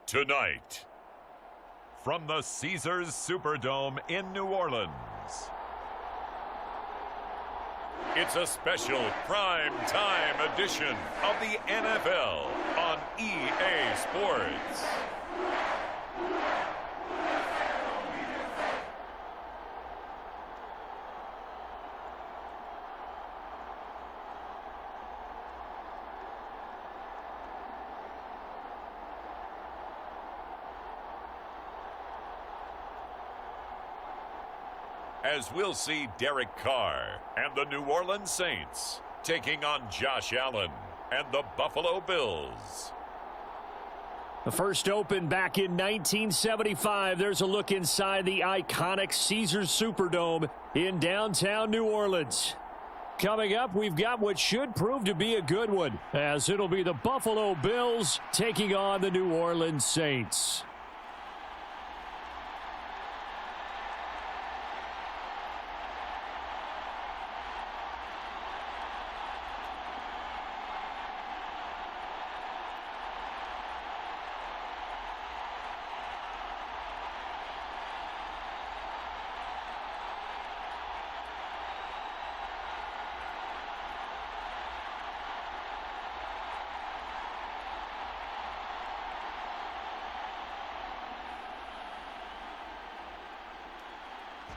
Tonight, from the Caesars Superdome in New Orleans, it's a special prime time edition of the NFL on EA Sports. As we'll see Derek Carr and the New Orleans Saints taking on Josh Allen and the Buffalo Bills. The first opened back in 1975. There's a look inside the iconic Caesars Superdome in downtown New Orleans. Coming up, we've got what should prove to be a good one, as it'll be the Buffalo Bills taking on the New Orleans Saints.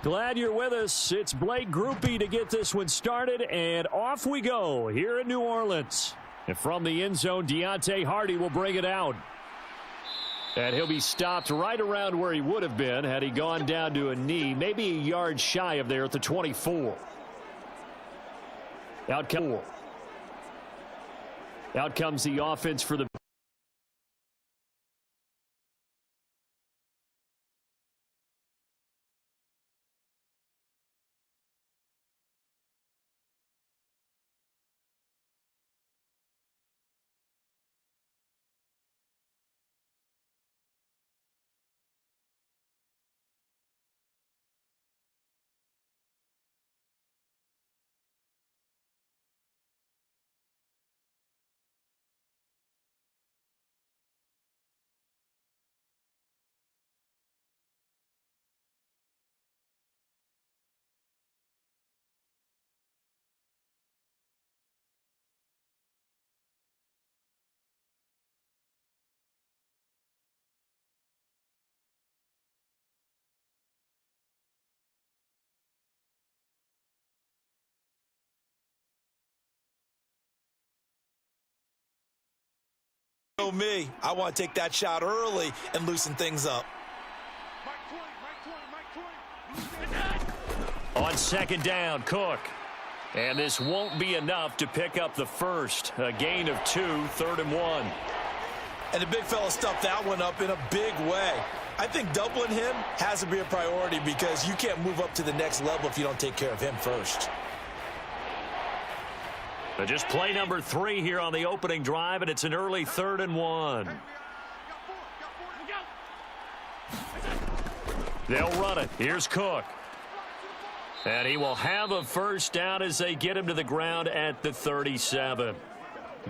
Glad you're with us. It's Blake Groupie to get this one started, and off we go here in New Orleans. And from the end zone, Deontay Hardy will bring it out. And he'll be stopped right around where he would have been had he gone down to a knee, maybe a yard shy of there at the 24. Out comes the offense for the me. I want to take that shot early and loosen things up. On second down, Cook. And this won't be enough to pick up the first. A gain of 2, 3rd and 1. And the big fella stuffed that one up in a big way. I think doubling him has to be a priority because you can't move up to the next level if you don't take care of him first. But just play number 3 here on the opening drive, and it's an early 3rd and 1. They'll run it. Here's Cook. And he will have a first down as they get him to the ground at the 37.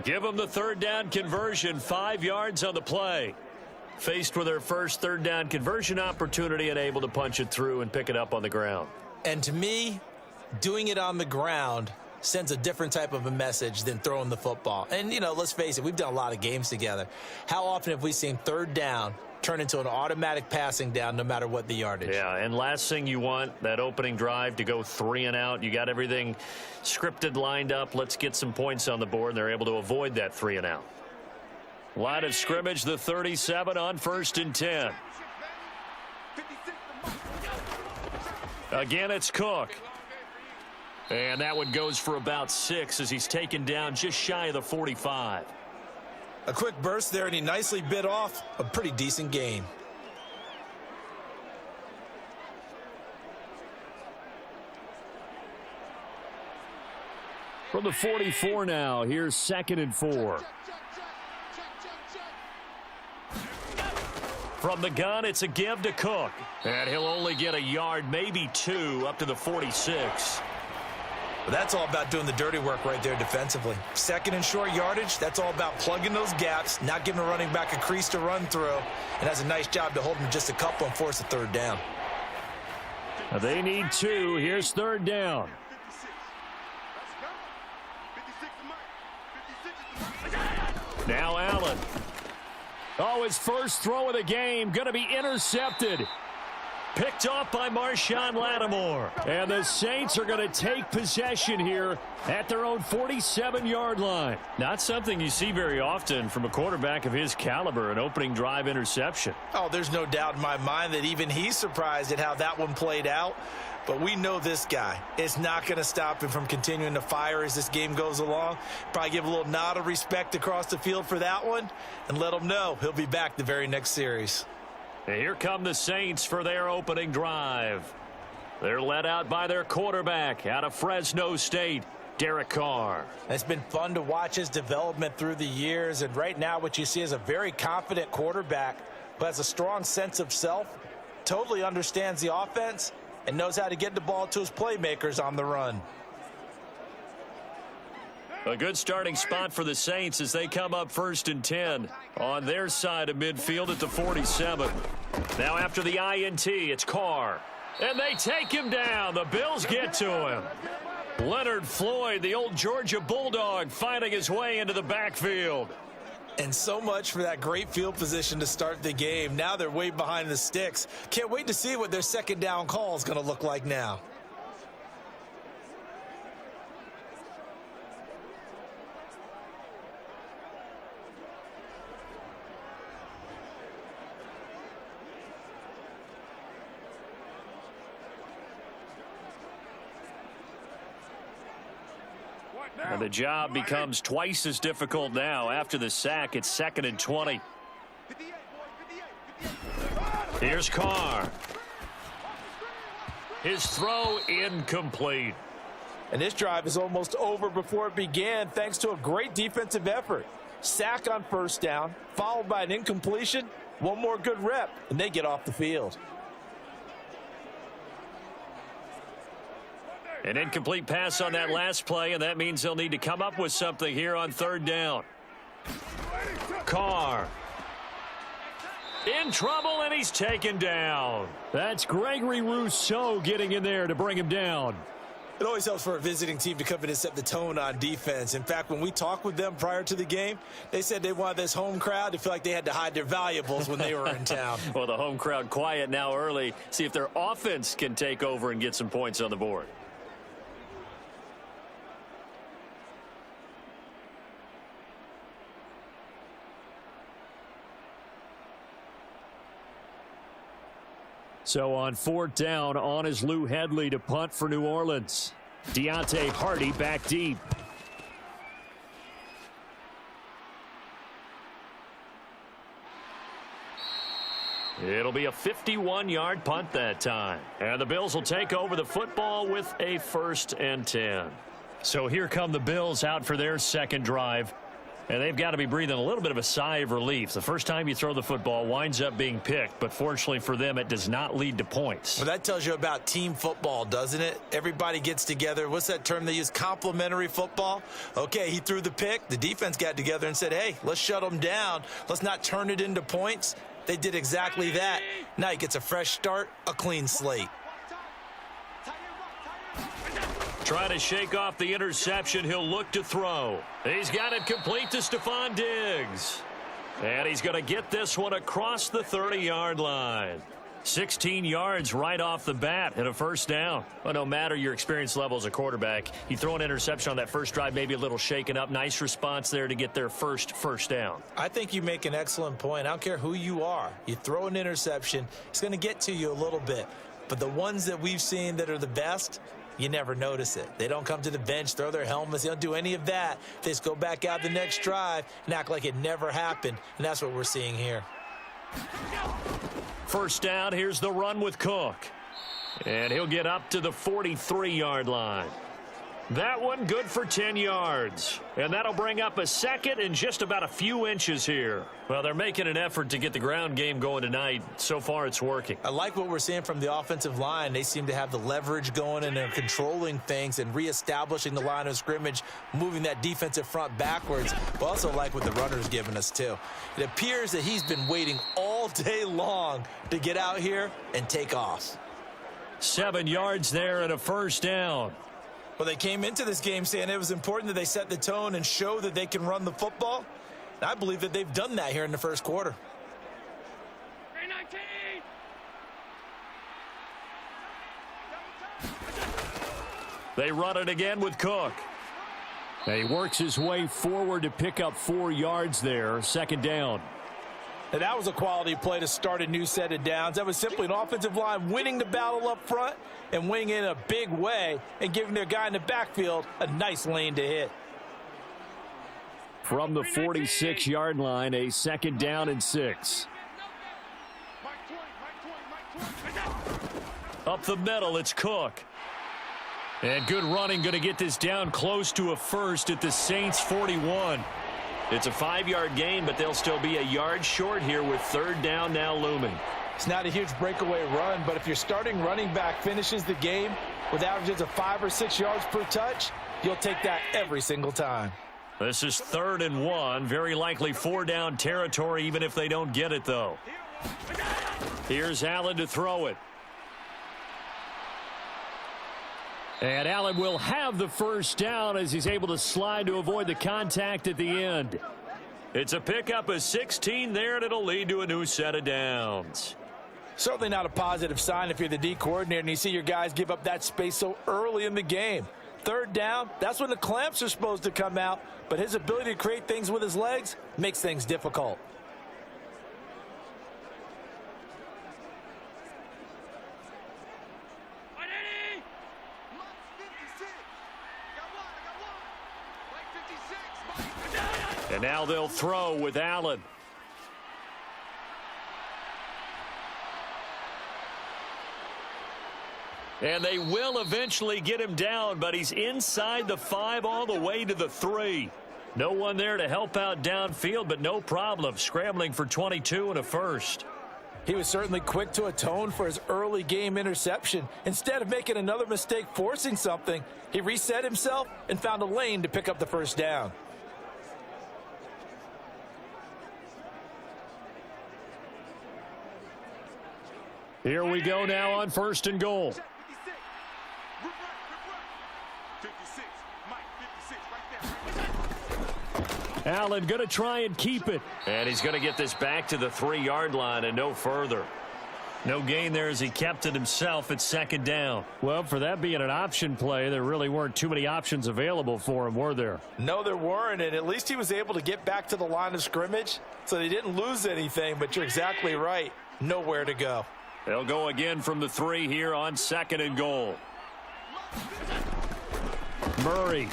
Give them the 3rd down conversion, 5 yards on the play. Faced with their first 3rd down conversion opportunity and able to punch it through and pick it up on the ground. And to me, doing it on the ground sends a different type of a message than throwing the football. And, you know, let's face it, we've done a lot of games together. How often have we seen 3rd down turn into an automatic passing down no matter what the yardage? Yeah, and last thing you want, that opening drive to go 3 and out. You got everything scripted, lined up. Let's get some points on the board, and they're able to avoid that 3 and out. Line of scrimmage, the 37 on 1st and 10. Again, it's Cook. And that one goes for about 6 as he's taken down just shy of the 45. A quick burst there, and he nicely bit off a pretty decent gain. From the 44 now, here's 2nd and 4. From the gun, it's a give to Cook. And he'll only get a yard, maybe 2, up to the 46. But that's all about doing the dirty work right there defensively. Second and short yardage, that's all about plugging those gaps, not giving a running back a crease to run through, and that's a nice job to hold him just a couple and force a third down. They need 2. Here's third down. Now Allen. Oh, his first throw of the game going to be intercepted. Picked off by Marshawn Lattimore. And the Saints are going to take possession here at their own 47-yard line. Not something you see very often from a quarterback of his caliber, an opening drive interception. Oh, there's no doubt in my mind that even he's surprised at how that one played out. But we know this guy. It's not going to stop him from continuing to fire as this game goes along. Probably give a little nod of respect across the field for that one and let him know he'll be back the very next series. And here come the Saints for their opening drive. They're led out by their quarterback out of Fresno State, Derek Carr. It's been fun to watch his development through the years, and right now what you see is a very confident quarterback who has a strong sense of self, totally understands the offense, and knows how to get the ball to his playmakers on the run. A good starting spot for the Saints as they come up 1st and 10 on their side of midfield at the 47. Now after the INT, it's Carr. And they take him down. The Bills get to him. Leonard Floyd, the old Georgia Bulldog, finding his way into the backfield. And so much for that great field position to start the game. Now they're way behind the sticks. Can't wait to see what their second down call is going to look like now. And the job becomes twice as difficult now. After the sack, it's 2nd and 20. Here's Carr. His throw incomplete. And this drive is almost over before it began thanks to a great defensive effort. Sack on first down, followed by an incompletion. One more good rep, and they get off the field. An incomplete pass on that last play, and that means they'll need to come up with something here on 3rd down. Carr. In trouble, and he's taken down. That's Gregory Rousseau getting in there to bring him down. It always helps for a visiting team to come in and set the tone on defense. In fact, when we talked with them prior to the game, they said they wanted this home crowd to feel like they had to hide their valuables when they were in town. Well, the home crowd quiet now early. See if their offense can take over and get some points on the board. So on 4th down, on is Lou Hedley to punt for New Orleans. Deontay Hardy back deep. It'll be a 51-yard punt that time. And the Bills will take over the football with a 1st and 10. So here come the Bills out for their second drive. And they've got to be breathing a little bit of a sigh of relief. The first time you throw the football winds up being picked, but fortunately for them, it does not lead to points. Well, that tells you about team football, doesn't it? Everybody gets together. What's that term they use? Complementary football. Okay, he threw the pick. The defense got together and said, hey, let's shut them down. Let's not turn it into points. They did exactly that. Now he gets a fresh start, a clean slate. Trying to shake off the interception. He'll look to throw. He's got it complete to Stephon Diggs. And he's going to get this one across the 30-yard line. 16 yards right off the bat and a 1st down. Well, no matter your experience level as a quarterback, you throw an interception on that first drive, maybe a little shaken up. Nice response there to get their first down. I think you make an excellent point. I don't care who you are. You throw an interception, it's going to get to you a little bit. But the ones that we've seen that are the best, you never notice it. They don't come to the bench, throw their helmets. They don't do any of that. They just go back out the next drive and act like it never happened. And that's what we're seeing here. 1st down, here's the run with Cook. And he'll get up to the 43-yard line. That one good for 10 yards. And that'll bring up a second and just about a few inches here. Well, they're making an effort to get the ground game going tonight. So far, it's working. I like what we're seeing from the offensive line. They seem to have the leverage going, and they're controlling things and reestablishing the line of scrimmage, moving that defensive front backwards. But also like what the runner's giving us, too. It appears that he's been waiting all day long to get out here and take off. 7 yards there and a first down. Well, they came into this game saying it was important that they set the tone and show that they can run the football. And I believe that they've done that here in the first quarter. They run it again with Cook. And he works his way forward to pick up 4 yards there. Second down. And that was a quality play to start a new set of downs. That was simply an offensive line winning the battle up front and winning it in a big way and giving their guy in the backfield a nice lane to hit. From the 46-yard line, a second down and 6. Up the middle, it's Cook. And good running, going to get this down close to a first at the Saints 41. It's a 5-yard gain, but they'll still be a yard short here with third down now looming. It's not a huge breakaway run, but if your starting running back finishes the game with averages of 5 or 6 yards per touch, you'll take that every single time. This is 3rd and 1. Very likely 4-down territory, even if they don't get it, though. Here's Allen to throw it. And Allen will have the first down as he's able to slide to avoid the contact at the end. It's a pickup of 16 there, and it'll lead to a new set of downs. Certainly not a positive sign if you're the D coordinator and you see your guys give up that space so early in the game. Third down, that's when the clamps are supposed to come out, but his ability to create things with his legs makes things difficult. And now they'll throw with Allen. And they will eventually get him down, but he's inside the 5 all the way to the 3. No one there to help out downfield, but no problem. Scrambling for 22 and a first. He was certainly quick to atone for his early game interception. Instead of making another mistake forcing something, he reset himself and found a lane to pick up the first down. Here we go now on 1st and goal. Allen going to try and keep it. And he's going to get this back to the 3-yard line and no further. No gain there as he kept it himself at 2nd down. Well, for that being an option play, there really weren't too many options available for him, were there? No, there weren't, and at least he was able to get back to the line of scrimmage, so they didn't lose anything, but you're exactly right. Nowhere to go. They'll go again from the 3 here on 2nd and goal. Murray.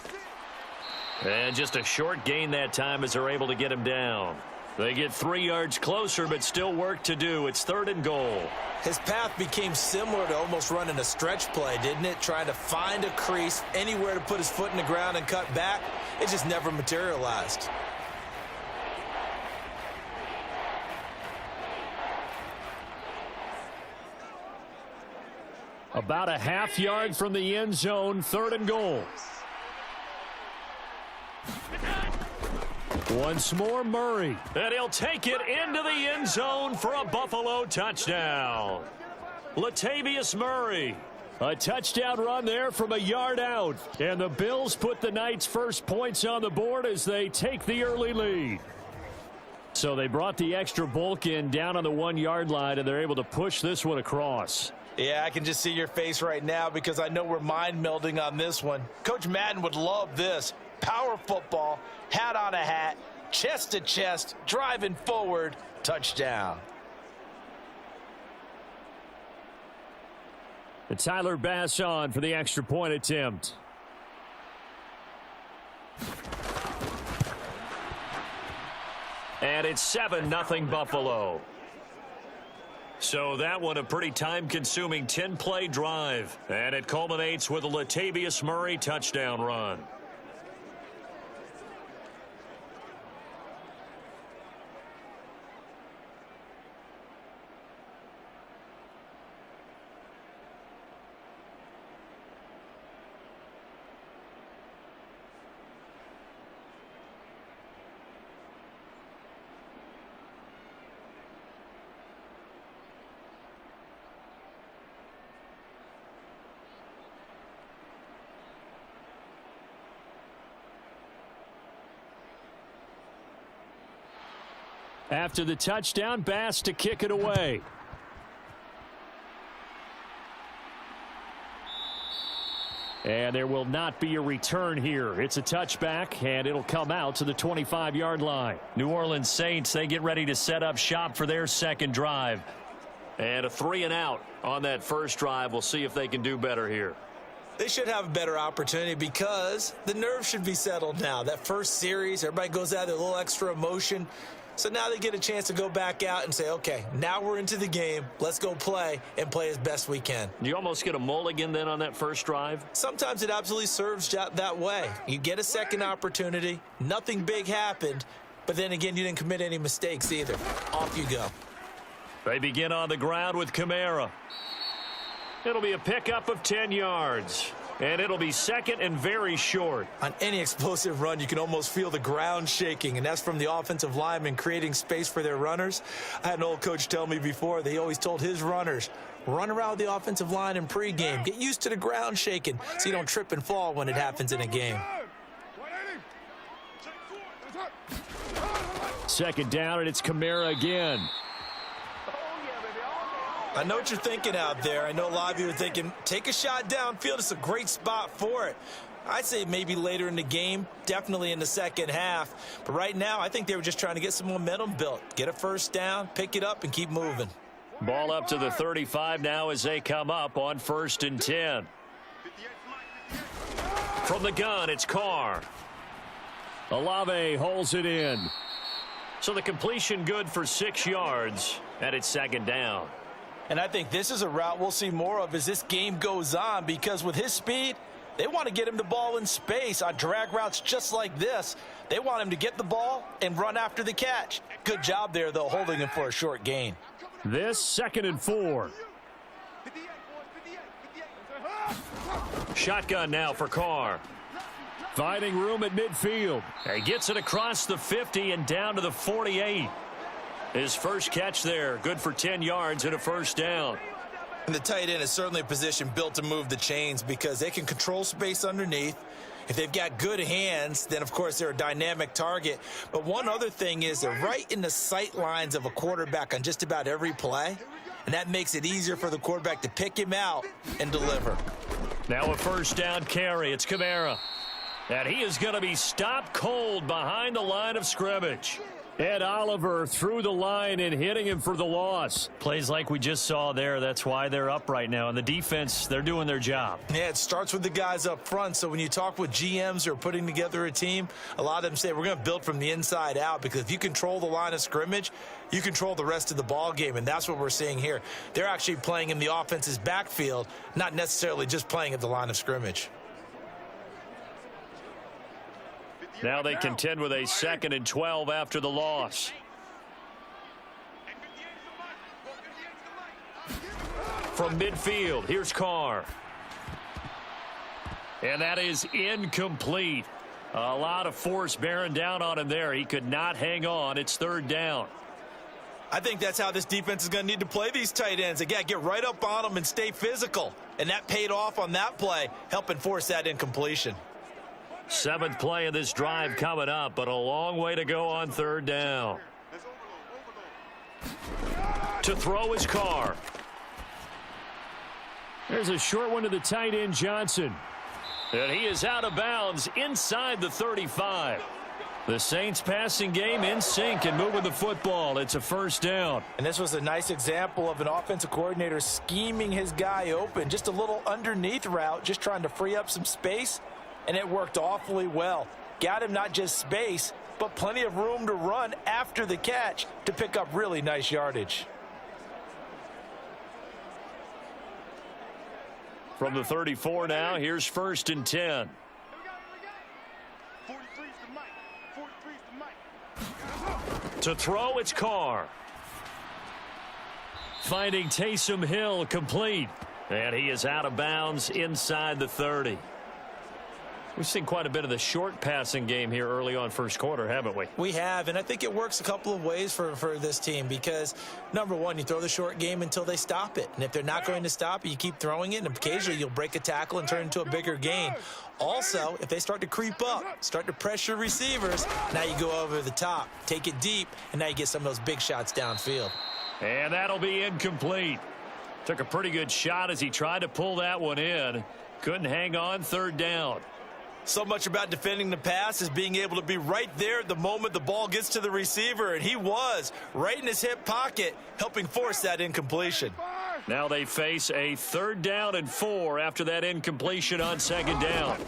And just a short gain that time as they're able to get him down. They get 3 yards closer, but still work to do. It's 3rd and goal. His path became similar to almost running a stretch play, didn't it? Trying to find a crease, anywhere to put his foot in the ground and cut back. It just never materialized. About a half yard from the end zone, 3rd and goal. Once more, Murray. And he'll take it into the end zone for a Buffalo touchdown. Latavius Murray. A touchdown run there from a yard out. And the Bills put the night's first points on the board as they take the early lead. So they brought the extra bulk in down on the 1-yard line, and they're able to push this one across. Yeah, I can just see your face right now because I know we're mind melding on this one. Coach Madden would love this. Power football, hat on a hat, chest to chest, driving forward, touchdown. And Tyler Bass on for the extra point attempt. And it's 7-0 Buffalo. So that one a pretty time-consuming 10-play drive. And it culminates with a Latavius Murray touchdown run. After the touchdown, Bass to kick it away. And there will not be a return here. It's a touchback, and it'll come out to the 25-yard line. New Orleans Saints, they get ready to set up shop for their second drive. And a 3-and-out on that first drive. We'll see if they can do better here. They should have a better opportunity because the nerves should be settled now. That first series, everybody goes out with a little extra emotion. So now they get a chance to go back out and say, okay, now we're into the game. Let's go play and play as best we can. You almost get a mulligan then on that first drive? Sometimes it absolutely serves that way. You get a second opportunity. Nothing big happened. But then again, you didn't commit any mistakes either. Off you go. They begin on the ground with Kamara. It'll be a pickup of 10 yards. And it'll be second and very short. On any explosive run, you can almost feel the ground shaking, and that's from the offensive linemen creating space for their runners. I had an old coach tell me before that he always told his runners, run around the offensive line in pregame. Get used to the ground shaking so you don't trip and fall when it happens in a game. Second down, and it's Kamara again. I know what you're thinking out there. I know a lot of you are thinking, take a shot downfield. It's a great spot for it. I'd say maybe later in the game, definitely in the second half. But right now, I think they were just trying to get some momentum built. Get a first down, pick it up, and keep moving. Ball up to the 35 now as they come up on 1st and 10. From the gun, it's Carr. Olave holds it in. So the completion good for 6 yards, and it's second down. And I think this is a route we'll see more of as this game goes on, because with his speed, they want to get him the ball in space on drag routes just like this. They want him to get the ball and run after the catch. Good job there, though, holding him for a short gain. This 2nd and 4. Shotgun now for Carr. Finding room at midfield. He gets it across the 50 and down to the 48. His first catch there, good for 10 yards and a first down. And the tight end is certainly a position built to move the chains because they can control space underneath. If they've got good hands, then, of course, they're a dynamic target. But one other thing is they're right in the sight lines of a quarterback on just about every play, and that makes it easier for the quarterback to pick him out and deliver. Now a first down carry. It's Kamara. And he is going to be stopped cold behind the line of scrimmage. Ed Oliver through the line and hitting him for the loss. Plays like we just saw there. That's why they're up right now. And the defense, they're doing their job. Yeah, it starts with the guys up front. So when you talk with GMs who are putting together a team, a lot of them say we're going to build from the inside out, because if you control the line of scrimmage, you control the rest of the ball game. And that's what we're seeing here. They're actually playing in the offense's backfield, not necessarily just playing at the line of scrimmage. Now they contend with a 2nd and 12 after the loss. From midfield, here's Carr. And that is incomplete. A lot of force bearing down on him there. He could not hang on. It's 3rd down. I think that's how this defense is going to need to play these tight ends. Again, get right up on them and stay physical. And that paid off on that play, helping force that incompletion. 7th play of this drive coming up, but a long way to go on 3rd down. To throw is Carr. There's a short one to the tight end, Johnson. And he is out of bounds inside the 35. The Saints passing game in sync and moving the football. It's a first down. And this was a nice example of an offensive coordinator scheming his guy open. Just a little underneath route, just trying to free up some space. And it worked awfully well. Got him not just space, but plenty of room to run after the catch to pick up really nice yardage. From the 34 now, here's 1st and 10. To throw, it's Carr. Finding Taysom Hill complete. And he is out of bounds inside the 30. We've seen quite a bit of the short passing game here early on first quarter, haven't we? We have, and I think it works a couple of ways for this team because, number one, you throw the short game until they stop it. And if they're not going to stop it, you keep throwing it, and occasionally you'll break a tackle and turn it into a bigger gain. Also, if they start to creep up, start to pressure receivers, now you go over the top, take it deep, and now you get some of those big shots downfield. And that'll be incomplete. Took a pretty good shot as he tried to pull that one in. Couldn't hang on, 3rd down. So much about defending the pass is being able to be right there at the moment the ball gets to the receiver, and he was right in his hip pocket, helping force that incompletion. Now they face a 3rd down and 4 after that incompletion on 2nd down.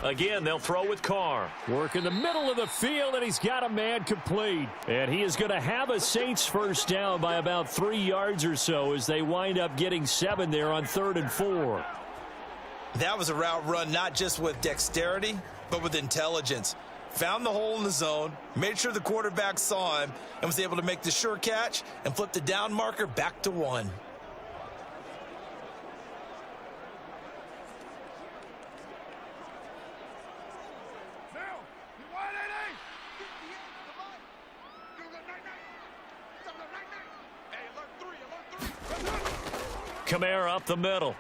Again, they'll throw with Carr. Work in the middle of the field, and he's got a man complete. And he is going to have a Saints 1st down by about 3 yards or so as they wind up getting 7 there on 3rd and 4. That was a route run not just with dexterity, but with intelligence. Found the hole in the zone, made sure the quarterback saw him, and was able to make the sure catch and flip the down marker back to 1. Kamara up the middle.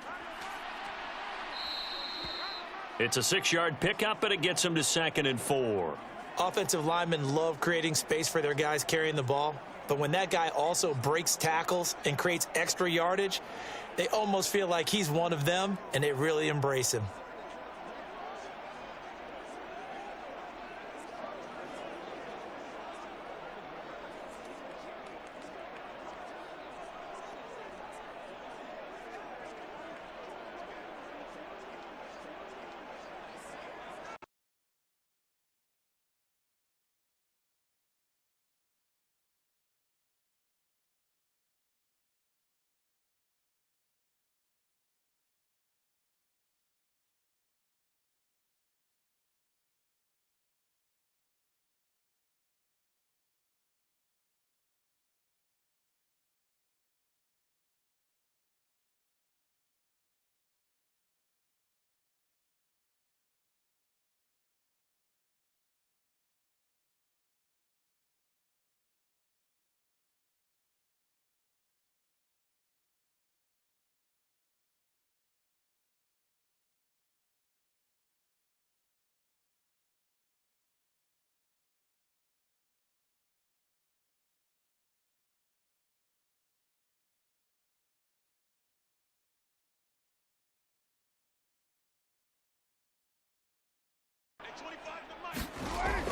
It's a 6-yard pickup, but it gets him to 2nd and 4. Offensive linemen love creating space for their guys carrying the ball, but when that guy also breaks tackles and creates extra yardage, they almost feel like he's one of them, and they really embrace him.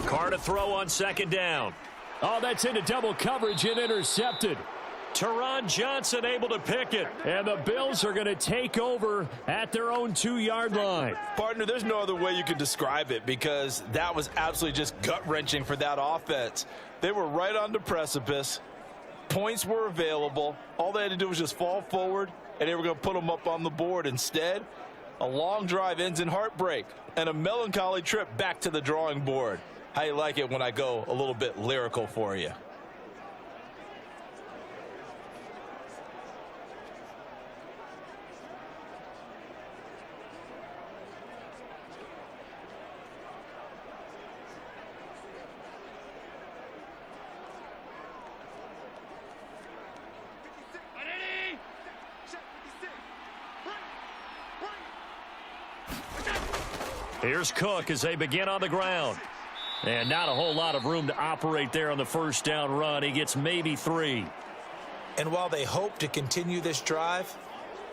Carr to throw on 2nd down. Oh, that's into double coverage and intercepted. Teron Johnson able to pick it. And the Bills are going to take over at their own 2-yard line. Partner, there's no other way you can describe it because that was absolutely just gut-wrenching for that offense. They were right on the precipice. Points were available. All they had to do was just fall forward, and they were going to put them up on the board. Instead, a long drive ends in heartbreak and a melancholy trip back to the drawing board. How you like it when I go a little bit lyrical for you? Here's Cook as they begin on the ground. And not a whole lot of room to operate there on the 1st down run. He gets maybe 3. And while they hope to continue this drive,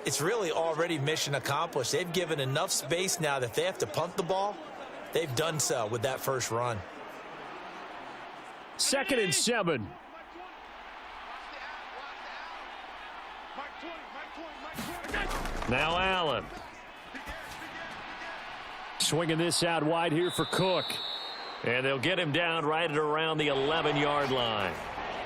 it's really already mission accomplished. They've given enough space now that they have to punt the ball. They've done so with that first run. 2nd and 7. Now Allen. Swinging this out wide here for Cook. And they'll get him down right at around the 11-yard line.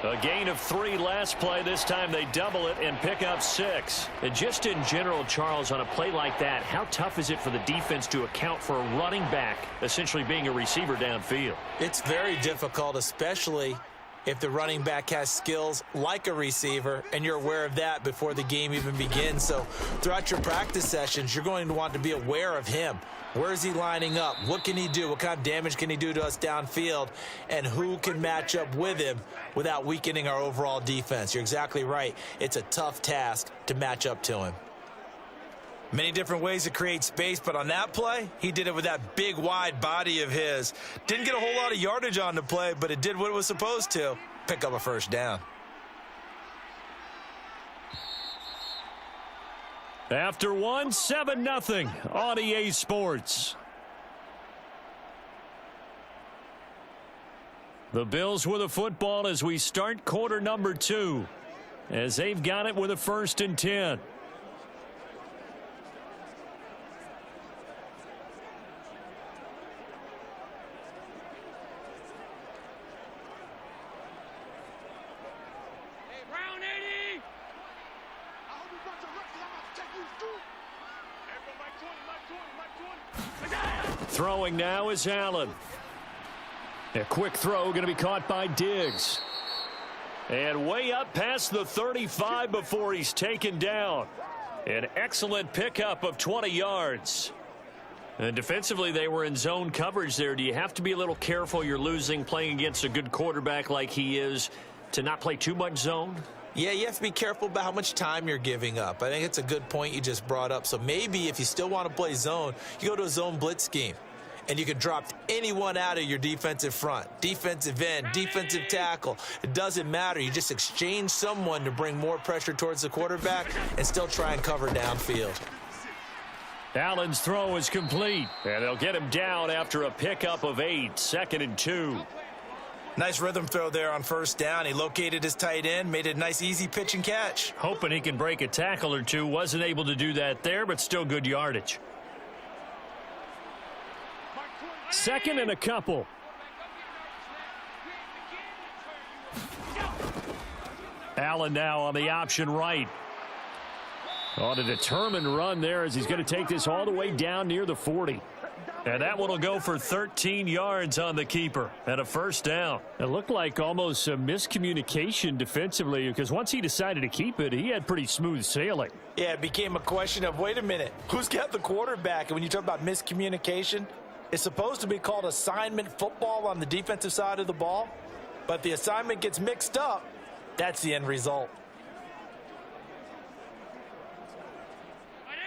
A gain of 3 last play. This time they double it and pick up 6. And just in general, Charles, on a play like that, how tough is it for the defense to account for a running back essentially being a receiver downfield? It's very difficult, especially if the running back has skills like a receiver, and you're aware of that before the game even begins. So throughout your practice sessions, you're going to want to be aware of him. Where is he lining up? What can he do? What kind of damage can he do to us downfield? And who can match up with him without weakening our overall defense? You're exactly right. It's a tough task to match up to him. Many different ways to create space, but on that play, he did it with that big, wide body of his. Didn't get a whole lot of yardage on the play, but it did what it was supposed to. Pick up a first down. After 1, 7-0 on EA Sports. The Bills with a football as we start quarter number 2, as they've got it with a 1st and 10. Throwing now is Allen. A quick throw going to be caught by Diggs. And way up past the 35 before he's taken down. An excellent pickup of 20 yards. And defensively, they were in zone coverage there. Do you have to be a little careful? You're losing playing against a good quarterback like he is to not play too much zone? Yeah, you have to be careful about how much time you're giving up. I think it's a good point you just brought up. So maybe if you still want to play zone, you go to a zone blitz scheme. And you can drop anyone out of your defensive front, defensive end, defensive tackle. It doesn't matter. You just exchange someone to bring more pressure towards the quarterback and still try and cover downfield. Allen's throw is complete, and they'll get him down after a pickup of 8, 2nd and 2. Nice rhythm throw there on first down. He located his tight end, made it a nice easy pitch and catch. Hoping he can break a tackle or two. Wasn't able to do that there, but still good yardage. 2nd and a couple. Allen now on the option right. On a determined run there as he's going to take this all the way down near the 40. And that one will go for 13 yards on the keeper and a first down. It looked like almost a miscommunication defensively because once he decided to keep it, he had pretty smooth sailing. Yeah, it became a question of, wait a minute, who's got the quarterback? And when you talk about miscommunication, it's supposed to be called assignment football on the defensive side of the ball. But if the assignment gets mixed up, that's the end result.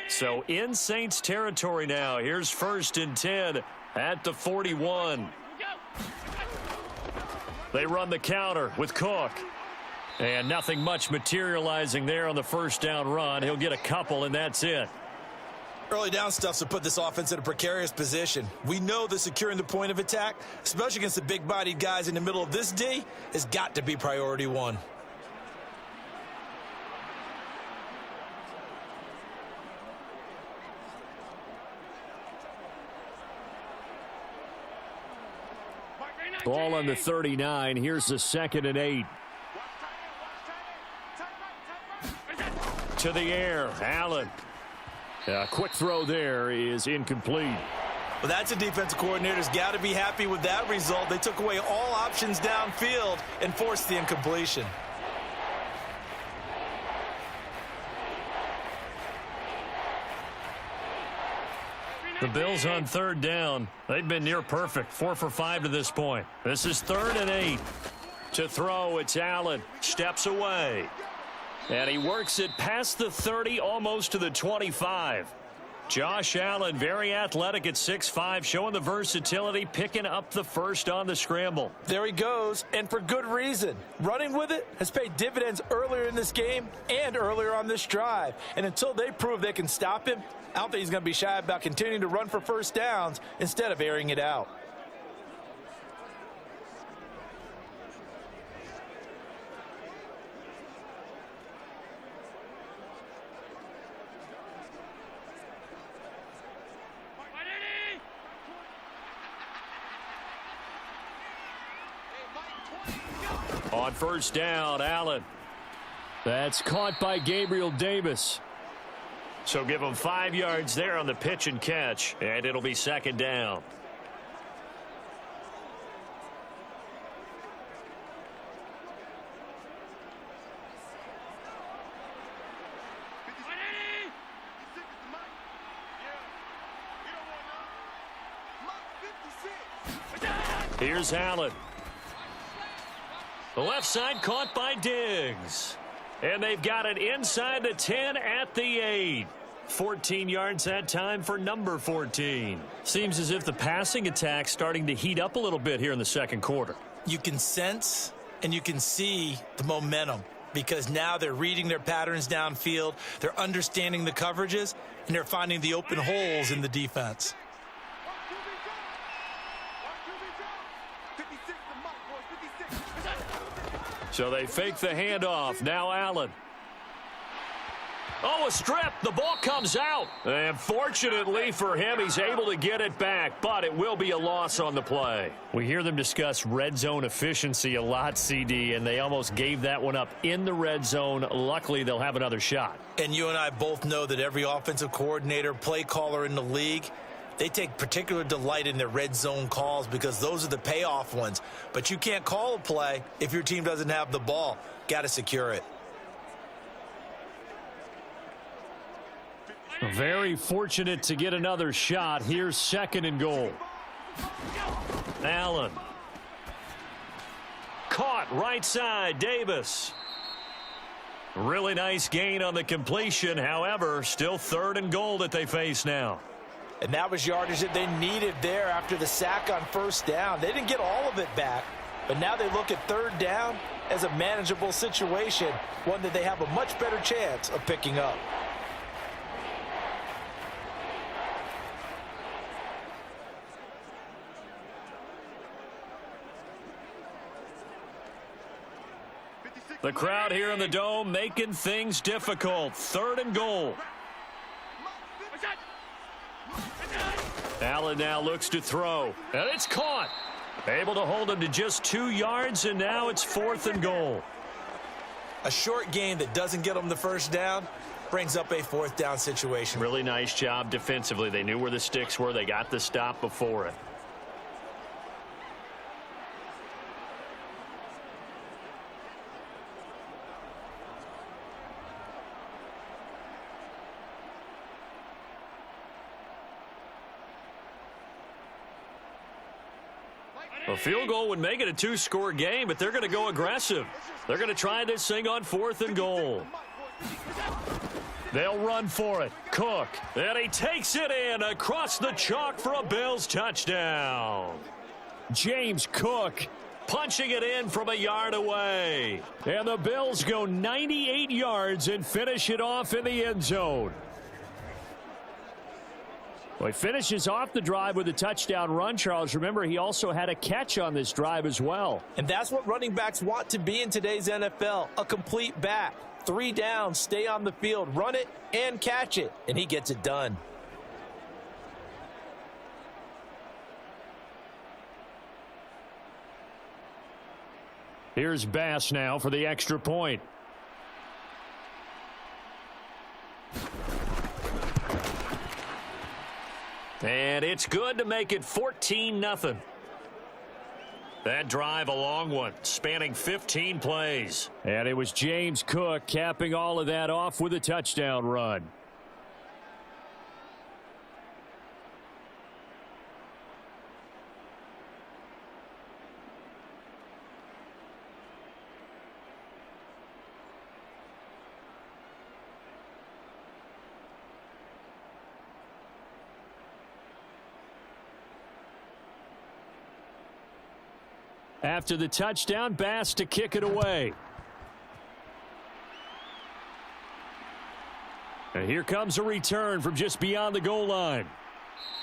So in Saints territory now. Here's 1st and 10 at the 41. They run the counter with Cook. And nothing much materializing there on the first down run. He'll get a couple, and that's it. Early down stuff to put this offense in a precarious position. We know that securing the point of attack, especially against the big-bodied guys in the middle of this D, has got to be priority 1. Ball on the 39. Here's the 2nd and 8. To the air, Allen. A quick throw there is incomplete. Well, that's a defensive coordinator's got to be happy with that result. They took away all options downfield and forced the incompletion. The Bills on 3rd down. They've been near perfect. 4 for 5 to this point. This is 3rd and 8. To throw, it's Allen. Steps away. And he works it past the 30, almost to the 25. Josh Allen, very athletic at 6'5", showing the versatility, picking up the first on the scramble. There he goes, and for good reason. Running with it has paid dividends earlier in this game and earlier on this drive. And until they prove they can stop him, I don't think he's going to be shy about continuing to run for first downs instead of airing it out. On first down, Allen. That's caught by Gabriel Davis. So give them 5 yards there on the pitch and catch, and it'll be second down. Here's Allen. The left side caught by Diggs. And they've got it inside the 10 at the 8. 14 yards that time for number 14. Seems as if the passing attack's starting to heat up a little bit here in the second quarter. You can sense and you can see the momentum because now they're reading their patterns downfield, they're understanding the coverages, and they're finding the open holes in the defense. So they fake the handoff. Now Allen. Oh, a strip. The ball comes out. And fortunately for him, he's able to get it back, but it will be a loss on the play. We hear them discuss red zone efficiency a lot, CD, and they almost gave that one up in the red zone. Luckily, they'll have another shot. And you and I both know that every offensive coordinator, play caller in the league, they take particular delight in their red zone calls because those are the payoff ones. But you can't call a play if your team doesn't have the ball. Got to secure it. Very fortunate to get another shot. Here's second and goal. Allen. Caught right side. Davis. Really nice gain on the completion. However, still third and goal that they face now. And that was yardage that they needed there after the sack on first down. They didn't get all of it back, but now they look at third down as a manageable situation, one that they have a much better chance of picking up. The crowd here in the Dome making things difficult. Third and goal. Allen now looks to throw. And it's caught. Able to hold him to just 2 yards, and now it's fourth and goal. A short game that doesn't get them the first down brings up a fourth down situation. Really nice job defensively. They knew where the sticks were. They got the stop before it. A field goal would make it a 2-score game, but they're going to go aggressive. They're going to try this thing on fourth and goal. They'll run for it. Cook. And he takes it in across the chalk for a Bills touchdown. James Cook punching it in from a yard away. And the Bills go 98 yards and finish it off in the end zone. Well, he finishes off the drive with a touchdown run, Charles. Remember, he also had a catch on this drive as well. And that's what running backs want to be in today's NFL, a complete back. 3 downs, stay on the field, run it, and catch it. And he gets it done. Here's Bass now for the extra point. And it's good to make it 14-0. That drive a long one, spanning 15 plays. And it was James Cook capping all of that off with a touchdown run. After the touchdown, Bass to kick it away. And here comes a return from just beyond the goal line.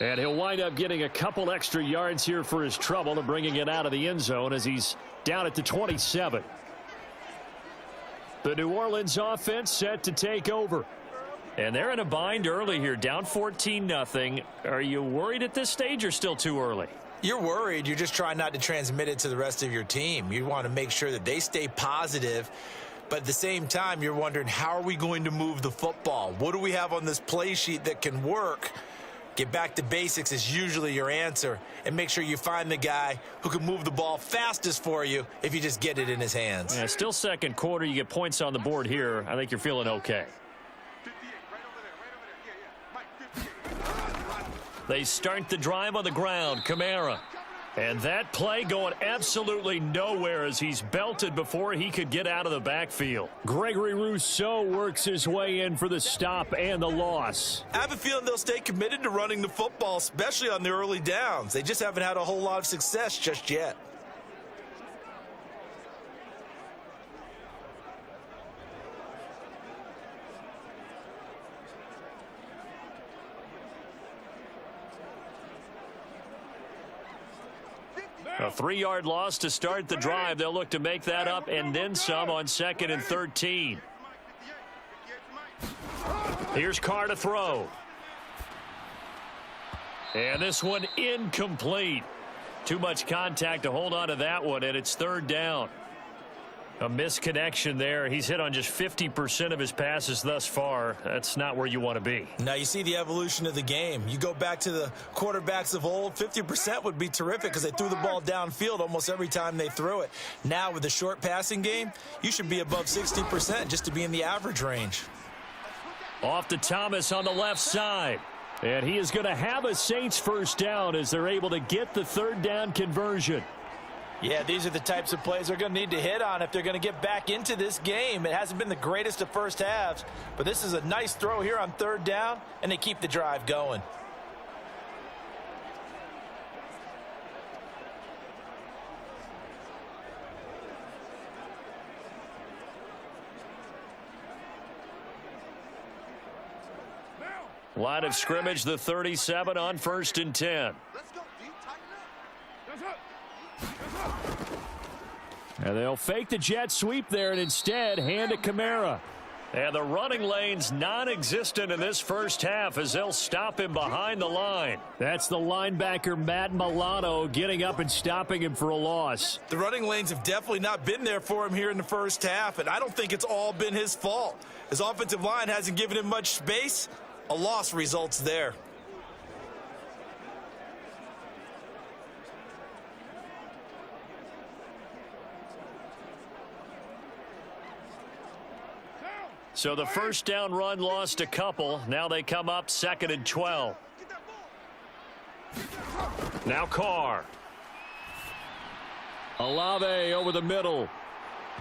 And he'll wind up getting a couple extra yards here for his trouble and bringing it out of the end zone as he's down at the 27. The New Orleans offense set to take over. And they're in a bind early here, down 14-0. Are you worried at this stage or still too early? You're worried. You're just trying not to transmit it to the rest of your team. You want to make sure that they stay positive. But at the same time, you're wondering, how are we going to move the football? What do we have on this play sheet that can work? Get back to basics is usually your answer. And make sure you find the guy who can move the ball fastest for you if you just get it in his hands. Yeah, still second quarter. You get points on the board here. I think you're feeling okay. They start the drive on the ground. Kamara. And that play going absolutely nowhere as he's belted before he could get out of the backfield. Gregory Rousseau works his way in for the stop and the loss. I have a feeling they'll stay committed to running the football, especially on the early downs. They just haven't had a whole lot of success just yet. A 3-yard loss to start the drive. They'll look to make that up and then some on 2nd and 13. Here's Carr to throw. And this one incomplete. Too much contact to hold on to that one, and it's 3rd down. A misconnection there. He's hit on just 50% of his passes thus far. That's not where you want to be. Now you see the evolution of the game. You go back to the quarterbacks of old, 50% would be terrific because they threw the ball downfield almost every time they threw it. Now with the short passing game, you should be above 60% just to be in the average range. Off to Thomas on the left side. And he is going to have a Saints first down as they're able to get the 3rd down conversion. Yeah, these are the types of plays they're going to need to hit on if they're going to get back into this game. It hasn't been the greatest of first halves, but this is a nice throw here on 3rd down, and they keep the drive going. Line of scrimmage, the 37 on 1st and 10. And they'll fake the jet sweep there and instead hand to Kamara. And the running lane's non-existent in this first half as they'll stop him behind the line. That's the linebacker Matt Milano getting up and stopping him for a loss. The running lanes have definitely not been there for him here in the first half, and I don't think it's all been his fault. His offensive line hasn't given him much space. A loss results there. So the first down run lost a couple. Now they come up 2nd and 12. Now Carr. Olave over the middle.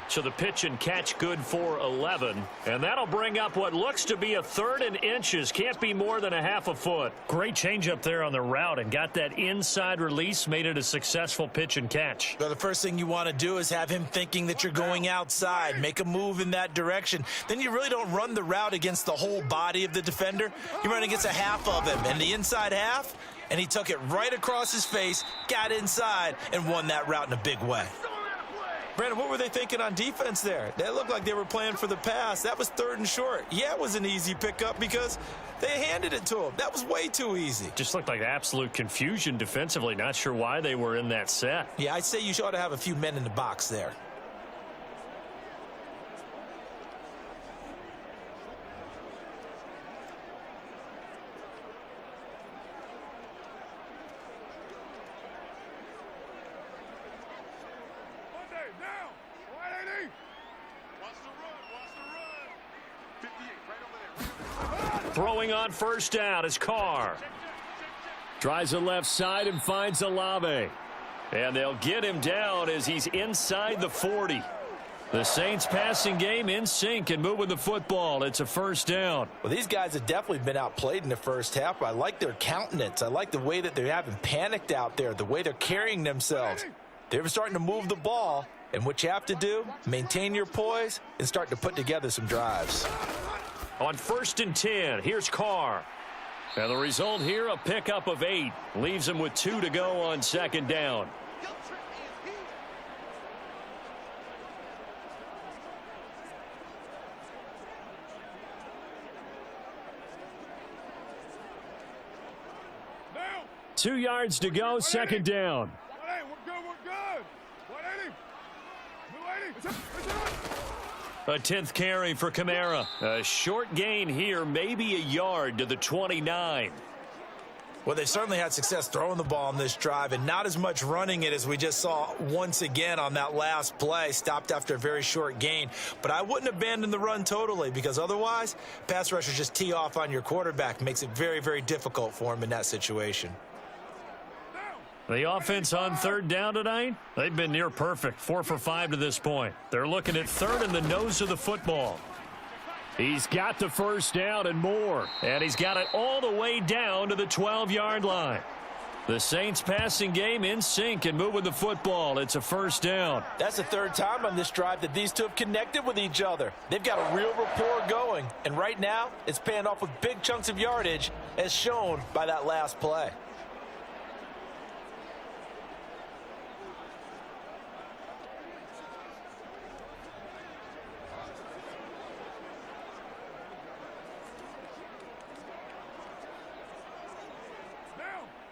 So the pitch and catch good for 11. And that'll bring up what looks to be a 3rd and inches. Can't be more than a half a foot. Great change up there on the route and got that inside release. Made it a successful pitch and catch. Well, the first thing you want to do is have him thinking that you're going outside. Make a move in that direction. Then you really don't run the route against the whole body of the defender. You run against a half of him. And the inside half, and he took it right across his face, got inside, and won that route in a big way. Brandon, what were they thinking on defense there? That looked like they were playing for the pass. That was 3rd and short. Yeah, it was an easy pickup because they handed it to him. That was way too easy. Just looked like absolute confusion defensively. Not sure why they were in that set. Yeah, I'd say you ought to have a few men in the box there. Throwing on first down is Carr. Tries the left side and finds Olave. And they'll get him down as he's inside the 40. The Saints passing game in sync and moving the football. It's a first down. Well, these guys have definitely been outplayed in the first half. I like their countenance. I like the way that they haven't panicked out there, the way they're carrying themselves. They're starting to move the ball. And what you have to do, maintain your poise and start to put together some drives. On 1st and 10, here's Carr. And the result here, a pickup of 8. Leaves him with 2 to go on 2nd down. 2 yards to go, second down. A 10th carry for Kamara. A short gain here, maybe a yard to the 29. Well, they certainly had success throwing the ball on this drive and not as much running it as we just saw once again on that last play. Stopped after a very short gain. But I wouldn't abandon the run totally, because otherwise, pass rushers just tee off on your quarterback. Makes it very, very difficult for him in that situation. The offense on third down tonight, they've been near perfect, 4 for 5 to this point. They're looking at third in the nose of the football. He's got the first down and more, and he's got it all the way down to the 12-yard line. The Saints passing game in sync and moving the football. It's a first down. That's the third time on this drive that these two have connected with each other. They've got a real rapport going, and right now it's paying off with big chunks of yardage, as shown by that last play.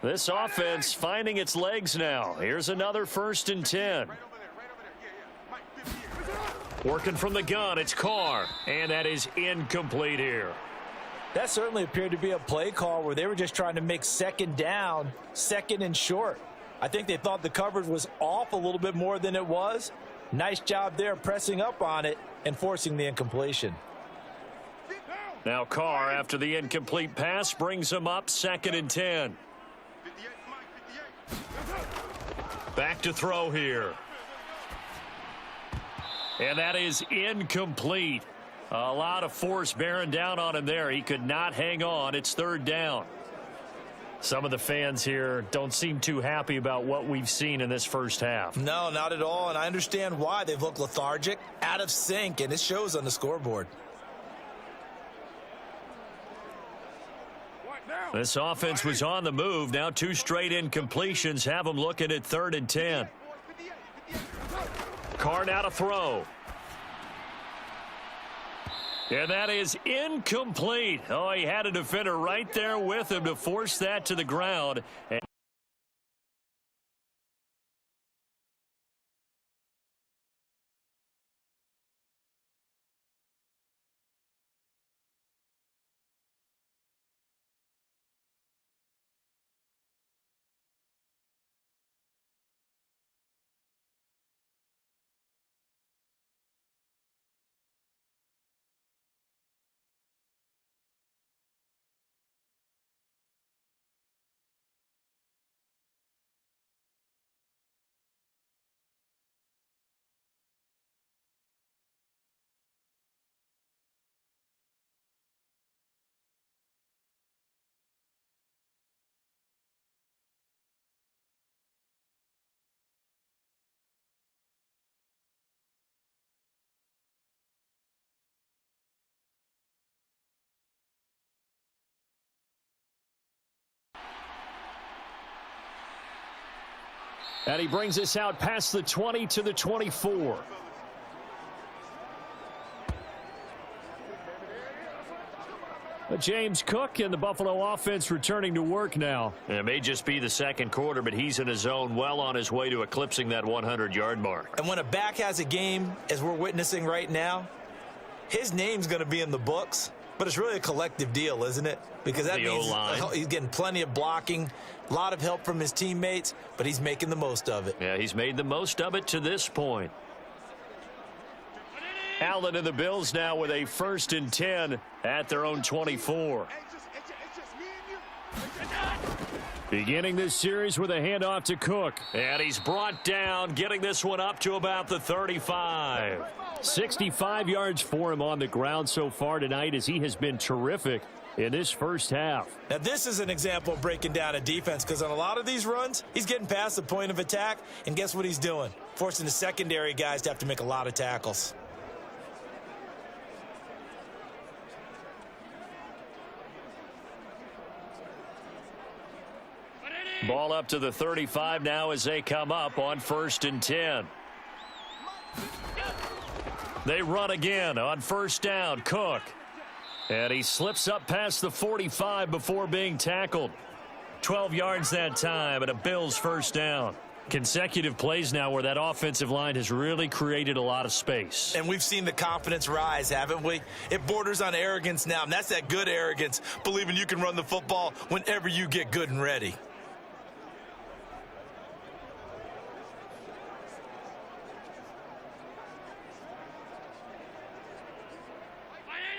This offense finding its legs now. Here's another 1st and 10. Working from the gun, it's Carr, and that is incomplete here. That certainly appeared to be a play call where they were just trying to make second down, second and short. I think they thought the coverage was off a little bit more than it was. Nice job there pressing up on it and forcing the incompletion. Now Carr, after the incomplete pass, brings him up 2nd and 10. Back to throw here. And that is incomplete. A lot of force bearing down on him there. He could not hang on. It's 3rd down. Some of the fans here don't seem too happy about what we've seen in this first half. No, not at all, and I understand why. They've looked lethargic, out of sync, and it shows on the scoreboard. This offense was on the move. Now 2 straight incompletions have them looking at 3rd and 10. Carr now to throw. And that is incomplete. Oh, he had a defender right there with him to force that to the ground. And he brings us out past the 20 to the 24. But James Cook and the Buffalo offense returning to work now. It may just be the second quarter, but he's in his zone, well on his way to eclipsing that 100-yard mark. And when a back has a game, as we're witnessing right now, his name's going to be in the books. But it's really a collective deal, isn't it? Because that means he's getting plenty of blocking, a lot of help from his teammates, but he's making the most of it. Yeah, he's made the most of it to this point. Allen and the Bills now with a 1st and 10 at their own 24. Beginning this series with a handoff to Cook. And he's brought down, getting this one up to about the 35. 65 yards for him on the ground so far tonight, as he has been terrific in this first half. Now, this is an example of breaking down a defense, because on a lot of these runs, he's getting past the point of attack, and guess what he's doing? Forcing the secondary guys to have to make a lot of tackles. Ball up to the 35 now as they come up on 1st and 10. They run again on 1st down. Cook. And he slips up past the 45 before being tackled. 12 yards that time, and a Bills first down. Consecutive plays now where that offensive line has really created a lot of space. And we've seen the confidence rise, haven't we? It borders on arrogance now, and that's that good arrogance, believing you can run the football whenever you get good and ready.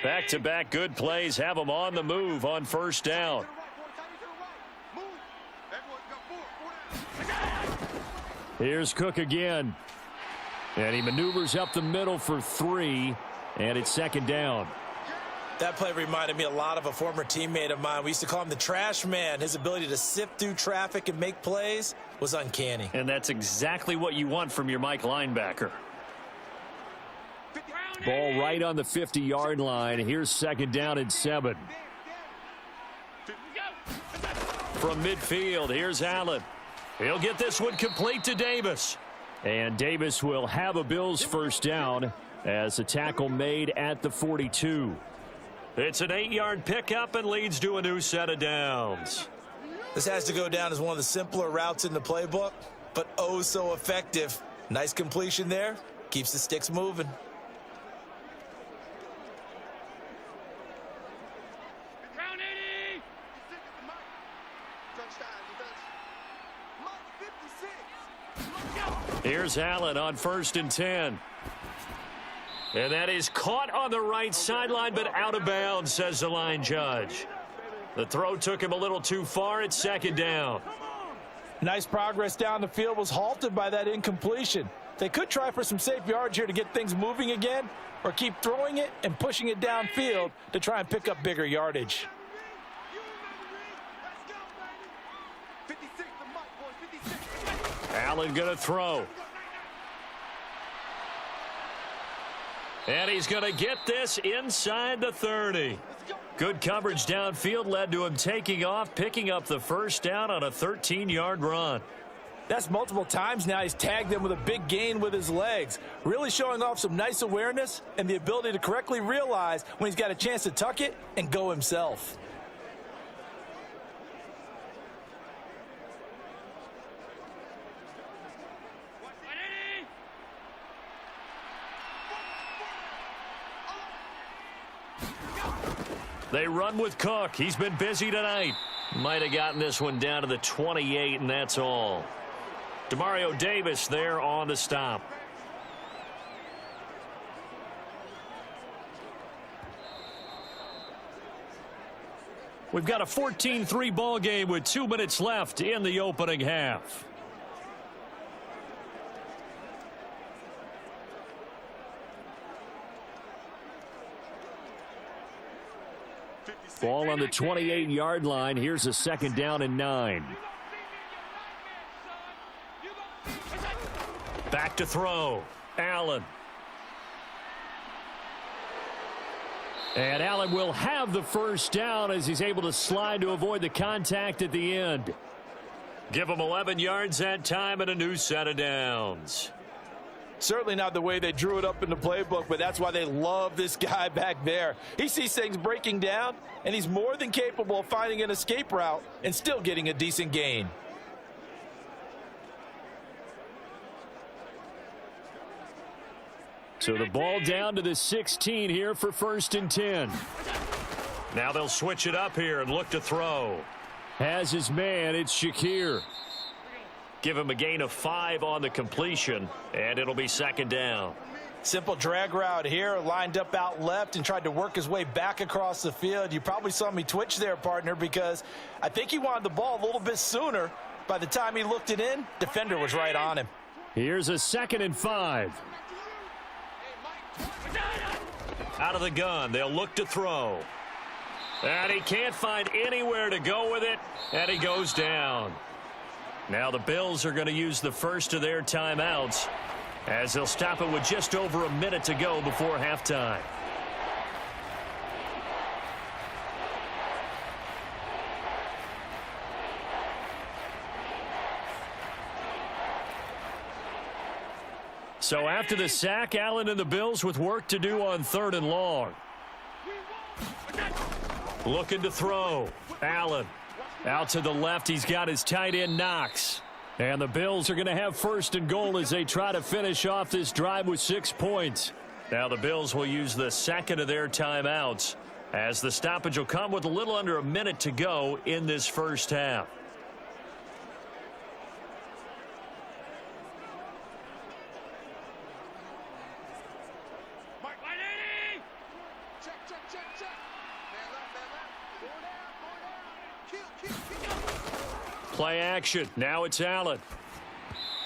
Back-to-back good plays have them on the move on first down. Here's Cook again. And he maneuvers up the middle for 3, and it's second down. That play reminded me a lot of a former teammate of mine. We used to call him the trash man. His ability to sift through traffic and make plays was uncanny. And that's exactly what you want from your Mike linebacker. Ball right on the 50-yard line. Here's second down and 7. From midfield, here's Allen. He'll get this one complete to Davis. And Davis will have a Bills first down as a tackle made at the 42. It's an 8-yard pickup and leads to a new set of downs. This has to go down as one of the simpler routes in the playbook, but oh so effective. Nice completion there. Keeps the sticks moving. Here's Allen on 1st and 10. And that is caught on the right sideline, but out of bounds, says the line judge. The throw took him a little too far. It's second down. Nice progress down the field was halted by that incompletion. They could try for some safe yards here to get things moving again, or keep throwing it and pushing it downfield to try and pick up bigger yardage. Allen going to throw. And he's going to get this inside the 30. Good coverage downfield led to him taking off, picking up the first down on a 13-yard run. That's multiple times now he's tagged them with a big gain with his legs, really showing off some nice awareness and the ability to correctly realize when he's got a chance to tuck it and go himself. They run with Cook. He's been busy tonight. Might have gotten this one down to the 28, and that's all. Demario Davis there on the stop. We've got a 14-3 ball game with 2 minutes left in the opening half. Ball on the 28-yard line. Here's a second down and 9. Back to throw. Allen. And Allen will have the first down as he's able to slide to avoid the contact at the end. Give him 11 yards that time and a new set of downs. Certainly not the way they drew it up in the playbook, but that's why they love this guy back there. He sees things breaking down, and he's more than capable of finding an escape route and still getting a decent gain. So the ball down to the 16 here for 1st and 10. Now they'll switch it up here and look to throw. Has his man. It's Shakir. Give him a gain of 5 on the completion, and it'll be second down. Simple drag route here, lined up out left and tried to work his way back across the field. You probably saw me twitch there, partner, because I think he wanted the ball a little bit sooner. By the time he looked it in, defender was right on him. Here's a 2nd and 5. Out of the gun, they'll look to throw. And he can't find anywhere to go with it, and he goes down. Now the Bills are going to use the first of their timeouts as they'll stop it with just over a minute to go before halftime. So after the sack, Allen and the Bills with work to do on 3rd and long. Looking to throw. Allen. Out to the left, he's got his tight end Knox. And the Bills are going to have 1st and goal as they try to finish off this drive with 6 points. Now the Bills will use the second of their timeouts as the stoppage will come with a little under a minute to go in this first half. Play action. Now it's Allen.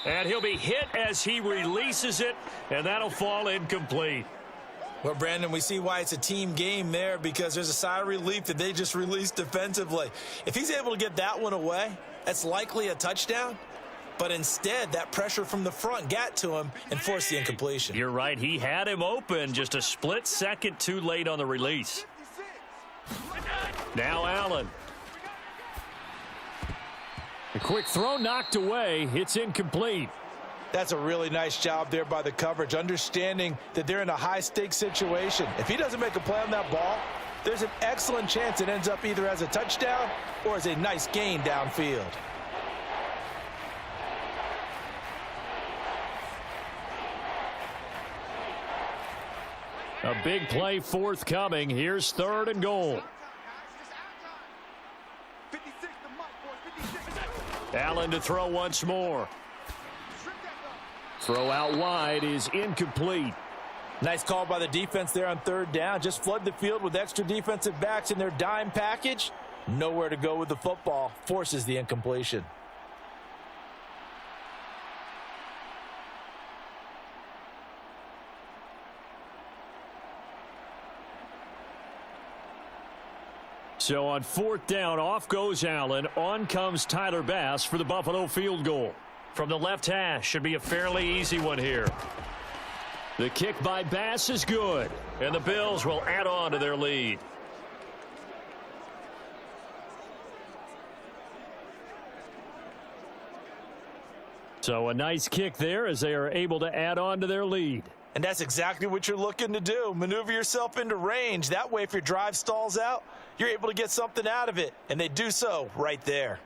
And he'll be hit as he releases it, and that'll fall incomplete. Well, Brandon, we see why it's a team game there, because there's a sigh of relief that they just released defensively. If he's able to get that one away, that's likely a touchdown. But instead, that pressure from the front got to him and forced the incompletion. You're right. He had him open, just a split second too late on the release. Now Allen. A quick throw knocked away. It's incomplete. That's a really nice job there by the coverage, understanding that they're in a high-stakes situation. If he doesn't make a play on that ball, there's an excellent chance it ends up either as a touchdown or as a nice gain downfield. A big play forthcoming. Here's 3rd and goal. Allen to throw once more. Throw out wide is incomplete. Nice call by the defense there on 3rd down. Just flood the field with extra defensive backs in their dime package. Nowhere to go with the football. Forces the incompletion. So on 4th down, off goes Allen. On comes Tyler Bass for the Buffalo field goal. From the left hash, should be a fairly easy one here. The kick by Bass is good, and the Bills will add on to their lead. So a nice kick there as they are able to add on to their lead. And that's exactly what you're looking to do. Maneuver yourself into range. That way, if your drive stalls out, you're able to get something out of it. And they do so right there.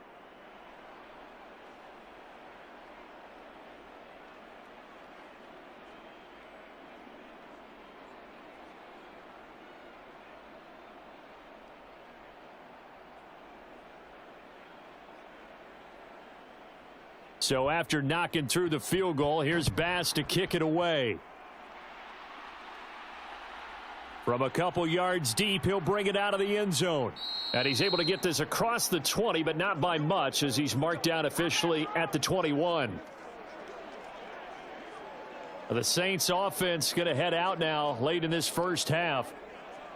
So after knocking through the field goal, here's Bass to kick it away. From a couple yards deep, he'll bring it out of the end zone. And he's able to get this across the 20, but not by much, as he's marked down officially at the 21. The Saints offense going to head out now late in this first half.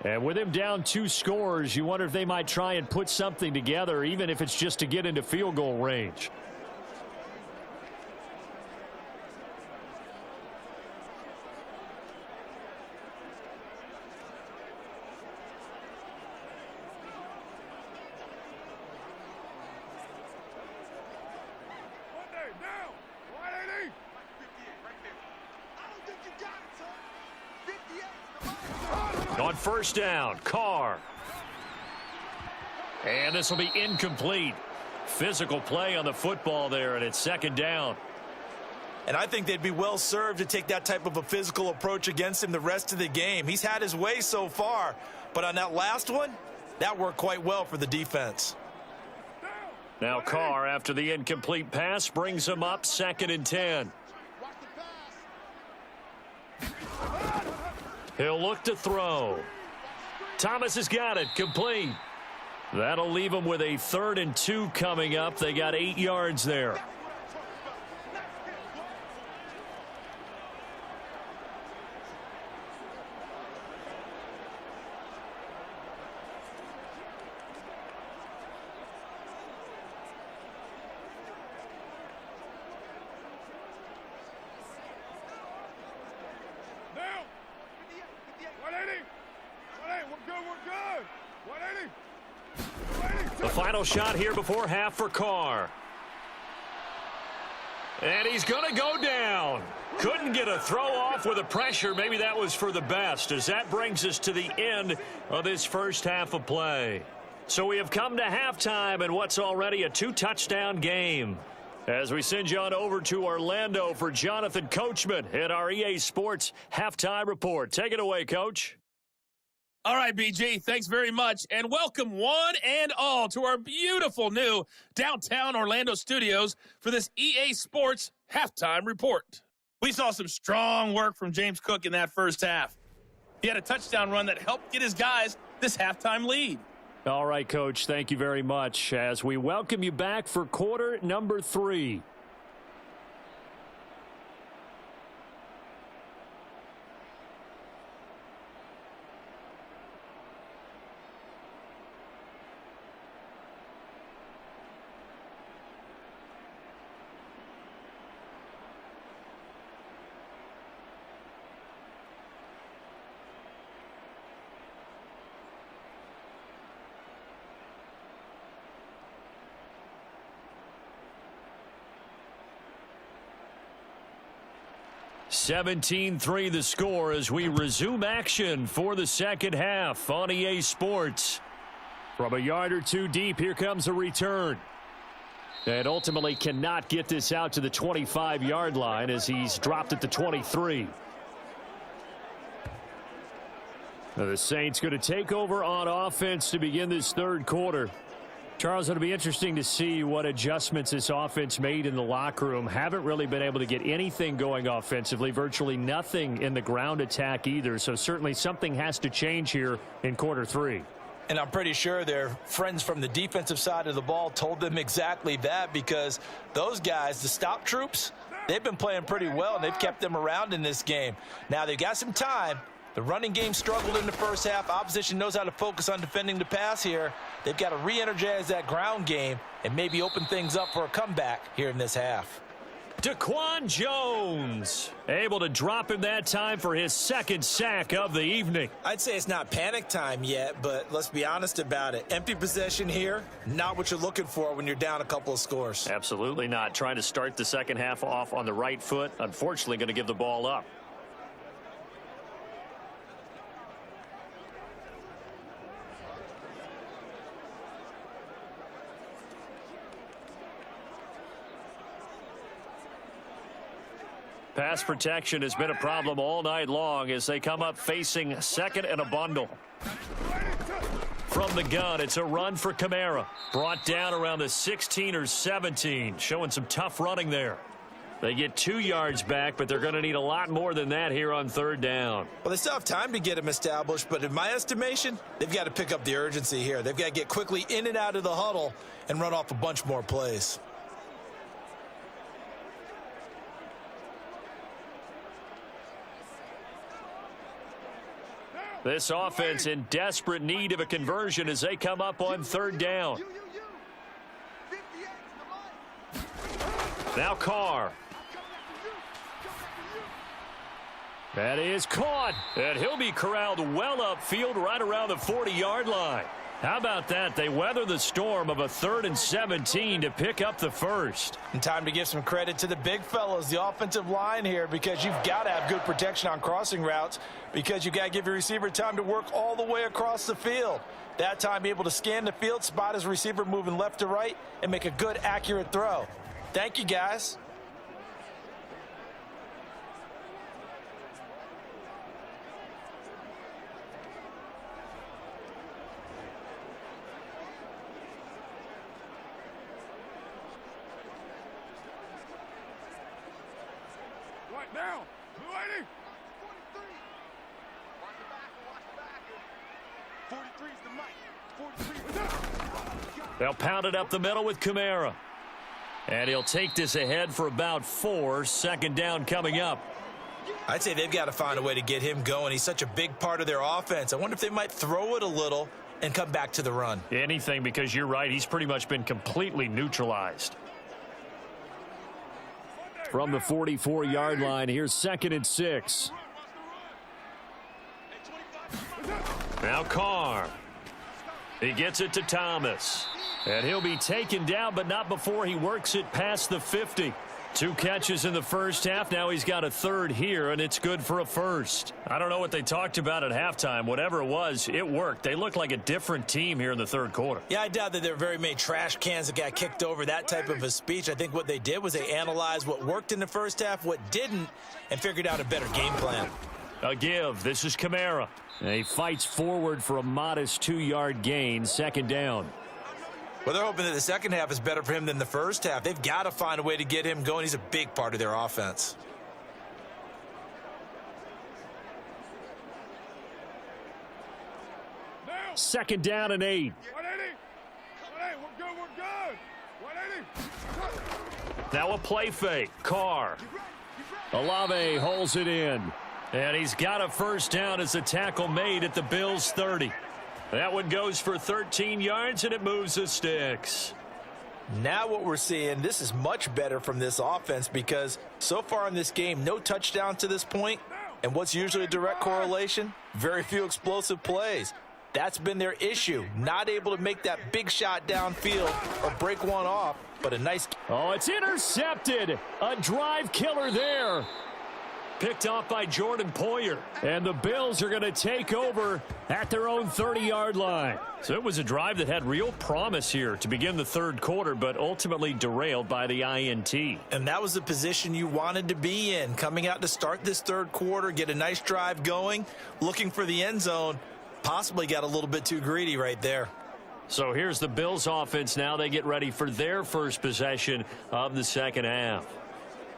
And with him down 2 scores, you wonder if they might try and put something together, even if it's just to get into field goal range. On 1st down, Carr. And this will be incomplete. Physical play on the football there, and it's 2nd down. And I think they'd be well served to take that type of a physical approach against him the rest of the game. He's had his way so far, but on that last one, that worked quite well for the defense. Now Carr, after the incomplete pass, brings him up 2nd and 10. He'll look to throw. Thomas has got it, complete. That'll leave him with a 3rd and 2 coming up. They got 8 yards there. The final shot here before half for Carr. And he's going to go down. Couldn't get a throw off with the pressure. Maybe that was for the best, as that brings us to the end of this first half of play. So we have come to halftime in what's already a 2-touchdown game. As we send you on over to Orlando for Jonathan Coachman in our EA Sports Halftime Report. Take it away, Coach. All right, BG, thanks very much, and welcome one and all to our beautiful new downtown Orlando studios for this EA Sports Halftime Report. We saw some strong work from James Cook in that first half. He had a touchdown run that helped get his guys this halftime lead. All right, Coach, thank you very much as we welcome you back for quarter number 3. (17-3) the score as we resume action for the second half on EA Sports. From a yard or two deep, here comes a return. And ultimately cannot get this out to the 25-yard line as he's dropped at the 23. Now the Saints going to take over on offense to begin this third quarter. Charles, it'll be interesting to see what adjustments this offense made in the locker room. Haven't really been able to get anything going offensively, virtually nothing in the ground attack either. So certainly something has to change here in quarter 3. And I'm pretty sure their friends from the defensive side of the ball told them exactly that, because those guys, the stop troops, they've been playing pretty well, and they've kept them around in this game. Now they've got some time. The running game struggled in the first half. Opposition knows how to focus on defending the pass here. They've got to re-energize that ground game and maybe open things up for a comeback here in this half. Daquan Jones able to drop him that time for his second sack of the evening. I'd say it's not panic time yet, but let's be honest about it. Empty possession here, not what you're looking for when you're down a couple of scores. Absolutely not. Trying to start the second half off on the right foot. Unfortunately, going to give the ball up. Pass protection has been a problem all night long as they come up facing second and a bundle. From the gun, it's a run for Kamara. Brought down around the 16 or 17, showing some tough running there. They get 2 yards back, but they're going to need a lot more than that here on third down. Well, they still have time to get him established, but in my estimation, they've got to pick up the urgency here. They've got to get quickly in and out of the huddle and run off a bunch more plays. This offense in desperate need of a conversion as they come up on third down. Now Carr. That is caught, and he'll be corralled well upfield right around the 40-yard line. How about that? They weather the storm of a 3rd and 17 to pick up the first. And time to give some credit to the big fellas, the offensive line here, because you've got to have good protection on crossing routes, because you've got to give your receiver time to work all the way across the field. That time, be able to scan the field, spot his receiver moving left to right, and make a good, accurate throw. Thank you, guys. Now, lady. 43 is the mic. 43 is They'll pound it up the middle with Kamara. And he'll take this ahead for about 4. Second down coming up. I'd say they've got to find a way to get him going. He's such a big part of their offense. I wonder if they might throw it a little and come back to the run. Anything, because you're right. He's pretty much been completely neutralized. From the 44-yard line, here's 2nd and 6. Now Carr. He gets it to Thomas. And he'll be taken down, but not before he works it past the 50. 2 catches in the first half. Now he's got a third here, and it's good for a first. I don't know what they talked about at halftime. Whatever it was, it worked. They look like a different team here in the third quarter. Yeah, I doubt that there were very many trash cans that got kicked over, that type of a speech. I think what they did was they analyzed what worked in the first half, what didn't, and figured out a better game plan. A give. This is Kamara. And he fights forward for a modest 2-yard gain, second down. Well, they're hoping that the second half is better for him than the first half. They've got to find a way to get him going. He's a big part of their offense. Second down and 8. 180. 180. We're good. 180. Now a play fake. Carr. Olave holds it in. And he's got a first down as a tackle made at the Bills' 30. That one goes for 13 yards, and it moves the sticks. Now what we're seeing, this is much better from this offense because so far in this game, no touchdown to this point. And what's usually a direct correlation? Very few explosive plays. That's been their issue. Not able to make that big shot downfield or break one off, but a nice... Oh, it's intercepted. A drive killer there. Picked off by Jordan Poyer. And the Bills are going to take over at their own 30-yard line. So it was a drive that had real promise here to begin the third quarter, but ultimately derailed by the INT. And that was the position you wanted to be in. Coming out to start this third quarter, get a nice drive going, looking for the end zone. Possibly got a little bit too greedy right there. So here's the Bills offense now. They get ready for their first possession of the second half.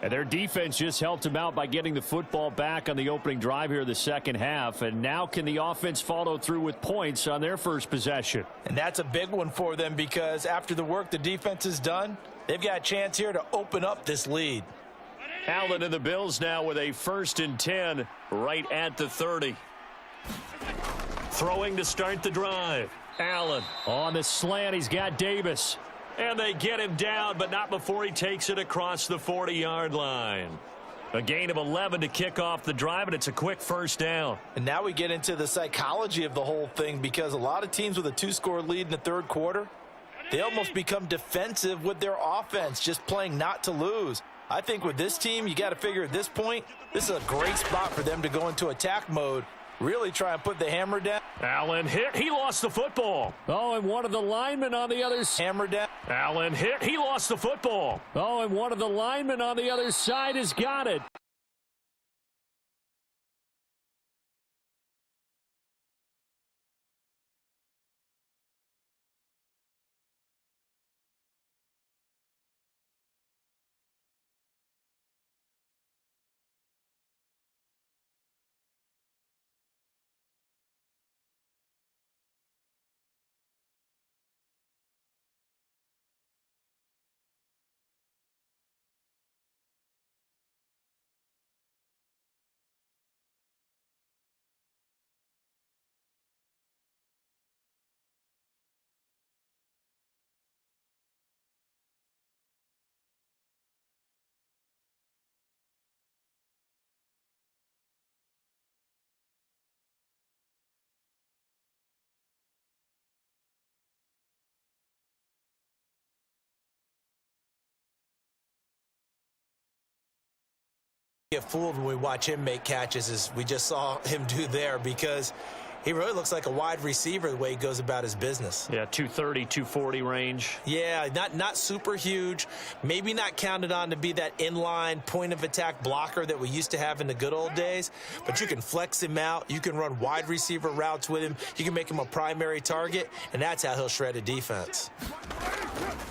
And their defense just helped them out by getting the football back on the opening drive here in the second half. And now can the offense follow through with points on their first possession? And that's a big one for them because after the work the defense has done, they've got a chance here to open up this lead. Allen and the Bills now with a 1st and 10 right at the 30. Throwing to start the drive. Allen. On the slant, he's got Davis. And they get him down, but not before he takes it across the 40-yard line. A gain of 11 to kick off the drive, and it's a quick first down. And now we get into the psychology of the whole thing because a lot of teams with a 2-score lead in the third quarter, they almost become defensive with their offense, just playing not to lose. I think with this team, you got to figure at this point, this is a great spot for them to go into attack mode. Really try and put the hammer down. Allen hit. He lost the football. Oh, and one of the linemen on the other side. Hammer down. Allen hit. He lost the football. Oh, and one of the linemen on the other side has got it. Get fooled when we watch him make catches as we just saw him do there because he really looks like a wide receiver the way he goes about his business. Yeah, 230, 240 range. Yeah, not super huge. Maybe not counted on to be that inline point of attack blocker that we used to have in the good old days. But you can flex him out. You can run wide receiver routes with him. You can make him a primary target, and that's how he'll shred a defense.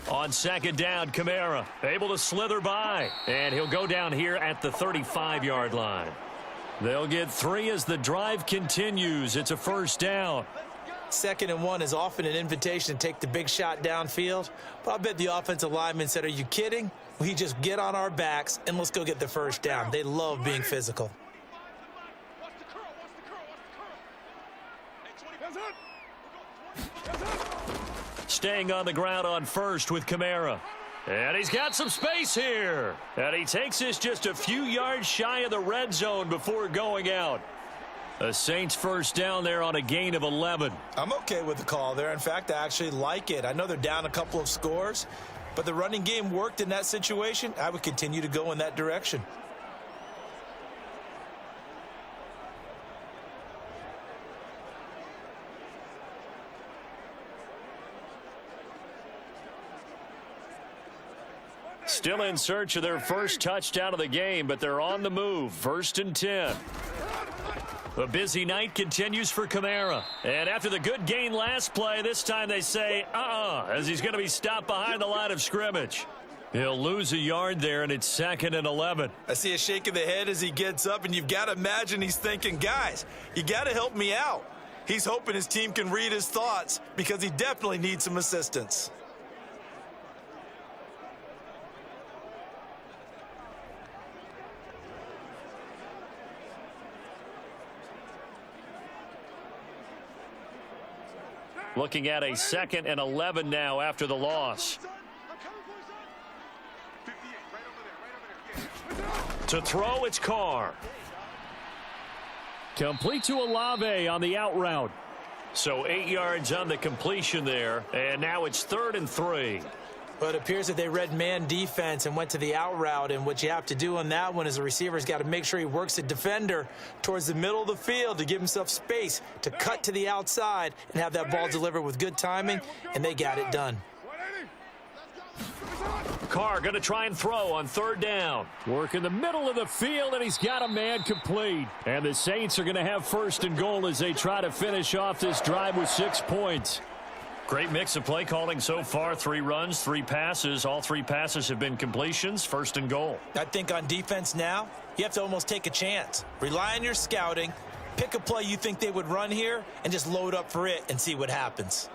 On second down, Kamara able to slither by. And he'll go down here at the 35-yard line. They'll get 3 as the drive continues. It's a first down. 2nd and 1 is often an invitation to take the big shot downfield. But I bet the offensive lineman said, are you kidding? We just get on our backs and let's go get the first down. They love being physical. Staying on the ground on first with Kamara. And he's got some space here. And he takes this just a few yards shy of the red zone before going out. The Saints first down there on a gain of 11. I'm okay with the call there. In fact, I actually like it. I know they're down a couple of scores, But the running game worked in that situation. I would continue to go in that direction. Still in search of their first touchdown of the game, but they're on the move. 1st and 10. A busy night continues for Kamara. And after the good gain last play, this time they say, as he's going to be stopped behind the line of scrimmage. He'll lose a yard there, and it's 2nd and 11. I see a shake of the head as he gets up, and you've got to imagine he's thinking, guys, you got to help me out. He's hoping his team can read his thoughts because he definitely needs some assistance. Looking at a 2nd and 11 now after the loss. To throw, it's Carr. Complete to Olave on the out route. So 8 yards on the completion there, and now it's 3rd and 3. But it appears that they read man defense and went to the out route, and what you have to do on that one is the receiver's got to make sure he works the defender towards the middle of the field to give himself space to cut to the outside and have that ball delivered with good timing, and they got it done. Carr going to try and throw on 3rd down. Work in the middle of the field, and he's got a man complete. And the Saints are going to have 1st and goal as they try to finish off this drive with 6 points. Great mix of play calling so far. 3 runs, 3 passes. All 3 passes have been completions. 1st and goal. I think on defense now, you have to almost take a chance. Rely on your scouting. Pick a play you think they would run here and just load up for it and see what happens.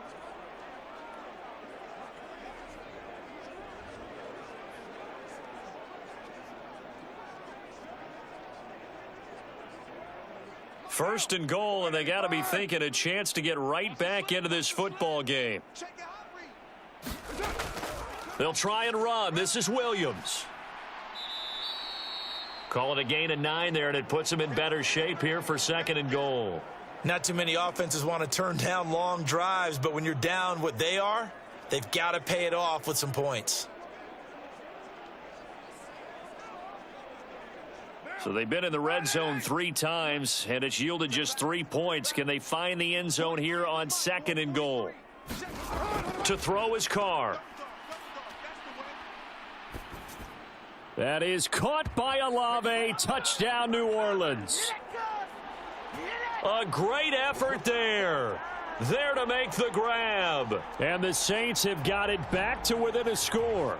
First and goal, and they got to be thinking a chance to get right back into this football game. They'll try and run. This is Williams. Call it a gain of 9 there, and it puts them in better shape here for 2nd and goal. Not too many offenses want to turn down long drives, but when you're down what they are, they've got to pay it off with some points. So they've been in the red zone 3 times, and it's yielded just 3 points. Can they find the end zone here on 2nd and goal? To throw is Carr. That is caught by Olave. Touchdown, New Orleans. A great effort there. There to make the grab. And the Saints have got it back to within a score.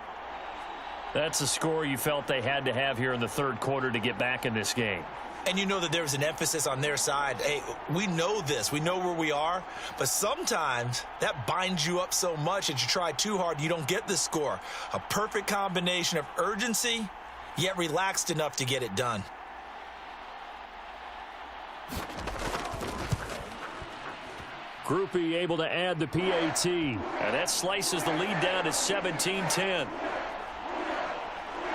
That's a score you felt they had to have here in the 3rd quarter to get back in this game. And you know that there was an emphasis on their side. Hey, we know this. We know where we are. But sometimes that binds you up so much that you try too hard, you don't get the score. A perfect combination of urgency, yet relaxed enough to get it done. Groupie able to add the PAT. And that slices the lead down to 17-10.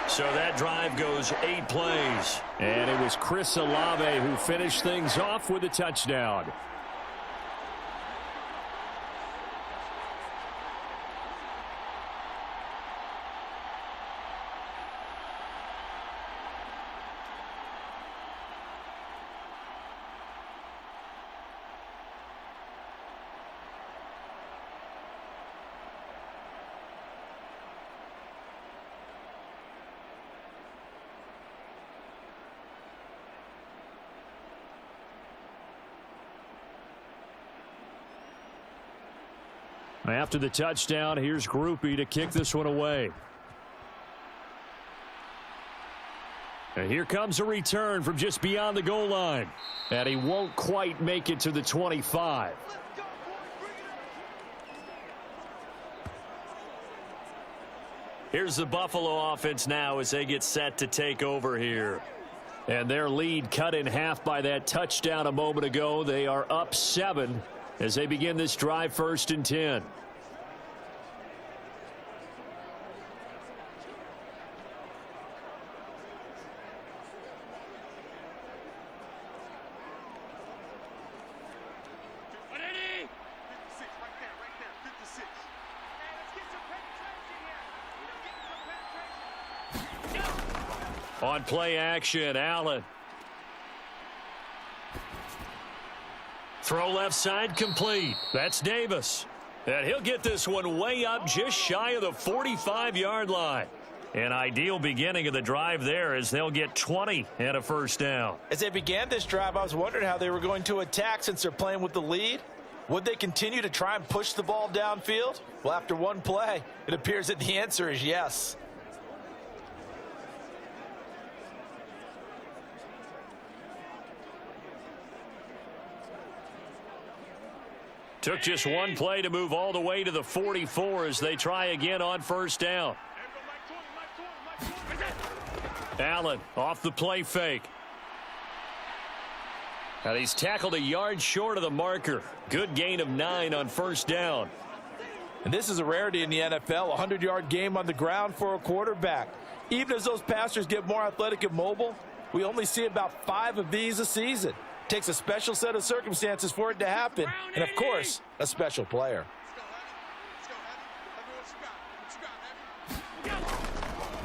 So that drive goes 8 plays. And it was Chris Olave who finished things off with a touchdown. After the touchdown, here's Groupie to kick this one away. And here comes a return from just beyond the goal line. And he won't quite make it to the 25. Here's the Buffalo offense now as they get set to take over here. And their lead cut in half by that touchdown a moment ago. They are up 7 as they begin this drive 1st and 10. On play action, Allen. Throw left side complete. That's Davis. And he'll get this one way up just shy of the 45-yard line. An ideal beginning of the drive there as they'll get 20 and a first down. As they began this drive, I was wondering how they were going to attack since they're playing with the lead. Would they continue to try and push the ball downfield? Well, after one play, it appears that the answer is yes. Took just one play to move all the way to the 44 as they try again on first down. Allen off the play fake. And he's tackled a yard short of the marker. Good gain of 9 on first down. And this is a rarity in the NFL, a 100-yard game on the ground for a quarterback. Even as those passers get more athletic and mobile, we only see about 5 of these a season. Takes a special set of circumstances for it to happen, and of course, a special player.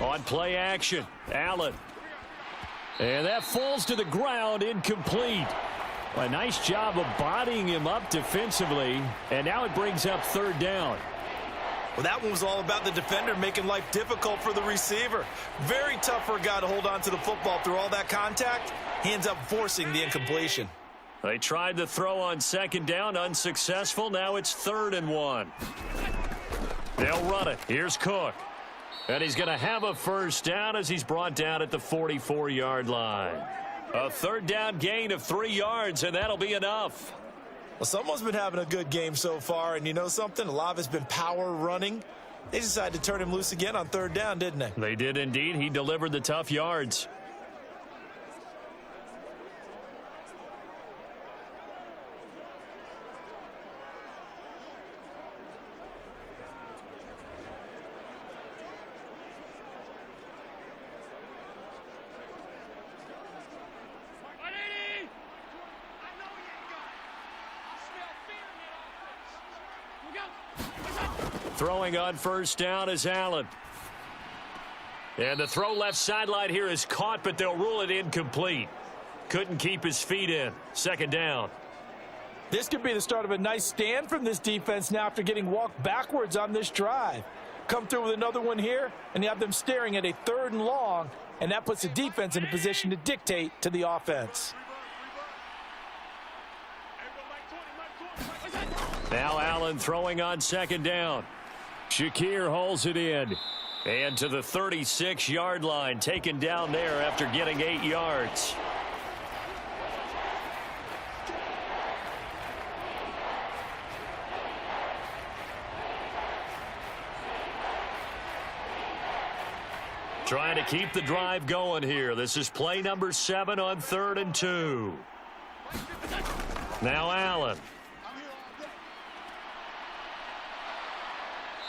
On play action, Allen. And that falls to the ground, incomplete. A nice job of bodying him up defensively, and now it brings up third down. Well, that one was all about the defender making life difficult for the receiver. Very tough for a guy to hold on to the football through all that contact. He ends up forcing the incompletion. They tried to throw on second down, unsuccessful. Now it's 3rd and 1. They'll run it. Here's Cook. And he's going to have a first down as he's brought down at the 44-yard line. A third down gain of 3 yards, and that'll be enough. Well, someone's been having a good game so far, and you know something? A lot of it's been power running. They decided to turn him loose again on third down, didn't they? They did indeed. He delivered the tough yards. Throwing on first down is Allen. And the throw left sideline here is caught, but they'll rule it incomplete. Couldn't keep his feet in. Second down. This could be the start of a nice stand from this defense now after getting walked backwards on this drive. Come through with another one here, and you have them staring at a 3rd and long, and that puts the defense in a position to dictate to the offense. Now Allen throwing on second down. Shakir hauls it in. And to the 36-yard line, taken down there after getting 8 yards. Trying to keep the drive going here. This is play number 7 on 3rd and 2. Now Allen.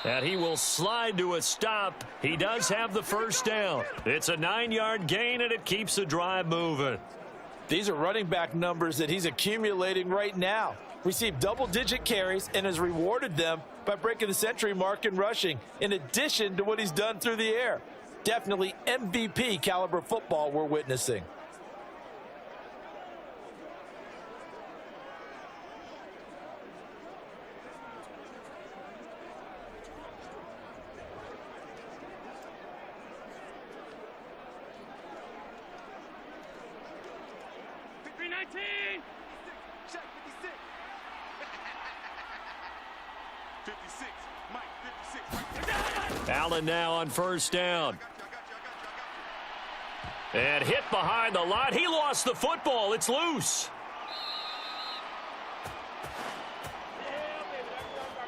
And he will slide to a stop. He does have the first down. It's a 9-yard gain, and it keeps the drive moving. These are running back numbers that he's accumulating right now. Received double-digit carries and has rewarded them by breaking the century mark in rushing, in addition to what he's done through the air. Definitely MVP caliber football we're witnessing. Allen now on first down. And hit behind the line. He lost the football. It's loose.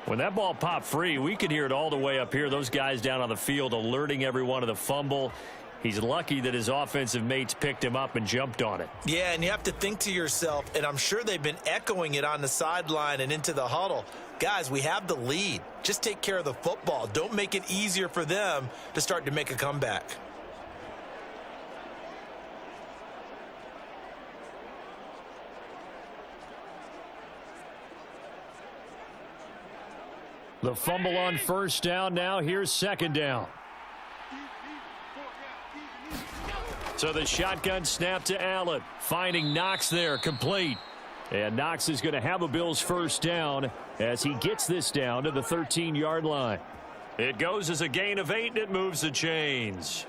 When that ball popped free, we could hear it all the way up here. Those guys down on the field alerting everyone of the fumble. He's lucky that his offensive mates picked him up and jumped on it. Yeah, and you have to think to yourself, and I'm sure they've been echoing it on the sideline and into the huddle. Guys, we have the lead. Just take care of the football. Don't make it easier for them to start to make a comeback. The fumble on first down now. Here's second down. So the shotgun snap to Allen. Finding Knox there, complete. And Knox is going to have a Bills first down as he gets this down to the 13-yard line. It goes as a gain of 8, and it moves the chains.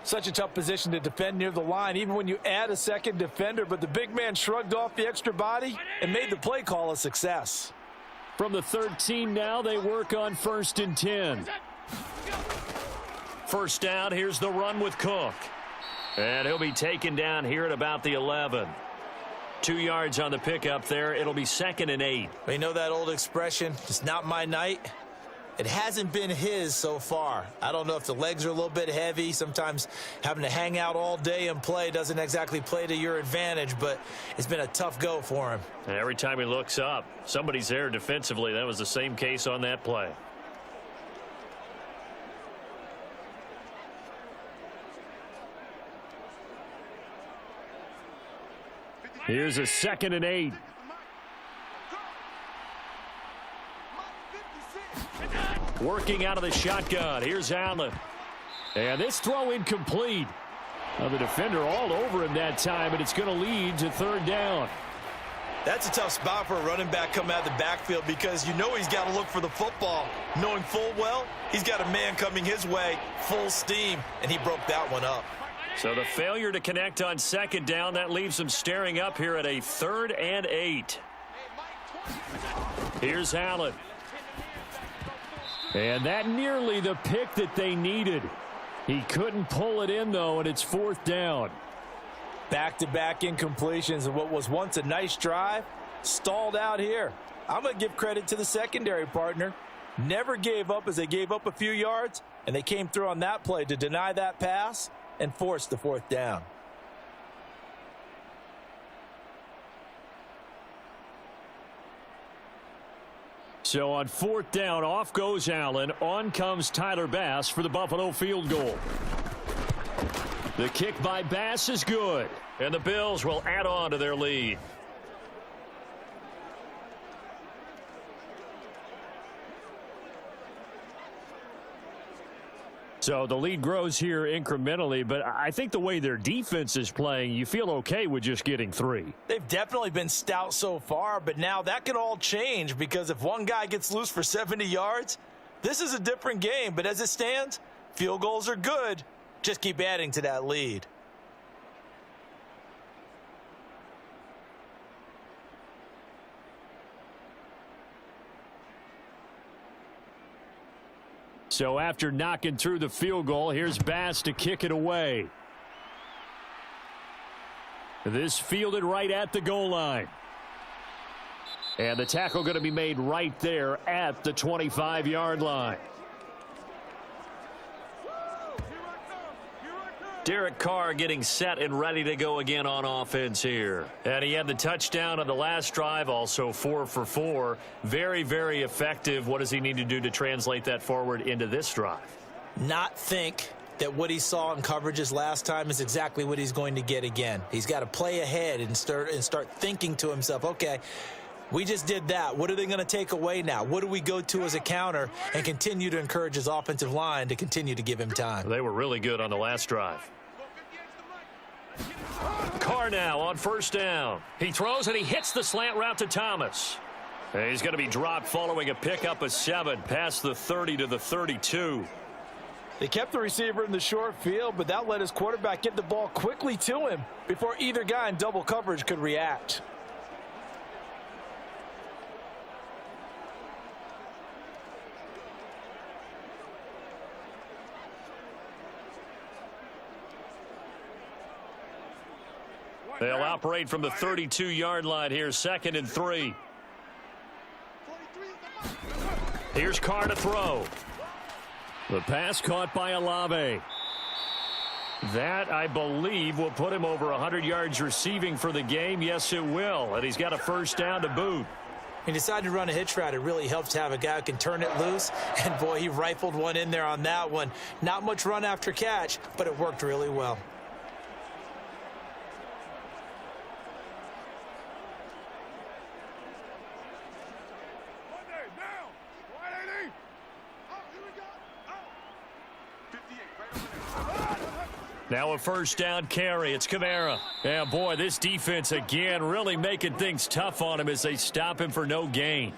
Such a tough position to defend near the line, even when you add a second defender. But the big man shrugged off the extra body and made the play call a success. From the 13 now, they work on 1st and 10. First down, here's the run with Cook. And he'll be taken down here at about the 11. 2 yards on the pickup there. It'll be 2nd and 8. You know that old expression, it's not my night? It hasn't been his so far. I don't know if the legs are a little bit heavy. Sometimes having to hang out all day and play doesn't exactly play to your advantage, but it's been a tough go for him. And every time he looks up, somebody's there defensively. That was the same case on that play. Here's a 2nd and 8. Working out of the shotgun. Here's Allen. And this throw incomplete. Now the defender all over him that time, and it's going to lead to 3rd down. That's a tough spot for a running back coming out of the backfield because you know he's got to look for the football, knowing full well he's got a man coming his way full steam, and he broke that one up. So the failure to connect on 2nd down, that leaves him staring up here at a 3rd and 8. Here's Allen. And that nearly the pick that they needed. He couldn't pull it in, though, and it's 4th down. Back-to-back incompletions of what was once a nice drive, stalled out here. I'm going to give credit to the secondary partner. Never gave up as they gave up a few yards, and they came through on that play to deny that pass and force the 4th down. So on 4th down, off goes Allen. On comes Tyler Bass for the Buffalo field goal. The kick by Bass is good. And the Bills will add on to their lead. So the lead grows here incrementally, but I think the way their defense is playing, you feel okay with just getting 3. They've definitely been stout so far, but now that can all change because if one guy gets loose for 70 yards, this is a different game. But as it stands, field goals are good. Just keep adding to that lead. So after knocking through the field goal, here's Bass to kick it away. This fielded right at the goal line. And the tackle going to be made right there at the 25-yard line. Derek Carr getting set and ready to go again on offense here. And he had the touchdown on the last drive, also 4 for 4. Very, very effective. What does he need to do to translate that forward into this drive? Not think that what he saw in coverages last time is exactly what he's going to get again. He's got to play ahead and start thinking to himself, okay, we just did that. What are they going to take away now? What do we go to as a counter? And continue to encourage his offensive line to continue to give him time. They were really good on the last drive. Carr now on 1st down. He throws and he hits the slant route to Thomas. And he's going to be dropped following a pickup of 7 past the 30 to the 32. They kept the receiver in the short field, but that let his quarterback get the ball quickly to him before either guy in double coverage could react. They'll operate from the 32-yard line here, 2nd and 3. Here's Carr to throw. The pass caught by Olave. That, I believe, will put him over 100 yards receiving for the game. Yes, it will. And he's got a 1st down to boot. He decided to run a hitch route. It really helps to have a guy who can turn it loose. And, boy, he rifled one in there on that one. Not much run after catch, but it worked really well. Now a first down carry. It's Kamara. Yeah, boy, this defense again really making things tough on him as they stop him for no gain.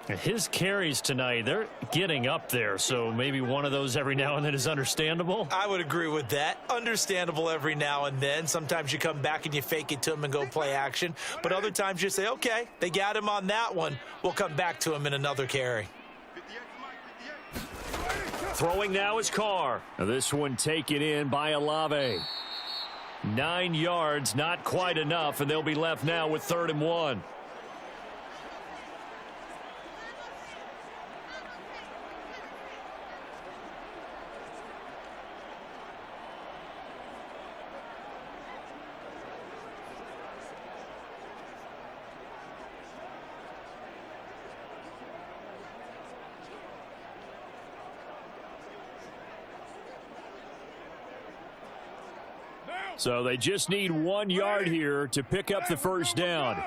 His carries tonight, they're getting up there, so maybe one of those every now and then is understandable. I would agree with that. Understandable every now and then. Sometimes you come back and you fake it to him and go play action. But other times you say, okay, they got him on that one. We'll come back to him in another carry. Throwing now is Carr. Now this one taken in by Olave. 9 yards, not quite enough, and they'll be left now with 3rd and 1. So they just need 1 yard here to pick up the first down.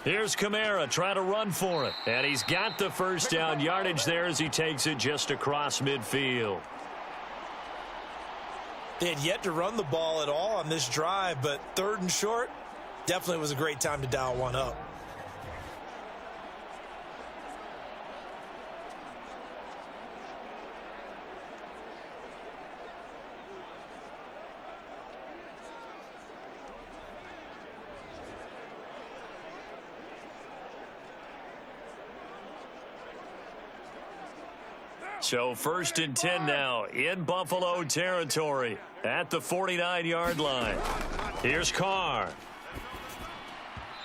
Here's Kamara trying to run for it. And he's got the first down yardage there as he takes it just across midfield. They had yet to run the ball at all on this drive, but 3rd and short definitely was a great time to dial one up. So 1st and 10 now in Buffalo territory at the 49-yard line. Here's Carr.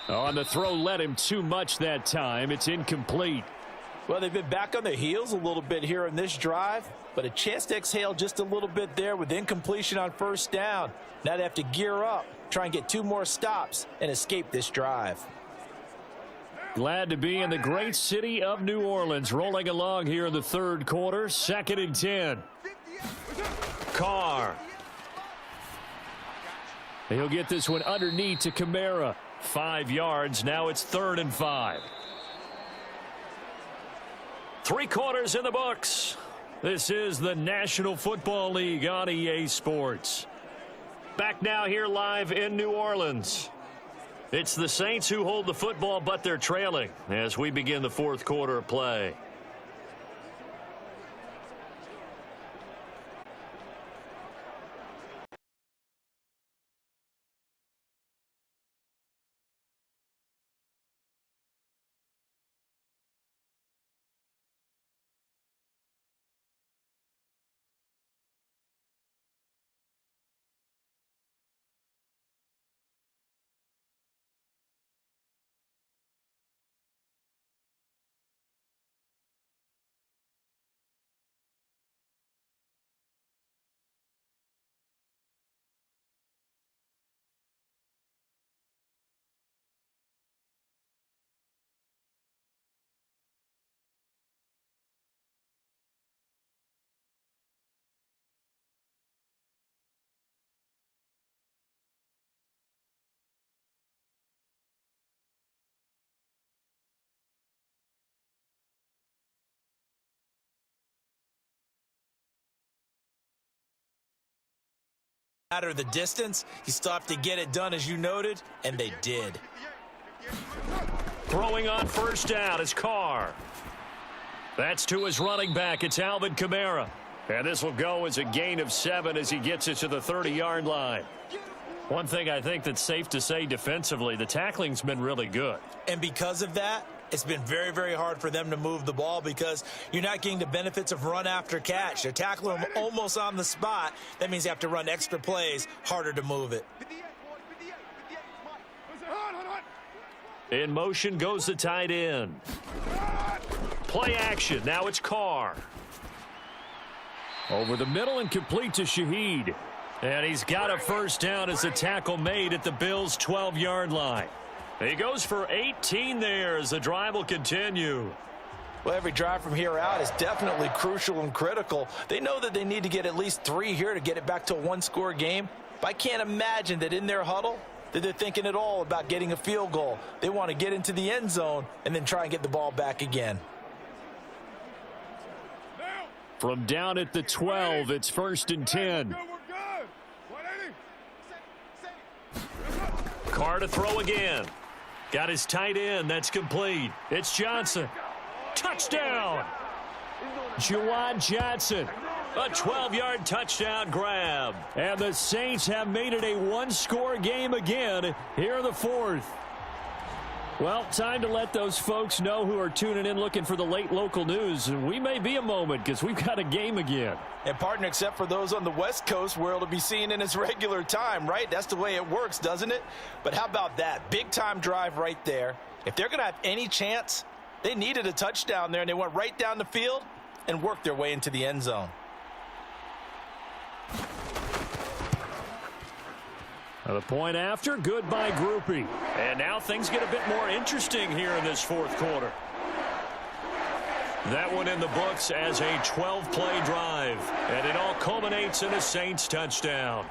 On the throw, led him too much that time. It's incomplete. Well, they've been back on their heels a little bit here in this drive, but a chance to exhale just a little bit there with incompletion on first down. Now they have to gear up, try and get 2 more stops and escape this drive. Glad to be in the great city of New Orleans, rolling along here in the 3rd quarter. 2nd and 10. Carr. He'll get this one underneath to Kamara. 5 yards. Now it's 3rd and 5. 3 quarters in the books. This is the National Football League on EA Sports. Back now here live in New Orleans. It's the Saints who hold the football, but they're trailing as we begin the 4th quarter of play. Matter the distance, you still have to get it done, as you noted, and they did. Throwing on first down is Carr. That's to his running back. It's Alvin Kamara. And this will go as a gain of 7 as he gets it to the 30-yard line. One thing I think that's safe to say defensively, the tackling's been really good. And because of that, it's been very, very hard for them to move the ball because you're not getting the benefits of run after catch. They're tackling them almost on the spot. That means you have to run extra plays, harder to move it. In motion goes the tight end. Play action. Now it's Carr. Over the middle and complete to Shaheed. And he's got a first down as a tackle made at the Bills' 12-yard line. He goes for 18 there as the drive will continue. Well, every drive from here out is definitely crucial and critical. They know that they need to get at least 3 here to get it back to a 1-score game. But I can't imagine that in their huddle that they're thinking at all about getting a field goal. They want to get into the end zone and then try and get the ball back again. From down at the 12, it's 1st and 10. Carr to throw again. Got his tight end. That's complete. It's Johnson. Touchdown. Juwan Johnson. A 12-yard touchdown grab. And the Saints have made it a one-score game again here in the 4th. Well, time to let those folks know who are tuning in looking for the late local news. And we may be a moment because we've got a game again. And partner, except for those on the West Coast where it'll be seen in its regular time, right? That's the way it works, doesn't it? But how about that? Big time drive right there. If they're going to have any chance, they needed a touchdown there, and they went right down the field and worked their way into the end zone. The point after, good by Groupie. And now things get a bit more interesting here in this 4th quarter. That one in the books as a 12-play drive. And it all culminates in a Saints touchdown.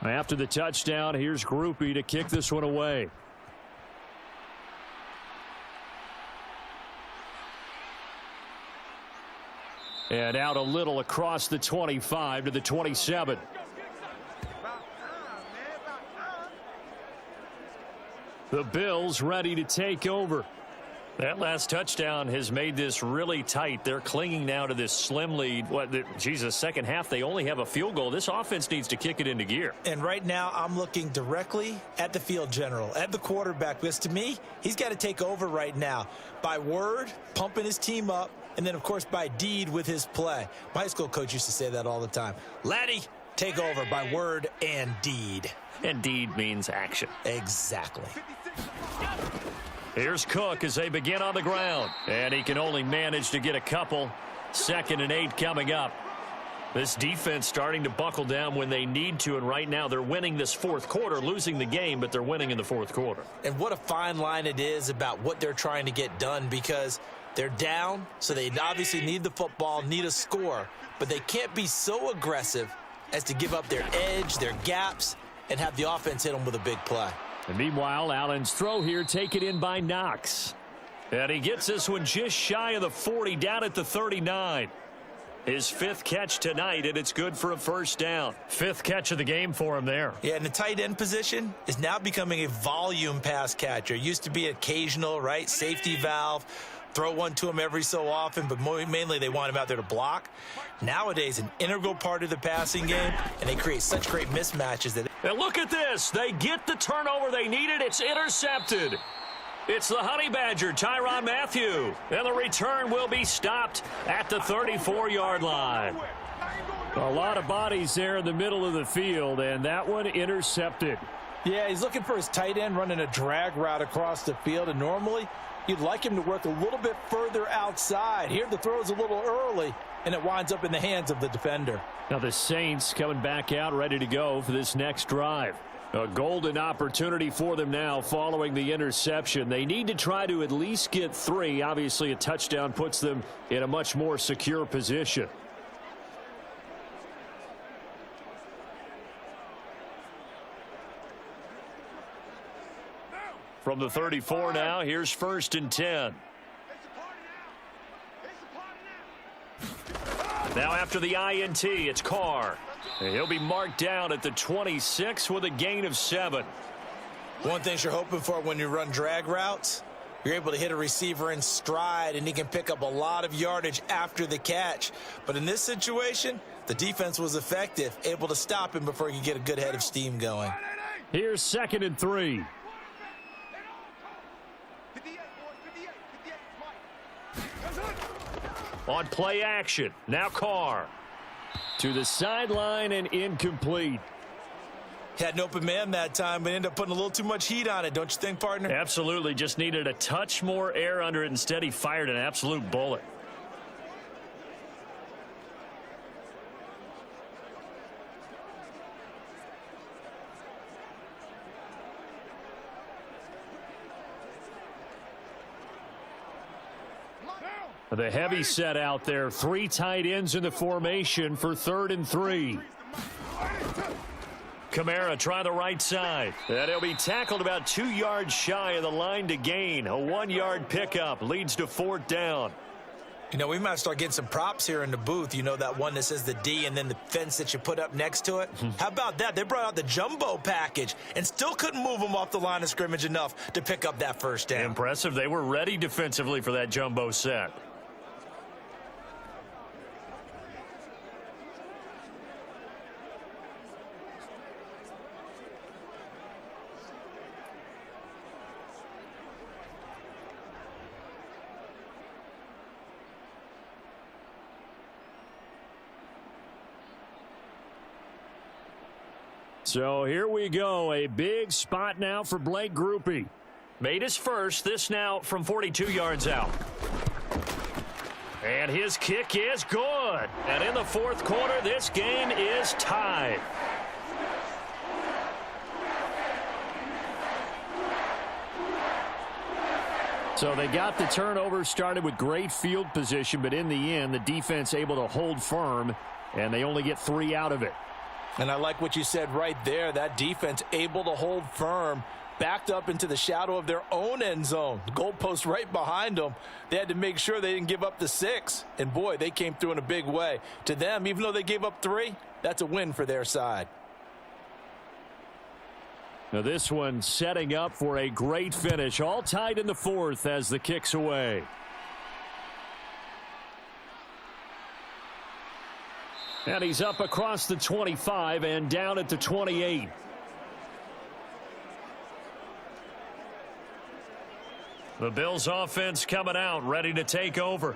After the touchdown, here's Groupie to kick this one away. And out a little across the 25 to the 27. The Bills ready to take over. That last touchdown has made this really tight. They're clinging now to this slim lead. Second half, they only have a field goal. This offense needs to kick it into gear. And right now, I'm looking directly at the field general, at the quarterback, because to me, he's got to take over right now. By word, pumping his team up, and then, of course, by deed with his play. My high school coach used to say that all the time. Laddie, take over by word and deed. And deed means action. Exactly. Here's Cook as they begin on the ground. And he can only manage to get a couple. 2nd and 8 coming up. This defense starting to buckle down when they need to, and right now they're winning this 4th quarter, losing the game, but they're winning in the 4th quarter. And what a fine line it is about what they're trying to get done, because they're down, so they obviously need the football, need a score, but they can't be so aggressive as to give up their edge, their gaps, and have the offense hit them with a big play. And meanwhile, Allen's throw here taken in by Knox. And he gets this one just shy of the 40, down at the 39. His 5th catch tonight, and it's good for a 1st down. 5th catch of the game for him there. Yeah, and the tight end position is now becoming a volume pass catcher. Used to be occasional, right? Safety valve. Throw one to him every so often, but mainly they want him out there to block. Nowadays, an integral part of the passing game, and they create such great mismatches. And look at this. They get the turnover they needed. It's intercepted. It's the Honey Badger, Tyrann Mathieu. And the return will be stopped at the 34-yard line. A lot of bodies there in the middle of the field, and that one intercepted. Yeah, he's looking for his tight end running a drag route across the field, and normally you'd like him to work a little bit further outside. Here the throw is a little early, and it winds up in the hands of the defender. Now the Saints coming back out ready to go for this next drive. A golden opportunity for them now following the interception. They need to try to at least get 3. Obviously, a touchdown puts them in a much more secure position. From the 34 now, here's 1st and 10. Now after the INT, it's Carr. He'll be marked down at the 26 with a gain of 7. One thing you're hoping for when you run drag routes, you're able to hit a receiver in stride, and he can pick up a lot of yardage after the catch. But in this situation, the defense was effective, able to stop him before he could get a good head of steam going. Here's 2nd and 3. On play action, now Carr. To the sideline and incomplete. Had an open man that time, but ended up putting a little too much heat on it, don't you think, partner? Absolutely, just needed a touch more air under it. Instead, he fired an absolute bullet. The heavy set out there. 3 tight ends in the formation for 3rd and 3. Kamara try the right side. And he'll be tackled about 2 yards shy of the line to gain. A 1-yard pickup leads to 4th down. You know, we might start getting some props here in the booth. You know, that one that says the D and then the fence that you put up next to it? How about that? They brought out the jumbo package and still couldn't move them off the line of scrimmage enough to pick up that 1st down. Impressive. They were ready defensively for that jumbo set. So here we go. A big spot now for Blake Grupe. Made his first. This now from 42 yards out. And his kick is good. And in the 4th quarter, this game is tied. So they got the turnover, started with great field position, but in the end, the defense able to hold firm, and they only get 3 out of it. And I like what you said right there. That defense able to hold firm, backed up into the shadow of their own end zone. The goalpost right behind them. They had to make sure they didn't give up the 6. And, boy, they came through in a big way. To them, even though they gave up 3, that's a win for their side. Now this one setting up for a great finish. All tied in the 4th as the kick's away. And he's up across the 25 and down at the 28. The Bills offense coming out, ready to take over.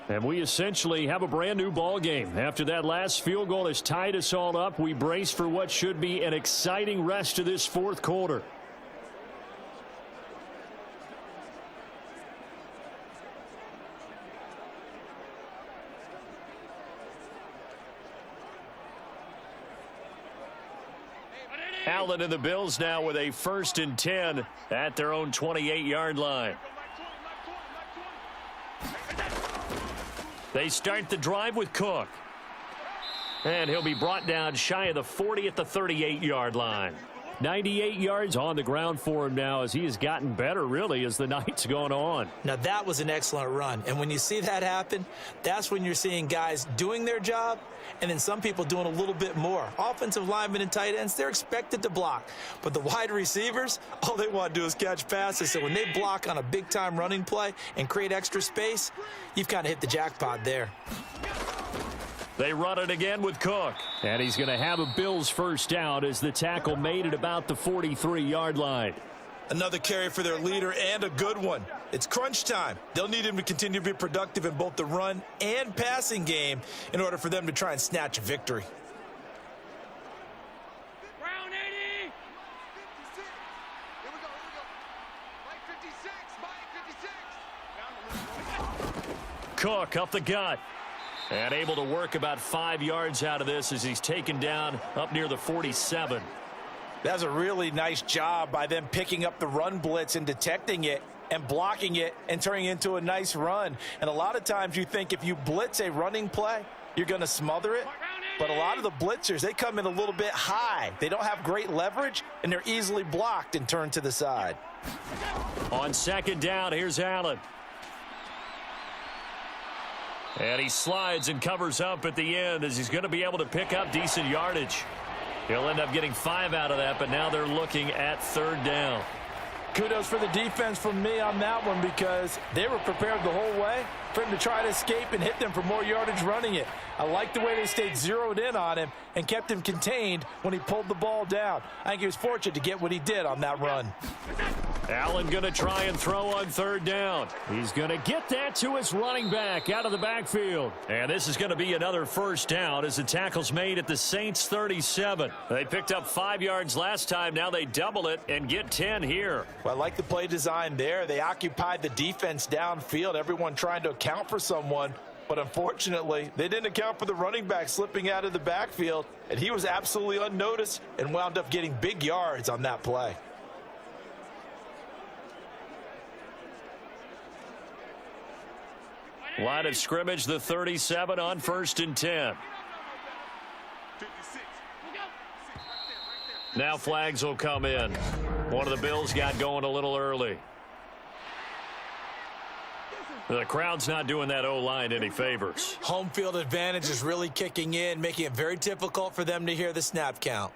And we essentially have a brand new ball game. After that last field goal has tied us all up, we brace for what should be an exciting rest of this 4th quarter. Allen and the Bills now with a 1st and 10 at their own 28-yard line. They start the drive with Cook. And he'll be brought down shy of the 40 at the 38-yard line. 98 yards on the ground for him now as he has gotten better, really, as the night's gone on. Now, that was an excellent run. And when you see that happen, that's when you're seeing guys doing their job and then some people doing a little bit more. Offensive linemen and tight ends, they're expected to block. But the wide receivers, all they want to do is catch passes. So when they block on a big-time running play and create extra space, you've kind of hit the jackpot there. They run it again with Cook. And he's going to have a Bills 1st down as the tackle made at about the 43-yard line. Another carry for their leader and a good one. It's crunch time. They'll need him to continue to be productive in both the run and passing game in order for them to try and snatch a victory. Brown 80. 56. Here we go. Mike 56. Mike 56. Cook up the gut. And able to work about 5 yards out of this as he's taken down up near the 47. That's a really nice job by them picking up the run blitz and detecting it and blocking it and turning it into a nice run. And a lot of times you think if you blitz a running play, you're going to smother it. But a lot of the blitzers, they come in a little bit high. They don't have great leverage, and they're easily blocked and turned to the side. On 2nd down, here's Allen. And he slides and covers up at the end as he's going to be able to pick up decent yardage. He'll end up getting 5 out of that, but now they're looking at 3rd down. Kudos for the defense from me on that one because they were prepared the whole way for him to try to escape and hit them for more yardage running it. I like the way they stayed zeroed in on him and kept him contained when he pulled the ball down. I think he was fortunate to get what he did on that run. Allen going to try and throw on 3rd down. He's going to get that to his running back out of the backfield. And this is going to be another 1st down as the tackle's made at the Saints 37. They picked up 5 yards last time. Now they double it and get 10 here. Well, I like the play design there. They occupied the defense downfield, everyone trying to account for someone. But unfortunately, they didn't account for the running back slipping out of the backfield, and he was absolutely unnoticed and wound up getting big yards on that play. Line of scrimmage, the 37 on 1st and 10. Now flags will come in. One of the Bills got going a little early. The crowd's not doing that O-line any favors. Home field advantage is really kicking in, making it very difficult for them to hear the snap count.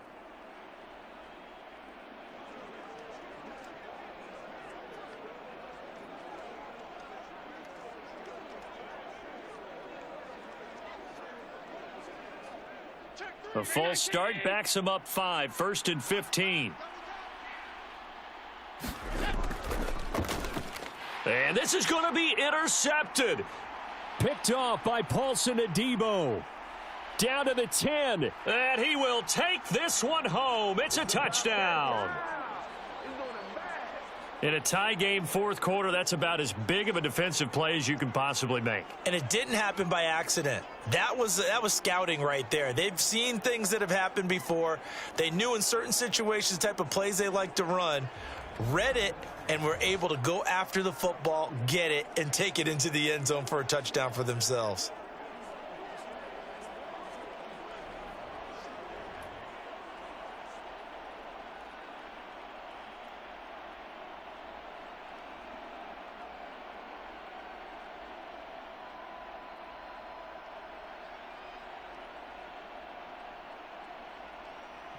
A false start backs him up 5, 1st and 15. And this is going to be intercepted. Picked off by Paulson Adebo. Down to the 10. And he will take this one home. It's a touchdown. In a tie game, 4th quarter, that's about as big of a defensive play as you can possibly make. And it didn't happen by accident. That was scouting right there. They've seen things that have happened before. They knew in certain situations the type of plays they like to run, read it, and were able to go after the football, get it, and take it into the end zone for a touchdown for themselves.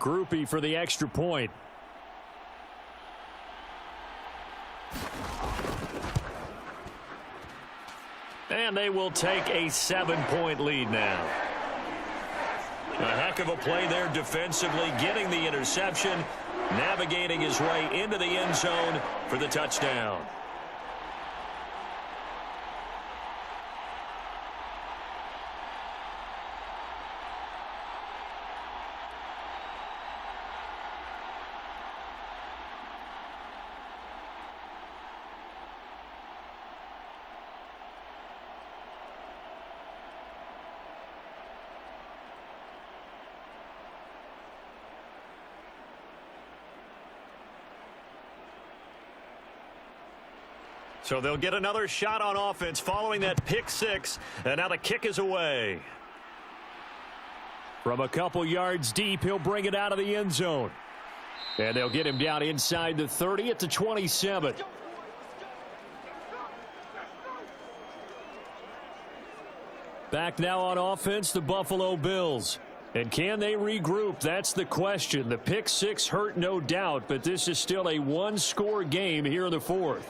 Groupie for the extra point. And they will take a 7-point lead now. A heck of a play there defensively, getting the interception, navigating his way into the end zone for the touchdown. So they'll get another shot on offense following that pick 6, and now the kick is away. From a couple yards deep, he'll bring it out of the end zone. And they'll get him down inside the 30 at the 27. Back now on offense, the Buffalo Bills. And can they regroup? That's the question. The pick 6 hurt, no doubt, but this is still a one-score game here in the 4th.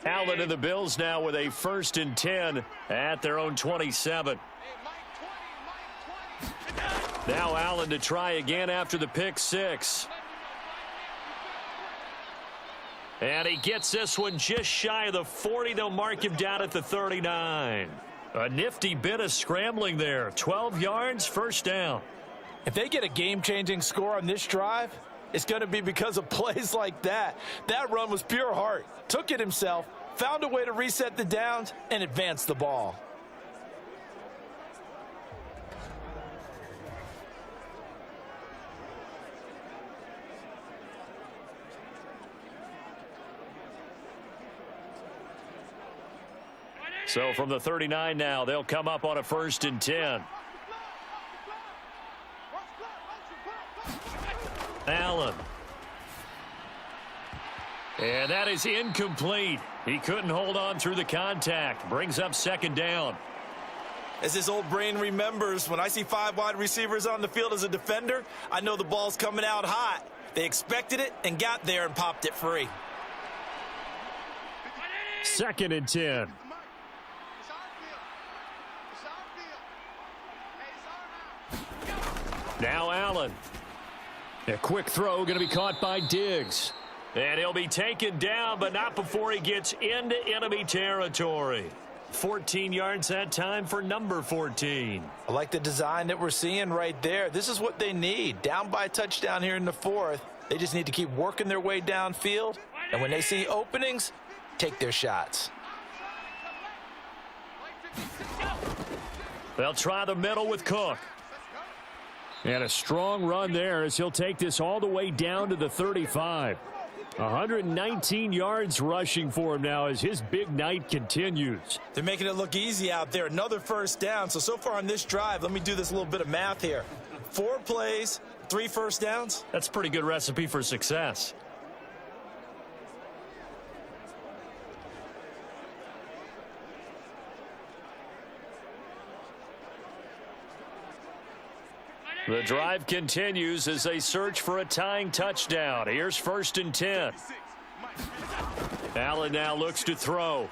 Allen and the Bills now with a 1st and 10 at their own 27. Now Allen to try again after the pick 6. And he gets this one just shy of the 40. They'll mark him down at the 39. A nifty bit of scrambling there. 12 yards, 1st down. If they get a game-changing score on this drive, it's going to be because of plays like that. That run was pure heart. Took it himself, found a way to reset the downs, and advance the ball. So from the 39 now, they'll come up on a 1st and 10. Allen. And that is incomplete. He couldn't hold on through the contact. Brings up 2nd down. As his old brain remembers, when I see 5 wide receivers on the field as a defender, I know the ball's coming out hot. They expected it and got there and popped it free. 2nd and 10. Now Allen. A quick throw going to be caught by Diggs. And he'll be taken down, but not before he gets into enemy territory. 14 yards that time for number 14. I like the design that we're seeing right there. This is what they need. Down by a touchdown here in the 4th. They just need to keep working their way downfield. And when they see openings, take their shots. They'll try the middle with Cook. And a strong run there as he'll take this all the way down to the 35. 119 yards rushing for him now as his big night continues. They're making it look easy out there. Another first down. So far on this drive, let me do this little bit of math here. 4 plays, 3 first downs. That's a pretty good recipe for success. The drive continues as they search for a tying touchdown. Here's 1st and 10. Allen now looks to throw.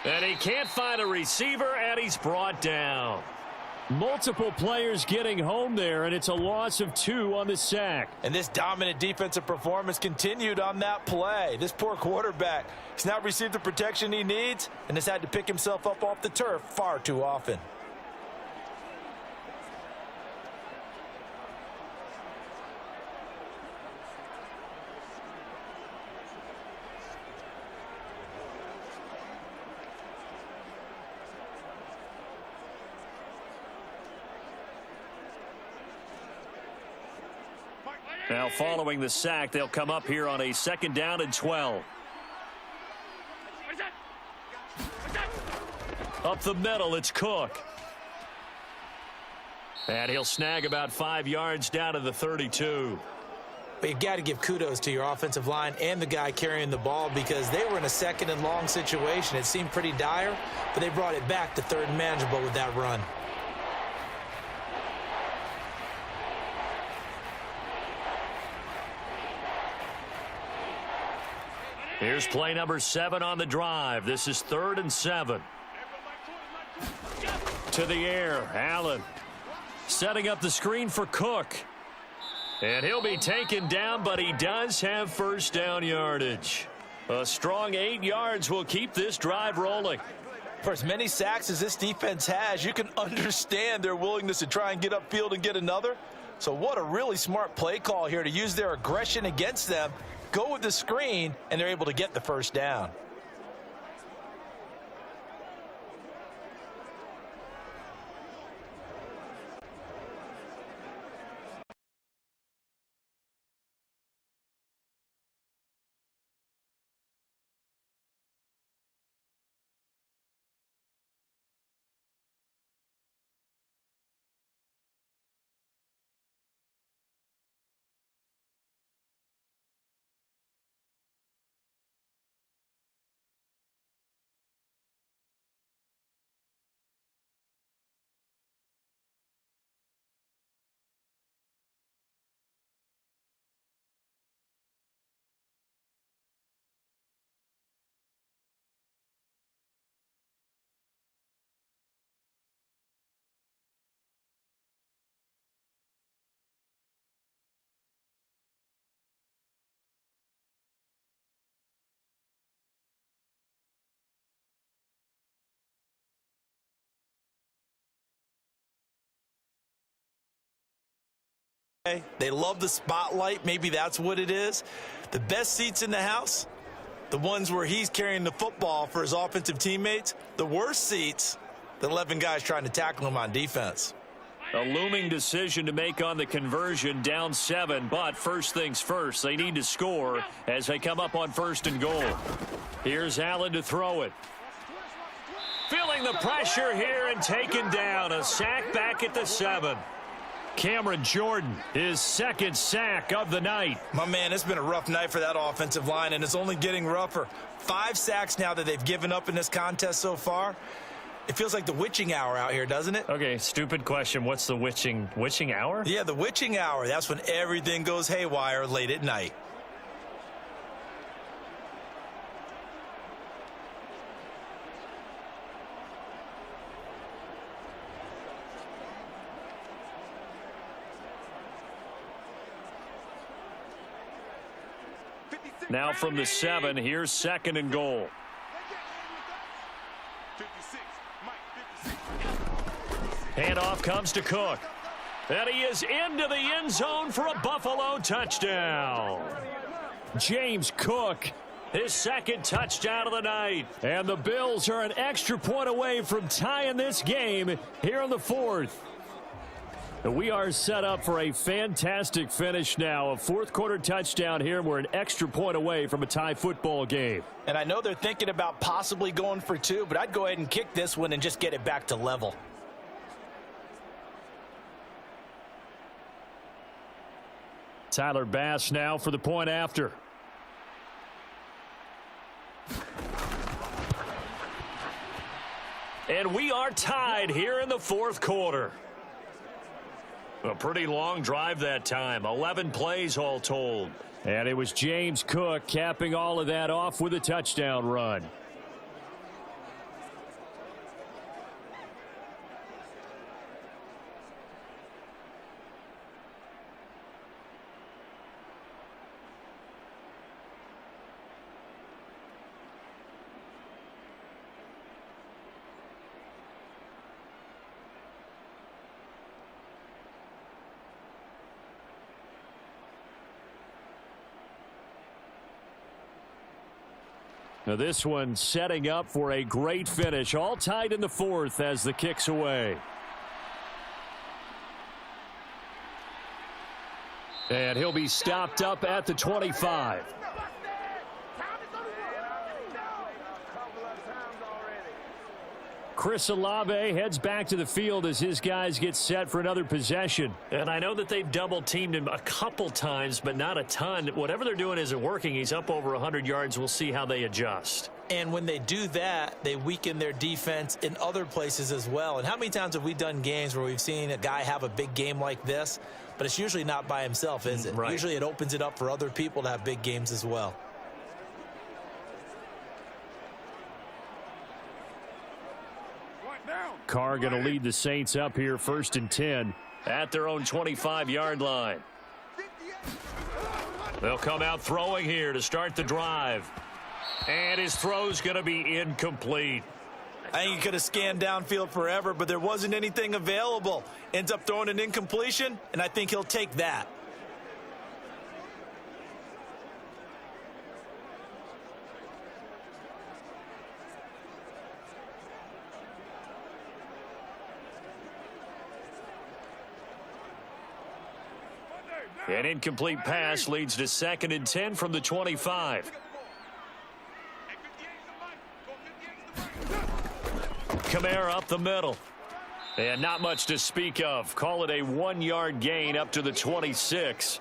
And he can't find a receiver, and he's brought down. Multiple players getting home there, and it's a loss of 2 on the sack. And this dominant defensive performance continued on that play. This poor quarterback has not received the protection he needs and has had to pick himself up off the turf far too often. Now following the sack, they'll come up here on a 2nd down and 12. Up the middle, it's Cook. And he'll snag about 5 yards down to the 32. But you've got to give kudos to your offensive line and the guy carrying the ball because they were in a 2nd and long situation. It seemed pretty dire, but they brought it back to 3rd and manageable with that run. Here's play number 7 on the drive. This is 3rd and 7. To the air, Allen setting up the screen for Cook. And he'll be taken down, but he does have 1st down yardage. A strong 8 yards will keep this drive rolling. For as many sacks as this defense has, you can understand their willingness to try and get upfield and get another. So what a really smart play call here to use their aggression against them. Go with the screen, and they're able to get the 1st down. They love the spotlight. Maybe that's what it is. The best seats in the house, the ones where he's carrying the football for his offensive teammates. The worst seats, the 11 guys trying to tackle him on defense. A looming decision to make on the conversion, down 7, but first things first, they need to score as they come up on 1st and goal. Here's Allen to throw it. Feeling the pressure here and taken down. A sack back at the 7. Cameron Jordan, his 2nd sack of the night. My man, it's been a rough night for that offensive line, and it's only getting rougher. 5 sacks now that they've given up in this contest so far. It feels like the witching hour out here, doesn't it? Okay, stupid question. What's the witching hour? Yeah, the witching hour. That's when everything goes haywire late at night. Now from the 7, here's 2nd and goal. 56, Handoff comes to Cook. And he is into the end zone for a Buffalo touchdown. James Cook His second touchdown of the night. And the Bills are an extra point away from tying this game here in the fourth. We are set up for a fantastic finish now. A fourth-quarter touchdown here. We're an extra point away from a tie football game. And I know they're thinking about possibly going for two, but I'd go ahead and kick this one and just get it back to level. Tyler Bass now for the point after. And we are tied here in the fourth quarter. A pretty long drive that time. 11 plays all told. And it was James Cook capping all of that off with a touchdown run. Now this one setting up for a great finish. All tied in the fourth as the kick's away. And he'll be stopped up at the 25. Chris Olave heads back to the field as his guys get set for another possession. And I know that they've double-teamed him a couple times, but not a ton. Whatever they're doing isn't working. He's up over 100 yards. We'll see how they adjust. And when they do that, they weaken their defense in other places as well. And how many times have we done games where we've seen a guy have a big game like this, but it's usually not by himself, is it? Right. Usually it opens it up for other people to have big games as well. Carr going to lead the Saints up here 1st and 10. At their own 25-yard line. They'll come out throwing here to start the drive. And his throw's going to be incomplete. I think he could have scanned downfield forever, but there wasn't anything available. Ends up throwing an incompletion, and I think he'll take that. An incomplete pass leads to 2nd and 10 from the 25. Kamara up the middle. And not much to speak of. Call it a 1-yard gain up to the 26.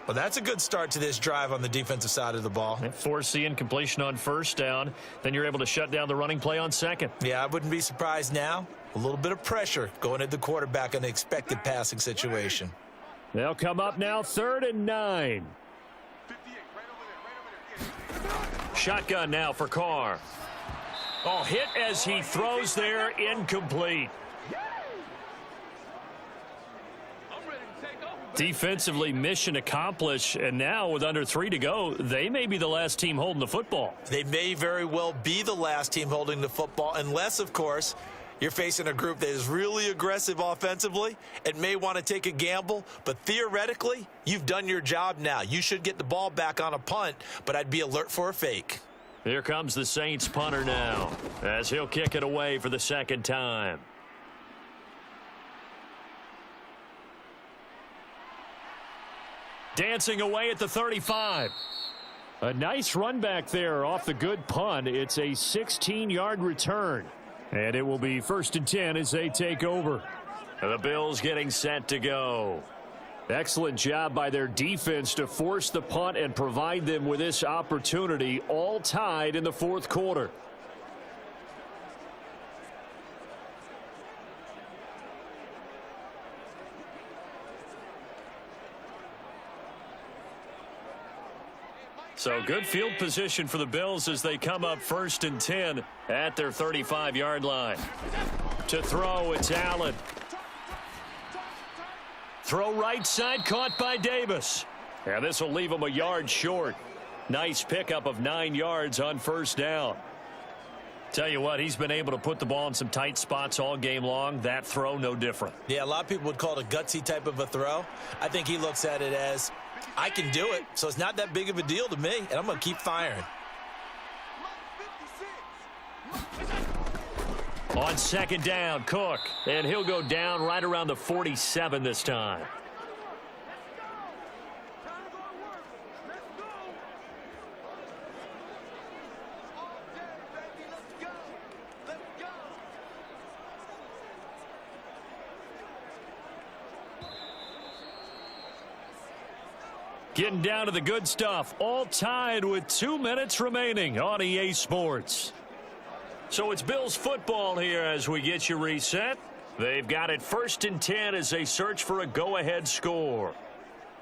Well, that's a good start to this drive on the defensive side of the ball. Force the incompletion on 1st down. Then you're able to shut down the running play on 2nd. Yeah, I wouldn't be surprised now. A little bit of pressure going at the quarterback in the expected passing situation. They'll come up now 3rd and 9. Shotgun now for Carr. Oh, hit as he throws there, incomplete. Defensively, mission accomplished, and now with under 3 to go, they may be the last team holding the football. They may very well be the last team holding the football, unless, of course, you're facing a group that is really aggressive offensively and may want to take a gamble, but theoretically, you've done your job now. You should get the ball back on a punt, but I'd be alert for a fake. Here comes the Saints punter now, as he'll kick it away for the 2nd time. Dancing away at the 35. A nice run back there off the good punt. It's a 16-yard return. And it will be 1st and 10 as they take over. The Bills getting set to go. Excellent job by their defense to force the punt and provide them with this opportunity, all tied in the 4th quarter. So good field position for the Bills as they come up 1st and 10 at their 35-yard line. To throw, it's Allen. Throw right side, caught by Davis. And this will leave him a yard short. Nice pickup of 9 yards on 1st down. Tell you what, he's been able to put the ball in some tight spots all game long. That throw, no different. Yeah, a lot of people would call it a gutsy type of a throw. I think he looks at it as, I can do it, so it's not that big of a deal to me, and I'm going to keep firing. On second down, Cook. And he'll go down right around the 47 this time. Getting down to the good stuff. All tied with 2 minutes remaining on EA Sports. So it's Bills football here as we get you reset. They've got it 1st and 10 as they search for a go-ahead score.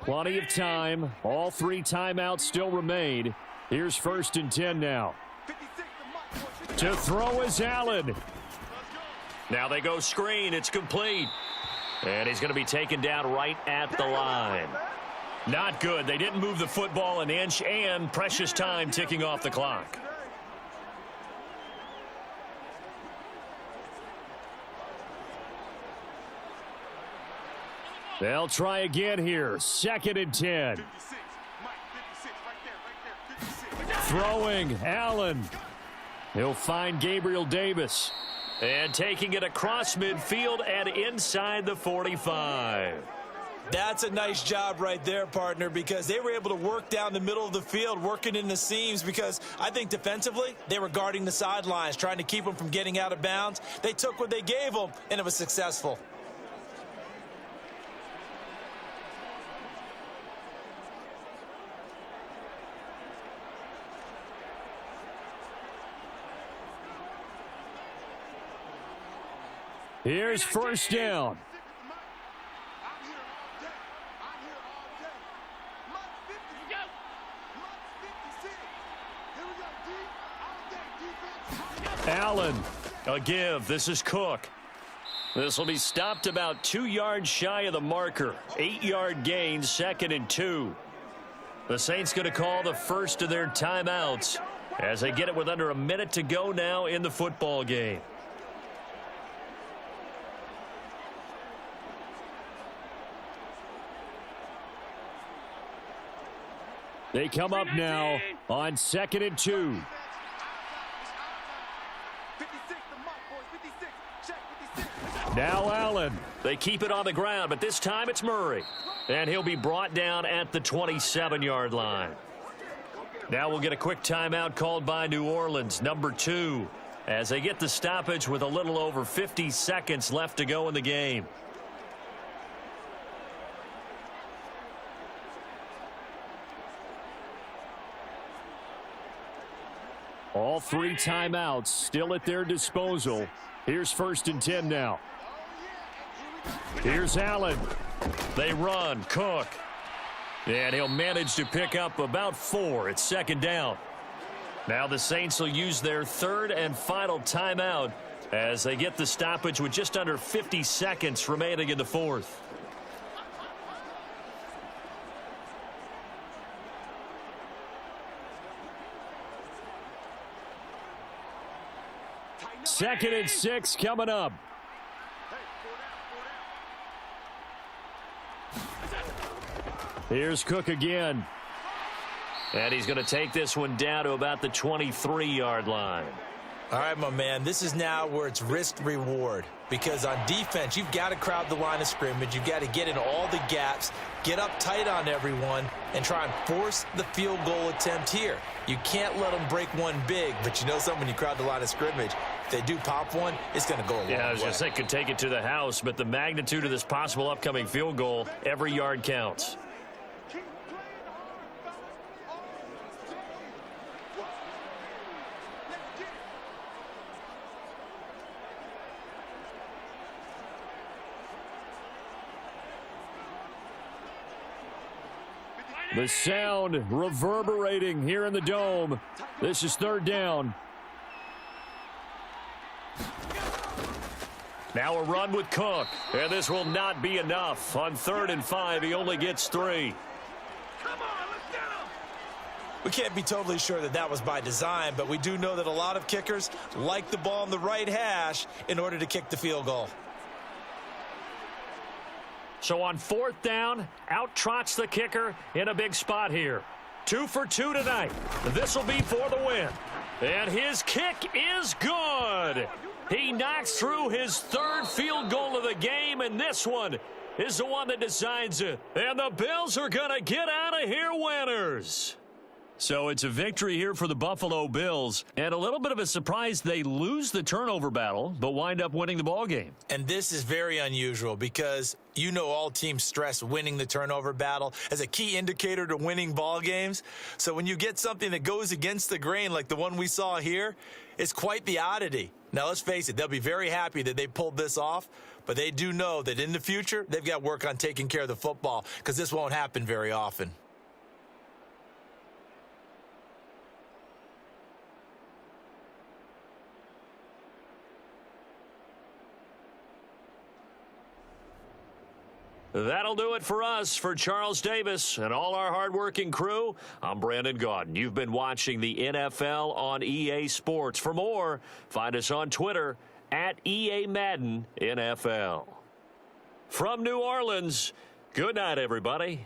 Plenty of time. All 3 timeouts still remain. Here's 1st and 10 now. To throw is Allen. Now they go screen. It's complete. And he's going to be taken down right at the line. Not good. They didn't move the football an inch, and precious time ticking off the clock. They'll try again here. 2nd and 10. Throwing, Allen. He'll find Gabriel Davis. And taking it across midfield and inside the 45. That's a nice job right there, partner, because they were able to work down the middle of the field, working in the seams, because I think defensively they were guarding the sidelines, trying to keep them from getting out of bounds. They took what they gave them, and it was successful. Here's 1st down. Allen. A give. This is Cook. This will be stopped about 2 yards shy of the marker. 8-yard gain, 2nd and 2. The Saints going to call the first of their timeouts as they get it with under a minute to go now in the football game. They come up now on 2nd and 2. Now Allen. They keep it on the ground, but this time it's Murray. And he'll be brought down at the 27-yard line. Now we'll get a quick timeout called by New Orleans, number 2, as they get the stoppage with a little over 50 seconds left to go in the game. All 3 timeouts still at their disposal. Here's 1st and 10 now. Here's Allen. They run. Cook. And he'll manage to pick up about 4. It's 2nd down. Now the Saints will use their 3rd and final timeout as they get the stoppage with just under 50 seconds remaining in the 4th. Second and 6 coming up. Here's Cook again. And he's going to take this one down to about the 23-yard line. All right, my man, this is now where it's risk-reward, because on defense, you've got to crowd the line of scrimmage. You've got to get in all the gaps, get up tight on everyone, and try and force the field goal attempt here. You can't let them break one big, but you know something, when you crowd the line of scrimmage, if they do pop one, it's going to go a long way. Yeah, I was going to say, could take it to the house, but the magnitude of this possible upcoming field goal, every yard counts. The sound reverberating here in the dome. This is 3rd down. Now a run with Cook. And this will not be enough. On 3rd and 5, he only gets 3. We can't be totally sure that that was by design, but we do know that a lot of kickers like the ball on the right hash in order to kick the field goal. So on 4th down, out trots the kicker in a big spot here. 2 for 2 tonight. This will be for the win. And his kick is good. He knocks through his third field goal of the game, and this one is the one that decides it. And the Bills are going to get out of here winners. So it's a victory here for the Buffalo Bills, and a little bit of a surprise they lose the turnover battle, but wind up winning the ball game. And this is very unusual because you know all teams stress winning the turnover battle as a key indicator to winning ball games. So when you get something that goes against the grain like the one we saw here, it's quite the oddity. Now, let's face it, they'll be very happy that they pulled this off, but they do know that in the future, they've got work on taking care of the football because this won't happen very often. That'll do it for us. For Charles Davis and all our hardworking crew, I'm Brandon Gaudin. You've been watching the NFL on EA Sports. For more, find us on Twitter at EA Madden NFL. From New Orleans, good night, everybody.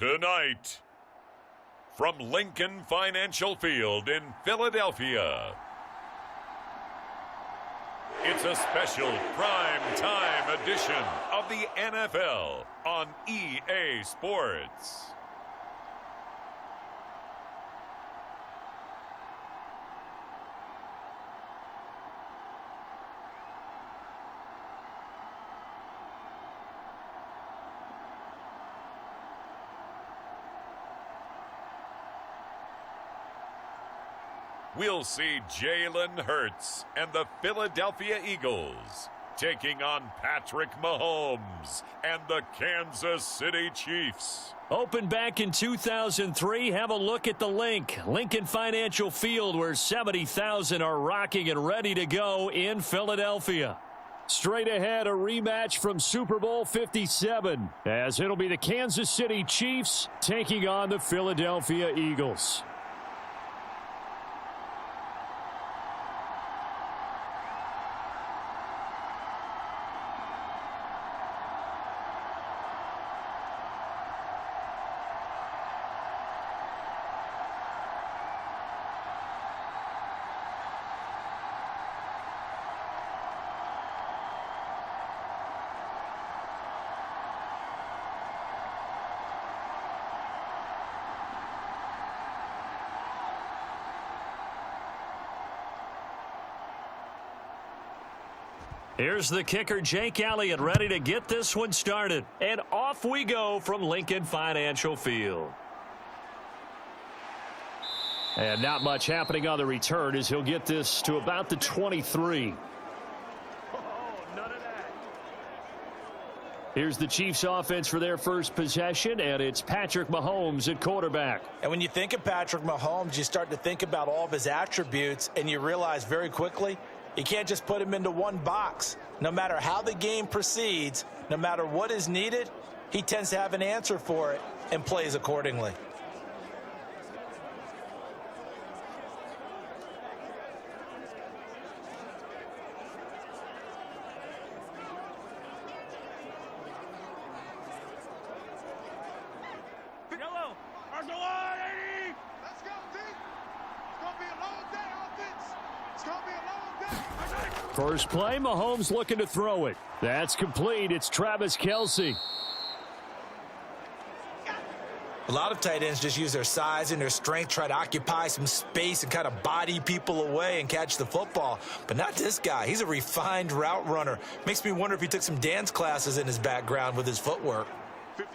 Tonight, from Lincoln Financial Field in Philadelphia, it's a special prime time edition of the NFL on EA Sports. We'll see Jalen Hurts and the Philadelphia Eagles taking on Patrick Mahomes and the Kansas City Chiefs. Opened back in 2003, have a look at the link. Lincoln Financial Field, where 70,000 are rocking and ready to go in Philadelphia. Straight ahead, a rematch from Super Bowl 57, as it'll be the Kansas City Chiefs taking on the Philadelphia Eagles. Here's the kicker, Jake Elliott, ready to get this one started. And off we go from Lincoln Financial Field. And not much happening on the return as he'll get this to about the 23. Here's the Chiefs offense for their first possession, and it's Patrick Mahomes at quarterback. And when you think of Patrick Mahomes, you start to think about all of his attributes, and you realize very quickly you can't just put him into one box. No matter how the game proceeds, no matter what is needed, he tends to have an answer for it and plays accordingly. First play, Mahomes looking to throw it. That's complete. It's Travis Kelce. A lot of tight ends just use their size and their strength, try to occupy some space and kind of body people away and catch the football. But not this guy. He's a refined route runner. Makes me wonder if he took some dance classes in his background with his footwork.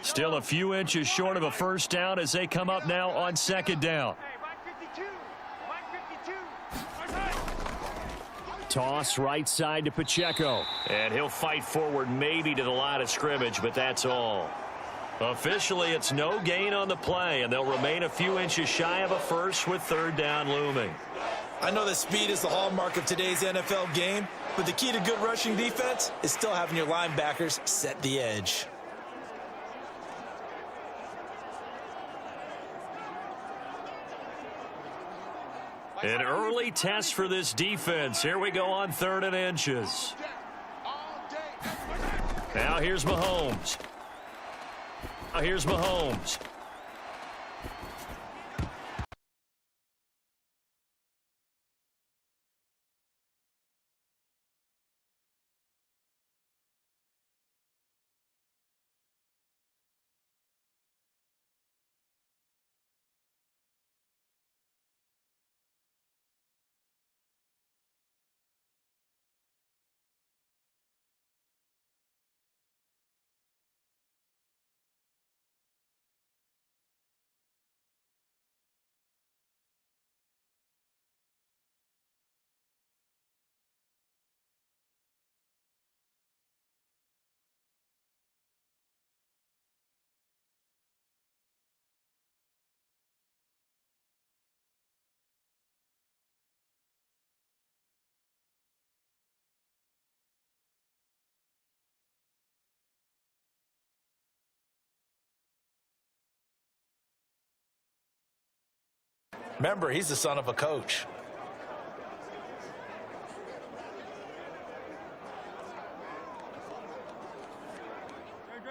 Still a few inches short of a first down as they come up now on second down. Toss right side to Pacheco. And he'll fight forward maybe to the line of scrimmage, but that's all. Officially, it's no gain on the play, and they'll remain a few inches shy of a first with third down looming. I know that speed is the hallmark of today's NFL game, but the key to good rushing defense is still having your linebackers set the edge. An early test for this defense. Here we go on 3rd and inches. Now here's Mahomes. Here's Mahomes. Remember, he's the son of a coach.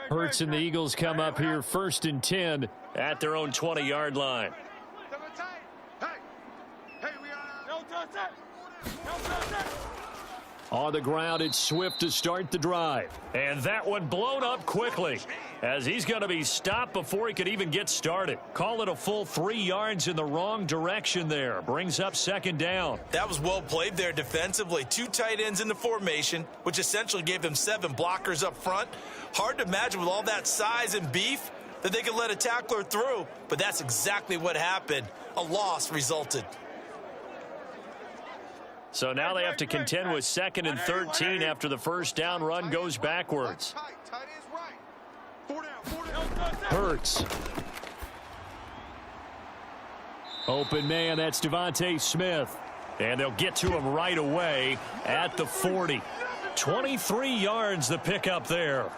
Hurts and the Eagles come up here 1st and 10 at their own 20-yard line. On the ground, it's Swift to start the drive. And that one blown up quickly as he's going to be stopped before he could even get started. Call it a full 3 yards in the wrong direction there. Brings up 2nd down. That was well played there defensively. 2 tight ends in the formation, which essentially gave them 7 blockers up front. Hard to imagine with all that size and beef that they could let a tackler through, but that's exactly what happened. A loss resulted. So now they have to contend with 2nd and 13 after the first down run goes backwards. Hurts. Open man, that's Devontae Smith. And they'll get to him right away at the 40. 23 yards the pickup there.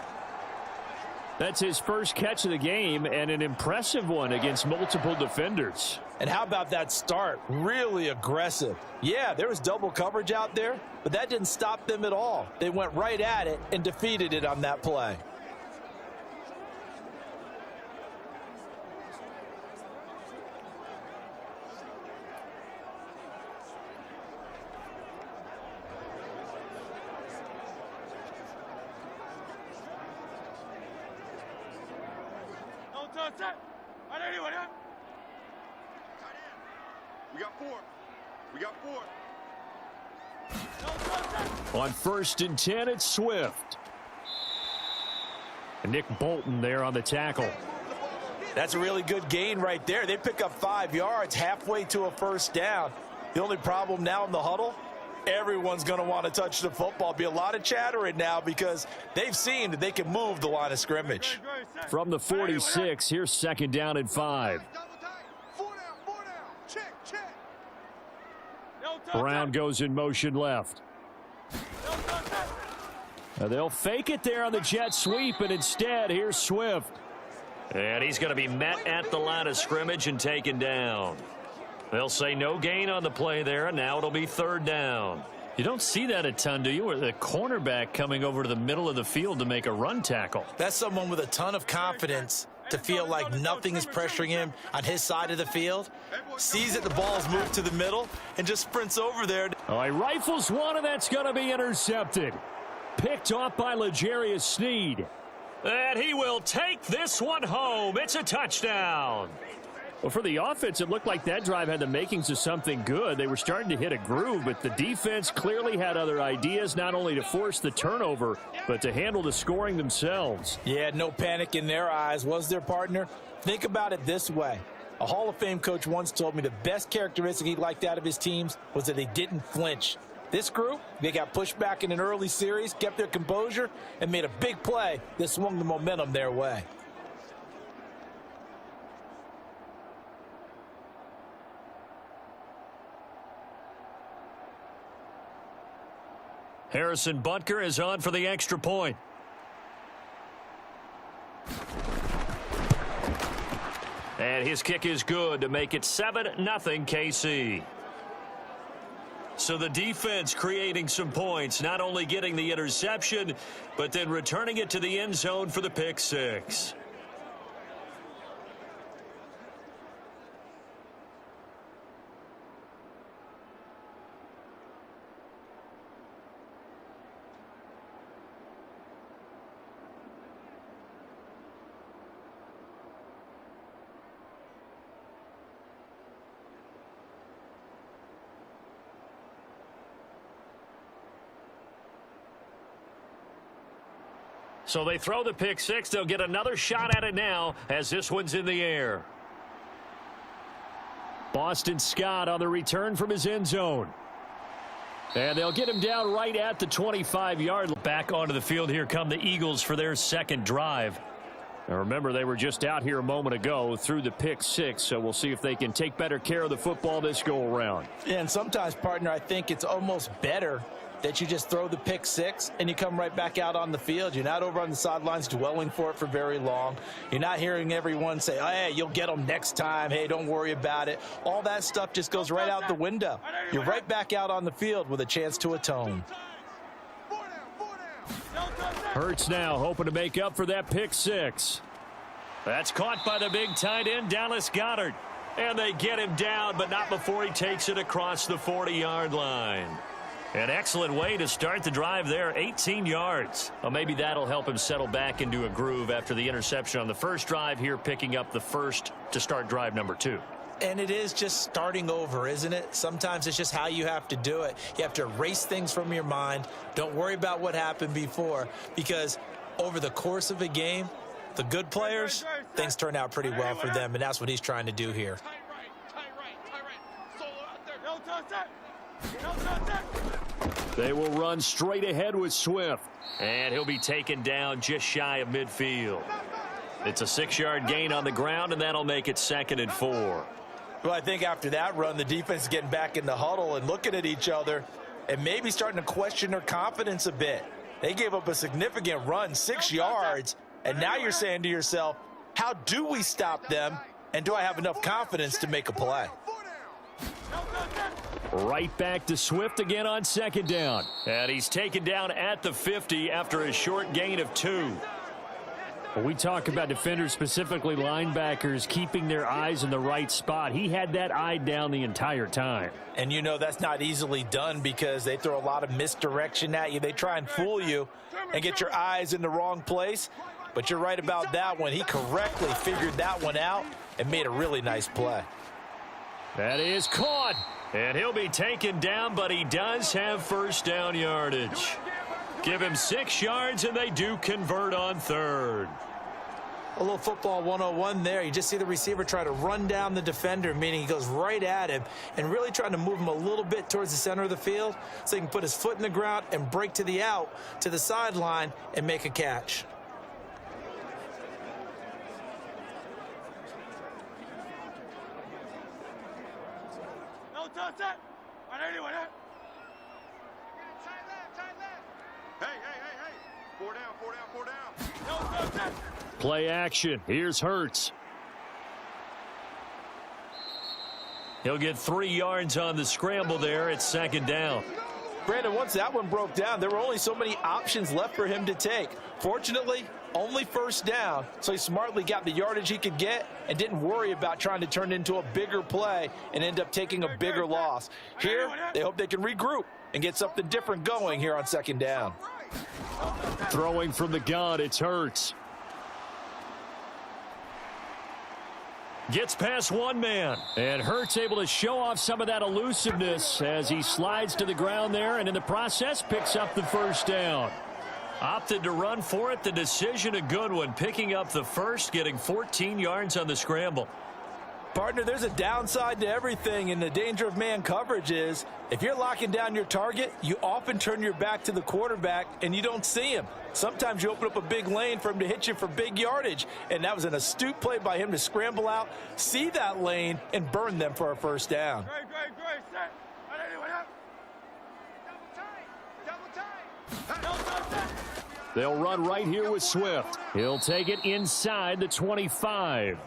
That's his first catch of the game, and an impressive one against multiple defenders. And how about that start? Really aggressive. Yeah, there was double coverage out there, but that didn't stop them at all. They went right at it and defeated it on that play. We got 4. We got 4. On 1st and 10, it's Swift. And Nick Bolton there on the tackle. That's a really good gain right there. They pick up 5 yards halfway to a first down. The only problem now in the huddle, everyone's going to want to touch the football. Be a lot of chattering now because they've seen that they can move the line of scrimmage. From the 46, here's 2nd down and 5. Brown goes in motion left. They'll fake it there on the jet sweep, and instead, here's Swift. And he's going to be met at the line of scrimmage and taken down. They'll say no gain on the play there, and now it'll be 3rd down. You don't see that a ton, do you? Where the cornerback coming over to the middle of the field to make a run tackle. That's someone with a ton of confidence to feel like nothing is pressuring him on his side of the field. Sees that the ball's moved to the middle and just sprints over there. Oh, he rifles one, and that's going to be intercepted. Picked off by L'Jarius Sneed. And he will take this one home. It's a touchdown. Well, for the offense, it looked like that drive had the makings of something good. They were starting to hit a groove, but the defense clearly had other ideas, not only to force the turnover, but to handle the scoring themselves. Yeah, no panic in their eyes, was their partner? Think about it this way. A Hall of Fame coach once told me the best characteristic he liked out of his teams was that they didn't flinch. This group, they got pushed back in an early series, kept their composure, and made a big play that swung the momentum their way. Harrison Butker is on for the extra point. And his kick is good to make it 7-0 KC. So the defense creating some points, not only getting the interception, but then returning it to the end zone for the pick six. So they throw the pick six. They'll get another shot at it now as this one's in the air. Boston Scott on the return from his end zone. And they'll get him down right at the 25-yard line. Back onto the field. Here come the Eagles for their second drive. Now remember, they were just out here a moment ago through the pick six, so we'll see if they can take better care of the football this go-around. Yeah, and sometimes, partner, I think it's almost better that you just throw the pick six and you come right back out on the field. You're not over on the sidelines dwelling for it for very long. You're not hearing everyone say, oh, hey, you'll get them next time. Hey, don't worry about it. All that stuff just goes right out the window. You're right back out on the field with a chance to atone. Hurts now hoping to make up for that pick six. That's caught by the big tight end, Dallas Goedert. And they get him down, but not before he takes it across the 40-yard line. An excellent way to start the drive there, 18 yards. Well, maybe that'll help him settle back into a groove after the interception on the first drive here, picking up the first to start drive number 2. And it is just starting over, isn't it? Sometimes it's just how you have to do it. You have to erase things from your mind. Don't worry about what happened before, because over the course of a game, the good players, things turn out pretty well for them, and that's what he's trying to do here. They will run straight ahead with Swift. And he'll be taken down just shy of midfield. It's a 6-yard gain on the ground, and that'll make it 2nd and 4. Well, I think after that run, the defense is getting back in the huddle and looking at each other and maybe starting to question their confidence a bit. They gave up a significant run, 6 yards, and now you're saying to yourself, how do we stop them, and do I have enough confidence to make a play? Right back to Swift again on 2nd down. And he's taken down at the 50 after a short gain of 2. When we talk about defenders, specifically linebackers, keeping their eyes in the right spot, he had that eye down the entire time. And you know that's not easily done because they throw a lot of misdirection at you. They try and fool you and get your eyes in the wrong place. But you're right about that one. He correctly figured that one out and made a really nice play. That is caught. And he'll be taken down, but he does have first down yardage. Give him 6 yards, and they do convert on third. A little football 101 there. You just see the receiver try to run down the defender, meaning he goes right at him and really trying to move him a little bit towards the center of the field so he can put his foot in the ground and break to the out, to the sideline, and make a catch. No touch that. Anyone? Tight left. Hey. 4 down. No touch that. Play action. Here's Hurts. He'll get 3 yards on the scramble there at second down. Brandon, once that one broke down, there were only so many options left for him to take. Fortunately, only first down, so he smartly got the yardage he could get and didn't worry about trying to turn it into a bigger play and end up taking a bigger loss. Here, they hope they can regroup and get something different going here on second down. Throwing from the gun, it's Hurts. Gets past one man. And Hurts able to show off some of that elusiveness as he slides to the ground there, and in the process picks up the first down. Opted to run for it. The decision a good one. Picking up the first, getting 14 yards on the scramble. Partner, there's a downside to everything, and the danger of man coverage is if you're locking down your target, you often turn your back to the quarterback and you don't see him. Sometimes you open up a big lane for him to hit you for big yardage, and that was an astute play by him to scramble out, see that lane, and burn them for a first down. Great. Set. Anyone? Double tight. No touch that. They'll run right here with Swift. He'll take it inside the 25.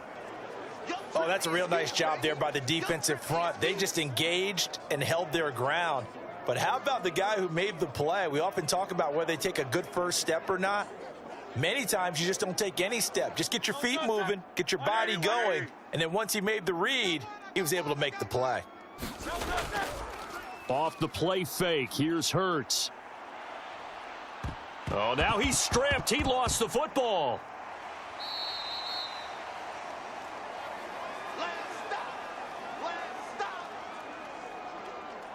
Oh, that's a real nice job there by the defensive front. They just engaged and held their ground. But how about the guy who made the play? We often talk about whether they take a good first step or not. Many times you just don't take any step. Just get your feet moving, get your body going, and then once he made the read, he was able to make the play. Off the play fake, here's Hurts. Oh, now he's stripped. He lost the football.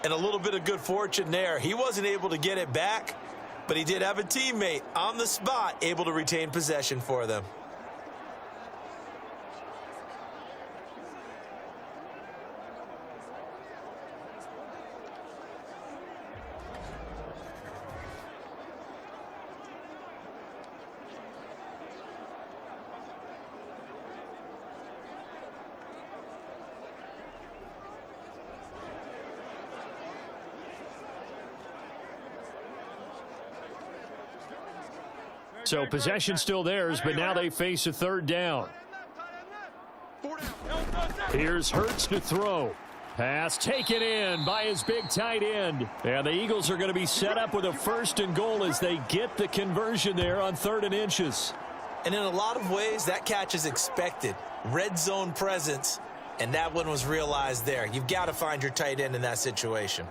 And a little bit of good fortune there. He wasn't able to get it back, but he did have a teammate on the spot able to retain possession for them. So possession still theirs, but now they face a third down. Here's Hurts to throw. Pass taken in by his big tight end. And the Eagles are going to be set up with a 1st and goal as they get the conversion there on 3rd and inches. And in a lot of ways, that catch is expected. Red zone presence, and that one was realized there. You've got to find your tight end in that situation.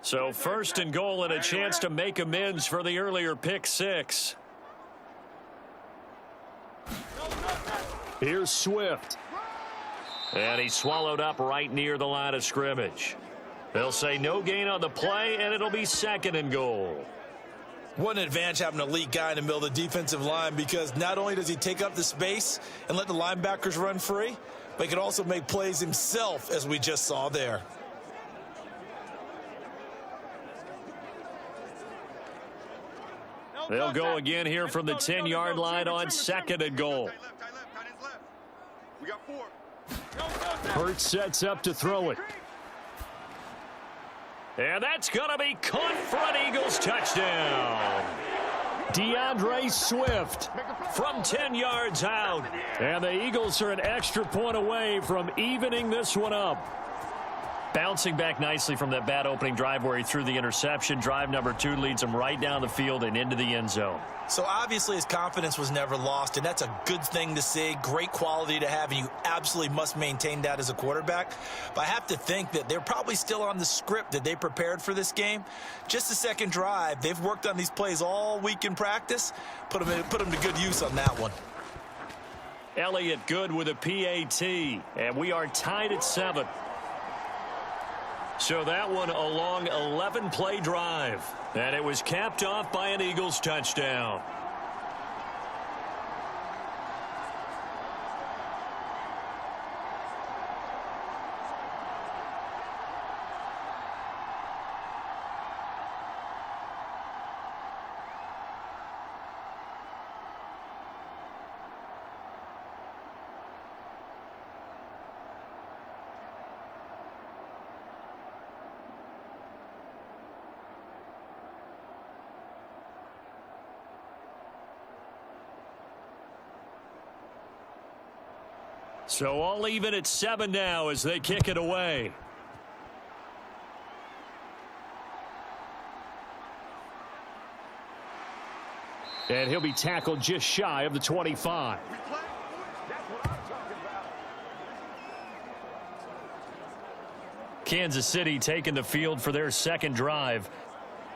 So 1st and goal and a chance to make amends for the earlier pick 6. Here's Swift. And he swallowed up right near the line of scrimmage. They'll say no gain on the play, and it'll be 2nd and goal. What an advantage having an elite guy in the middle of the defensive line, because not only does he take up the space and let the linebackers run free, but he can also make plays himself, as we just saw there. They'll go again here from the 10-yard line on 2nd and goal. We got 4. Hurts sets up to throw it. And that's going to be caught for an Eagles touchdown. DeAndre Swift From 10 yards out. And the Eagles are an extra point away from evening this one up. Bouncing back nicely from that bad opening drive where he threw the interception. Drive number 2 leads him right down the field and into the end zone. So obviously his confidence was never lost, and that's a good thing to see. Great quality to have, and you absolutely must maintain that as a quarterback. But I have to think that they're probably still on the script that they prepared for this game. Just the second drive, they've worked on these plays all week in practice. Put them to good use on that one. Elliott good with a PAT, and we are tied at 7. So that one a long 11-play drive, and it was capped off by an Eagles touchdown. So all even at 7 now as they kick it away. And he'll be tackled just shy of the 25. Kansas City taking the field for their second drive.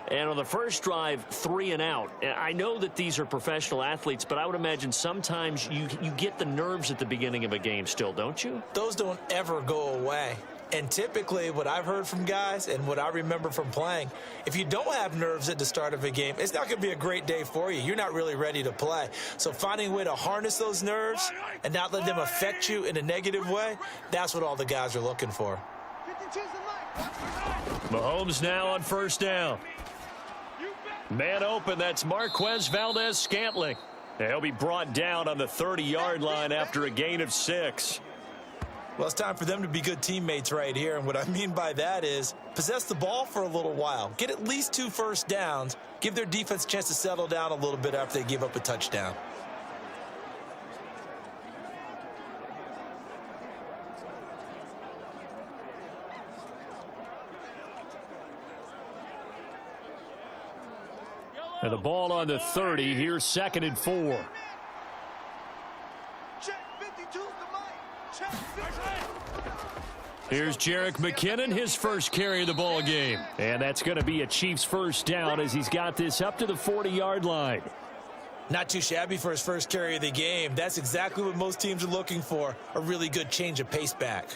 And on the first drive, 3 and out. I know that these are professional athletes, but I would imagine sometimes you get the nerves at the beginning of a game still, don't you? Those don't ever go away. And typically what I've heard from guys and what I remember from playing, if you don't have nerves at the start of a game, it's not going to be a great day for you. You're not really ready to play. So finding a way to harness those nerves and not let them affect you in a negative way, that's what all the guys are looking for. Mahomes now on first down. Man open, that's Marquez Valdez-Scantling. He'll be brought down on the 30-yard line after a gain of 6. Well, it's time for them to be good teammates right here. And what I mean by that is possess the ball for a little while. Get at least 2 first downs. Give their defense a chance to settle down a little bit after they give up a touchdown. And the ball on the 30. Here's 2nd and 4. Here's Jerick McKinnon, his first carry of the ball game. And that's going to be a Chiefs first down as he's got this up to the 40-yard line. Not too shabby for his first carry of the game. That's exactly what most teams are looking for, a really good change of pace back.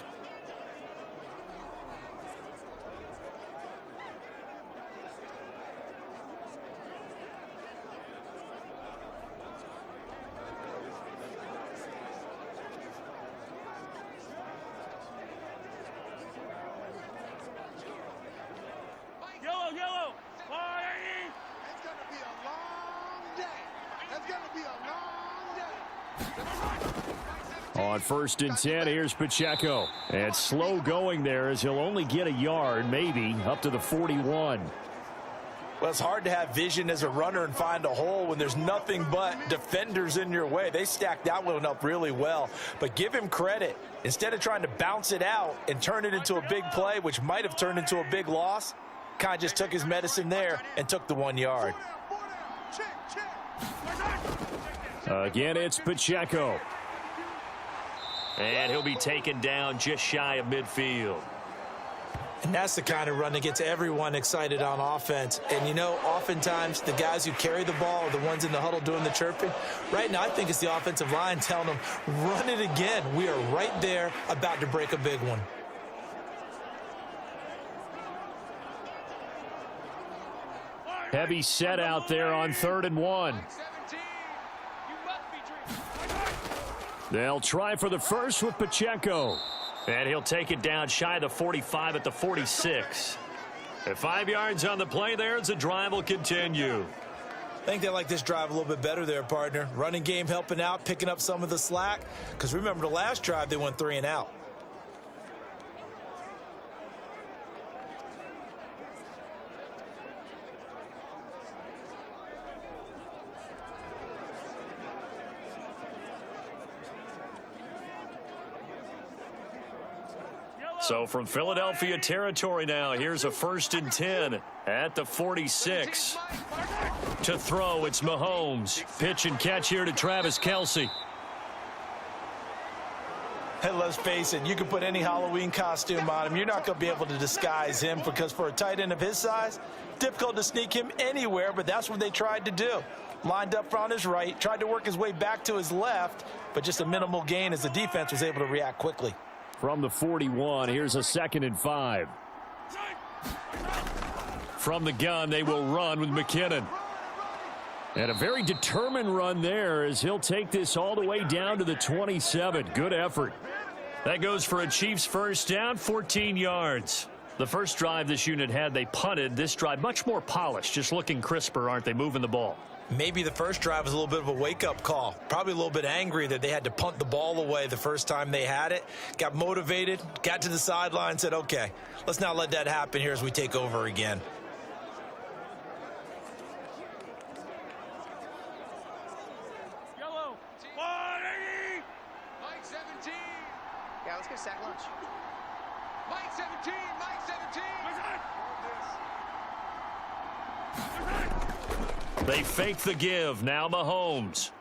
On 1st and 10, here's Pacheco. And slow going there as he'll only get a yard, maybe, up to the 41. Well, it's hard to have vision as a runner and find a hole when there's nothing but defenders in your way. They stacked that one up really well. But give him credit. Instead of trying to bounce it out and turn it into a big play, which might have turned into a big loss, kind of just took his medicine there and took the 1 yard. Again, it's Pacheco. And he'll be taken down just shy of midfield. And that's the kind of run that gets everyone excited on offense. And, you know, oftentimes the guys who carry the ball are the ones in the huddle doing the chirping. Right now, I think it's the offensive line telling them, run it again. We are right there about to break a big one. Heavy set out there on 3rd and 1. They'll try for the first with Pacheco. And he'll take it down shy of the 45 at the 46. At 5 yards on the play there as the drive will continue. I think they like this drive a little bit better there, partner. Running game helping out, picking up some of the slack. Because remember, the last drive, they went 3 and out. So from Philadelphia territory now, here's a 1st and 10 at the 46. To throw, it's Mahomes. Pitch and catch here to Travis Kelce. Hey, let's face it, you can put any Halloween costume on him. You're not going to be able to disguise him because for a tight end of his size, difficult to sneak him anywhere, but that's what they tried to do. Lined up on his right, tried to work his way back to his left, but just a minimal gain as the defense was able to react quickly. From the 41, here's a 2nd and 5. From the gun, they will run with McKinnon. And a very determined run there as he'll take this all the way down to the 27. Good effort. That goes for a Chiefs first down, 14 yards. The first drive this unit had, they punted. This drive, much more polished, just looking crisper, aren't they, moving the ball? Maybe the first drive was a little bit of a wake-up call. Probably a little bit angry that they had to punt the ball away the first time they had it. Got motivated, got to the sideline, said, okay, let's not let that happen here as we take over again. Yellow. Mike 17. Yeah, let's go sack lunch. Mike 17. Mike 17. They fake the give. Now Mahomes.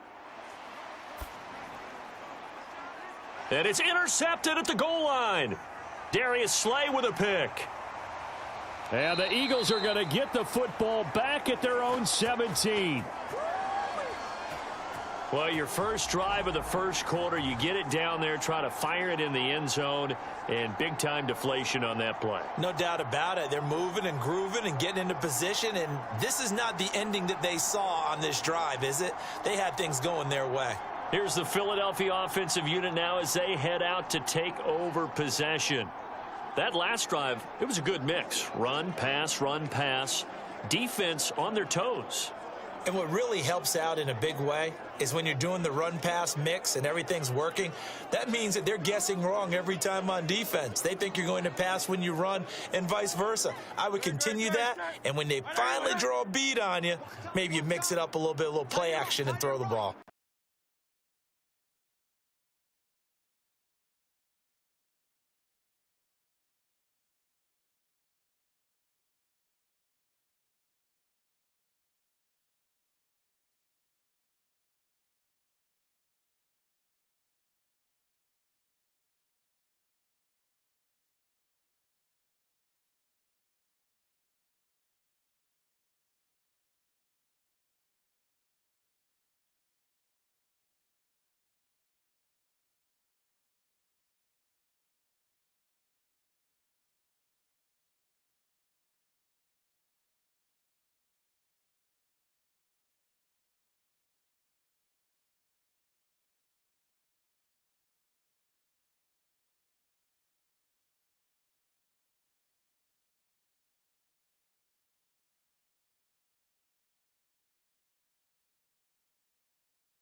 And it's intercepted at the goal line. Darius Slay with a pick. And the Eagles are going to get the football back at their own 17. Well, your first drive of the first quarter, you get it down there, try to fire it in the end zone, and big-time deflation on that play. No doubt about it. They're moving and grooving and getting into position, and this is not the ending that they saw on this drive, is it? They had things going their way. Here's the Philadelphia offensive unit now as they head out to take over possession. That last drive, it was a good mix. Run, pass, defense on their toes. And what really helps out in a big way is when you're doing the run-pass mix and everything's working, that means that they're guessing wrong every time on defense. They think you're going to pass when you run and vice versa. I would continue that, and when they finally draw a beat on you, maybe you mix it up a little bit, a little play action and throw the ball.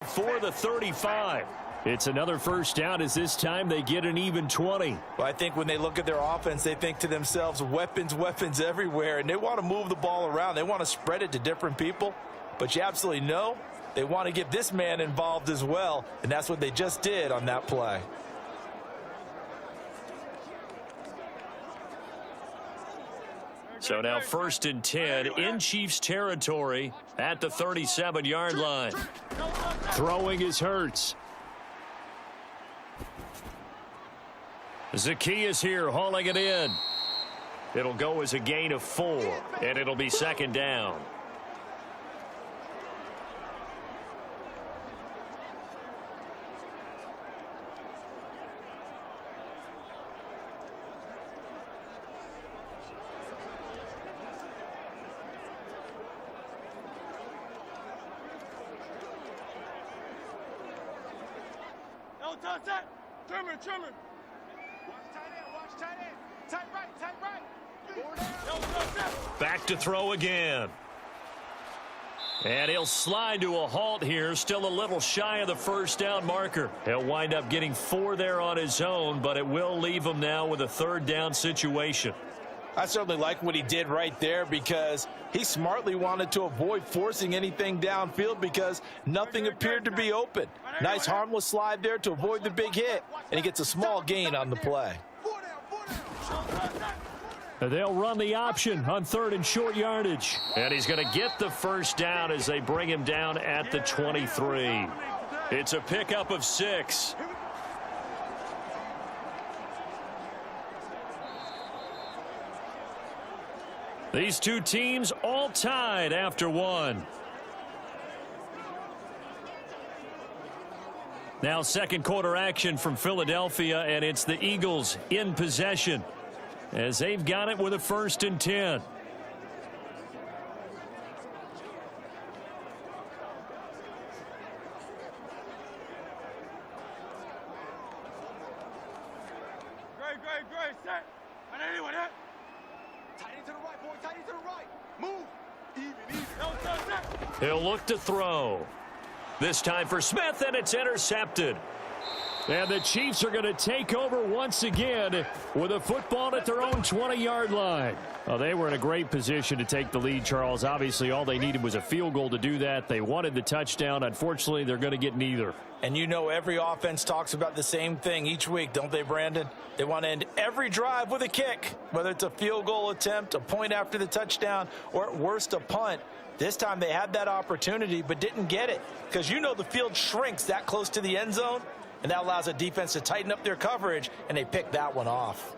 For the 35. It's another first down as this time they get an even 20. Well, I think when they look at their offense, they think to themselves, weapons everywhere, and they want to move the ball around. They want to spread it to different people, but you absolutely know they want to get this man involved as well, and that's what they just did on that play. So now 1st and 10 in Chiefs territory at the 37-yard line. Throwing is Hurts. Zacchaeus here hauling it in. It'll go as a gain of 4, and it'll be 2nd down. Trimmer. Watch tight end. Tight right. Back to throw again. And he'll slide to a halt here, still a little shy of the first down marker. He'll wind up getting 4 there on his own, but it will leave him now with a 3rd down situation. I certainly like what he did right there because he smartly wanted to avoid forcing anything downfield because nothing appeared to be open. Nice harmless slide there to avoid the big hit, and he gets a small gain on the play. They'll run the option on 3rd and short yardage. And he's going to get the first down as they bring him down at the 23. It's a pickup of 6. These two teams all tied after 1. Now second quarter action from Philadelphia, and it's the Eagles in possession as they've got it with a 1st and 10. Great, set. And anyone hit? Tight into the right, boy, tight into the right. Move. Even. He'll look to throw. This time for Smith, and it's intercepted. And the Chiefs are going to take over once again with a football at their own 20-yard line. Well, they were in a great position to take the lead, Charles. Obviously, all they needed was a field goal to do that. They wanted the touchdown. Unfortunately, they're going to get neither. And you know every offense talks about the same thing each week, don't they, Brandon? They want to end every drive with a kick, whether it's a field goal attempt, a point after the touchdown, or at worst a punt. This time they had that opportunity but didn't get it because you know the field shrinks that close to the end zone, and that allows a defense to tighten up their coverage, and they picked that one off.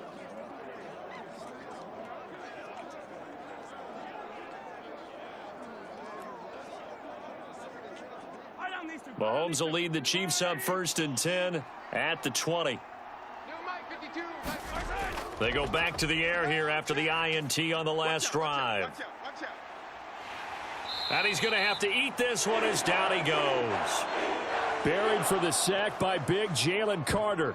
Mahomes will lead the Chiefs up 1st and 10 at the 20. They go back to the air here after the INT on the last drive. Watch out. And he's going to have to eat this one as down he goes. Buried for the sack by big Jalen Carter.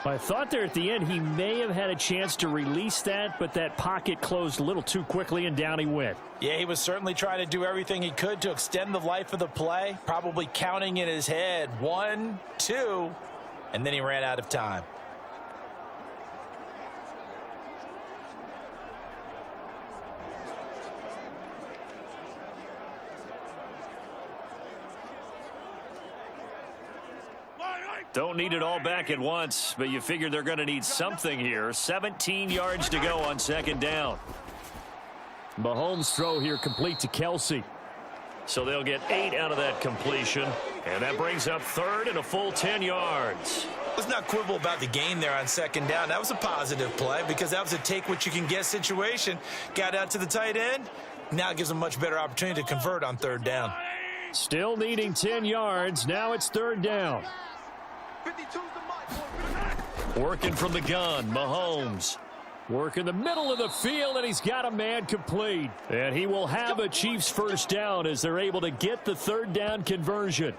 I thought there at the end he may have had a chance to release that, but that pocket closed a little too quickly and down he went. Yeah, he was certainly trying to do everything he could to extend the life of the play, probably counting in his head 1, 2, and then he ran out of time. Don't need it all back at once, but you figure they're going to need something here. 17 yards to go on 2nd down. Mahomes' throw here complete to Kelsey. So they'll get 8 out of that completion, and that brings up 3rd and a full 10 yards. Let's not quibble about the gain there on 2nd down. That was a positive play because that was a take-what-you-can-get situation. Got out to the tight end. Now it gives them a much better opportunity to convert on 3rd down. Still needing 10 yards. Now it's 3rd down. Working from the gun, Mahomes. Work in the middle of the field, and he's got a man complete. And he will have a Chiefs 1st down as they're able to get the 3rd down conversion.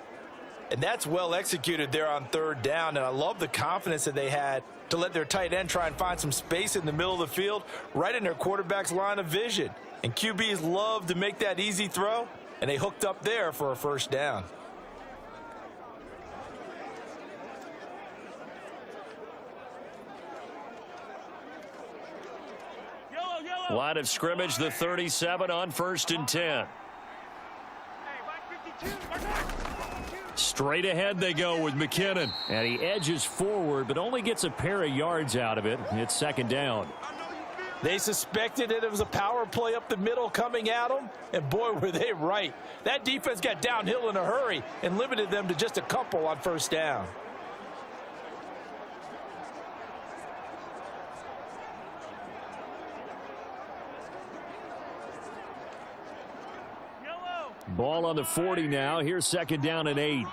And that's well executed there on 3rd down, and I love the confidence that they had to let their tight end try and find some space in the middle of the field, right in their quarterback's line of vision. And QBs love to make that easy throw, and they hooked up there for a 1st down. Line of scrimmage, the 37 on 1st and 10. Straight ahead they go with McKinnon. And he edges forward, but only gets a pair of yards out of it. It's 2nd down. They suspected that it was a power play up the middle coming at them, and boy, were they right. That defense got downhill in a hurry and limited them to just a couple on 1st down. Ball on the 40 now. Here's 2nd down and 8.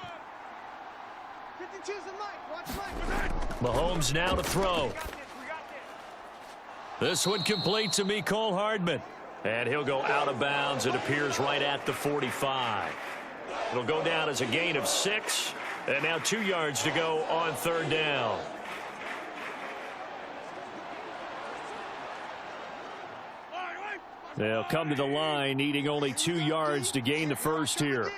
Mahomes now to throw. This one complete to Mecole Hardman. And he'll go out of bounds. It appears right at the 45. It'll go down as a gain of 6. And now 2 yards to go on 3rd down. They'll come to the line, needing only 2 yards to gain the 1st here.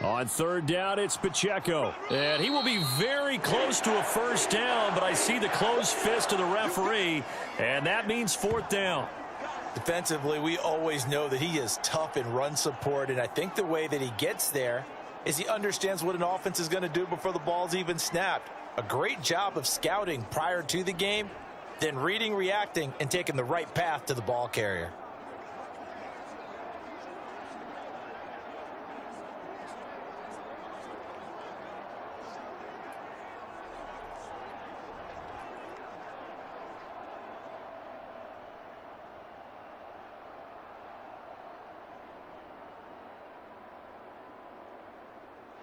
On 3rd down, it's Pacheco. And he will be very close to a 1st down, but I see the closed fist of the referee, and that means 4th down. Defensively, we always know that he is tough in run support, and I think the way that he gets there is he understands what an offense is going to do before the ball's even snapped. A great job of scouting prior to the game, then reading, reacting, and taking the right path to the ball carrier.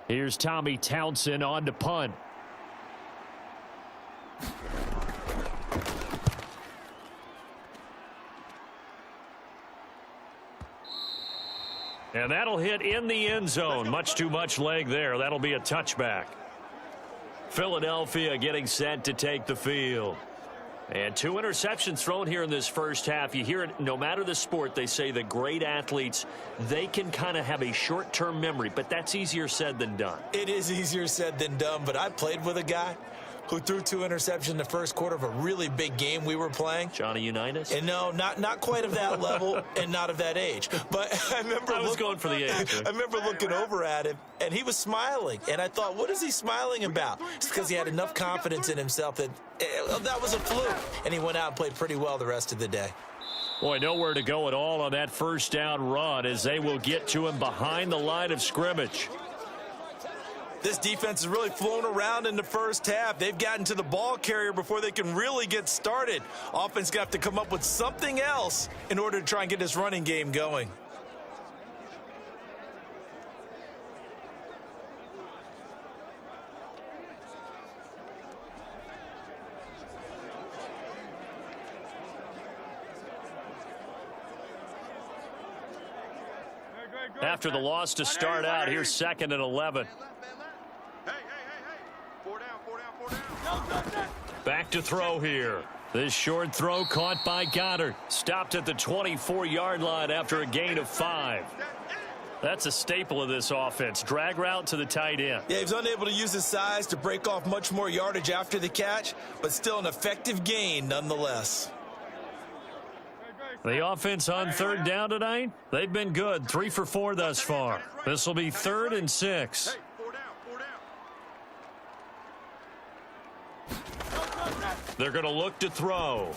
Here's Tommy Townsend on to punt. And that'll hit in the end zone. Much too much leg there. That'll be a touchback. Philadelphia getting set to take the field. And 2 interceptions thrown here in this first half. You hear it no matter the sport. They say the great athletes, they can kind of have a short-term memory, but that's easier said than done. It is easier said than done, but I played with a guy who threw 2 interceptions in the first quarter of a really big game we were playing. Johnny Unitas? And no, not quite of that level and not of that age. But I remember I was going for the age. I remember looking over at him, and he was smiling. And I thought, what is he smiling about? It's because he had enough confidence in himself that that was a fluke. And he went out and played pretty well the rest of the day. Boy, nowhere to go at all on that first down run as they will get to him behind the line of scrimmage. This defense has really flown around in the first half. They've gotten to the ball carrier before they can really get started. Offense got to come up with something else in order to try and get this running game going. After the loss to start out, here's 2nd and 11. Back to throw here. This short throw caught by Goddard. Stopped at the 24-yard line after a gain of 5. That's a staple of this offense. Drag route to the tight end. Yeah, he was unable to use his size to break off much more yardage after the catch, but still an effective gain nonetheless. The offense on 3rd down tonight, they've been good. 3 for 4 thus far. This will be 3rd and 6. They're going to look to throw.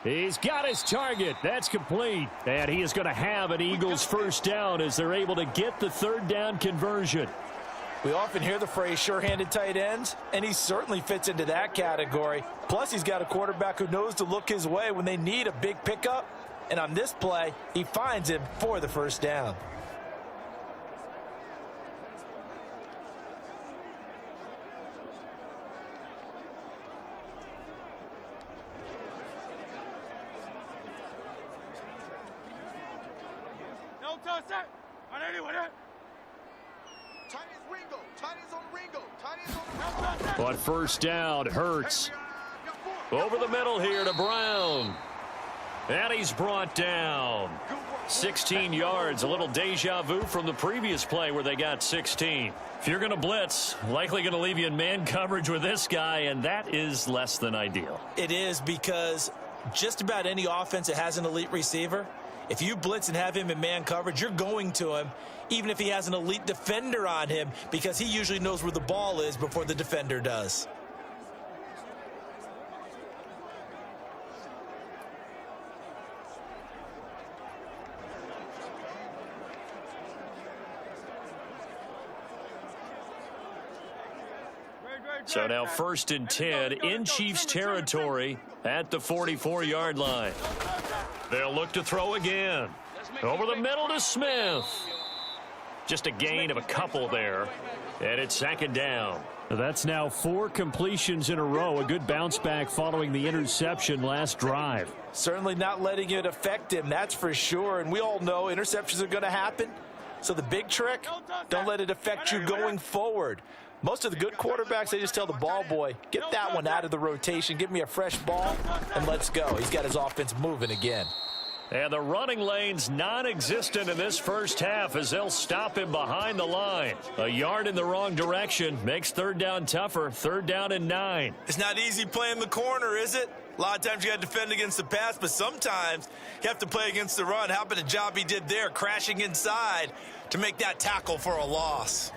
He's got his target. That's complete. And he is going to have an Eagles first down as they're able to get the 3rd down conversion. We often hear the phrase sure-handed tight ends, and he certainly fits into that category. Plus, he's got a quarterback who knows to look his way when they need a big pickup. And on this play, he finds him for the first down. But first down, Hurts. Over the middle here to Brown. And he's brought down. 16 yards, a little deja vu from the previous play where they got 16. If you're going to blitz, likely going to leave you in man coverage with this guy, and that is less than ideal. It is, because just about any offense that has an elite receiver, if you blitz and have him in man coverage, you're going to him, even if he has an elite defender on him, because he usually knows where the ball is before the defender does. So now 1st and 10 in Chiefs territory at the 44-yard line. They'll look to throw again. Over the middle to Smith. Just a gain of a couple there. And it's 2nd down. That's now 4 completions in a row. A good bounce back following the interception last drive. Certainly not letting it affect him, that's for sure. And we all know interceptions are going to happen. So the big trick, don't let it affect you going forward. Most of the good quarterbacks, they just tell the ball boy, get that one out of the rotation, give me a fresh ball, and let's go. He's got his offense moving again. And the running lane's non-existent in this first half as they'll stop him behind the line. A yard in the wrong direction makes 3rd down tougher. 3rd down and 9. It's not easy playing the corner, is it? A lot of times you got to defend against the pass, but sometimes you have to play against the run. How about the job he did there, crashing inside to make that tackle for a loss?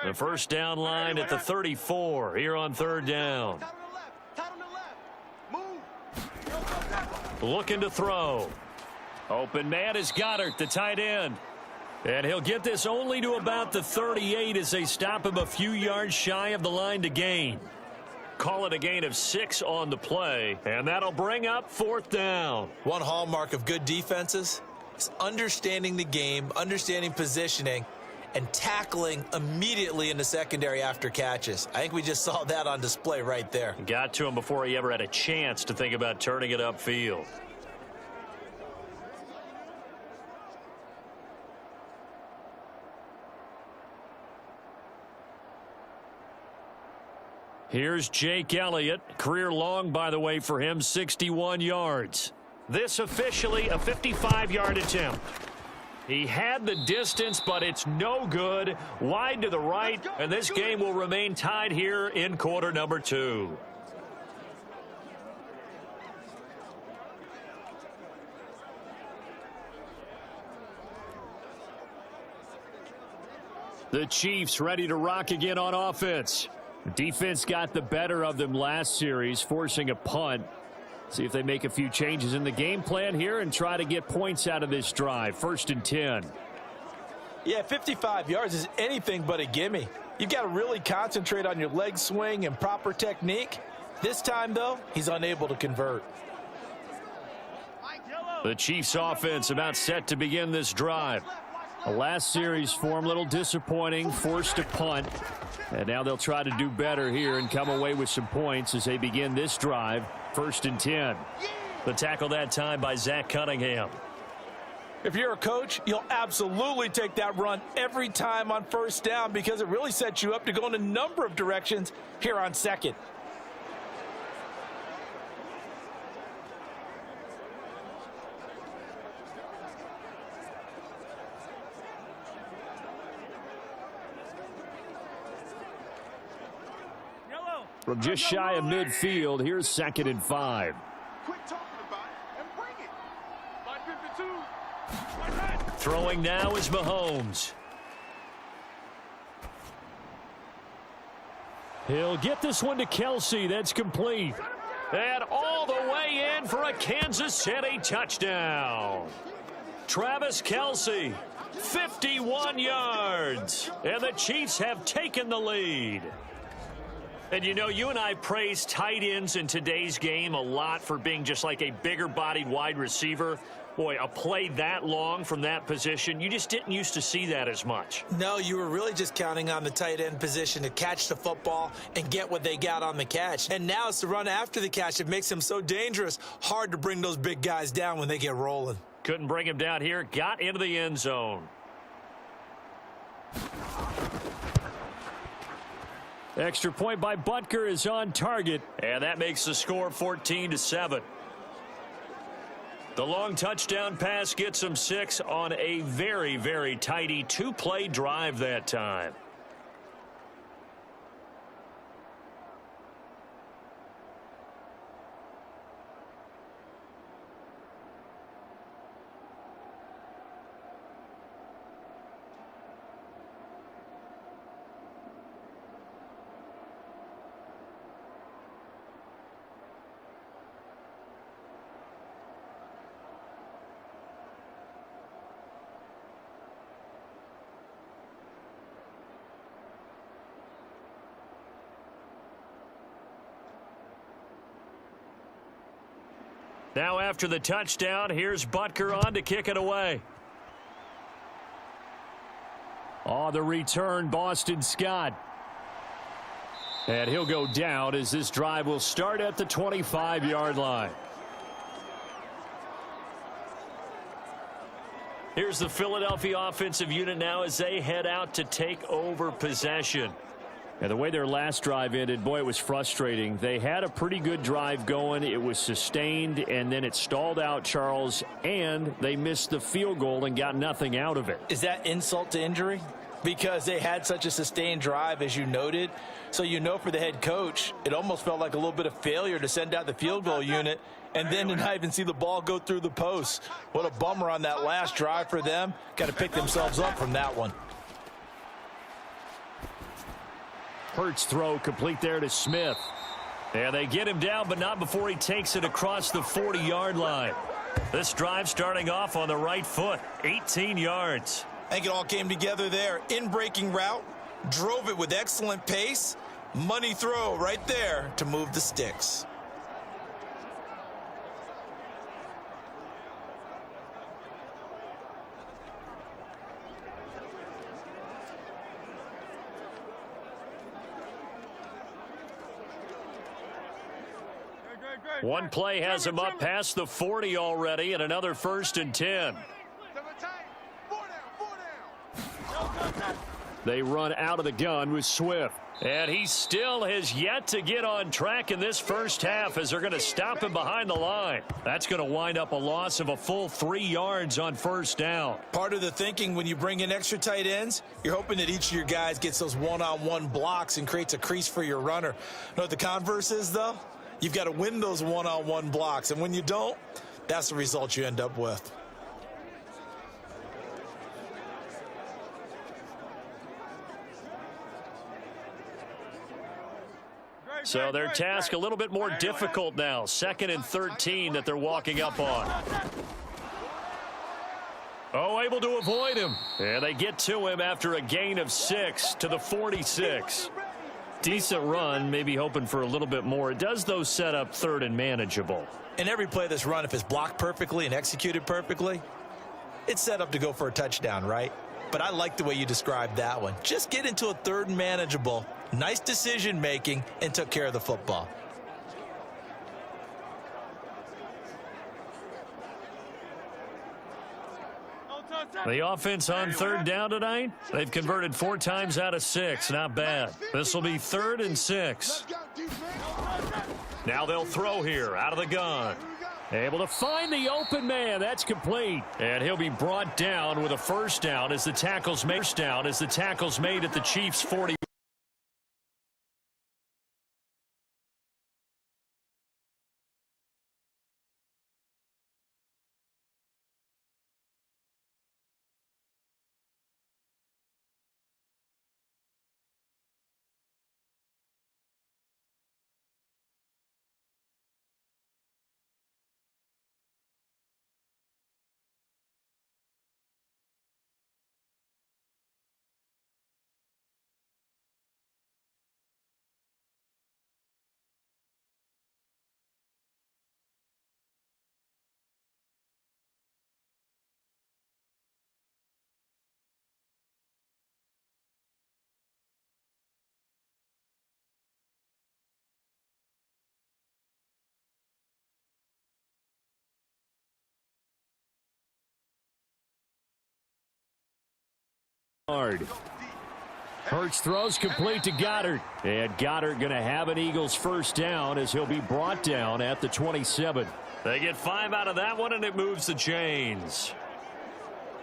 The first down line at the 34 here on third down. Looking to throw. Open man is Goddard, the tight end. And he'll get this only to about the 38 as they stop him a few yards shy of the line to gain. Call it a gain of 6 on the play, and that'll bring up fourth down. One hallmark of good defenses is understanding the game, understanding positioning, and tackling immediately in the secondary after catches. I think we just saw that on display right there. Got to him before he ever had a chance to think about turning it upfield. Here's Jake Elliott. Career long, by the way, for him, 61 yards. This officially a 55-yard attempt. He had the distance, but it's no good. Wide to the right, and this game will remain tied here in quarter number 2. The Chiefs ready to rock again on offense. Defense got the better of them last series, forcing a punt. See if they make a few changes in the game plan here and try to get points out of this drive. 1st and 10. Yeah, 55 yards is anything but a gimme. You've got to really concentrate on your leg swing and proper technique. This time, though, he's unable to convert. The Chiefs offense about set to begin this drive. The last series form a little disappointing, forced a punt. And now they'll try to do better here and come away with some points as they begin this drive. 1st and 10. The tackle that time by Zach Cunningham. If you're a coach, you'll absolutely take that run every time on first down because it really sets you up to go in a number of directions here on second. From just shy of midfield, here's 2nd and 5. Quit talking about it and bring it. 552. Throwing now is Mahomes. He'll get this one to Kelsey. That's complete. And all the way in for a Kansas City touchdown. Travis Kelsey, 51 yards. And the Chiefs have taken the lead. And, you know, you and I praise tight ends in today's game a lot for being just like a bigger-bodied wide receiver. Boy, a play that long from that position, you just didn't used to see that as much. No, you were really just counting on the tight end position to catch the football and get what they got on the catch. And now it's the run after the catch that makes him so dangerous. Hard to bring those big guys down when they get rolling. Couldn't bring him down here. Got into the end zone. Extra point by Butker is on target. And that makes the score 14-7. The long touchdown pass gets them 6 on a very, very tidy 2-play drive that time. Now after the touchdown, here's Butker on to kick it away. On the return, Boston Scott. And he'll go down as this drive will start at the 25-yard line. Here's the Philadelphia offensive unit now as they head out to take over possession. And the way their last drive ended, boy, it was frustrating. They had a pretty good drive going. It was sustained, and then it stalled out, Charles, and they missed the field goal and got nothing out of it. Is that insult to injury? Because they had such a sustained drive, as you noted. So you know for the head coach, it almost felt like a little bit of failure to send out the field goal unit and then to not even see the ball go through the post. What a bummer on that last drive for them. Got to pick themselves up from that one. Hurts throw complete there to Smith. And they get him down, but not before he takes it across the 40-yard line. This drive starting off on the right foot, 18 yards. I think it all came together there. In-breaking route, drove it with excellent pace. Money throw right there to move the sticks. One play has him up past the 40 already, and another 1st and 10. They run out of the gun with Swift. And he still has yet to get on track in this first half as they're going to stop him behind the line. That's going to wind up a loss of a full 3 yards on 1st down. Part of the thinking when you bring in extra tight ends, you're hoping that each of your guys gets those one-on-one blocks and creates a crease for your runner. You know what the converse is, though? You've got to win those one-on-one blocks, and when you don't, that's the result you end up with. So their task a little bit more difficult now. 2nd and 13 that they're walking up on. Oh, able to avoid him. And they get to him after a gain of 6 to the 46. Decent run, maybe hoping for a little bit more. It does, though, set up 3rd and manageable. In every play that's run, if it's blocked perfectly and executed perfectly, it's set up to go for a touchdown, right? But I like the way you described that one. Just get into a 3rd and manageable, nice decision-making, and took care of the football. The offense on 3rd down tonight, they've converted 4 times out of 6. Not bad. This will be 3rd and 6. Now they'll throw here out of the gun. Able to find the open man. That's complete. And he'll be brought down with a 1st down as the tackle's made at the Chiefs' 40. Hurts throws complete to Goddard. And Goddard going to have an Eagles 1st down as he'll be brought down at the 27. They get 5 out of that one, and it moves the chains.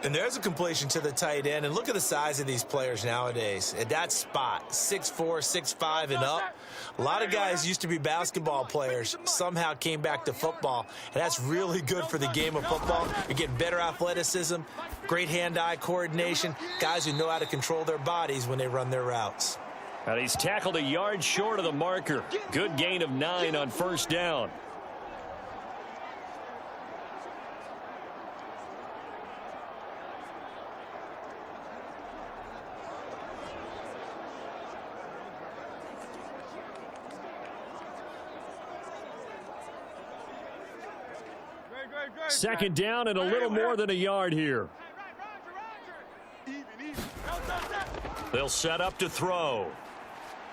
And there's a completion to the tight end. And look at the size of these players nowadays. At that spot, 6'4", 6'5", and up. A lot of guys used to be basketball players, somehow came back to football. And that's really good for the game of football. You're getting better athleticism, great hand-eye coordination, guys who know how to control their bodies when they run their routes. And he's tackled a yard short of the marker. Good gain of 9 on 1st down. Second down and a little more than a yard here. They'll set up to throw.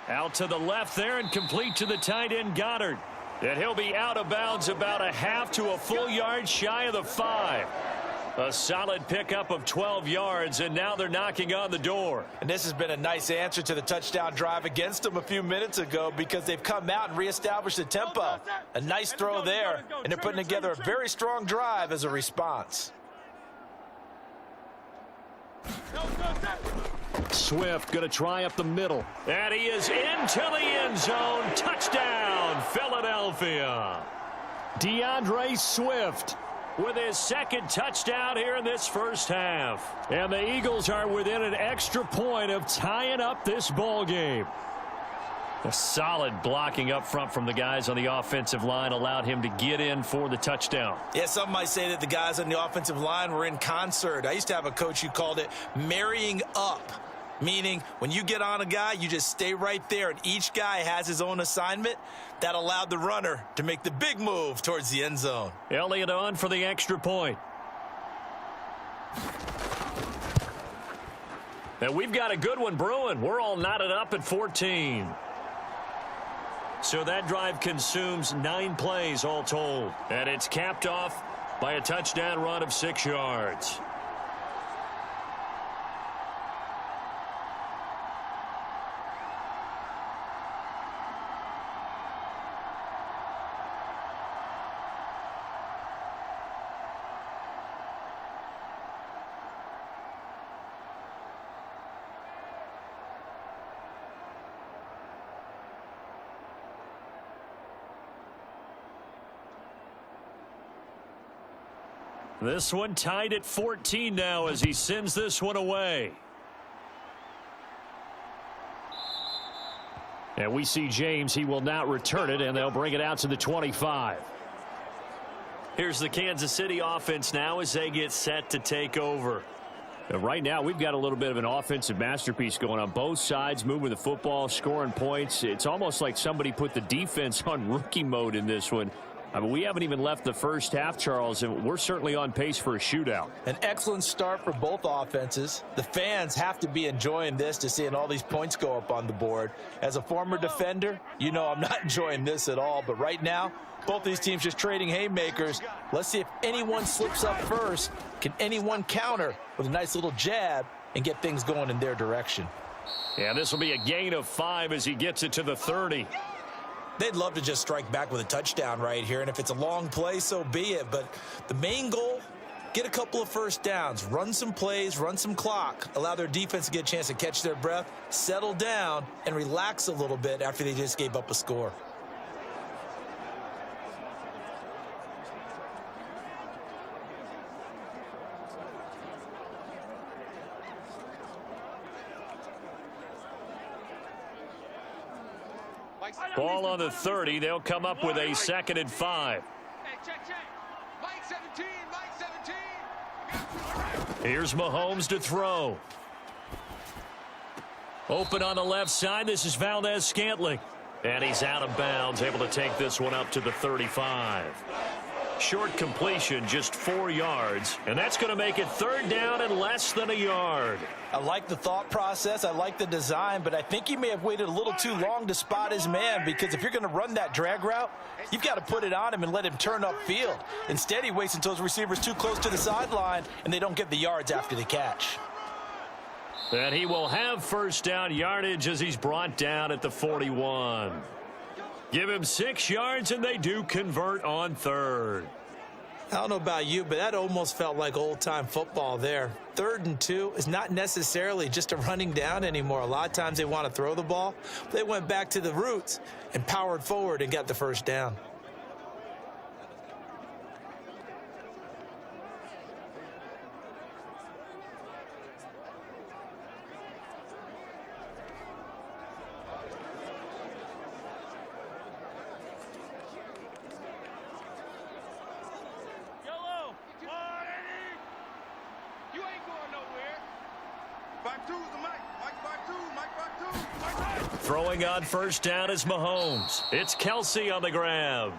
Out to the left there and complete to the tight end Goddard. And he'll be out of bounds about a half to a full yard shy of the 5. A solid pickup of 12 yards, and now they're knocking on the door. And this has been a nice answer to the touchdown drive against them a few minutes ago because they've come out and reestablished the tempo. A nice throw there, and they're putting together a very strong drive as a response. Swift going to try up the middle. And he is into the end zone. Touchdown, Philadelphia. DeAndre Swift with his 2nd touchdown here in this first half. And the Eagles are within an extra point of tying up this ball game. A solid blocking up front from the guys on the offensive line allowed him to get in for the touchdown. Yeah, some might say that the guys on the offensive line were in concert. I used to have a coach who called it marrying up, meaning when you get on a guy, you just stay right there, and each guy has his own assignment. That allowed the runner to make the big move towards the end zone. Elliott on for the extra point. And we've got a good one brewing. We're all knotted up at 14. So that drive consumes 9 plays all told. And it's capped off by a touchdown run of 6 yards. This one tied at 14 now as he sends this one away. And we see James. He will not return it, and they'll bring it out to the 25. Here's the Kansas City offense now as they get set to take over. And right now, we've got a little bit of an offensive masterpiece going on both sides, moving the football, scoring points. It's almost like somebody put the defense on rookie mode in this one. I mean, we haven't even left the first half, Charles, and we're certainly on pace for a shootout. An excellent start for both offenses. The fans have to be enjoying this to seeing all these points go up on the board. As a former defender, you know I'm not enjoying this at all. But right now, both these teams just trading haymakers. Let's see if anyone slips up first. Can anyone counter with a nice little jab and get things going in their direction? Yeah, this will be a gain of 5 as he gets it to the 30. They'd love to just strike back with a touchdown right here, and if it's a long play, so be it. But the main goal, get a couple of first downs, run some plays, run some clock, allow their defense to get a chance to catch their breath, settle down, and relax a little bit after they just gave up a score. Ball on the 30. They'll come up with a 2nd and 5. Hey, check. Mike 17, Mike 17. Here's Mahomes to throw. Open on the left side. This is Valdez-Scantling. And he's out of bounds, able to take this one up to the 35. Short completion, just 4 yards. And that's going to make it 3rd down and less than a yard. I like the thought process. I like the design, but I think he may have waited a little too long to spot his man, because if you're going to run that drag route, you've got to put it on him and let him turn upfield. Instead, he waits until his receiver's too close to the sideline, and they don't get the yards after the catch. And he will have 1st down yardage as he's brought down at the 41. Give him 6 yards, and they do convert on 3rd. I don't know about you, but that almost felt like old-time football there. 3rd and 2 is not necessarily just a running down anymore. A lot of times they want to throw the ball. They went back to the roots and powered forward and got the 1st down. Throwing on 1st down is Mahomes. It's Kelsey on the grab.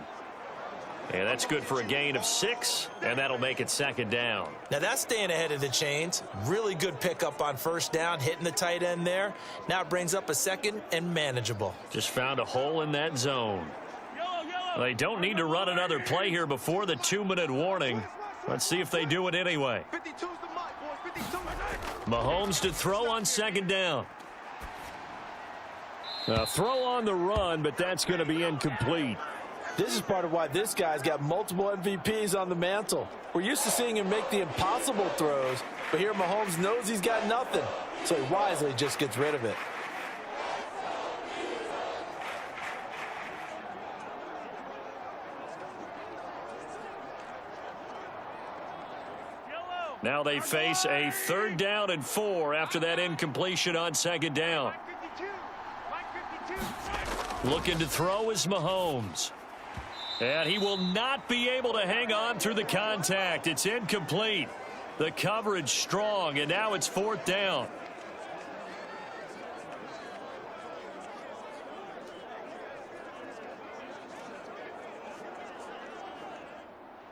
And that's good for a gain of 6, and that'll make it 2nd down. Now that's staying ahead of the chains. Really good pickup on 1st down, hitting the tight end there. Now it brings up a 2nd and manageable. Just found a hole in that zone. They don't need to run another play here before the 2-minute warning. Let's see if they do it anyway. Mahomes to throw on 2nd down. A throw on the run, but that's going to be incomplete. This is part of why this guy's got multiple MVPs on the mantle. We're used to seeing him make the impossible throws, but here Mahomes knows he's got nothing, so he wisely just gets rid of it. Now they face a 3rd down and 4 after that incompletion on 2nd down. Looking to throw is Mahomes. And he will not be able to hang on through the contact. It's incomplete. The coverage strong, and now it's 4th down.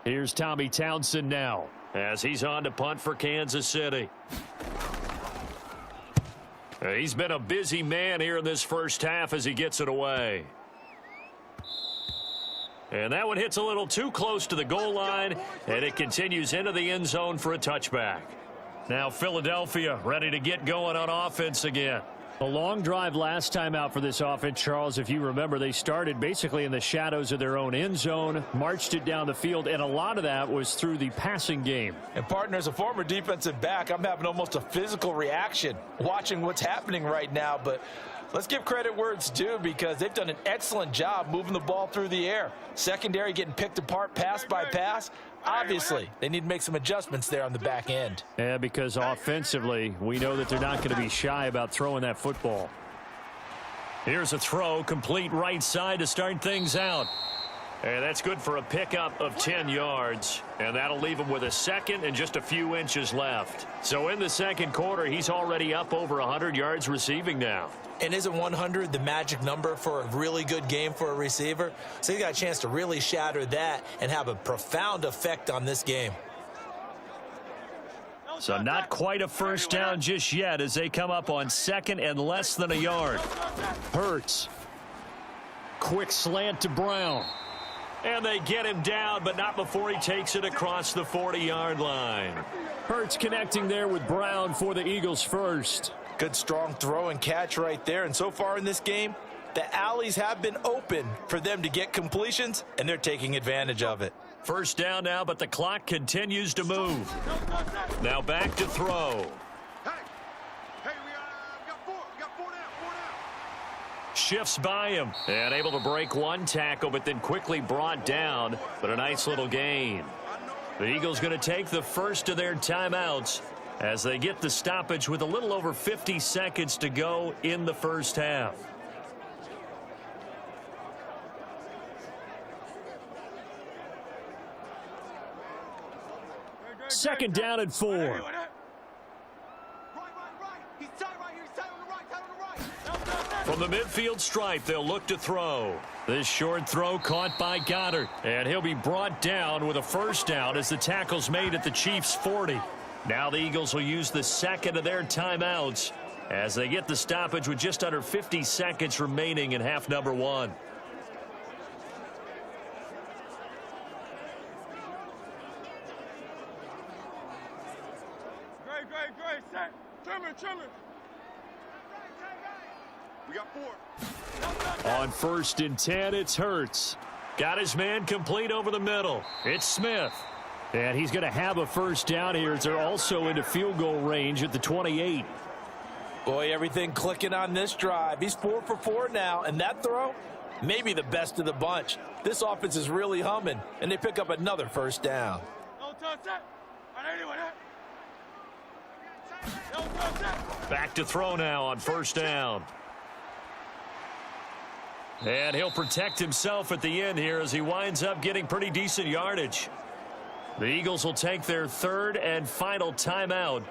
Here's Tommy Townsend now as he's on to punt for Kansas City. He's been a busy man here in this first half as he gets it away. And that one hits a little too close to the goal line, and it continues into the end zone for a touchback. Now Philadelphia ready to get going on offense again. A long drive last time out for this offense, Charles. If you remember, they started basically in the shadows of their own end zone, marched it down the field, and a lot of that was through the passing game. And partner, as a former defensive back, I'm having almost a physical reaction watching what's happening right now. But let's give credit where it's due, because they've done an excellent job moving the ball through the air. Secondary getting picked apart pass by pass. Obviously, they need to make some adjustments there on the back end. Yeah, because offensively, we know that they're not going to be shy about throwing that football. Here's a throw, complete right side to start things out. And that's good for a pickup of 10 yards. And that'll leave him with a second and just a few inches left. So in the second quarter, he's already up over 100 yards receiving now. And isn't 100 the magic number for a really good game for a receiver? So he's got a chance to really shatter that and have a profound effect on this game. So not quite a first down just yet as they come up on second and less than a yard. Hurts. Quick slant to Brown. And they get him down, but not before he takes it across the 40-yard line. Hurts connecting there with Brown for the Eagles first. Good strong throw and catch right there. And so far in this game, the alleys have been open for them to get completions, and they're taking advantage of it. First down now, but the clock continues to move. Now back to throw. Hey, we got 4. We got 4 down. Shifts by him and able to break one tackle, but then quickly brought down. But a nice little gain. The Eagles going to take the first of their timeouts as they get the stoppage with a little over 50 seconds to go in the first half. Second down and 4. Right. He's tight right here. He's tight on the right. Tight on the right. From the midfield stripe, they'll look to throw. This short throw caught by Goddard. And he'll be brought down with a first down as the tackle's made at the Chiefs' 40. Now the Eagles will use the second of their timeouts as they get the stoppage with just under 50 seconds remaining in half number 1. Great. Set. Trimmer. We got 4. On 1st and 10, it's Hurts. Got his man complete over the middle. It's Smith. And he's going to have a first down here as they're also into field goal range at the 28. Boy, everything clicking on this drive. He's 4 for 4 now, and that throw, maybe the best of the bunch. This offense is really humming, and they pick up another first down. Back to throw now on first down. And he'll protect himself at the end here as he winds up getting pretty decent yardage. The Eagles will take their third and final timeout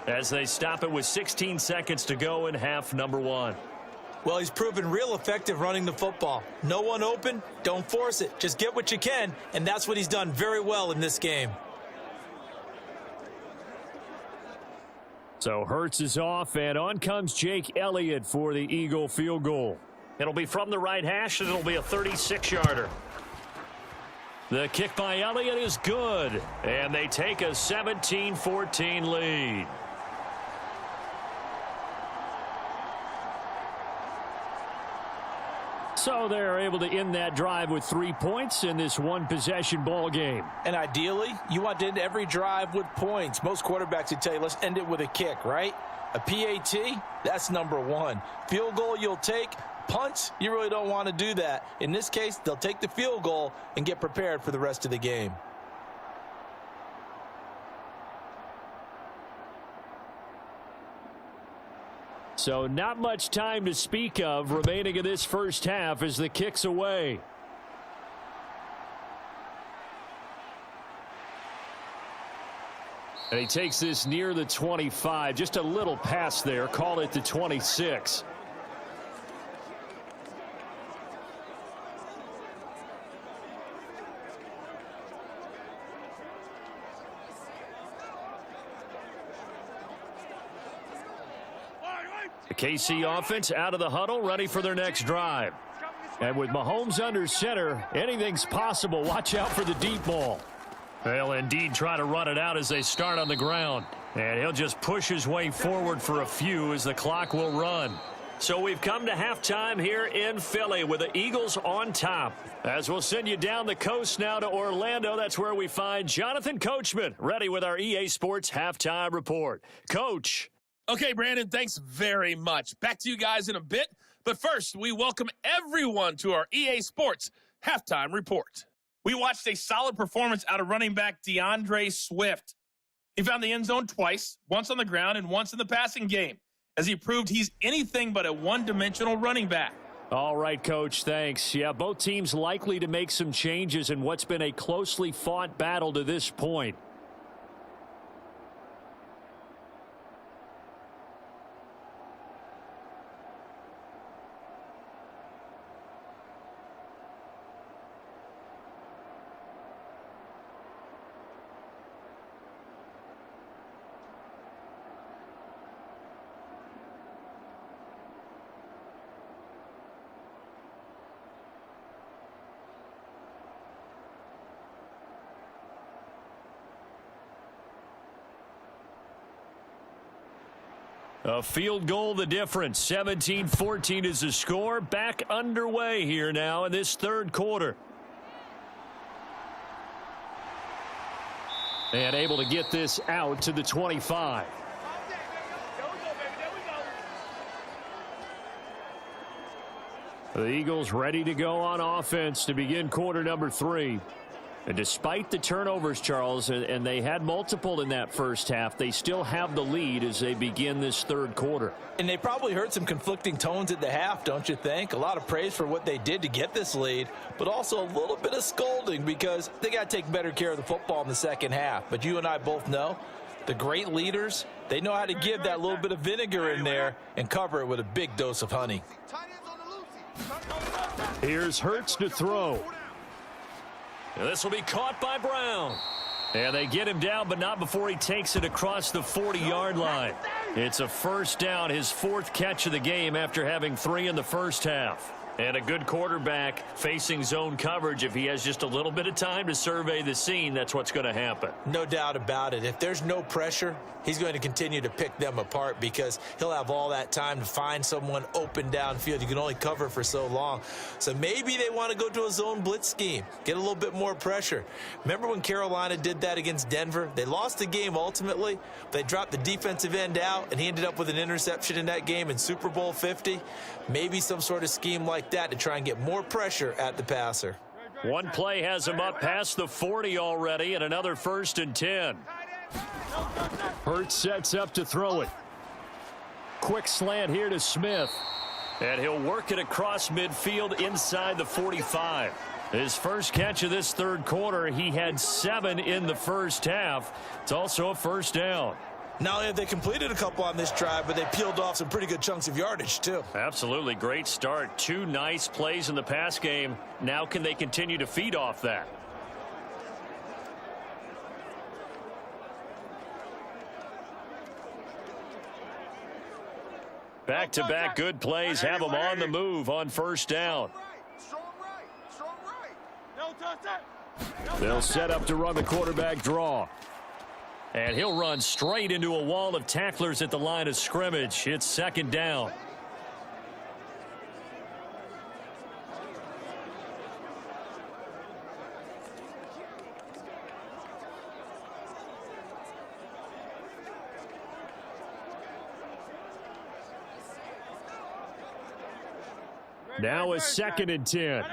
as they stop it with 16 seconds to go in half number 1. Well, he's proven real effective running the football. No one open, don't force it. Just get what you can, and that's what he's done very well in this game. So Hurts is off, and on comes Jake Elliott for the Eagle field goal. It'll be from the right hash, and it'll be a 36-yarder. The kick by Elliott is good, and they take a 17-14 lead. So they're able to end that drive with 3 points in this one-possession ball game. And ideally, you want to end every drive with points. Most quarterbacks would tell you, let's end it with a kick, right? A PAT, that's number 1. Field goal you'll take. Punts, you really don't want to do that. In this case, they'll take the field goal and get prepared for the rest of the game. So not much time to speak of remaining in this first half as the kick's away. And he takes this near the 25. Just a little pass there. Call it the 26. The KC offense out of the huddle, ready for their next drive. And with Mahomes under center, anything's possible. Watch out for the deep ball. They'll indeed try to run it out as they start on the ground. And he'll just push his way forward for a few as the clock will run. So we've come to halftime here in Philly with the Eagles on top. As we'll send you down the coast now to Orlando, that's where we find Jonathan Coachman, ready with our EA Sports Halftime Report. Coach. Okay, Brandon, thanks very much. Back to you guys in a bit. But first, we welcome everyone to our EA Sports Halftime Report. We watched a solid performance out of running back DeAndre Swift. He found the end zone twice, once on the ground and once in the passing game, as he proved he's anything but a one-dimensional running back. All right, Coach, thanks. Yeah, both teams likely to make some changes in what's been a closely fought battle to this point. A field goal the difference. 17-14 is the score. Back underway here now in this third quarter. And able to get this out to the 25. The Eagles ready to go on offense to begin quarter number 3. And despite the turnovers, Charles, and they had multiple in that first half, they still have the lead as they begin this third quarter. And they probably heard some conflicting tones at the half, don't you think? A lot of praise for what they did to get this lead, but also a little bit of scolding because they got to take better care of the football in the second half. But you and I both know the great leaders, they know how to give that little bit of vinegar in there and cover it with a big dose of honey. Here's Hurts to throw. And this will be caught by Brown. And they get him down, but not before he takes it across the 40-yard line. It's a first down, his 4th catch of the game after having 3 in the first half. And a good quarterback facing zone coverage. If he has just a little bit of time to survey the scene, that's what's going to happen. No doubt about it. If there's no pressure, he's going to continue to pick them apart because he'll have all that time to find someone open downfield. You can only cover for so long. So maybe they want to go to a zone blitz scheme, get a little bit more pressure. Remember when Carolina did that against Denver? They lost the game ultimately. They dropped the defensive end out, and he ended up with an interception in that game in Super Bowl 50. Maybe some sort of scheme like that to try and get more pressure at the passer. One play has him up past the 40 already, and another 1st and 10. Hurts sets up to throw it. Quick slant here to Smith. And he'll work it across midfield inside the 45. His first catch of this third quarter, he had 7 in the first half. It's also a first down. Not only have they completed a couple on this drive, but they peeled off some pretty good chunks of yardage, too. Absolutely. Great start. 2 nice plays in the pass game. Now can they continue to feed off that? Back-to-back good plays have them on the move on first down. They'll set up to run the quarterback draw. And he'll run straight into a wall of tacklers at the line of scrimmage. It's second down. Now a 2nd and 10.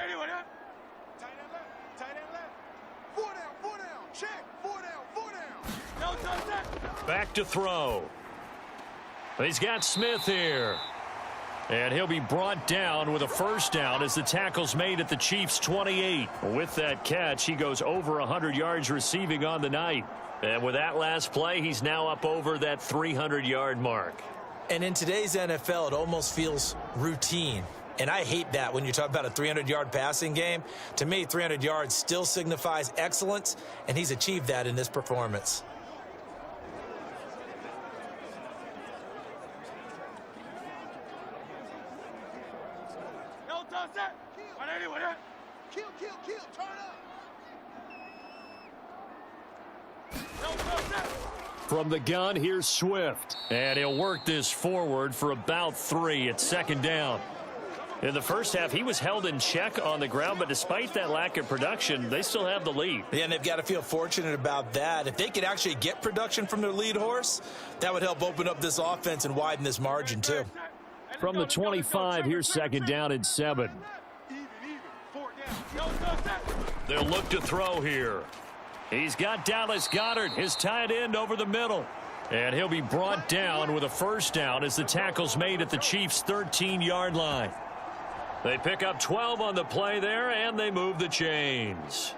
Check. 4 down. Back to throw. He's got Smith here. And he'll be brought down with a first down as the tackle's made at the Chiefs' 28. With that catch, he goes over 100 yards receiving on the night. And with that last play, he's now up over that 300-yard mark. And in today's NFL, it almost feels routine. And I hate that when you talk about a 300-yard passing game. To me, 300 yards still signifies excellence, and he's achieved that in this performance. Kill, turn up. From the gun, here's Swift. And he'll work this forward for about 3 at second down. In the first half, he was held in check on the ground, but despite that lack of production, they still have the lead. Yeah, and they've got to feel fortunate about that. If they could actually get production from their lead horse, that would help open up this offense and widen this margin, too. From the 25, here's second down and 7. They'll look to throw here. He's got Dallas Goedert, his tight end, over the middle. And he'll be brought down with a first down as the tackle's made at the Chiefs' 13-yard line. They pick up 12 on the play there, and they move the chains.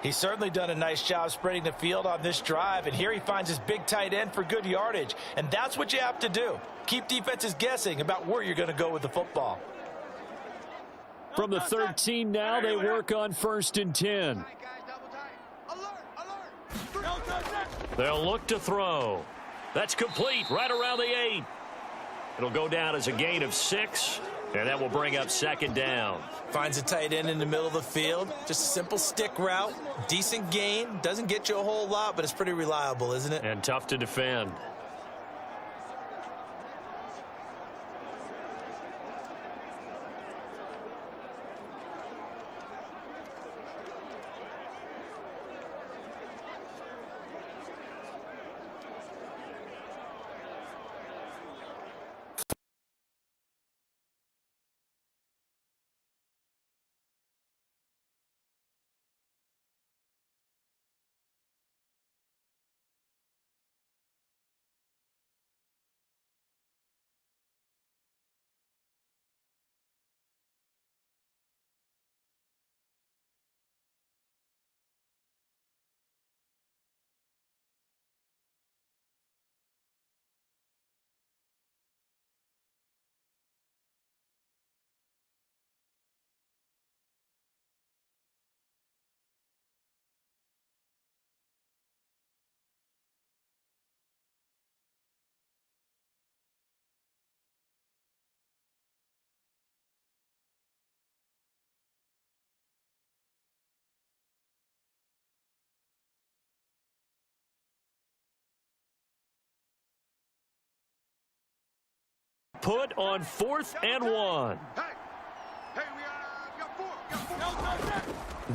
He's certainly done a nice job spreading the field on this drive, and here he finds his big tight end for good yardage. And that's what you have to do. Keep defenses guessing about where you're going to go with the football. From the 13 now, they work on 1st and 10. They'll look to throw. That's complete right around the 8. It'll go down as a gain of 6, and that will bring up second down. Finds a tight end in the middle of the field. Just a simple stick route. Decent gain. Doesn't get you a whole lot, but it's pretty reliable, isn't it? And tough to defend. Put on 4th and 1.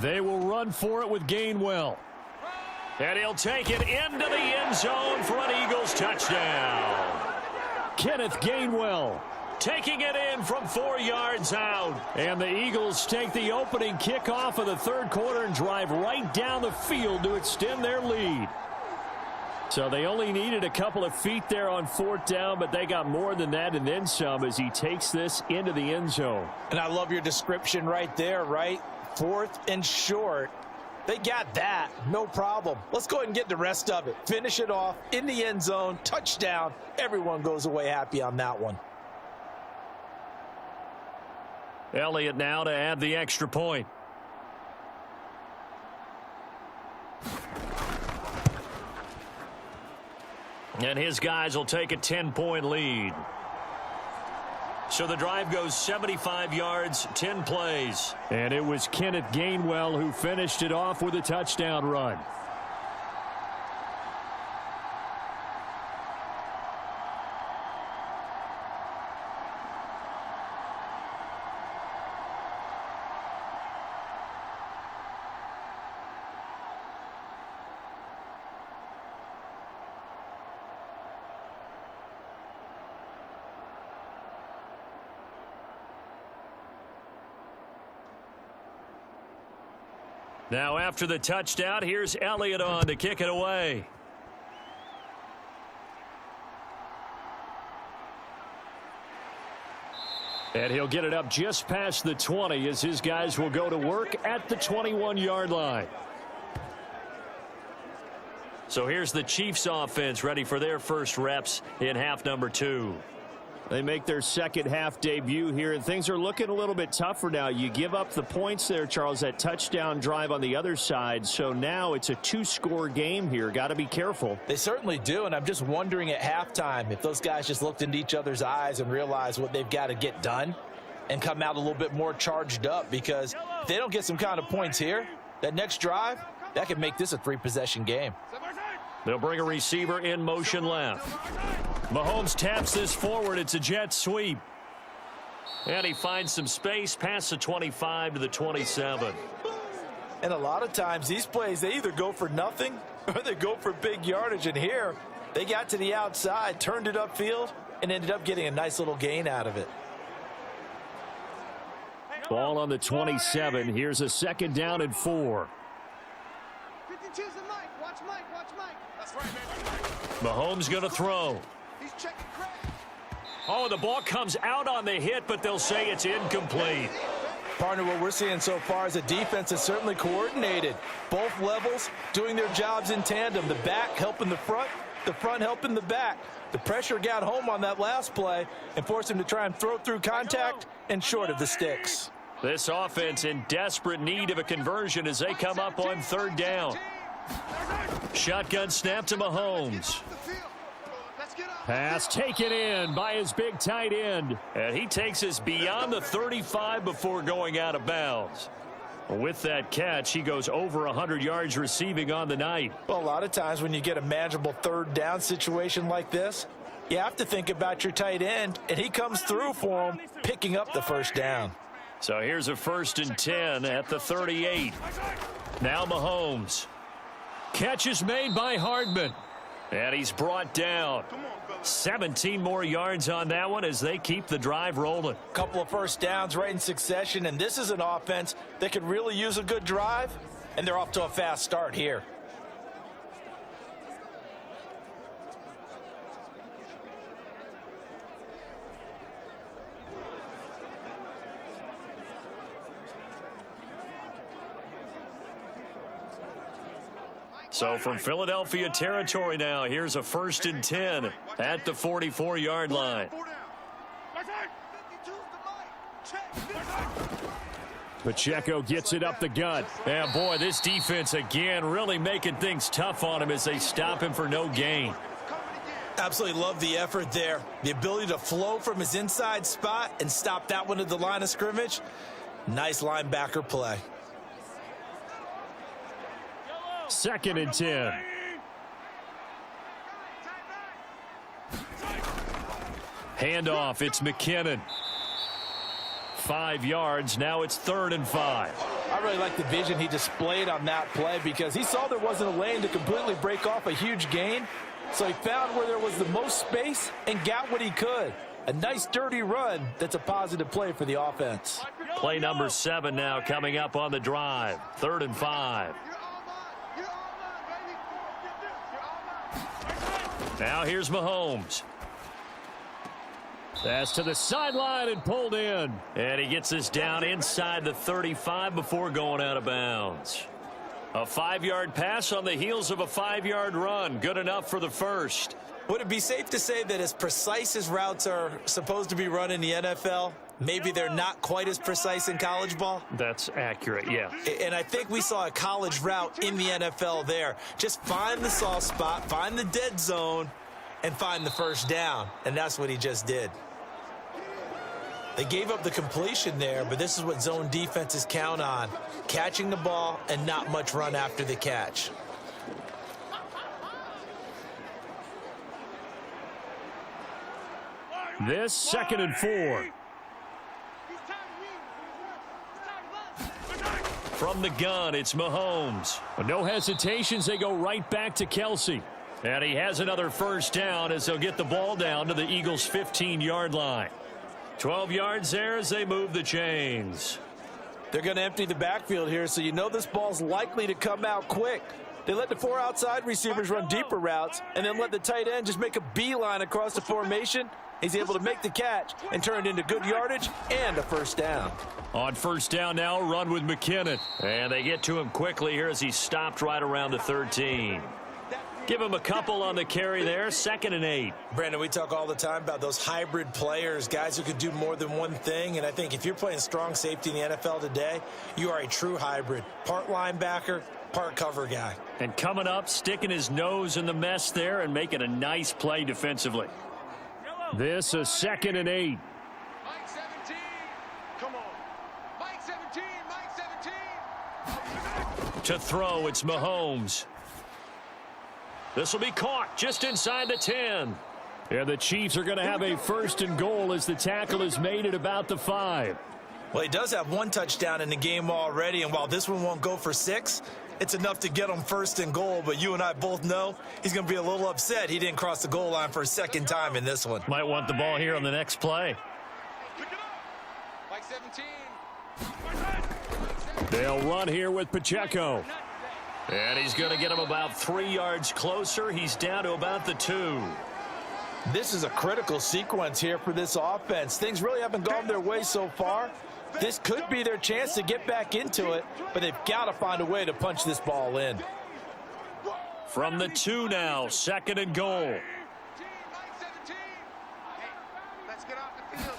They will run for it with Gainwell. And he'll take it into the end zone for an Eagles touchdown. Kenneth Gainwell taking it in from 4 yards out. And the Eagles take the opening kickoff of the third quarter and drive right down the field to extend their lead. So they only needed a couple of feet there on 4th down, but they got more than that and then some as he takes this into the end zone. And I love your description right there, right? 4th and short. They got that. No problem. Let's go ahead and get the rest of it. Finish it off in the end zone. Touchdown. Everyone goes away happy on that one. Elliott now to add the extra point. And his guys will take a 10-point lead. So the drive goes 75 yards, 10 plays. And it was Kenneth Gainwell who finished it off with a touchdown run. Now after the touchdown, here's Elliott on to kick it away. And he'll get it up just past the 20 as his guys will go to work at the 21-yard line. So here's the Chiefs offense ready for their first reps in half number 2. They make their second half debut here, and things are looking a little bit tougher now. You give up the points there, Charles, that touchdown drive on the other side. So now it's a 2-score game here. Got to be careful. They certainly do, and I'm just wondering at halftime if those guys just looked into each other's eyes and realized what they've got to get done and come out a little bit more charged up, because if they don't get some kind of points here, that next drive, that could make this a 3-possession game. They'll bring a receiver in motion left. Mahomes taps this forward. It's a jet sweep. And he finds some space past the 25 to the 27. And a lot of times these plays, they either go for nothing or they go for big yardage. And here, they got to the outside, turned it upfield, and ended up getting a nice little gain out of it. Ball on the 27. Here's a 2nd down and 4. 52's the Mike. Watch Mike. Watch Mike. That's right, man. Mahomes going to throw. He's checking Craig. Oh, the ball comes out on the hit, but they'll say it's incomplete. Partner, what we're seeing so far is a defense that's certainly coordinated. Both levels doing their jobs in tandem. The back helping the front helping the back. The pressure got home on that last play and forced him to try and throw through contact and short of the sticks. This offense in desperate need of a conversion as they come up on 3rd down. Shotgun snap to Mahomes. Pass taken in by his big tight end. And he takes us beyond the 35 before going out of bounds. With that catch, he goes over 100 yards receiving on the night. Well, a lot of times when you get a manageable 3rd down situation like this, you have to think about your tight end, and he comes through for him, picking up the 1st down. So here's a 1st and 10 at the 38. Now Mahomes. Catch is made by Hardman. And he's brought down. 17 more yards on that one as they keep the drive rolling. A couple of 1st downs right in succession, and this is an offense that could really use a good drive, and they're off to a fast start here. So from Philadelphia territory now, here's a 1st and 10 at the 44-yard line. Pacheco gets it up the gut. And boy, this defense again really making things tough on him as they stop him for no gain. Absolutely love the effort there. The ability to flow from his inside spot and stop that one at the line of scrimmage. Nice linebacker play. 2nd and 10. Handoff, it's McKinnon. 5 yards, now it's 3rd and 5. I really like the vision he displayed on that play because he saw there wasn't a lane to completely break off a huge gain. So he found where there was the most space and got what he could. A nice dirty run that's a positive play for the offense. Play number 7 now coming up on the drive. 3rd and 5. Now here's Mahomes. Pass to the sideline and pulled in. And he gets this down inside the 35 before going out of bounds. A 5-yard pass on the heels of a 5-yard run. Good enough for the 1st. Would it be safe to say that as precise as routes are supposed to be run in the NFL, maybe they're not quite as precise in college ball? That's accurate, yeah. And I think we saw a college route in the NFL there. Just find the soft spot, find the dead zone, and find the 1st down. And that's what he just did. They gave up the completion there, but this is what zone defenses count on. Catching the ball and not much run after the catch. This 2nd and 4. From the gun, it's Mahomes. No hesitations, they go right back to Kelsey. And he has another 1st down as they'll get the ball down to the Eagles' 15-yard line. 12 yards there as they move the chains. They're going to empty the backfield here, so you know this ball's likely to come out quick. They let the 4 outside receivers run deeper routes and then let the tight end just make a beeline across the formation. He's able to make the catch and turn it into good yardage and a first down. On first down now, run with McKinnon. And they get to him quickly here as he stopped right around the 13. Give him a couple on the carry there, 2nd and 8. Brandon, we talk all the time about those hybrid players, guys who could do more than one thing. And I think if you're playing strong safety in the NFL today, you are a true hybrid. Part linebacker, part cover guy. And coming up, sticking his nose in the mess there and making a nice play defensively. This a 2nd and 8. Mike 17. Come on. Mike 17. Mike 17. To throw, it's Mahomes. This will be caught just inside the 10. And the Chiefs are going to have a 1st and goal as the tackle is made at about the 5. Well, he does have 1 touchdown in the game already, and while this one won't go for 6, it's enough to get him 1st and goal. But you and I both know he's going to be a little upset he didn't cross the goal line for a 2nd time in this one. Might want the ball here on the next play. Pick it up. Mike 17. They'll run here with Pacheco. And he's going to get him about 3 yards closer. He's down to about the 2. This is a critical sequence here for this offense. Things really haven't gone their way so far. This could be their chance to get back into it, but they've got to find a way to punch this ball in. From the 2 now, 2nd and goal. Mike 17. Hey, let's get off the field.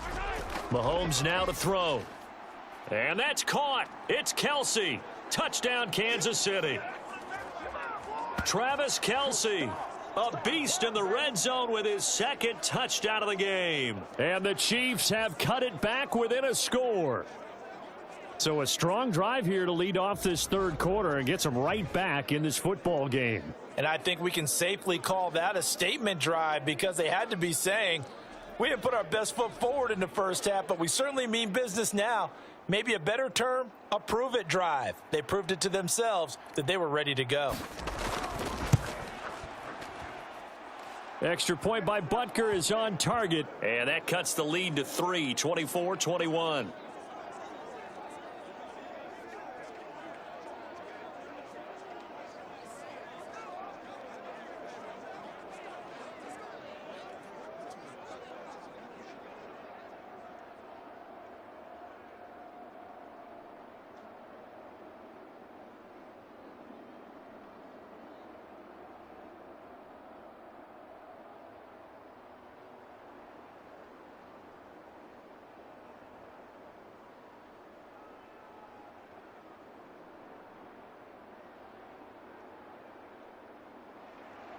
Mahomes now to throw. And that's caught. It's Kelsey. Touchdown, Kansas City. Travis Kelsey, a beast in the red zone with his 2nd touchdown of the game. And the Chiefs have cut it back within a score. So a strong drive here to lead off this 3rd quarter and gets them right back in this football game. And I think we can safely call that a statement drive because they had to be saying, we didn't put our best foot forward in the first half, but we certainly mean business now. Maybe a better term, a prove-it drive. They proved it to themselves that they were ready to go. Extra point by Butker is on target. And that cuts the lead to 3, 24-21.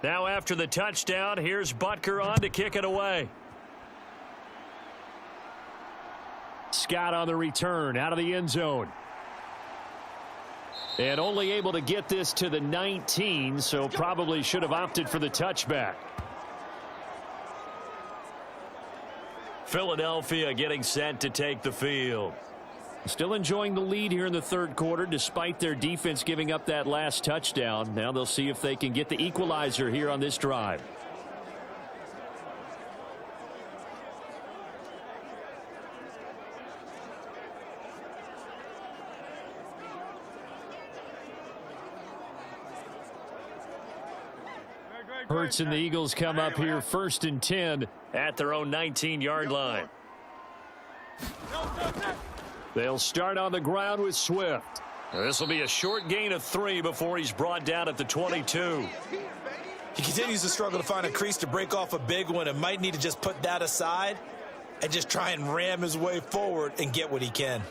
Now after the touchdown, here's Butker on to kick it away. Scott on the return out of the end zone. And only able to get this to the 19, so probably should have opted for the touchback. Philadelphia getting set to take the field. Still enjoying the lead here in the 3rd quarter despite their defense giving up that last touchdown. Now they'll see if they can get the equalizer here on this drive. Hurts and the Eagles come up here 1st and 10 At their own 19-yard line. They'll start on the ground with Swift. This will be a short gain of 3 before he's brought down at the 22. He continues to struggle to find a crease to break off a big one and might need to just put that aside and just try and ram his way forward and get what he can.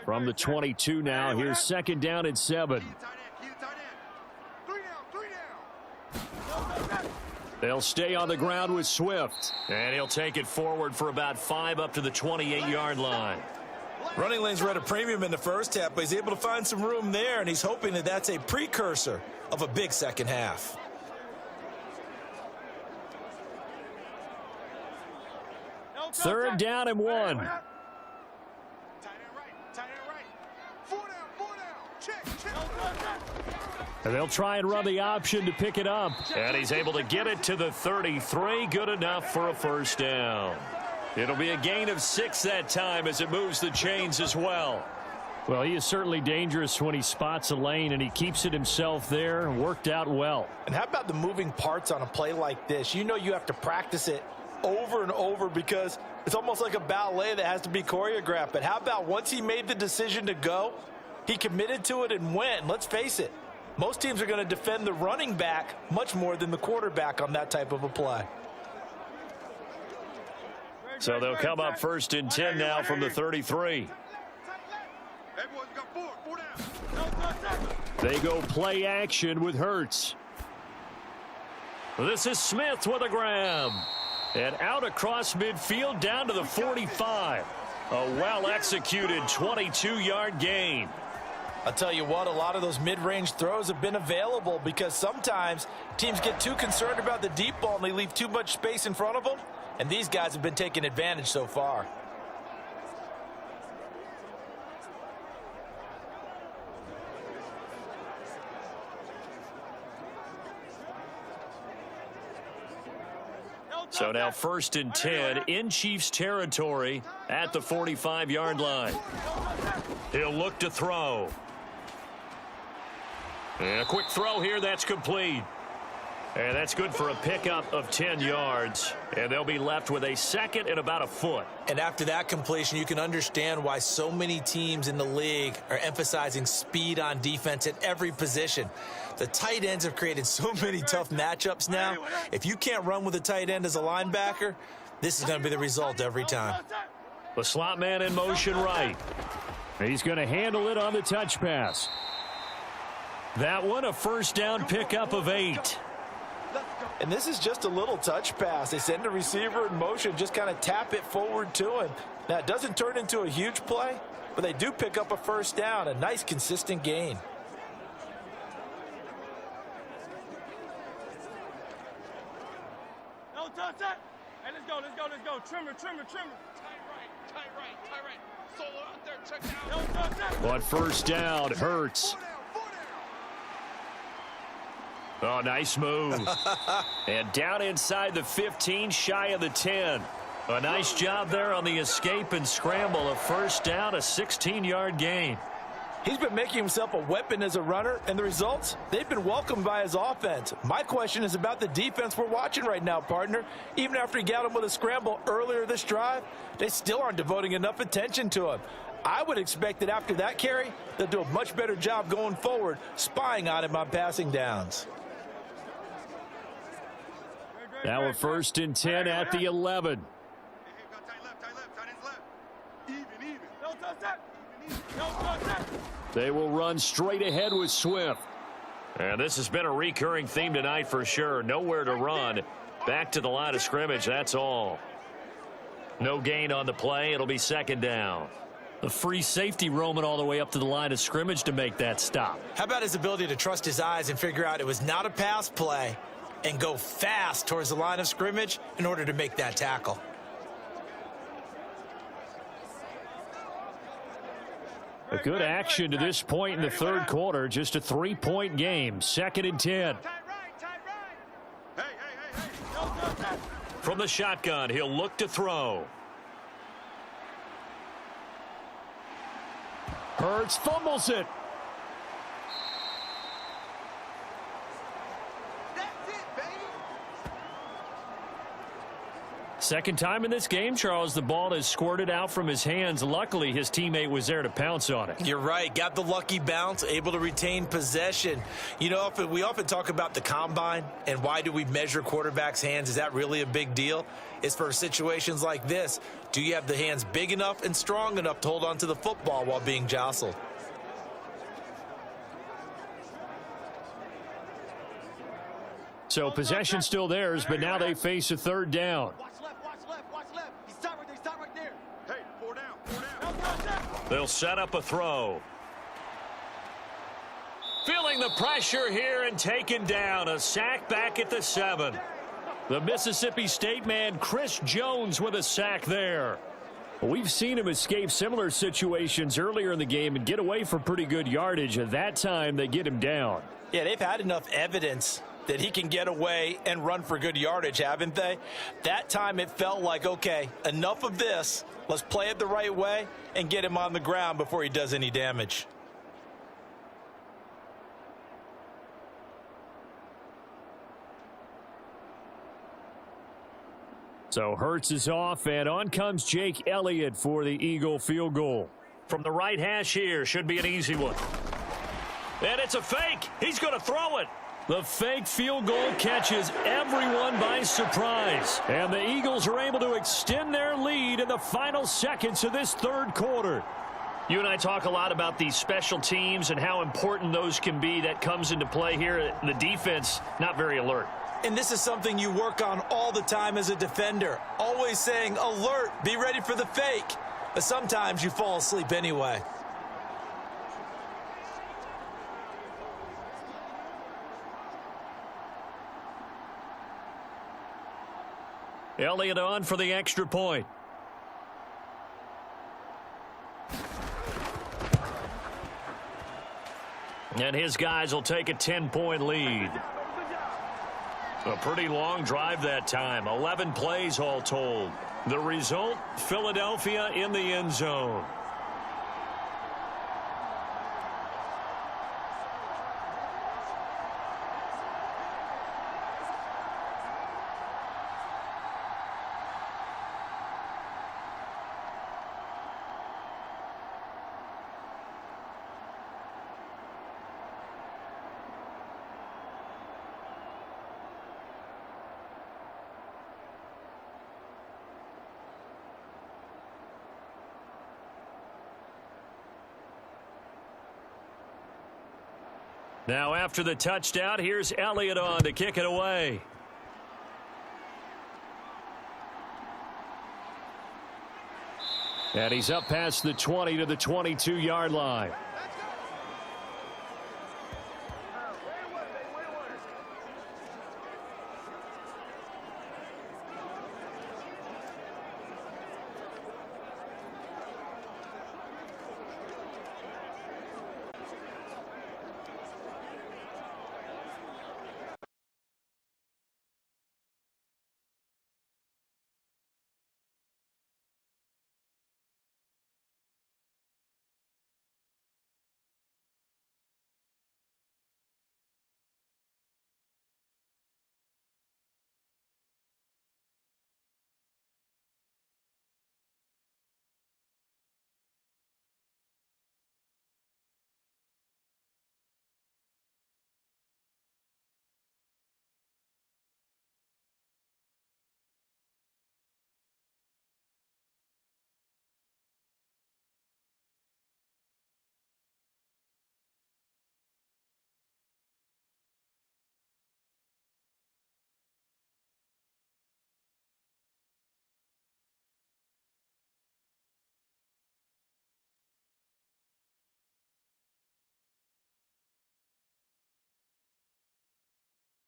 From the 22 now, here's 2nd down and 7. They'll stay on the ground with Swift. And he'll take it forward for about 5 up to the 28-yard line. Running lanes were at a premium in the first half, but he's able to find some room there, and he's hoping that that's a precursor of a big second half. Third down and 1. And they'll try and run the option to pick it up. And he's able to get it to the 33. Good enough for a first down. It'll be a gain of 6 that time as it moves the chains as well. Well, he is certainly dangerous when he spots a lane, and he keeps it himself there. Worked out well. And how about the moving parts on a play like this? You know you have to practice it over and over because it's almost like a ballet that has to be choreographed. But how about once he made the decision to go, he committed to it and went. Let's face it, most teams are going to defend the running back much more than the quarterback on that type of a play. So they'll come up 1st and 10 now from the 33. They go play action with Hurts. This is Smith with a grab. And out across midfield down to the 45. A well-executed 22-yard gain. I'll tell you what, a lot of those mid-range throws have been available because sometimes teams get too concerned about the deep ball and they leave too much space in front of them. And these guys have been taking advantage so far. So now 1st and 10 in Chiefs territory at the 45-yard line. He'll look to throw. And a quick throw here, that's complete. And that's good for a pickup of 10 yards. And they'll be left with a 2nd and about a foot. And after that completion, you can understand why so many teams in the league are emphasizing speed on defense at every position. The tight ends have created so many tough matchups now. If you can't run with a tight end as a linebacker, this is going to be the result every time. The slot man in motion right. He's going to handle it on the touch pass. That one a 1st down pickup of 8. And this is just a little touch pass. They send a receiver in motion, just kind of tap it forward to him. Now, it doesn't turn into a huge play, but they do pick up a 1st down, a nice, consistent gain. No touch that. Hey, let's go, let's go, let's go. Trimmer, trimmer, trimmer. Tight right. Solo out there, check down. No touch that. But 1st down, Hurts. Oh, nice move. And down inside the 15, shy of the 10. A nice job there on the escape and scramble. A 1st down, a 16-yard gain. He's been making himself a weapon as a runner, and the results, they've been welcomed by his offense. My question is about the defense we're watching right now, partner. Even after he got him with a scramble earlier this drive, they still aren't devoting enough attention to him. I would expect that after that carry, they'll do a much better job going forward, spying on him on passing downs. Now a 1st and 10 at the 11. They will run straight ahead with Swift. And this has been a recurring theme tonight for sure. Nowhere to run. Back to the line of scrimmage, that's all. No gain on the play. It'll be 2nd down. The free safety roaming all the way up to the line of scrimmage to make that stop. How about his ability to trust his eyes and figure out it was not a pass play and go fast towards the line of scrimmage in order to make that tackle. A good action to this point in the 3rd quarter. Just a 3-point game. 2nd and 10. From the shotgun, he'll look to throw. Hurts fumbles it. Second time in this game, Charles, the ball has squirted out from his hands. Luckily, his teammate was there to pounce on it. You're right. Got the lucky bounce, able to retain possession. You know, we often talk about the combine and why do we measure quarterbacks' hands? Is that really a big deal? It's for situations like this. Do you have the hands big enough and strong enough to hold on to the football while being jostled? So possession still theirs, but now they face a 3rd down. Watch left. He's stopped right there. Hey, 4 down. They'll set up a throw. Feeling the pressure here and taken down. A sack back at the 7. The Mississippi State man, Chris Jones, with a sack there. We've seen him escape similar situations earlier in the game and get away for pretty good yardage. At that time, they get him down. Yeah, they've had enough evidence that he can get away and run for good yardage, haven't they? That time it felt like, okay, enough of this. Let's play it the right way and get him on the ground before he does any damage. So Hurts is off, and on comes Jake Elliott for the Eagle field goal. From the right hash here, should be an easy one. And it's a fake. He's going to throw it. The fake field goal catches everyone by surprise. And the Eagles are able to extend their lead in the final seconds of this third quarter. You and I talk a lot about these special teams and how important those can be. That comes into play here. The defense, not very alert. And this is something you work on all the time as a defender. Always saying, alert, be ready for the fake. But sometimes you fall asleep anyway. Elliott on for the extra point. And his guys will take a 10-point lead. A pretty long drive that time. 11 plays all told. The result, Philadelphia in the end zone. Now after the touchdown, here's Elliott on to kick it away. And he's up past the 20 to the 22-yard line.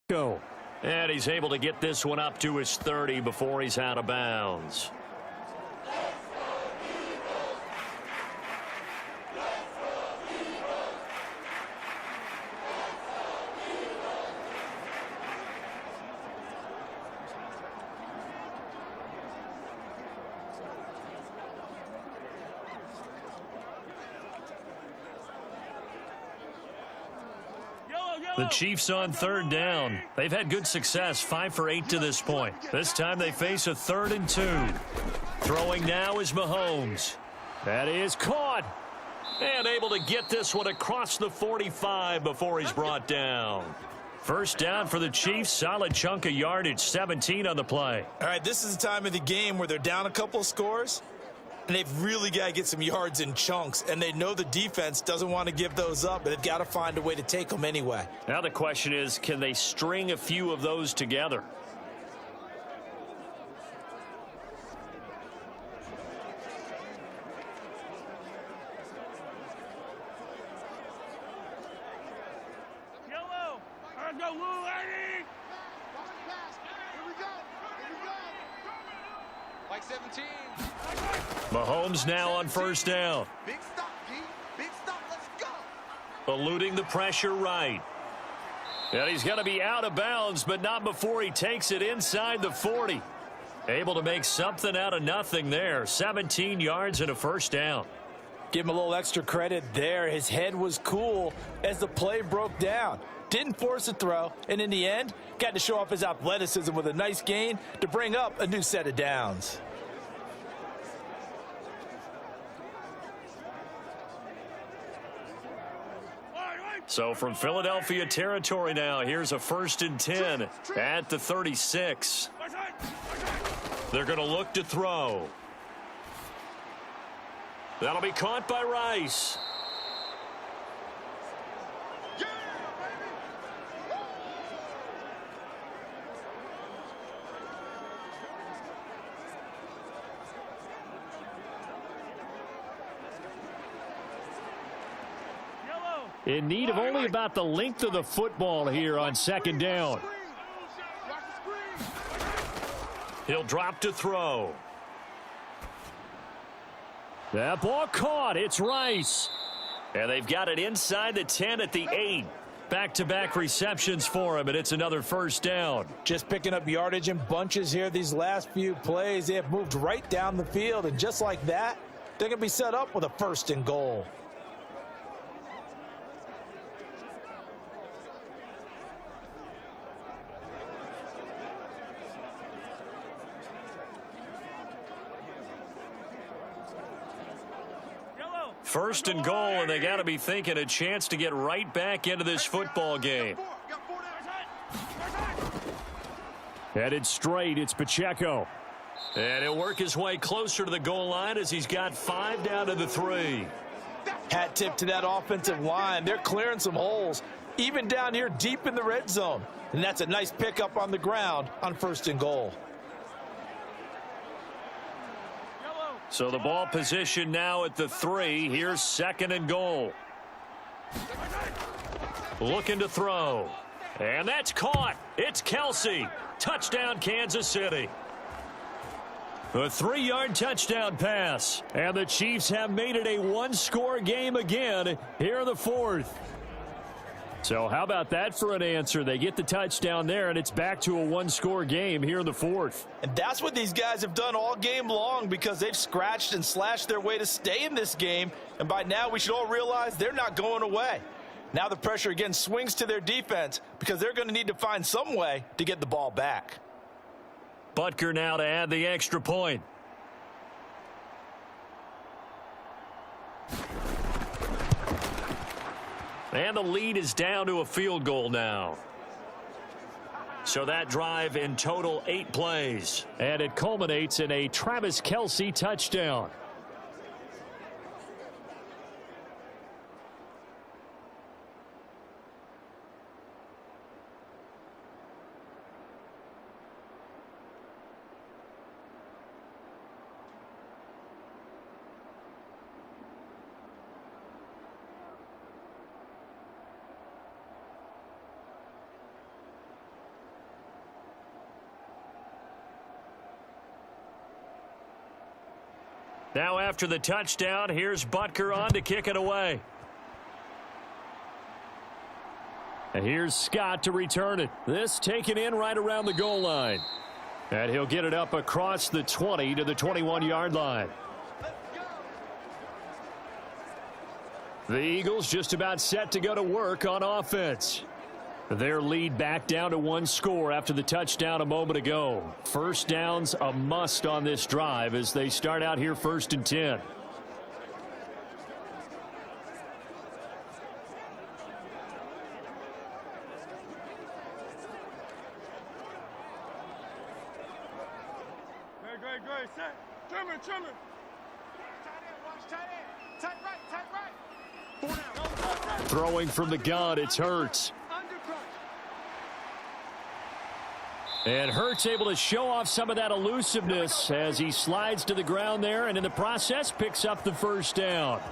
Go. And he's able to get this one up to his 30 before he's out of bounds. The Chiefs on third down. They've had good success, 5 for 8 to this point. This time they face a 3rd and 2. Throwing now is Mahomes. That is caught. And able to get this one across the 45 before he's brought down. First down for the Chiefs. Solid chunk of yardage, 17 on the play. All right, this is the time of the game where they're down a couple of scores, and they've really got to get some yards in chunks, and they know the defense doesn't want to give those up, but they've got to find a way to take them anyway. Now the question is, can they string a few of those together? Yellow! Let's go, Lou, Eddie! Here we go! Here we go! Like 17. Mahomes now on first down. Big stop, D. Big stop. Let's go. Eluding the pressure right. And he's going to be out of bounds, but not before he takes it inside the 40. Able to make something out of nothing there. 17 yards and a first down. Give him a little extra credit there. His head was cool as the play broke down. Didn't force a throw, and in the end, got to show off his athleticism with a nice gain to bring up a new set of downs. So from Philadelphia territory now, here's a 1st and 10 at the 36. They're going to look to throw. That'll be caught by Rice. In need of only about the length of the football here on 2nd down. He'll drop to throw. That ball caught. It's Rice. And they've got it inside the 10 at the 8. Back-to-back receptions for him, and it's another 1st down. Just picking up yardage in bunches here these last few plays. They have moved right down the field, and just like that, they're going to be set up with a 1st and goal. First and goal, and they got to be thinking a chance to get right back into this football game. Headed straight, it's Pacheco. And he'll work his way closer to the goal line as he's got 5 down to the 3. Hat tip to that offensive line. They're clearing some holes, even down here deep in the red zone. And that's a nice pickup on the ground on 1st and goal. So the ball position now at the 3. Here's 2nd and goal. Looking to throw. And that's caught. It's Kelsey. Touchdown, Kansas City. A 3-yard touchdown pass. And the Chiefs have made it a 1-score game again here in the 4th. So how about that for an answer? They get the touchdown there, and it's back to a 1-score game here in the 4th. And that's what these guys have done all game long, because they've scratched and slashed their way to stay in this game. And by now, we should all realize they're not going away. Now the pressure again swings to their defense, because they're going to need to find some way to get the ball back. Butker now to add the extra point. And the lead is down to a field goal now. So that drive in total 8 plays. And it culminates in a Travis Kelce touchdown. Now after the touchdown, here's Butker on to kick it away. And here's Scott to return it. This taken in right around the goal line. And he'll get it up across the 20 to the 21-yard line. The Eagles just about set to go to work on offense. Their lead back down to 1 score after the touchdown a moment ago. 1st down's a must on this drive as they start out here 1st and 10. Great, set. Trimmer. Tight end, watch tight end. Tight right. Throwing from the gun, it's Hurts. And Hurts able to show off some of that elusiveness as he slides to the ground there, and in the process picks up the 1st down.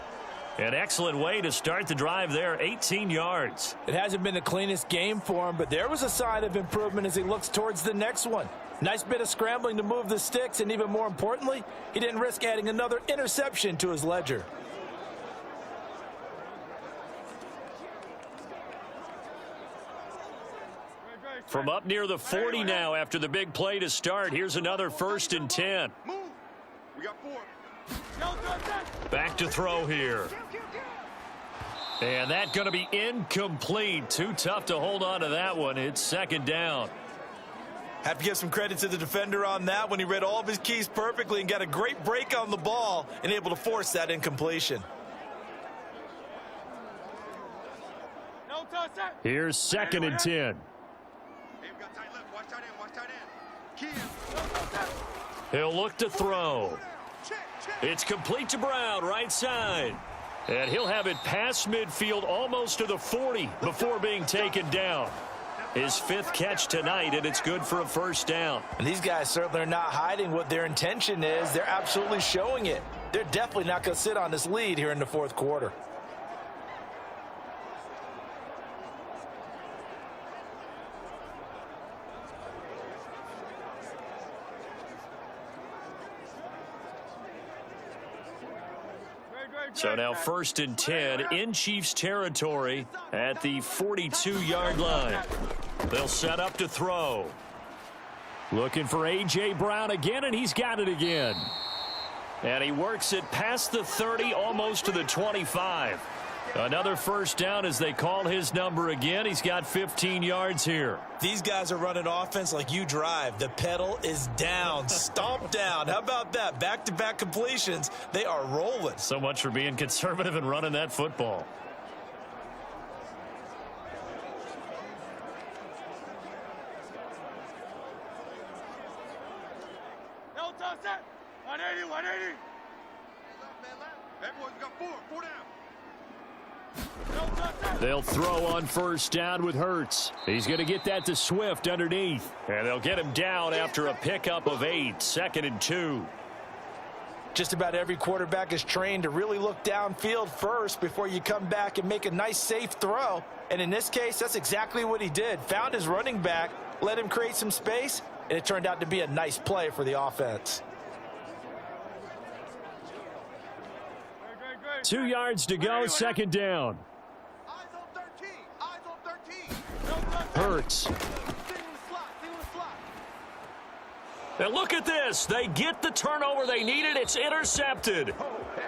An excellent way to start the drive there, 18 yards. It hasn't been the cleanest game for him, but there was a sign of improvement as he looks towards the next one. Nice bit of scrambling to move the sticks, and even more importantly, he didn't risk adding another interception to his ledger. From up near the 40 now after the big play to start. Here's another 1st and 10. Move. We got 4. Back to throw here. And that's going to be incomplete. Too tough to hold on to that one. It's 2nd down. Have to give some credit to the defender on that when he read all of his keys perfectly and got a great break on the ball and able to force that incompletion. Here's 2nd and 10. He'll look to throw. It's complete to Brown, right side. And he'll have it past midfield almost to the 40 before being taken down. His 5th catch tonight, and it's good for a 1st down. And these guys certainly are not hiding what their intention is. They're absolutely showing it. They're definitely not going to sit on this lead here in the 4th quarter. So now 1st and 10 in Chiefs territory at the 42-yard line. They'll set up to throw. Looking for A.J. Brown again, and he's got it again. And he works it past the 30, almost to the 25. Another 1st down as they call his number again. He's got 15 yards here. These guys are running offense like you drive. The pedal is down, stomped down. How about that? Back-to-back completions. They are rolling. So much for being conservative and running that football. No touch that. 180, 180. That boy's got 4 down. They'll throw on 1st down with Hurts. He's going to get that to Swift underneath. And they'll get him down after a pickup of 8. 2nd and 2. Just about every quarterback is trained to really look downfield first before you come back and make a nice, safe throw. And in this case, that's exactly what he did. Found his running back, let him create some space, and it turned out to be a nice play for the offense. 2 yards to go, 2nd down. Eyes on 13. Eyes on 13. Hurts. And look at this. They get the turnover they needed. It's intercepted.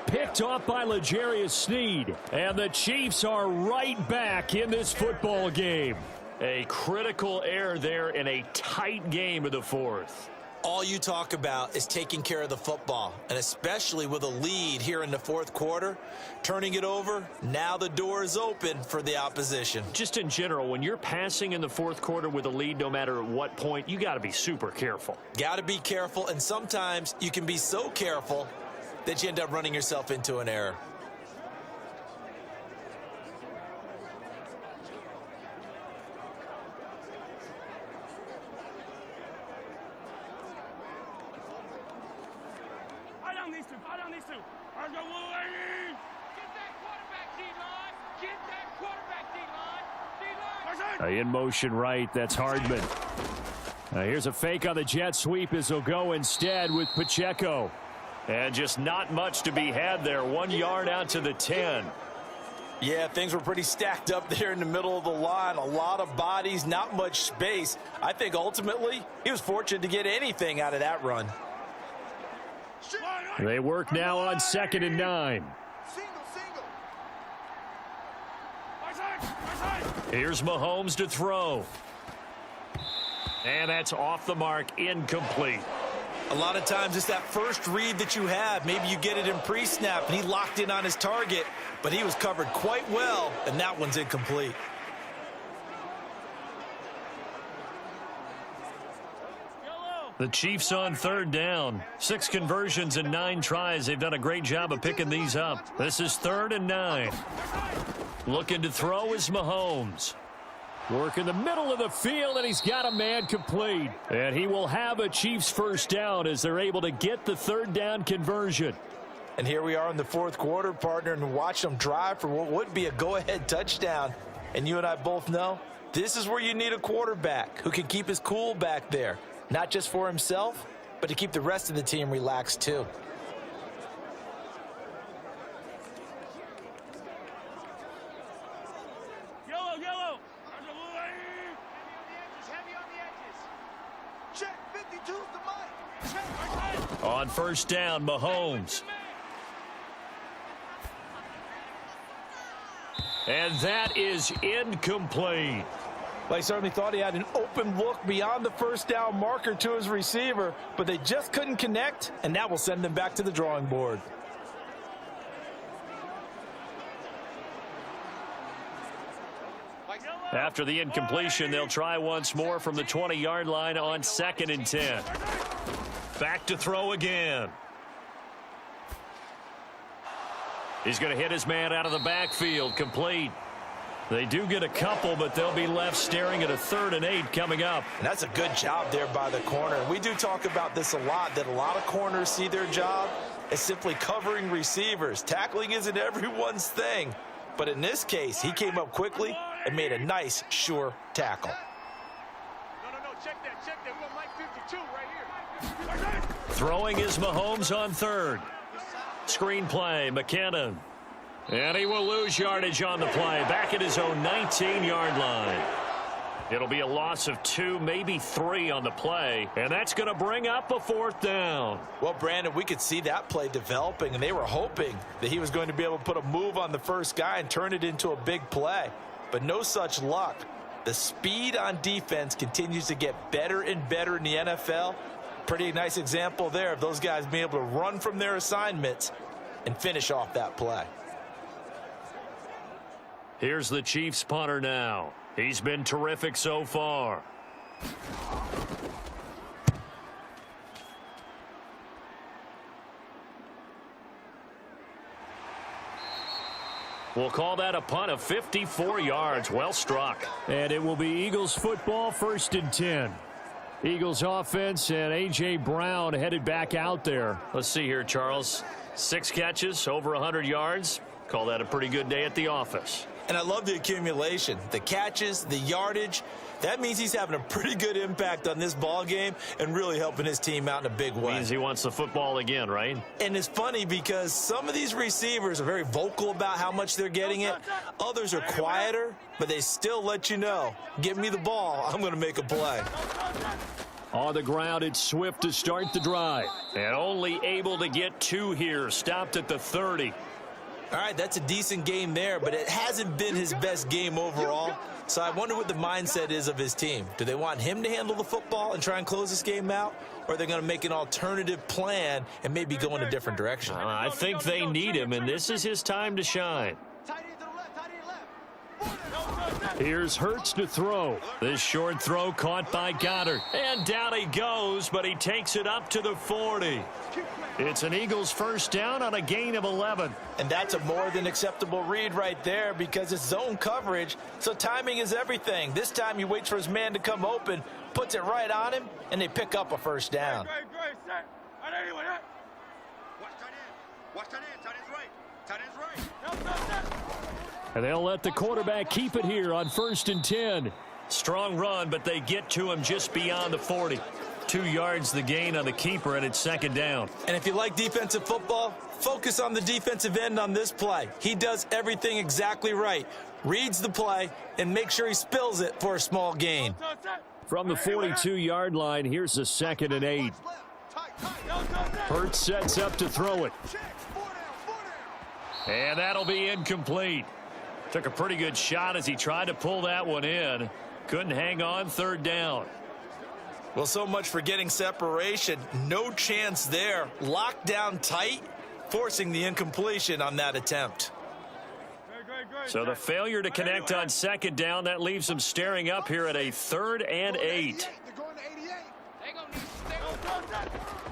Picked off by L'Jarius Sneed. And the Chiefs are right back in this football game. A critical error there in a tight game of the 4th. All you talk about is taking care of the football, and especially with a lead here in the 4th quarter, turning it over, now the door is open for the opposition. Just in general, when you're passing in the 4th quarter with a lead, no matter at what point, you got to be super careful. Got to be careful, and sometimes you can be so careful that you end up running yourself into an error. In motion right, that's Hardman. Here's a fake on the jet sweep as he'll go instead with Pacheco. And just not much to be had there. 1 yard out to the 10. Yeah, things were pretty stacked up there in the middle of the line. A lot of bodies, not much space. I think ultimately he was fortunate to get anything out of that run. They work now on 2nd and 9. Here's Mahomes to throw. And that's off the mark, incomplete. A lot of times it's that first read that you have. Maybe you get it in pre-snap, and he locked in on his target, but he was covered quite well, and that one's incomplete. The Chiefs on 3rd down. 6 conversions and 9 tries. They've done a great job of picking these up. This is 3rd and 9. Looking to throw is Mahomes. Work in the middle of the field, and he's got a man complete. And he will have a Chiefs 1st down as they're able to get the 3rd down conversion. And here we are in the 4th quarter, partner, and watch them drive for what would be a go-ahead touchdown. And you and I both know this is where you need a quarterback who can keep his cool back there. Not just for himself, but to keep the rest of the team relaxed too. Yellow. 52's the mic. Check. On first down, Mahomes. And that is incomplete. Well, he certainly thought he had an open look beyond the first down marker to his receiver, but they just couldn't connect, and that will send them back to the drawing board. After the incompletion, they'll try once more from the 20-yard line on 2nd and 10. Back to throw again. He's going to hit his man out of the backfield, complete. They do get a couple, but they'll be left staring at a 3rd and 8 coming up. And that's a good job there by the corner. And we do talk about this a lot, that a lot of corners see their job as simply covering receivers. Tackling isn't everyone's thing. But in this case, he came up quickly and made a nice, sure tackle. No, check that. We got Mike 52 right here. Throwing is Mahomes on 3rd. Screen play, McKinnon. And he will lose yardage on the play, back at his own 19-yard line. It'll be a loss of 2, maybe 3 on the play, and that's going to bring up a 4th down. Well, Brandon, we could see that play developing, and they were hoping that he was going to be able to put a move on the first guy and turn it into a big play. But no such luck. The speed on defense continues to get better and better in the NFL. Pretty nice example there of those guys being able to run from their assignments and finish off that play. Here's the Chiefs punter now. He's been terrific so far. We'll call that a punt of 54 yards. Well struck. And it will be Eagles football, 1st and 10. Eagles offense and A.J. Brown headed back out there. Let's see here, Charles. 6 catches, over 100 yards. Call that a pretty good day at the office. And I love the accumulation, the catches, the yardage. That means he's having a pretty good impact on this ball game and really helping his team out in a big way. Means he wants the football again, right? And it's funny because some of these receivers are very vocal about how much they're getting it. Others are quieter, but they still let you know, give me the ball, I'm going to make a play. On the ground, it's Swift to start the drive. And only able to get 2 here, stopped at the 30. All right, that's a decent game there, but it hasn't been his best game overall. So I wonder what the mindset is of his team. Do they want him to handle the football and try and close this game out? Or are they going to make an alternative plan and maybe go in a different direction? I think they need him, and this is his time to shine. Here's Hurts to throw. This short throw caught by Goddard. And down he goes, but he takes it up to the 40. It's an Eagles first down on a gain of 11. And that's a more than acceptable read right there because it's zone coverage, so timing is everything. This time he waits for his man to come open, puts it right on him, and they pick up a first down. Great, set. On anyone, hit. Watch tight end. Watch tight end. Tight end's right. Tight end's right. And they'll let the quarterback keep it here on 1st and 10. Strong run, but they get to him just beyond the 40. 2 yards the gain on the keeper, and it's 2nd down. And if you like defensive football, focus on the defensive end on this play. He does everything exactly right. Reads the play and make sure he spills it for a small gain. From the 42-yard line, here's a 2nd and 8. Hurts sets up to throw it. And that'll be incomplete. Took a pretty good shot as he tried to pull that one in. Couldn't hang on, 3rd down. Well, so much for getting separation. No chance there. Locked down tight, forcing the incompletion on that attempt. So the failure to connect on 2nd down, that leaves him staring up here at a 3rd and 8.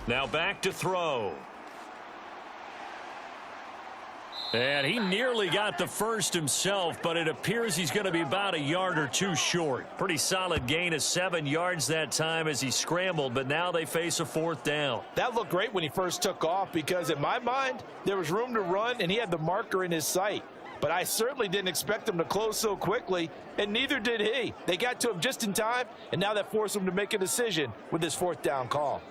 Now back to throw. And he nearly got the first himself, but it appears he's going to be about a yard or 2 short. Pretty solid gain of 7 yards that time as he scrambled, but now they face a 4th down. That looked great when he first took off because in my mind, there was room to run and he had the marker in his sight. But I certainly didn't expect him to close so quickly, and neither did he. They got to him just in time, and now that forced him to make a decision with this 4th down call.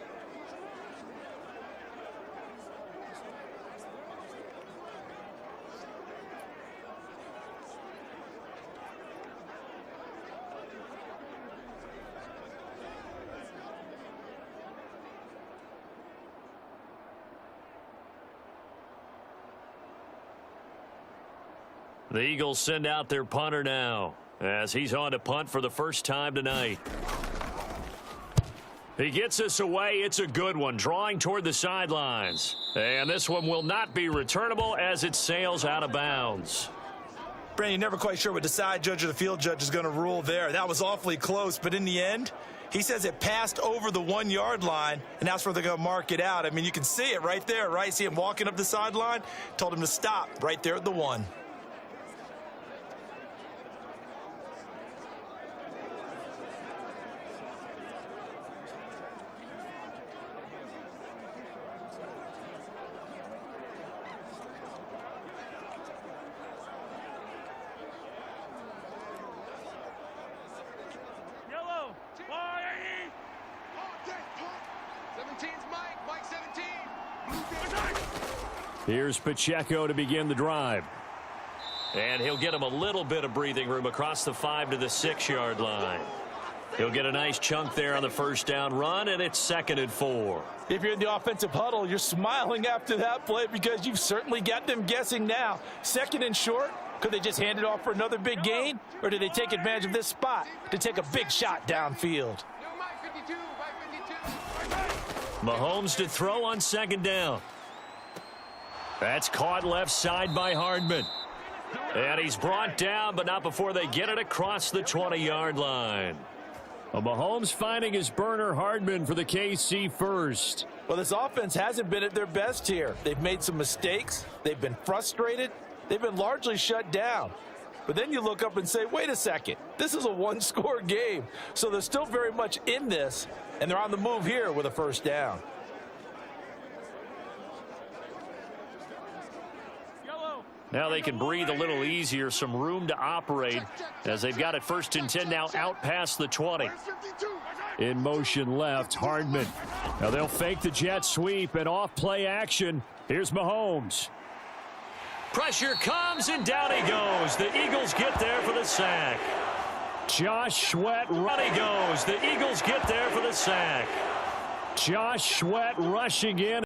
The Eagles send out their punter now as he's on to punt for the first time tonight. He gets us away. It's a good one, drawing toward the sidelines. And this one will not be returnable as it sails out of bounds. Brandon, you're never quite sure what the side judge or the field judge is going to rule there. That was awfully close, but in the end, he says it passed over the 1 yard line, and that's where they're going to mark it out. I mean, you can see it right there, right? See him walking up the sideline? Told him to stop right there at the 1. Yellow. 17's Mike. Mike 17. Here's Pacheco to begin the drive. And he'll get him a little bit of breathing room across the 5 to the 6 yard line. He'll get a nice chunk there on the first down run, and it's 2nd and 4. If you're in the offensive huddle, you're smiling after that play because you've certainly got them guessing now. 2nd and short. Could they just hand it off for another big gain? Or did they take advantage of this spot to take a big shot downfield? Mahomes to throw on 2nd down. That's caught left side by Hardman. And he's brought down, but not before they get it across the 20-yard line. Well, Mahomes finding his burner Hardman for the KC first. Well, this offense hasn't been at their best here. They've made some mistakes. They've been frustrated. They've been largely shut down. But then you look up and say, wait a second, this is a one-score game. So they're still very much in this, and they're on the move here with a first down. Now they can breathe a little easier, some room to operate as they've got it 1st and 10 now out past the 20. In motion left, Hardman. Now they'll fake the jet sweep and off play action. Here's Mahomes. Pressure comes and down he goes. The Eagles get there for the sack. Josh Sweat. Down he goes. The Eagles get there for the sack. Josh Sweat rushing in.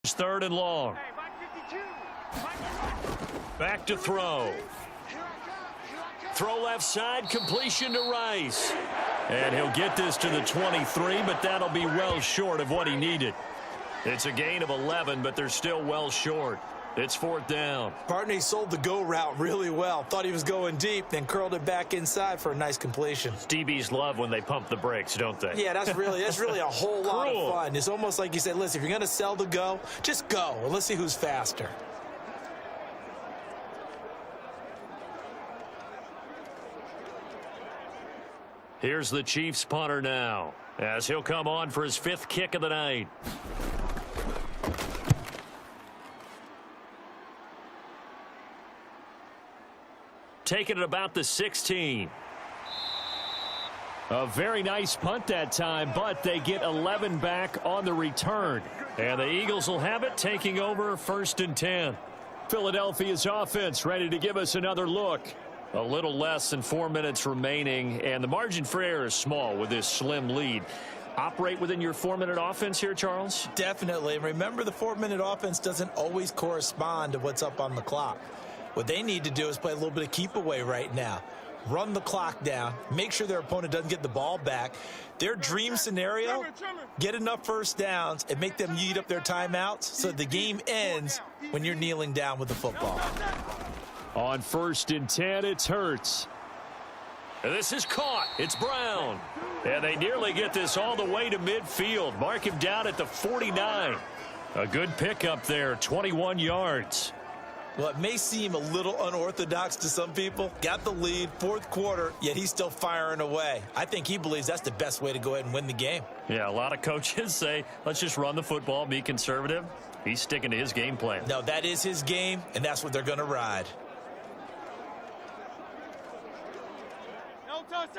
It's 3rd and long. Back to throw. Throw left side, completion to Rice. And he'll get this to the 23, but that'll be well short of what he needed. It's a gain of 11, but they're still well short. It's 4th down. Partner, he sold the go route really well. Thought he was going deep, then curled it back inside for a nice completion. DBs love when they pump the brakes, don't they? Yeah, that's really a whole lot of fun. It's almost like you said, listen, if you're going to sell the go, just go, and let's see who's faster. Here's the Chiefs punter now, as he'll come on for his 5th kick of the night. Taking it about the 16. A very nice punt that time, but they get 11 back on the return. And the Eagles will have it, taking over 1st and 10. Philadelphia's offense ready to give us another look. A little less than 4 minutes remaining, and the margin for error is small with this slim lead. Operate within your 4-minute offense here, Charles? Definitely. And remember, the 4-minute offense doesn't always correspond to what's up on the clock. What they need to do is play a little bit of keep away right now. Run the clock down. Make sure their opponent doesn't get the ball back. Their dream scenario, get enough first downs and make them eat up their timeouts so the game ends when you're kneeling down with the football. On 1st and 10, it's Hurts. This is caught. It's Brown. And they nearly get this all the way to midfield. Mark him down at the 49. A good pickup there, 21 yards. Well, it may seem a little unorthodox to some people. Got the lead, 4th quarter, yet he's still firing away. I think he believes that's the best way to go ahead and win the game. Yeah, a lot of coaches say, let's just run the football, be conservative. He's sticking to his game plan. No, that is his game, and that's what they're going to ride.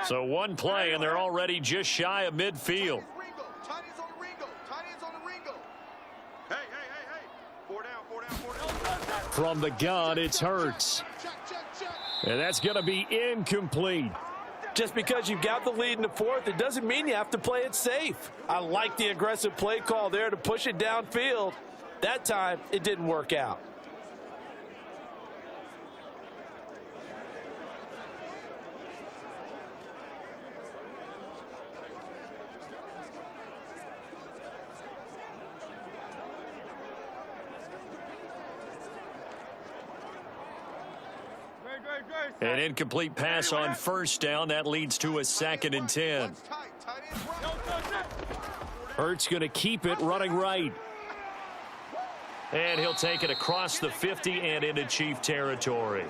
So one play, and they're already just shy of midfield. From the gun, it's Hurts. And that's going to be incomplete. Just because you've got the lead in the 4th, it doesn't mean you have to play it safe. I like the aggressive play call there to push it downfield. That time, it didn't work out. An incomplete pass on 1st down. That leads to a 2nd and 10. Hurts going to keep it running right. And he'll take it across the 50 and into Chief territory.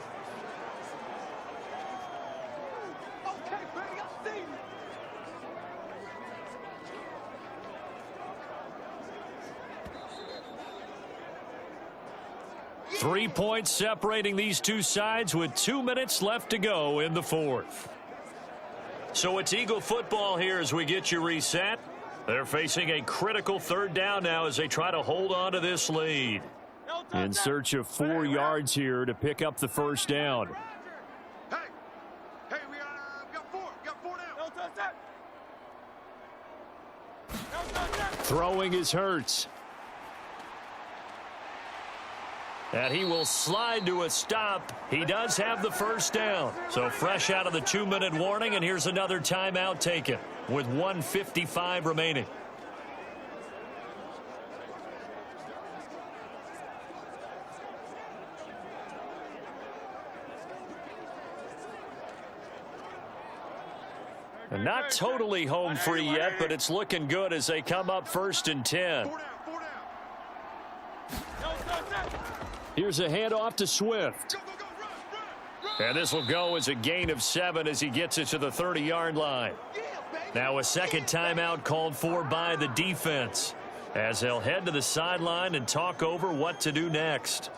Three points separating these two sides with 2 minutes left to go in the 4th. So it's Eagle football here as we get you reset. They're facing a critical 3rd down now as they try to hold on to this lead. In search of 4 yards here to pick up the 1st down. Hey, we got 4 now. Throwing is Hurts. And he will slide to a stop. He does have the 1st down. So fresh out of the 2-minute warning, and here's another timeout taken with 1:55 remaining. And not totally home free yet, but it's looking good as they come up 1st and 10. Here's a handoff to Swift. And this will go as a gain of 7 as he gets it to the 30-yard line. Now a second timeout called for by the defense as they'll head to the sideline and talk over what to do next.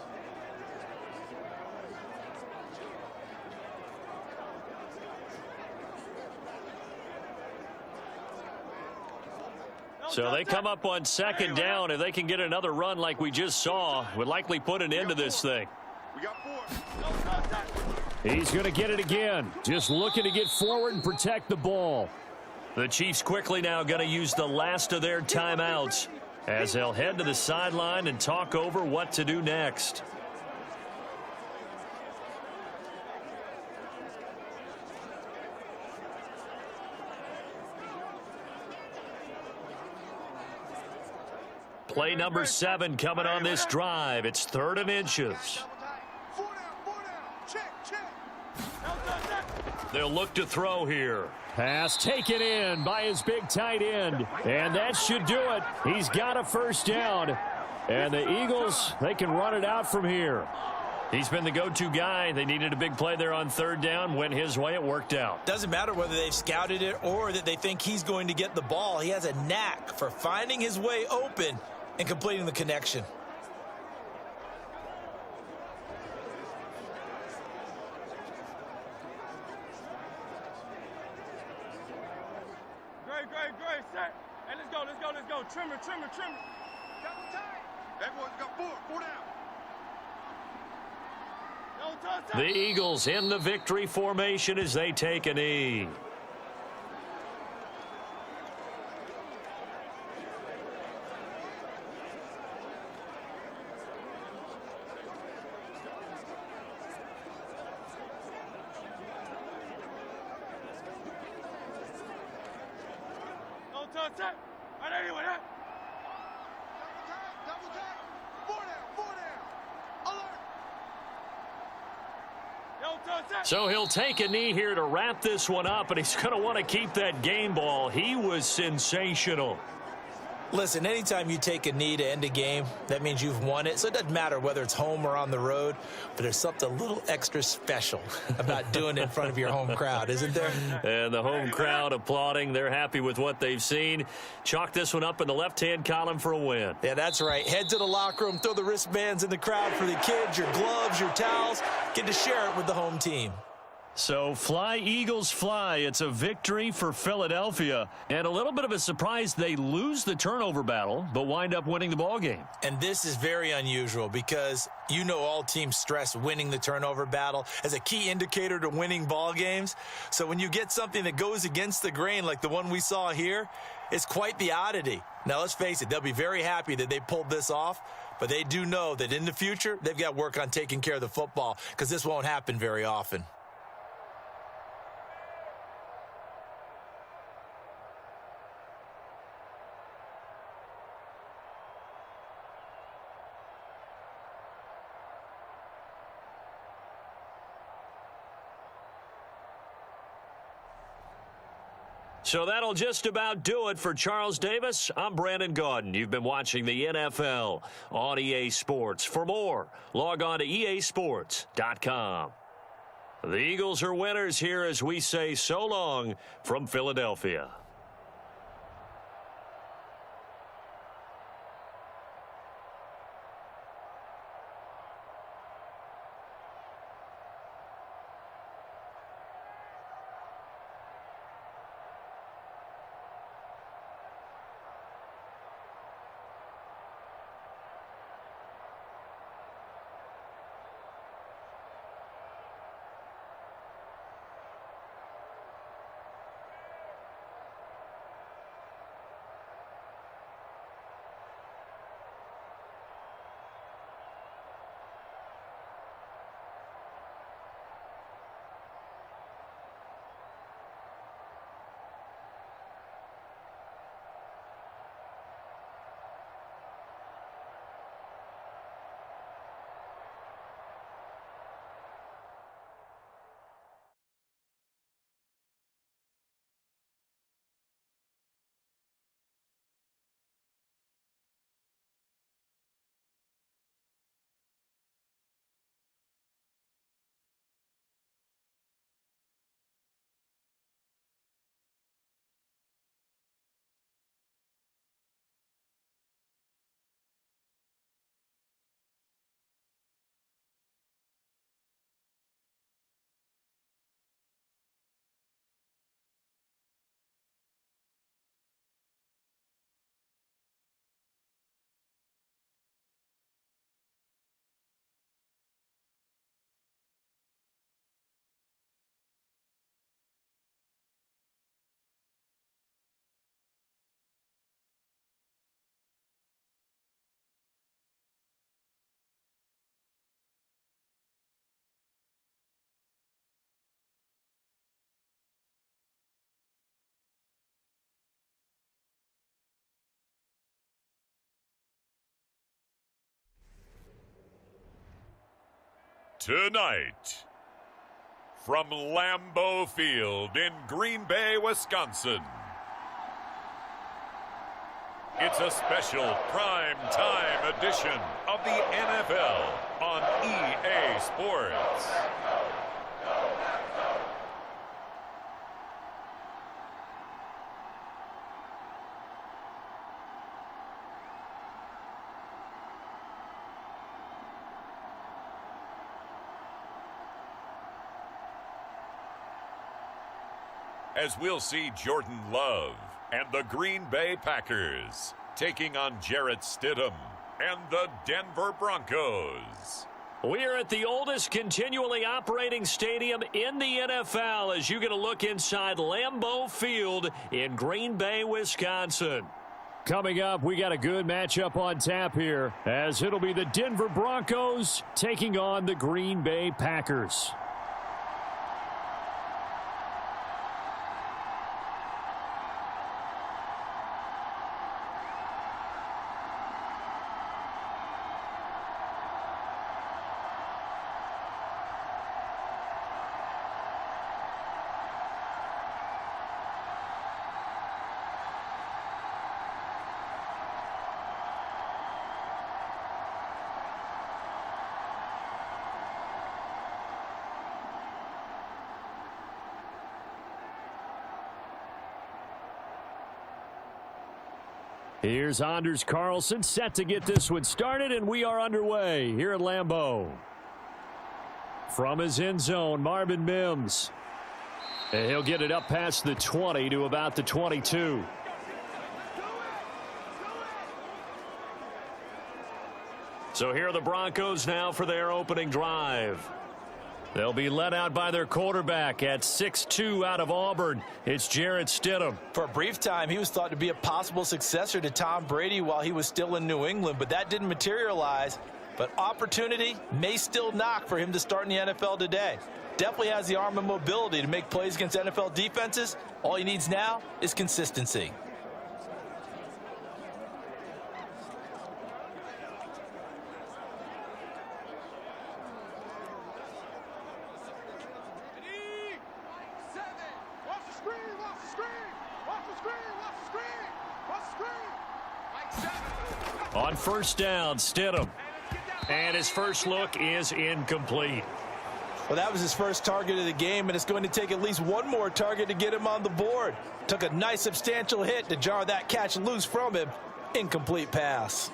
So they come up on 2nd down. If they can get another run like we just saw, would likely put an end to this thing. We got 4. He's going to get it again. Just looking to get forward and protect the ball. The Chiefs quickly now going to use the last of their timeouts as they'll head to the sideline and talk over what to do next. Play number 7 coming on this drive. It's 3rd and inches. They'll look to throw here. Pass taken in by his big tight end. And that should do it. He's got a 1st down. And the Eagles, they can run it out from here. He's been the go-to guy. They needed a big play there on 3rd down. Went his way. It worked out. Doesn't matter whether they've scouted it or that they think he's going to get the ball. He has a knack for finding his way open and completing the connection. Great, set. Hey, let's go. Trimmer. Double tight. Hey, boys, we got 4 down. The Eagles in the victory formation as they take a knee. Right anyway, double tight. 4 down. Alert. So he'll take a knee here to wrap this one up, and he's going to want to keep that game ball. He was sensational. Listen, anytime you take a knee to end a game, that means you've won it. So it doesn't matter whether it's home or on the road, but there's something a little extra special about doing it in front of your home crowd, isn't there? And the home crowd applauding. They're happy with what they've seen. Chalk this one up in the left-hand column for a win. Yeah, that's right. Head to the locker room, throw the wristbands in the crowd for the kids, your gloves, your towels. Get to share it with the home team. So fly, Eagles, fly. It's a victory for Philadelphia. And a little bit of a surprise, they lose the turnover battle, but wind up winning the ball game. And this is very unusual because you know all teams stress winning the turnover battle as a key indicator to winning ball games. So when you get something that goes against the grain like the one we saw here, it's quite the oddity. Now, let's face it, they'll be very happy that they pulled this off, but they do know that in the future, they've got to work on taking care of the football because this won't happen very often. So that'll just about do it for Charles Davis. I'm Brandon Gaudin. You've been watching the NFL on EA Sports. For more, log on to easports.com. The Eagles are winners here as we say so long from Philadelphia. Tonight, from Lambeau Field in Green Bay, Wisconsin, it's a special prime time edition of the NFL on EA Sports. As we'll see Jordan Love and the Green Bay Packers taking on Jarrett Stidham and the Denver Broncos. We're at the oldest continually operating stadium in the NFL as you get a look inside Lambeau Field in Green Bay, Wisconsin. Coming up, we got a good matchup on tap here as it'll be the Denver Broncos taking on the Green Bay Packers. Here's Anders Carlson set to get this one started, and we are underway here at Lambeau. From his end zone, Marvin Mims. And he'll get it up past the 20 to about the 22. So here are the Broncos now for their opening drive. They'll be led out by their quarterback at 6'2" out of Auburn. It's Jarrett Stidham. For a brief time, he was thought to be a possible successor to Tom Brady while he was still in New England, but that didn't materialize. But opportunity may still knock for him to start in the NFL today. Definitely has the arm and mobility to make plays against NFL defenses. All he needs now is consistency. On first down, Stidham. And his first look is incomplete. Well, that was his first target of the game, and it's going to take at least one more target to get him on the board. Took a nice substantial hit to jar that catch loose from him. Incomplete pass.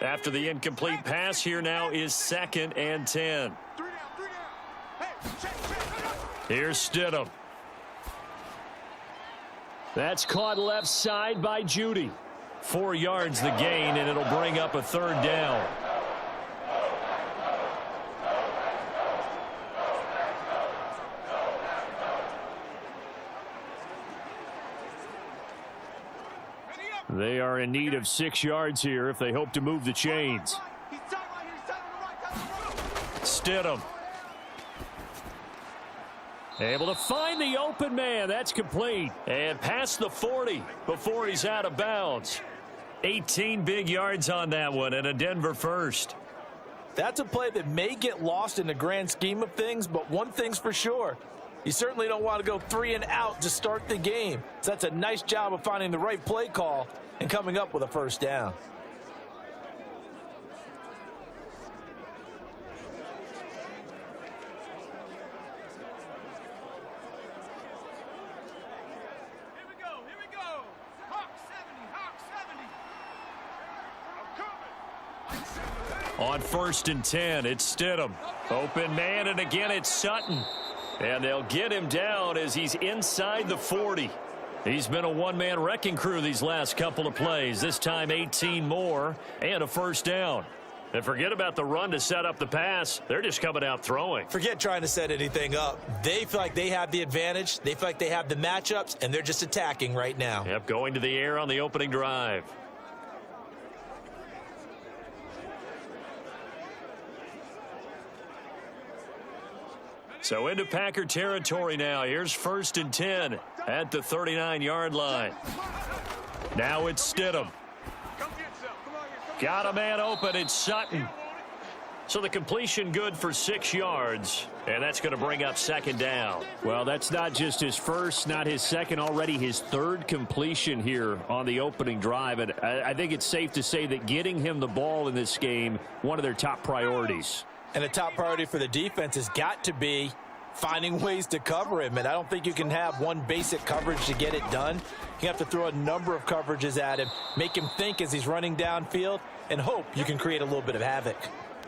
After the incomplete pass, here now is 2nd and 10. Here's Stidham. That's caught left side by Judy. 4 yards the gain, and it'll bring up a 3rd down. They are in need of 6 yards here if they hope to move the chains. Stidham. Able to find the open man. That's complete. And past the 40 before he's out of bounds. 18 big yards on that one, and a Denver first. That's a play that may get lost in the grand scheme of things, but one thing's for sure. You certainly don't want to go 3 and out to start the game. So that's a nice job of finding the right play call and coming up with a first down. On 1st and 10, it's Stidham. Open man, and again it's Sutton. And they'll get him down as he's inside the 40. He's been a one-man wrecking crew these last couple of plays. This time 18 more and a first down. And forget about the run to set up the pass. They're just coming out throwing. Forget trying to set anything up. They feel like they have the advantage. They feel like they have the matchups, and they're just attacking right now. Yep, going to the air on the opening drive. So into Packer territory now. Here's 1st and 10 at the 39-yard line. Now it's Stidham. Got a man open. It's Sutton. So the completion good for 6 yards, and that's going to bring up 2nd down. Well, that's not just his first, not his second, already his 3rd completion here on the opening drive. And I think it's safe to say that getting him the ball in this game, one of their top priorities. And a top priority for the defense has got to be finding ways to cover him. And I don't think you can have one basic coverage to get it done. You have to throw a number of coverages at him, make him think as he's running downfield, and hope you can create a little bit of havoc.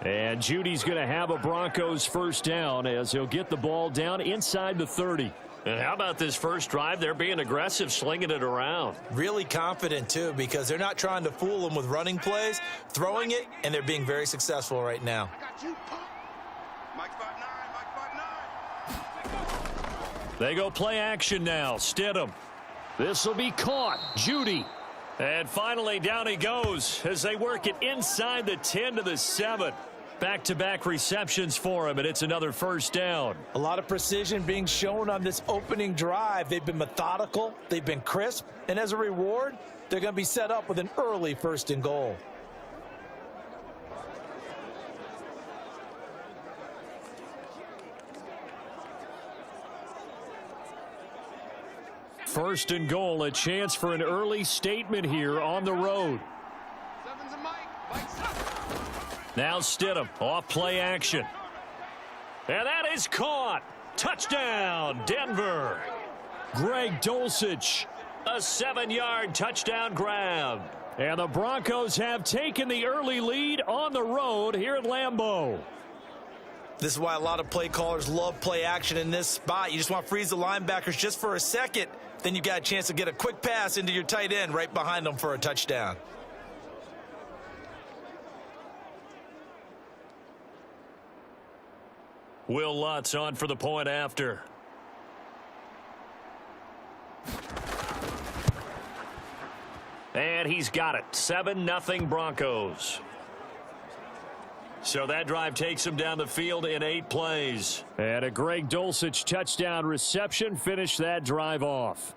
And Judy's going to have a Broncos first down as he'll get the ball down inside the 30. And how about this first drive? They're being aggressive, slinging it around. Really confident, too, because they're not trying to fool them with running plays, throwing it, and they're being very successful right now. They go play action now. Stidham. This will be caught. Judy. And finally, down he goes as they work it inside the 10 to the 7. Back-to-back receptions for him, and it's another first down. A lot of precision being shown on this opening drive. They've been methodical, they've been crisp, and as a reward, they're going to be set up with an early 1st and goal. First and goal, a chance for an early statement here on the road. Now Stidham off play action. And that is caught. Touchdown, Denver. Greg Dulcich. A 7-yard touchdown grab. And the Broncos have taken the early lead on the road here at Lambeau. This is why a lot of play callers love play action in this spot. You just want to freeze the linebackers just for a second. Then you got a chance to get a quick pass into your tight end right behind them for a touchdown. Will Lutz on for the point after. And he's got it. 7-0 Broncos. So that drive takes him down the field in 8 plays. And a Greg Dulcich touchdown reception finished that drive off.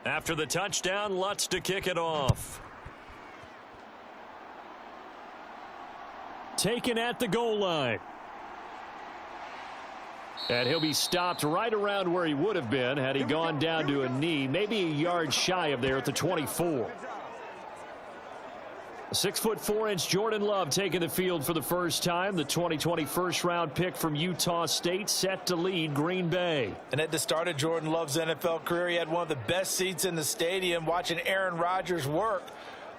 After the touchdown, Lutz to kick it off. Taken at the goal line. And he'll be stopped right around where he would have been had he gone down to a knee, maybe a yard shy of there at the 24. 6'4" Jordan Love taking the field for the first time. The 2020 first-round pick from Utah State set to lead Green Bay. And at the start of Jordan Love's NFL career, he had one of the best seats in the stadium watching Aaron Rodgers work.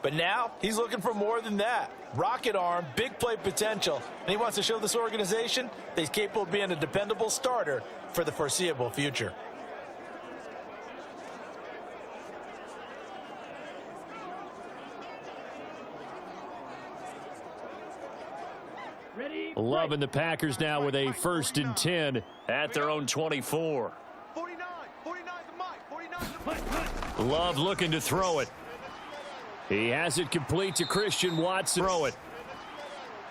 But now he's looking for more than that. Rocket arm, big play potential, and he wants to show this organization that he's capable of being a dependable starter for the foreseeable future. Love and the Packers now with a 1st and 10 at their own 24. 49 the mic. Love looking to throw it. He has it complete to Christian Watson. Throw it.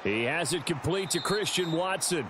He has it complete to Christian Watson.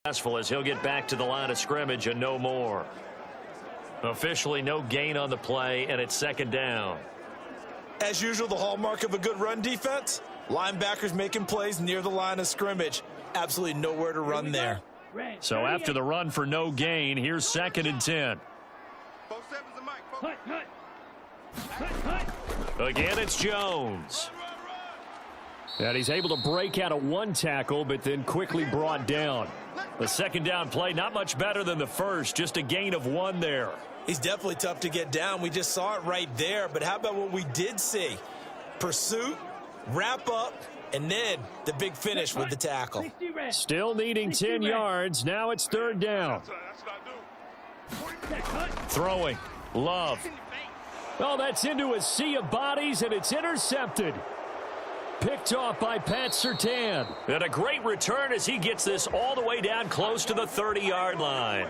As he'll get back to the line of scrimmage and no more. Officially no gain on the play, and it's 2nd down. As usual, the hallmark of a good run defense, linebackers making plays near the line of scrimmage. Absolutely nowhere to run there. So after the run for no gain, here's 2nd and 10. Again, it's Jones. And he's able to break out of 1 tackle, but then quickly brought down. The 2nd down play, not much better than the first, just a gain of 1 there. He's definitely tough to get down. We just saw it right there. But how about what we did see? Pursuit, wrap up, and then the big finish with the tackle. Still needing 10 yards. Now it's 3rd down. Throwing. Love. Oh, that's into a sea of bodies, and it's intercepted. Picked off by Pat Surtain. And a great return as he gets this all the way down close to the 30-yard line.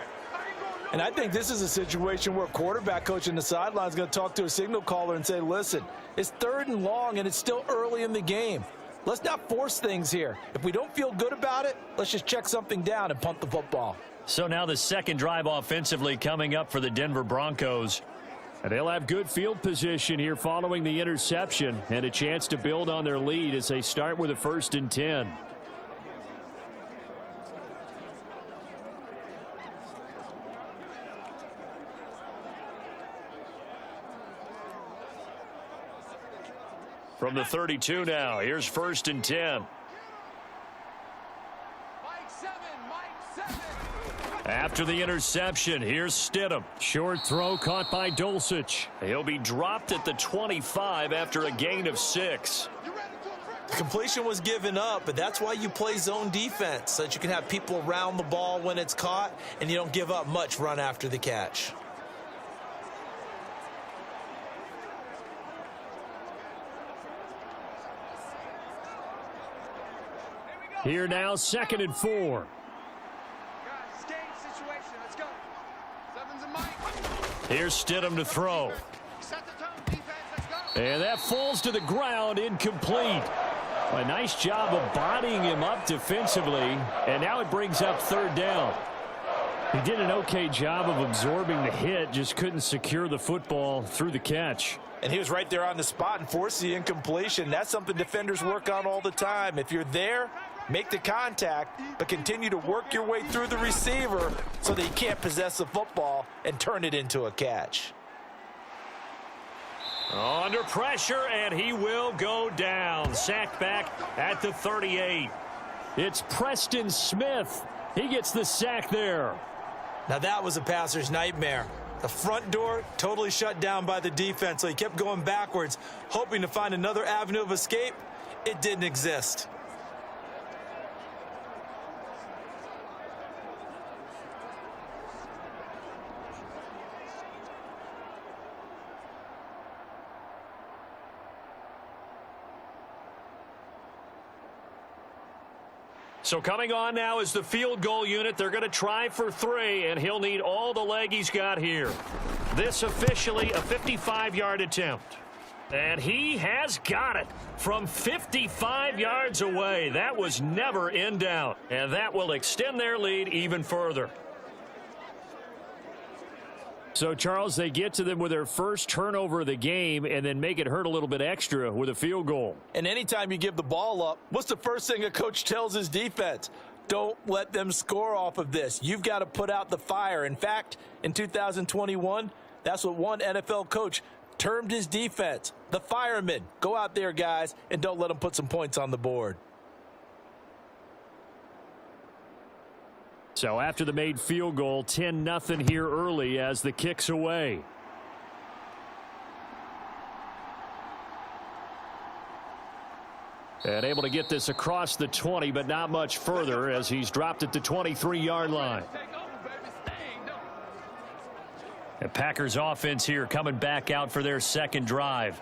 And I think this is a situation where quarterback coach in the sideline is going to talk to a signal caller and say, listen, it's 3rd and long and it's still early in the game. Let's not force things here. If we don't feel good about it, let's just check something down and punt the football. So now the 2nd drive offensively coming up for the Denver Broncos. And they'll have good field position here following the interception and a chance to build on their lead as they start with a 1st and 10. From the 32 now, here's 1st and 10. After the interception, here's Stidham. Short throw caught by Dulcich. He'll be dropped at the 25 after a gain of 6. Completion was given up, but that's why you play zone defense, so that you can have people around the ball when it's caught, and you don't give up much run after the catch. Here now, 2nd and 4. Here's Stidham to throw. And that falls to the ground, incomplete. A nice job of bodying him up defensively, and now it brings up 3rd down. He did an okay job of absorbing the hit, just couldn't secure the football through the catch. And he was right there on the spot and forced the incompletion. That's something defenders work on all the time. If you're there, make the contact, but continue to work your way through the receiver so that you can't possess the football and turn it into a catch. Under pressure, and he will go down. Sacked back at the 38. It's Preston Smith. He gets the sack there. Now that was a passer's nightmare. The front door totally shut down by the defense, so he kept going backwards, hoping to find another avenue of escape. It didn't exist. So coming on now is the field goal unit. They're going to try for 3, and he'll need all the leg he's got here. This officially a 55-yard attempt. And he has got it from 55 yards away. That was never in doubt, and that will extend their lead even further. So, Charles, they get to them with their first turnover of the game and then make it hurt a little bit extra with a field goal. And anytime you give the ball up, what's the first thing a coach tells his defense? Don't let them score off of this. You've got to put out the fire. In fact, in 2021, that's what one NFL coach termed his defense, the firemen. Go out there, guys, and don't let them put some points on the board. So after the made field goal, 10-0 here early as the kick's away. And able to get this across the 20, but not much further as he's dropped at the 23-yard line. The Packers offense here coming back out for their second drive.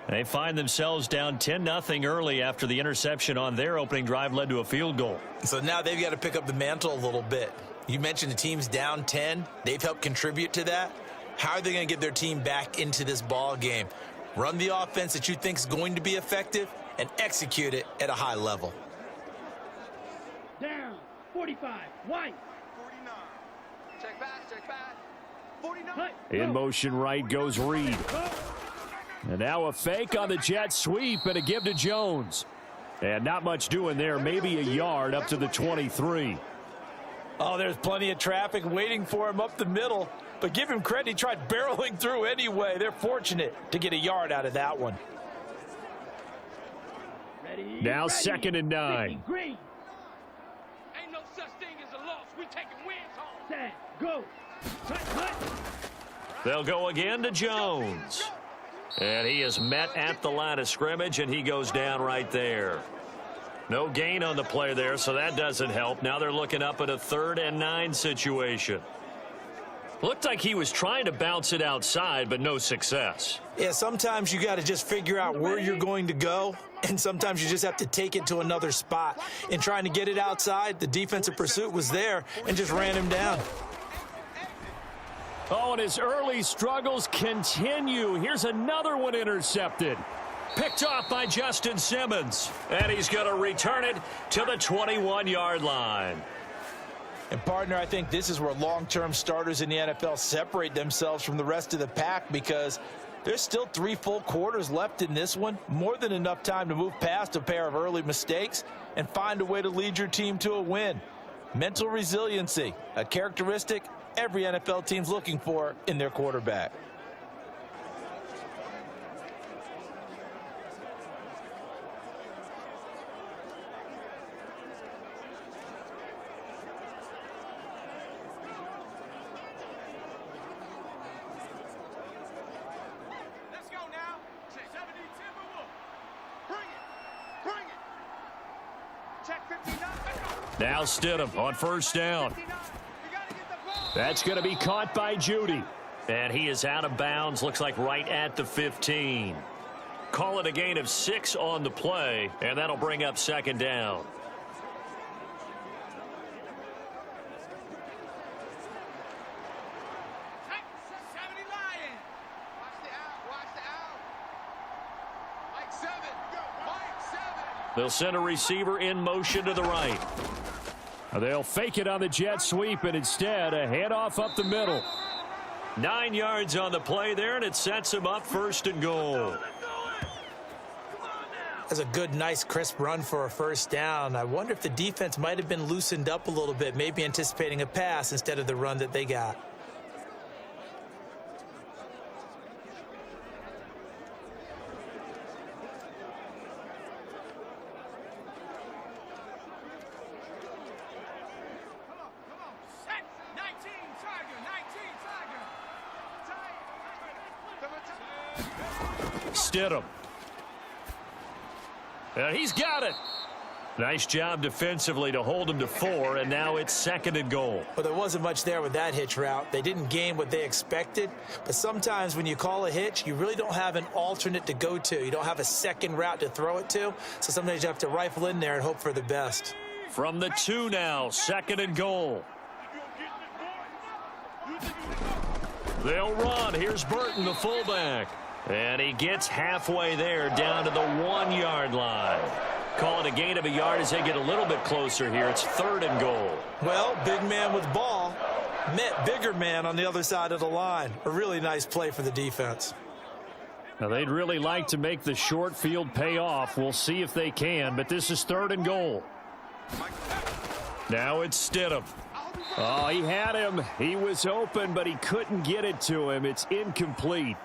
They find themselves down 10-0 early after the interception on their opening drive led to a field goal. So now they've got to pick up the mantle a little bit. You mentioned the team's down 10. They've helped contribute to that. How are they going to get their team back into this ball game? Run the offense that you think is going to be effective and execute it at a high level. Down. 45. White. 49. Check back, check back. 49. In motion right goes Reed. And now a fake on the jet sweep and a give to Jones. And not much doing there, maybe a yard up to the 23. Oh, there's plenty of traffic waiting for him up the middle. But give him credit, he tried barreling through anyway. They're fortunate to get a yard out of that one. Now 2nd and 9. Green. Ain't no such thing as a loss. We taking wins home. Set. Go. Cut. They'll go again to Jones. And he is met at the line of scrimmage, and he goes down right there. No gain on the play there, so that doesn't help. Now they're looking up at a 3rd and 9 situation. Looked like he was trying to bounce it outside, but no success. Yeah, sometimes you got to just figure out where you're going to go, and sometimes you just have to take it to another spot. In trying to get it outside, the defensive pursuit was there and just ran him down. Oh, and his early struggles continue. Here's another one intercepted. Picked off by Justin Simmons. And he's going to return it to the 21-yard line. And, partner, I think this is where long-term starters in the NFL separate themselves from the rest of the pack, because there's still 3 full quarters left in this one. More than enough time to move past a pair of early mistakes and find a way to lead your team to a win. Mental resiliency, a characteristic every NFL team's looking for in their quarterback. Check 59. Now Stidham on first down. That's going to be caught by Judy. And he is out of bounds, looks like right at the 15. Call it a gain of 6 on the play, and that'll bring up second down. They'll send a receiver in motion to the right. They'll fake it on the jet sweep, and instead a handoff up the middle. 9 yards on the play there, and it sets him up first and goal. That's a good, nice, crisp run for a first down. I wonder if the defense might have been loosened up a little bit, maybe anticipating a pass instead of the run that they got. Stidham. And he's got it. Nice job defensively to hold him to 4, and now it's second and goal. Well, there wasn't much there with that hitch route. They didn't gain what they expected, but sometimes when you call a hitch, you really don't have an alternate to go to. You don't have a second route to throw it to, so sometimes you have to rifle in there and hope for the best. From the 2 now, second and goal. They'll run. Here's Burton, the fullback. And he gets halfway there, down to the 1-yard line. Call it a gain of a yard as they get a little bit closer here. It's third and goal. Well, big man with ball met bigger man on the other side of the line. A really nice play for the defense. Now, they'd really like to make the short field pay off. We'll see if they can, but this is third and goal. Now it's Stidham. Oh, he had him. He was open, but he couldn't get it to him. It's incomplete.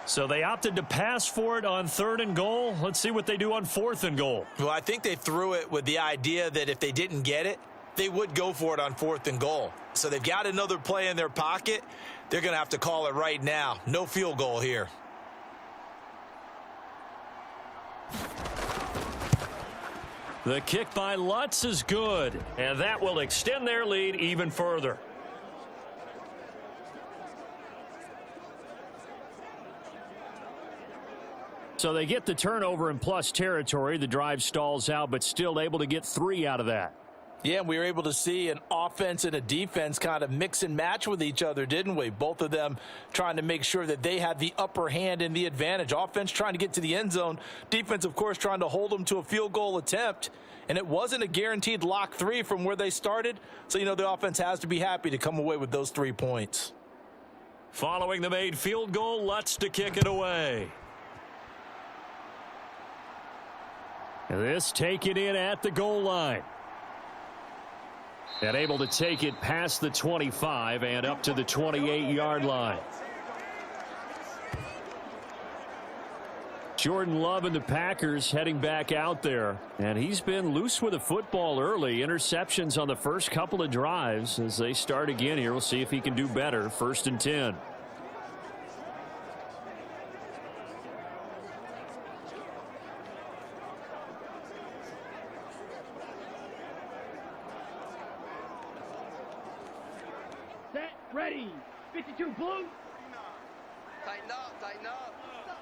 So they opted to pass for it on third and goal. Let's see what they do on fourth and goal. Well, I think they threw it with the idea that if they didn't get it, they would go for it on fourth and goal. So they've got another play in their pocket. They're going to have to call it right now. No field goal here. The kick by Lutz is good, and that will extend their lead even further. So they get the turnover in plus territory. The drive stalls out, but still able to get 3 out of that. Yeah, we were able to see an offense and a defense kind of mix and match with each other, didn't we? Both of them trying to make sure that they had the upper hand and the advantage. Offense trying to get to the end zone. Defense, of course, trying to hold them to a field goal attempt. And it wasn't a guaranteed lock 3 from where they started. So, you know, the offense has to be happy to come away with those 3 points. Following the made field goal, Lutz to kick it away. This taken in at the goal line. And able to take it past the 25 and up to the 28-yard line. Jordan Love and the Packers heading back out there. And he's been loose with the football early. Interceptions on the first couple of drives. As they start again here, we'll see if he can do better. 1st and 10. Ready. 52 blue. Tighten up, tighten up.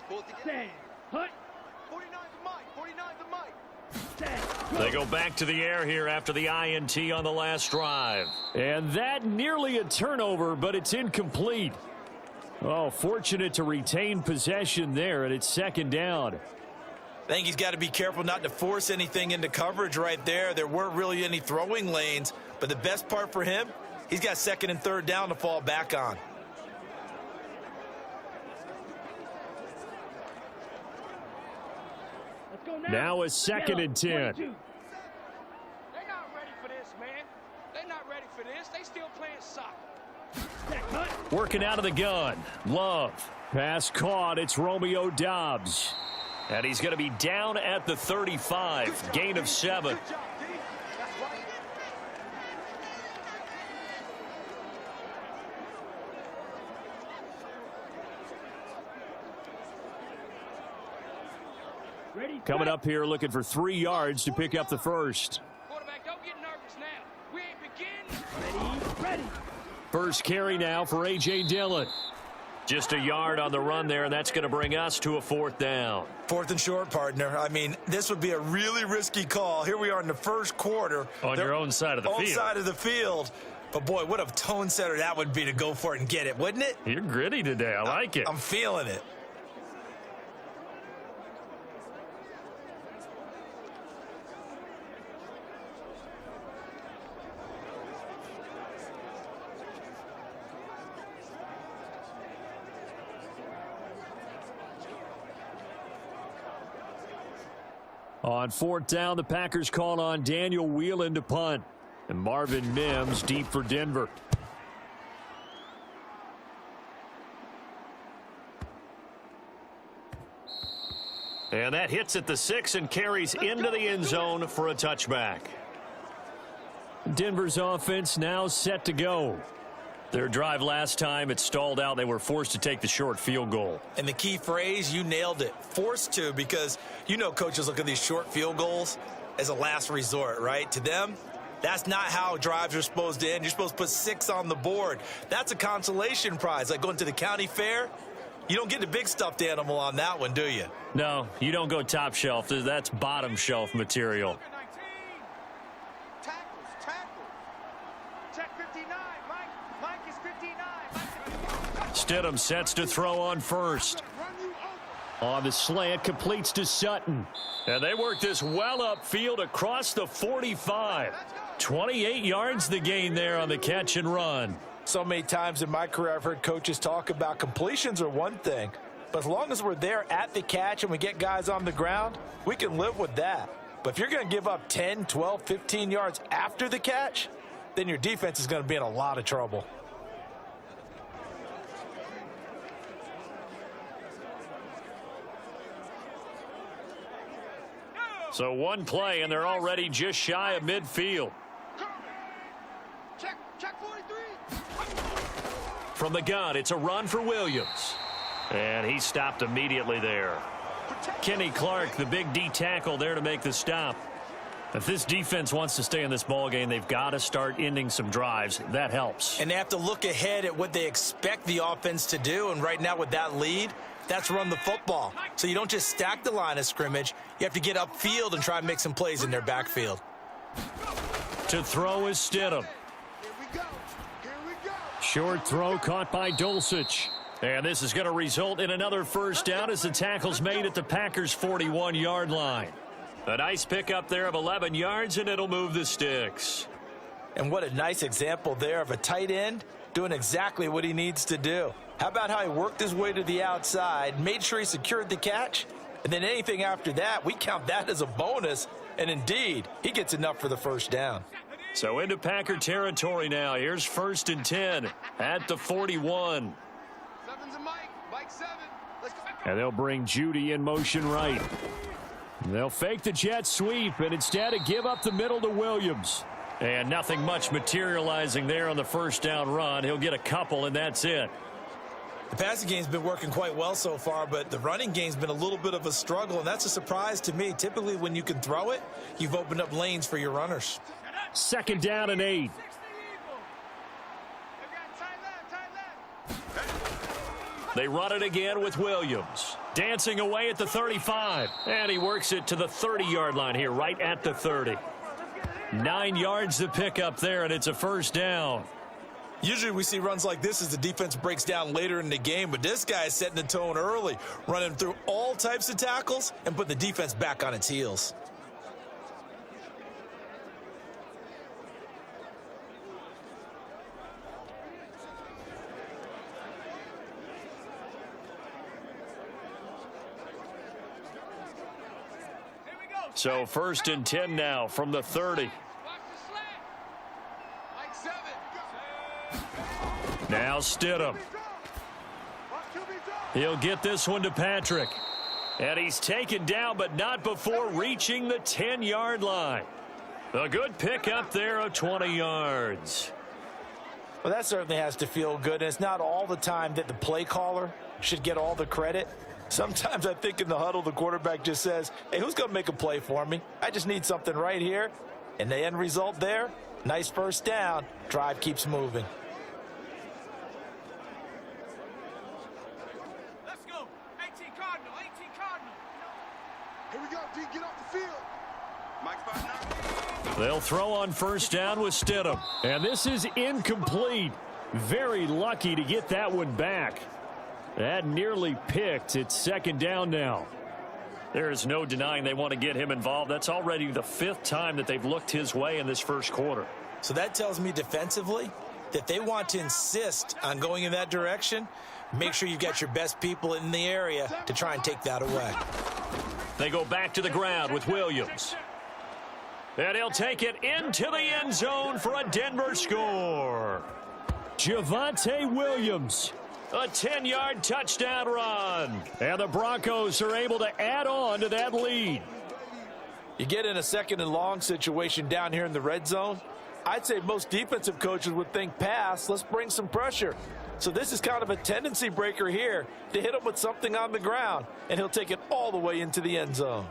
Pull it together. Stand. Hut. 49's the mic, 49's the mic. Stand. They go back to the air here after the INT on the last drive. And that nearly a turnover, but it's incomplete. Oh, fortunate to retain possession there, and it's second down. I think he's got to be careful not to force anything into coverage right there. There weren't really any throwing lanes, but the best part for him, he's got second and third down to fall back on. Let's go now. Now a 2nd and 10. 22. They're not ready for this, man. They're not ready for this. They still playing soccer. Stack hut. Working out of the gun. Love. Pass caught. It's Romeo Doubs. And he's going to be down at the 35. Gain of 7. Good job, D. That's right. Coming up here looking for 3 yards to pick up the first. First carry now for A.J. Dillon. Just a yard on the run there, and that's going to bring us to a 4th down. 4th and short, partner. I mean, this would be a really risky call. Here we are in the first quarter. On your own side of the field. Own side of the field. But, boy, what a tone setter that would be to go for it and get it, wouldn't it? You're gritty today. I like it. I'm feeling it. On 4th down, the Packers call on Daniel Whelan to punt. And Marvin Mims deep for Denver. And that hits at the 6 and carries into the end zone for a touchback. Denver's offense now set to go. Their drive last time, it stalled out. They were forced to take the short field goal. And the key phrase, you nailed it. Forced to, because you know coaches look at these short field goals as a last resort, right? To them, that's not how drives are supposed to end. You're supposed to put 6 on the board. That's a consolation prize. Like going to the county fair, you don't get the big stuffed animal on that one, do you? No, you don't go top shelf. That's bottom shelf material. Stidham sets to throw on first. On the slant, completes to Sutton. And they work this well upfield across the 45. 28 yards the gain there on the catch and run. So many times in my career, I've heard coaches talk about completions are one thing, but as long as we're there at the catch and we get guys on the ground, we can live with that. But if you're going to give up 10, 12, 15 yards after the catch, then your defense is going to be in a lot of trouble. So one play, and they're already just shy of midfield. Check 43. From the gun, it's a run for Williams. And he stopped immediately there. Kenny Clark, the big D tackle there to make the stop. If this defense wants to stay in this ball game, they've got to start ending some drives. That helps. And they have to look ahead at what they expect the offense to do. And right now with that lead, that's run the football. So you don't just stack the line of scrimmage. You have to get upfield and try and make some plays in their backfield. To throw is Stidham. Short throw caught by Dulcich. And this is going to result in another first down as the tackle's made at the Packers' 41-yard line. A nice pickup there of 11 yards, and it'll move the sticks. And what a nice example there of a tight end doing exactly what he needs to do. How about how he worked his way to the outside, made sure he secured the catch, and then anything after that, we count that as a bonus. And indeed, he gets enough for the first down. So into Packer territory now. Here's 1st and 10 at the 41. Seven's a Mike. Mike 7. Let's go. And they'll bring Judy in motion right. They'll fake the jet sweep and instead give up the middle to Williams. And nothing much materializing there on the first down run. He'll get a couple, and that's it. The passing game's been working quite well so far, but the running game's been a little bit of a struggle, and that's a surprise to me. Typically, when you can throw it, you've opened up lanes for your runners. 2nd down and 8. They run it again with Williams. Dancing away at the 35. And he works it to the 30-yard line here, right at the 30. 9 yards to pick up there, and it's a first down. Usually we see runs like this as the defense breaks down later in the game, but this guy is setting the tone early, running through all types of tackles and put the defense back on its heels. So 1st and 10 now from the 30. Now Stidham. He'll get this one to Patrick. And he's taken down, but not before reaching the 10-yard line. A good pickup there of 20 yards. Well, that certainly has to feel good. And it's not all the time that the play caller should get all the credit. Sometimes I think in the huddle, the quarterback just says, hey, who's going to make a play for me? I just need something right here. And the end result there, nice first down. Drive keeps moving. get off the field. Mike spot now. They'll throw on first down with Stidham. And this is incomplete. Very lucky to get that one back. That nearly picked. It's second down now. There is no denying they want to get him involved. That's already the 5th time that they've looked his way in this first quarter. So that tells me defensively that they want to insist on going in that direction. Make sure you've got your best people in the area to try and take that away. They go back to the ground with Williams. And he'll take it into the end zone for a Denver score. Javonte Williams. A 10-yard touchdown run. And the Broncos are able to add on to that lead. You get in a second and long situation down here in the red zone. I'd say most defensive coaches would think pass. Let's bring some pressure. So this is kind of a tendency breaker here to hit him with something on the ground. And he'll take it all the way into the end zone.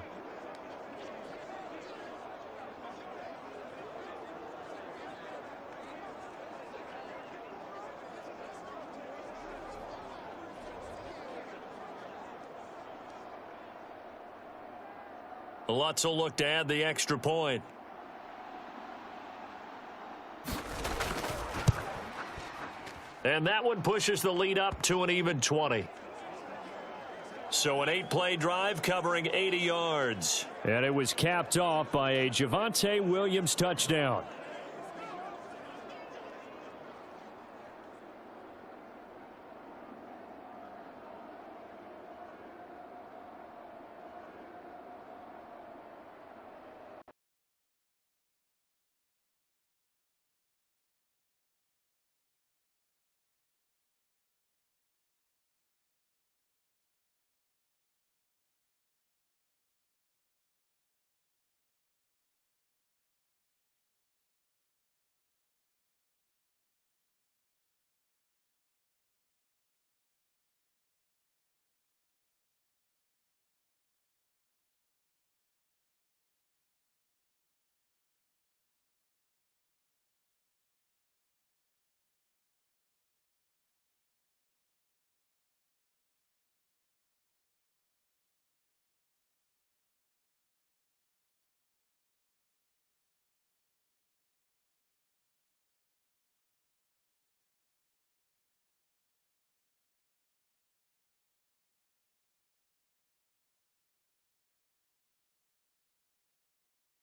Lutz will look to add the extra point. And that one pushes the lead up to an even 20. So an 8-play drive covering 80 yards. And it was capped off by a Javonte Williams touchdown.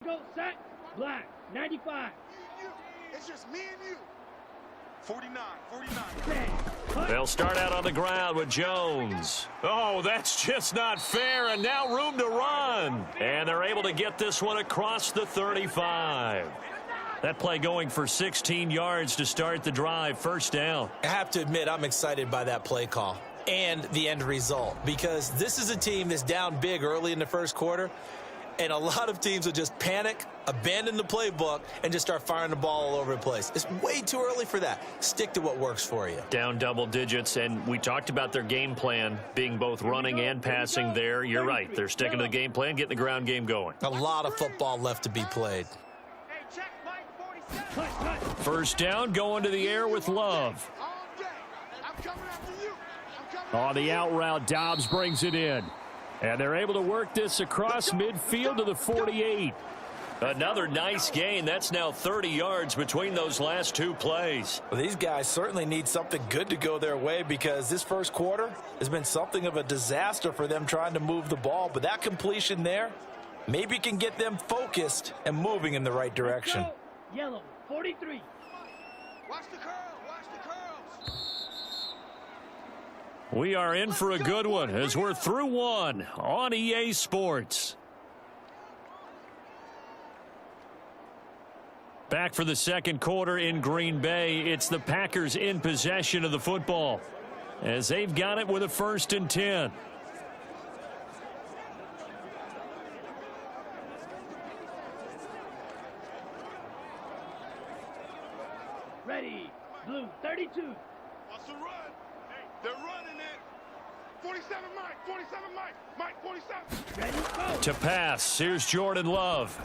Go, set, black, 95. It's just me and you. 49. They'll start out on the ground with Jones. Oh, that's just not fair, and now room to run. And they're able to get this one across the 35. That play going for 16 yards to start the drive, first down. I have to admit, I'm excited by that play call and the end result, because this is a team that's down big early in the first quarter. And a lot of teams will just panic, abandon the playbook, and just start firing the ball all over the place. It's way too early for that. Stick to what works for you. Down double digits, and we talked about their game plan being both running and passing there. You're right. They're sticking to the game plan, getting the ground game going. A lot of football left to be played. First down, going to the air with Love. On the out route, Dobbs brings it in. And they're able to work this across midfield to the 48. Another nice gain. That's now 30 yards between those last two plays. Well, these guys certainly need something good to go their way, because this first quarter has been something of a disaster for them trying to move the ball. But that completion there maybe can get them focused and moving in the right direction. Yellow, 43. Watch the curl. Watch the curls. We are in for a good one as we're through one on EA Sports. Back for the second quarter in Green Bay. It's the Packers in possession of the football as they've got it with a 1st and 10. Ready, blue, 32. What's the run? They're running it. 47 Mike, 47 Mike, Mike 47. Ready, go. To pass, here's Jordan Love.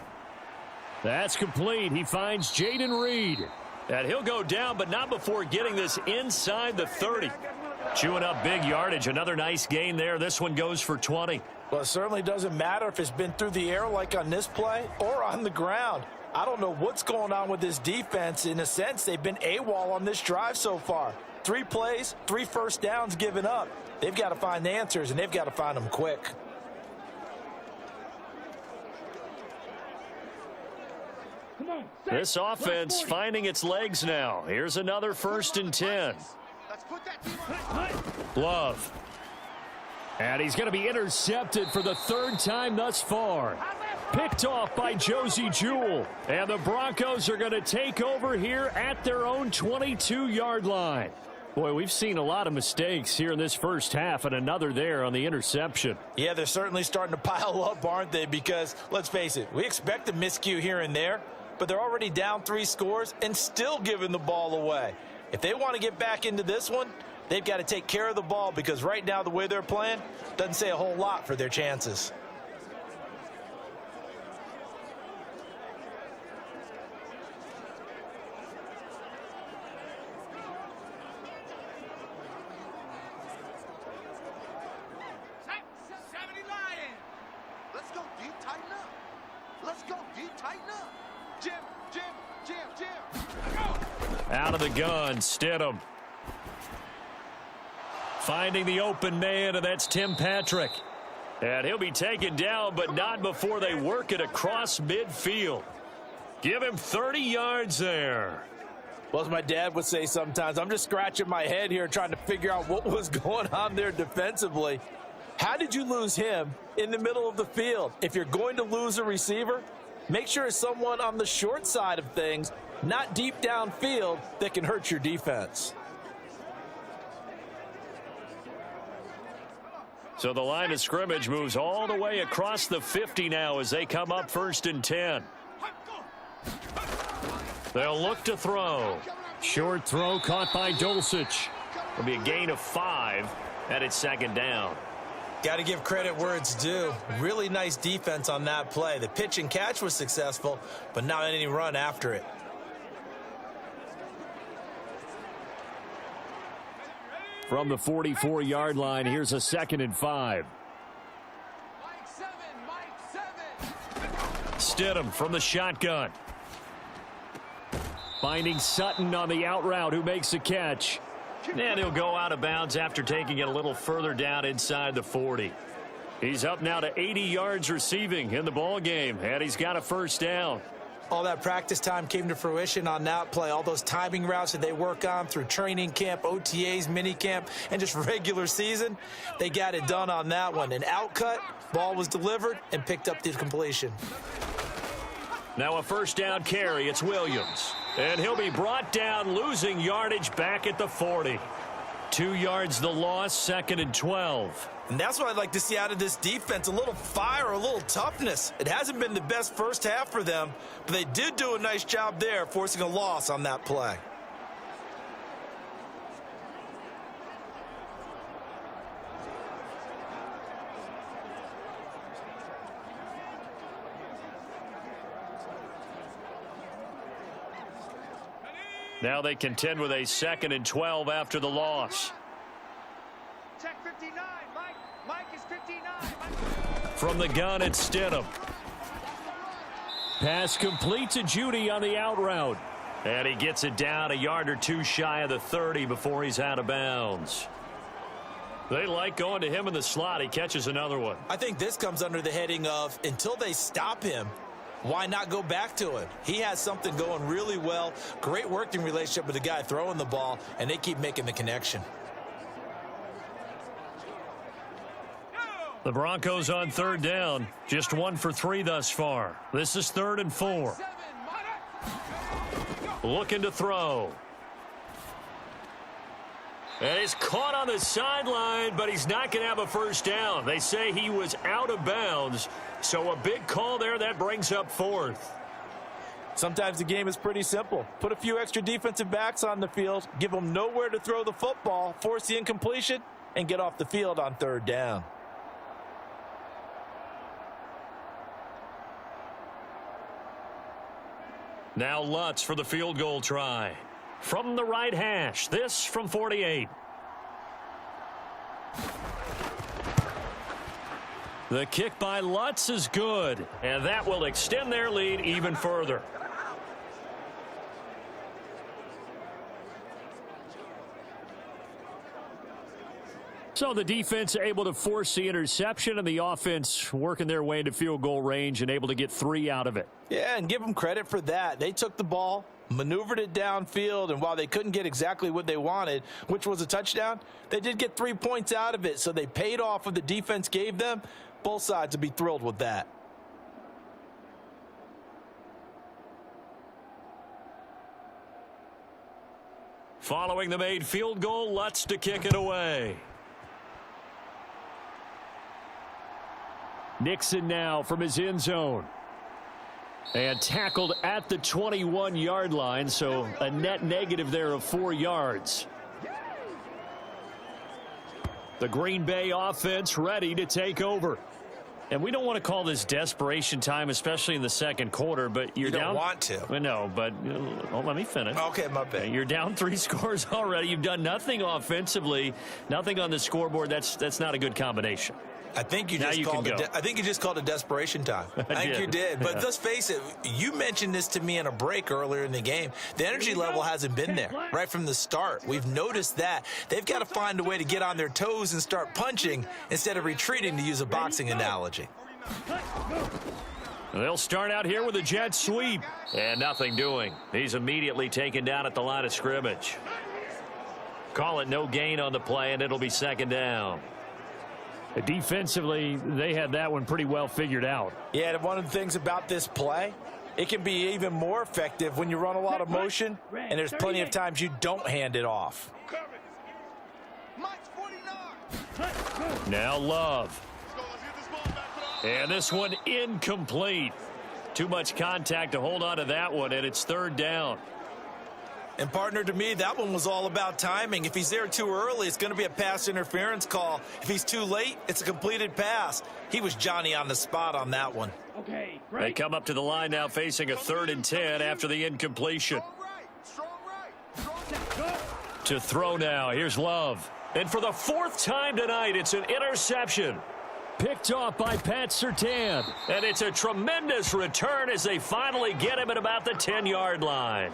That's complete. He finds Jaden Reed. And he'll go down, but not before getting this inside the 30. Chewing up big yardage. Another nice gain there. This one goes for 20. Well, it certainly doesn't matter if it's been through the air like on this play or on the ground. I don't know what's going on with this defense. In a sense, they've been AWOL on this drive so far. 3 plays, 3 first downs given up. They've got to find the answers, and they've got to find them quick. This offense finding its legs now. Here's another 1st and 10. Love. And he's going to be intercepted for the 3rd time thus far. Picked off by Josie Jewell. And the Broncos are going to take over here at their own 22-yard line. Boy, we've seen a lot of mistakes here in this first half, and another there on the interception. Yeah, they're certainly starting to pile up, aren't they? Because, let's face it, we expect a miscue here and there, but they're already down 3 scores and still giving the ball away. If they want to get back into this one, they've got to take care of the ball, because right now the way they're playing doesn't say a whole lot for their chances. Out of the gun, Stidham. Finding the open man, and that's Tim Patrick. And he'll be taken down, but not before they work it across midfield. Give him 30 yards there. Well, as my dad would say sometimes, I'm just scratching my head here trying to figure out what was going on there defensively. How did you lose him in the middle of the field? If you're going to lose a receiver, make sure it's someone on the short side of things, not deep downfield, that can hurt your defense. So the line of scrimmage moves all the way across the 50 now as they come up 1st and 10. They'll look to throw. Short throw caught by Dulcich. It'll be a gain of 5, and it's 2nd down. Got to give credit where it's due. Really nice defense on that play. The pitch and catch was successful, but not any run after it. From the 44-yard line, here's a 2nd and 5. Stidham from the shotgun. Finding Sutton on the out route, who makes a catch. And he'll go out of bounds after taking it a little further down inside the 40. He's up now to 80 yards receiving in the ball game, and he's got a 1st down. All that practice time came to fruition on that play. All those timing routes that they work on through training camp, OTAs, mini camp, and just regular season, they got it done on that one. An outcut, ball was delivered, and picked up the completion. Now a 1st down carry. It's Williams. And he'll be brought down, losing yardage back at the 40. 2 yards the loss, 2nd and 12. And that's what I'd like to see out of this defense, a little fire, a little toughness. It hasn't been the best first half for them, but they did do a nice job there, forcing a loss on that play. Now they contend with a 2nd and 12 after the loss. Check 59, Mike. Mike is 59. From the gun, it's Stidham. Pass complete to Judy on the out route. And he gets it down a yard or 2 shy of the 30 before he's out of bounds. They like going to him in the slot. He catches another one. I think this comes under the heading of, until they stop him, why not go back to it? He has something going really well. Great working relationship with the guy throwing the ball, and they keep making the connection. The Broncos on 3rd down. Just 1 for 3 thus far. This is 3rd and 4. Looking to throw. And he's caught on the sideline, but he's not going to have a 1st down. They say he was out of bounds. So a big call there that brings up 4th. Sometimes the game is pretty simple. Put a few extra defensive backs on the field, give them nowhere to throw the football, force the incompletion, and get off the field on 3rd down. Now Lutz for the field goal try. From the right hash, this from 48. The kick by Lutz is good, and that will extend their lead even further. So the defense able to force the interception, and the offense working their way into field goal range and able to get 3 out of it. Yeah, and give them credit for that. They took the ball, maneuvered it downfield, and while they couldn't get exactly what they wanted, which was a touchdown, they did get 3 points out of it, so they paid off what the defense gave them. Both sides would be thrilled with that. Following the made field goal, Lutz to kick it away. Nixon now from his end zone. And tackled at the 21-yard line, so a net negative there of 4 yards. The Green Bay offense ready to take over. And we don't want to call this desperation time, especially in the second quarter, but you're down. You don't want to. Well, no, but let me finish. Okay, my bad. You're down 3 scores already. You've done nothing offensively, nothing on the scoreboard. That's not a good combination. I think you just called it desperation time. I think you did. But let's face it, you mentioned this to me in a break earlier in the game. The energy level hasn't been there right from the start. We've noticed that. They've got to find a way to get on their toes and start punching instead of retreating, to use a boxing analogy. They'll start out here with a jet sweep. And nothing doing. He's immediately taken down at the line of scrimmage. Call it no gain on the play, and it'll be second down. Defensively, they had that one pretty well figured out. Yeah, and one of the things about this play, it can be even more effective when you run a lot of motion, and there's plenty of times you don't hand it off. Now Love. And this one incomplete. Too much contact to hold on to that one, and it's third down. And, partner, to me, that one was all about timing. If he's there too early, it's going to be a pass interference call. If he's too late, it's a completed pass. He was Johnny on the spot on that one. Okay, they come up to the line now facing a 3rd and 10 after the incompletion. To throw now, here's Love. And for the 4th time tonight, it's an interception. Picked off by Pat Surtain. And it's a tremendous return as they finally get him at about the 10-yard line.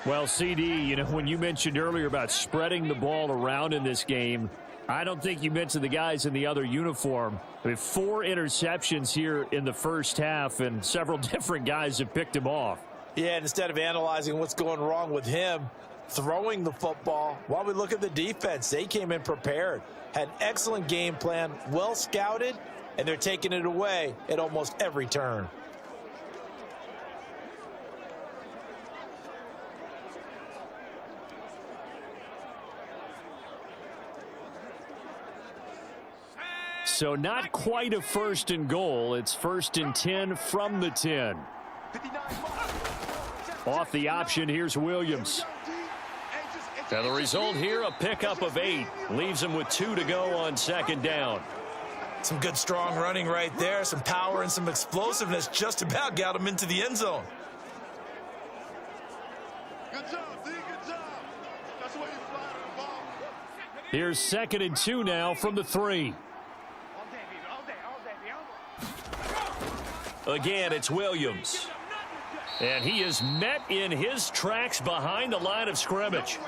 Well, CD, when you mentioned earlier about spreading the ball around in this game, I don't think you mentioned the guys in the other uniform. I mean, 4 interceptions here in the first half, and several different guys have picked him off. Yeah, and instead of analyzing what's going wrong with him throwing the football, while we look at the defense, they came in prepared, had an excellent game plan, well scouted, and they're taking it away at almost every turn. So not quite a 1st and goal. It's 1st and 10 from the 10. Off the option, here's Williams. Now the result here, a pickup of 8. Leaves him with 2 to go on 2nd down. Some good, strong running right there. Some power and some explosiveness. Just about got him into the end zone. Good job, D. Good job. That's the way you fly the ball. Here's 2nd and 2 now from the 3. Again, it's Williams. And he is met in his tracks behind the line of scrimmage.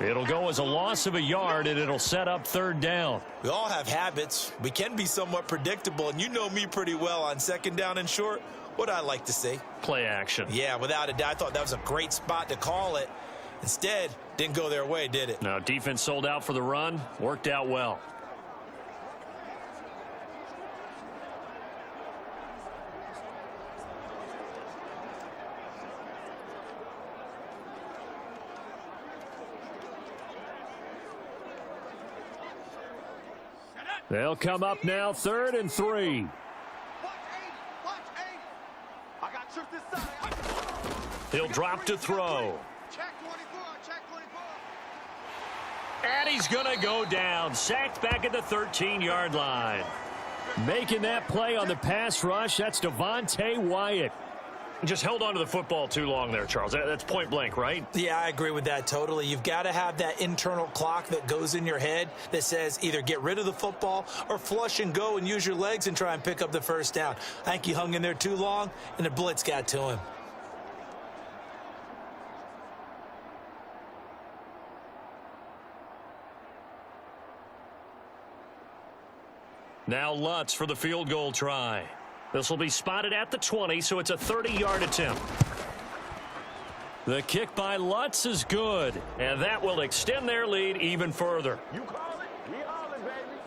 It'll go as a loss of a yard, and it'll set up 3rd down. We all have habits. We can be somewhat predictable, and you know me pretty well on 2nd down and short. What I like to see. Play action. Yeah, without a doubt. I thought that was a great spot to call it. Instead, didn't go their way, did it? Now, defense sold out for the run. Worked out well. They'll come up now 3rd and 3. I got tripped this side. He'll drop to throw. Check 24, check 24. And he's going to go down. Sacked back at the 13-yard line. Making that play on the pass rush, that's Devontae Wyatt. Just held on to the football too long there, Charles. That's point blank, right? Yeah, I agree with that totally. You've got to have that internal clock that goes in your head that says either get rid of the football or flush and go and use your legs and try and pick up the first down. I think he hung in there too long, and the blitz got to him. Now Lutz for the field goal try. This will be spotted at the 20, so it's a 30-yard attempt. The kick by Lutz is good, and that will extend their lead even further. You call it, we all it, baby.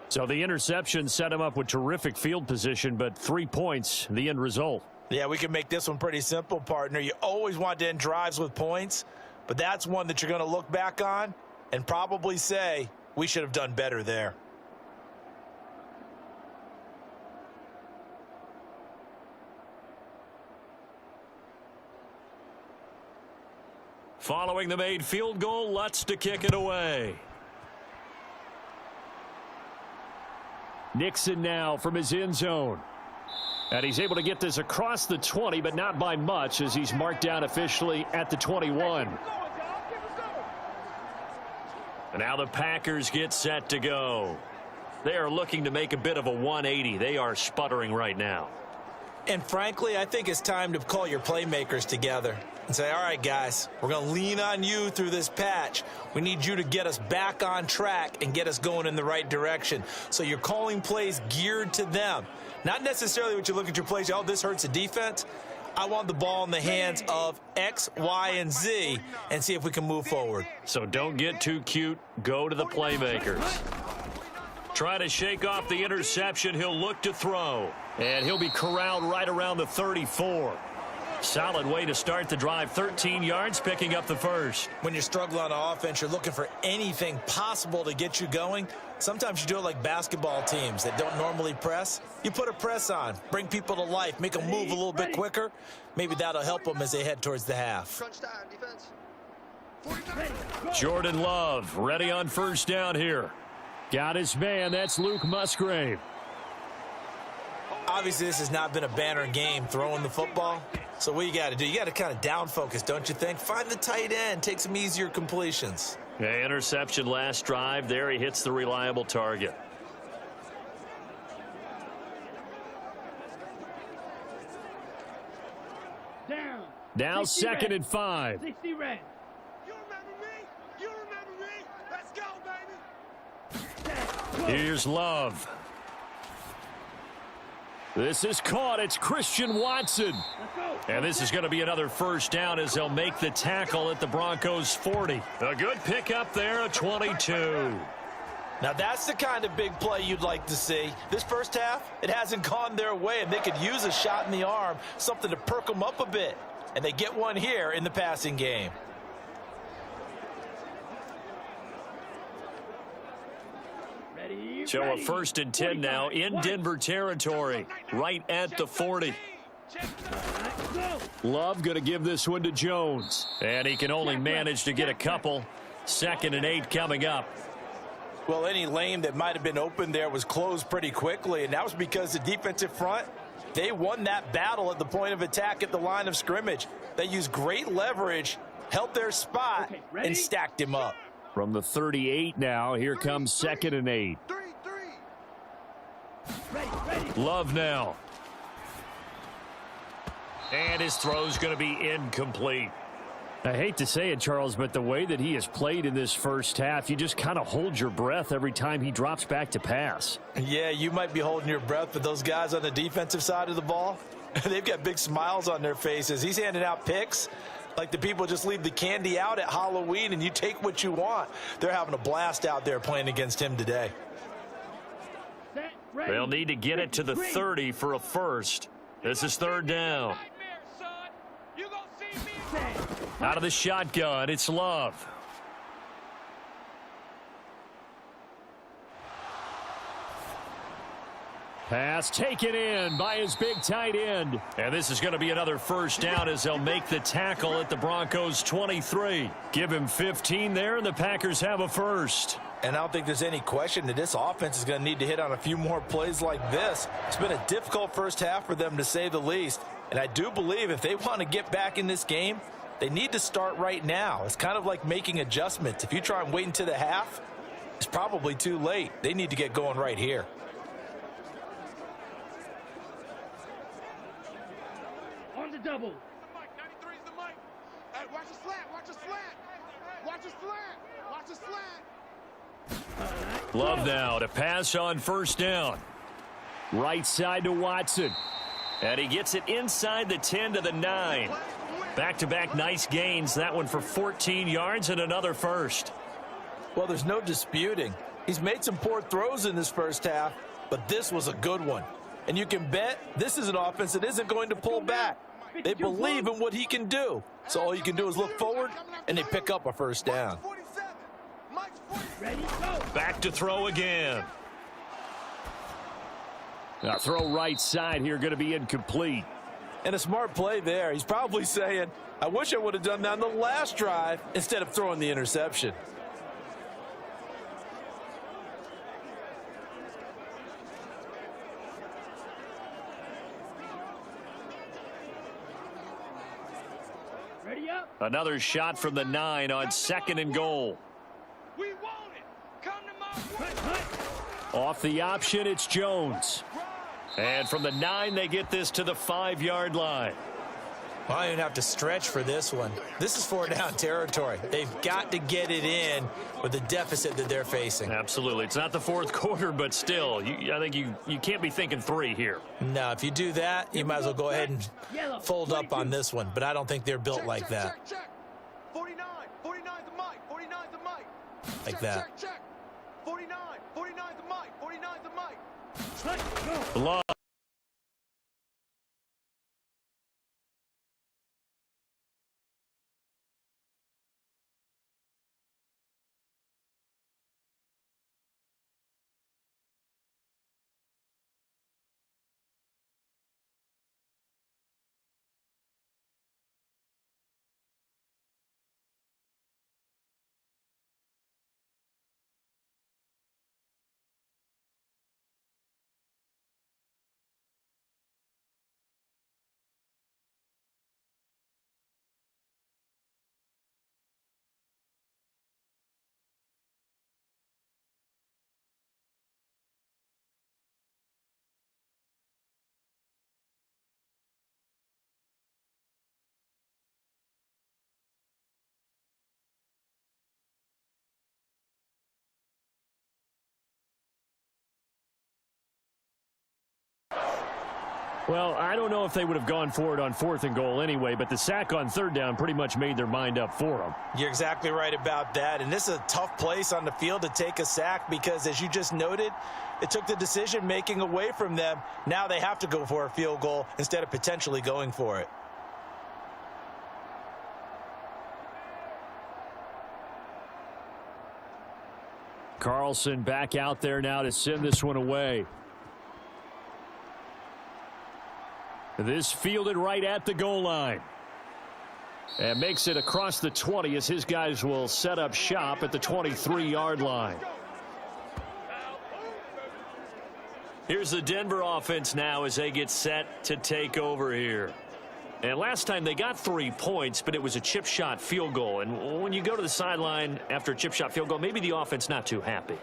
So the interception set him up with terrific field position, but 3 points, the end result. Yeah, we can make this one pretty simple, partner. You always want to end drives with points, but that's one that you're going to look back on and probably say, we should have done better there. Following the made field goal, Lutz to kick it away. Nixon now from his end zone. And he's able to get this across the 20, but not by much as he's marked down officially at the 21. And now the Packers get set to go. They are looking to make a bit of a 180. They are sputtering right now. And frankly, I think it's time to call your playmakers together and say, all right, guys, we're going to lean on you through this patch. We need you to get us back on track and get us going in the right direction. So you're calling plays geared to them. Not necessarily what you look at your plays, oh, this hurts the defense. I want the ball in the hands of X, Y, and Z and see if we can move forward. So don't get too cute. Go to the playmakers. Try to shake off the interception. He'll look to throw. And he'll be corralled right around the 34. Solid way to start the drive. 13 yards, picking up the first. When you're struggling on offense, you're looking for anything possible to get you going. Sometimes you do it like basketball teams that don't normally press. You put a press on, bring people to life, make them move a little bit quicker. Maybe that'll help them as they head towards the half. Jordan Love ready on first down here. Got his man. That's Luke Musgrave. Obviously, this has not been a banner game throwing the football. So what you got to do, you got to kind of down focus, don't you think? Find the tight end, take some easier completions. Yeah, interception last drive. There he hits the reliable target. Down. Now 60 second red. and 5. 60 red. You remember me? You remember me? Let's go, baby. Here's Love. This is caught. It's Christian Watson. Let's go. And this is going to be another first down as they'll make the tackle at the Broncos 40. A good pickup there, a 22. Now, that's the kind of big play you'd like to see. This first half, it hasn't gone their way, and they could use a shot in the arm, something to perk them up a bit. And they get one here in the passing game. Ready. So a ready. 1st and 10 now in One. Denver territory, right at the 40. Let's go. Love going to give this one to Jones. And he can only manage to get a couple. 2nd and 8 coming up. Well, any lane that might have been open there was closed pretty quickly, and that was because the defensive front, they won that battle at the point of attack at the line of scrimmage. They used great leverage, held their spot, Okay, ready? and stacked him up. From the 38 now, here comes 2nd and 8. Ready. Ready. Love now. And his throw's going to be incomplete. I hate to say it, Charles, but the way that he has played in this first half, you just kind of hold your breath every time he drops back to pass. Yeah, you might be holding your breath, but those guys on the defensive side of the ball, they've got big smiles on their faces. He's handing out picks like the people just leave the candy out at Halloween and you take what you want. They're having a blast out there playing against him today. Set. Ready. They'll need to get it to the 30 for a first. This is 3rd down. Nightmare, son. You gonna see me? Set. Out of the shotgun, it's Love. Pass taken in by his big tight end. And this is going to be another first down as they'll make the tackle at the Broncos 23. Give him 15 there, and the Packers have a first. And I don't think there's any question that this offense is going to need to hit on a few more plays like this. It's been a difficult first half for them, to say the least. And I do believe if they want to get back in this game, they need to start right now. It's kind of like making adjustments. If you try and wait until the half, it's probably too late. They need to get going right here. On the double. 93 is the mic. Hey, watch the slant. Watch the slant. Watch the slant. Watch the slant. Love now to pass on first down. Right side to Watson. And he gets it inside the 10 to the 9. Back-to-back nice gains. That one for 14 yards and another first. Well, there's no disputing. He's made some poor throws in this first half, but this was a good one. And you can bet this is an offense that isn't going to pull back. They believe in what he can do. So all you can do is look forward, and they pick up a first down. Back to throw again. Now throw right side here, going to be incomplete. And a smart play there. He's probably saying, I wish I would have done that on the last drive instead of throwing the interception. Ready up. Another shot from the 9 on 2nd and goal. We want it. Come to my way. Off the option, it's Jones. And from the 9, they get this to the 5-yard line. I don't even have to stretch for this one. This is 4-down territory. They've got to get it in with the deficit that they're facing. Absolutely. It's not the fourth quarter, but still, I think you can't be thinking 3 here. No, if you do that, you might as well go ahead and fold up on this one. But I don't think they're built like that. Check. 49. 49's the mic. 49's the mic. Like that. Check. 49. 49's the mic. 49's the mic. Love. Well, I don't know if they would have gone for it on 4th and goal anyway, but the sack on 3rd down pretty much made their mind up for them. You're exactly right about that. And this is a tough place on the field to take a sack because, as you just noted, it took the decision-making away from them. Now they have to go for a field goal instead of potentially going for it. Carlson back out there now to send this one away. This fielded right at the goal line. And makes it across the 20 as his guys will set up shop at the 23-yard line. Here's the Denver offense now as they get set to take over here. And last time they got 3 points, but it was a chip shot field goal. And when you go to the sideline after a chip shot field goal, maybe the offense not too happy.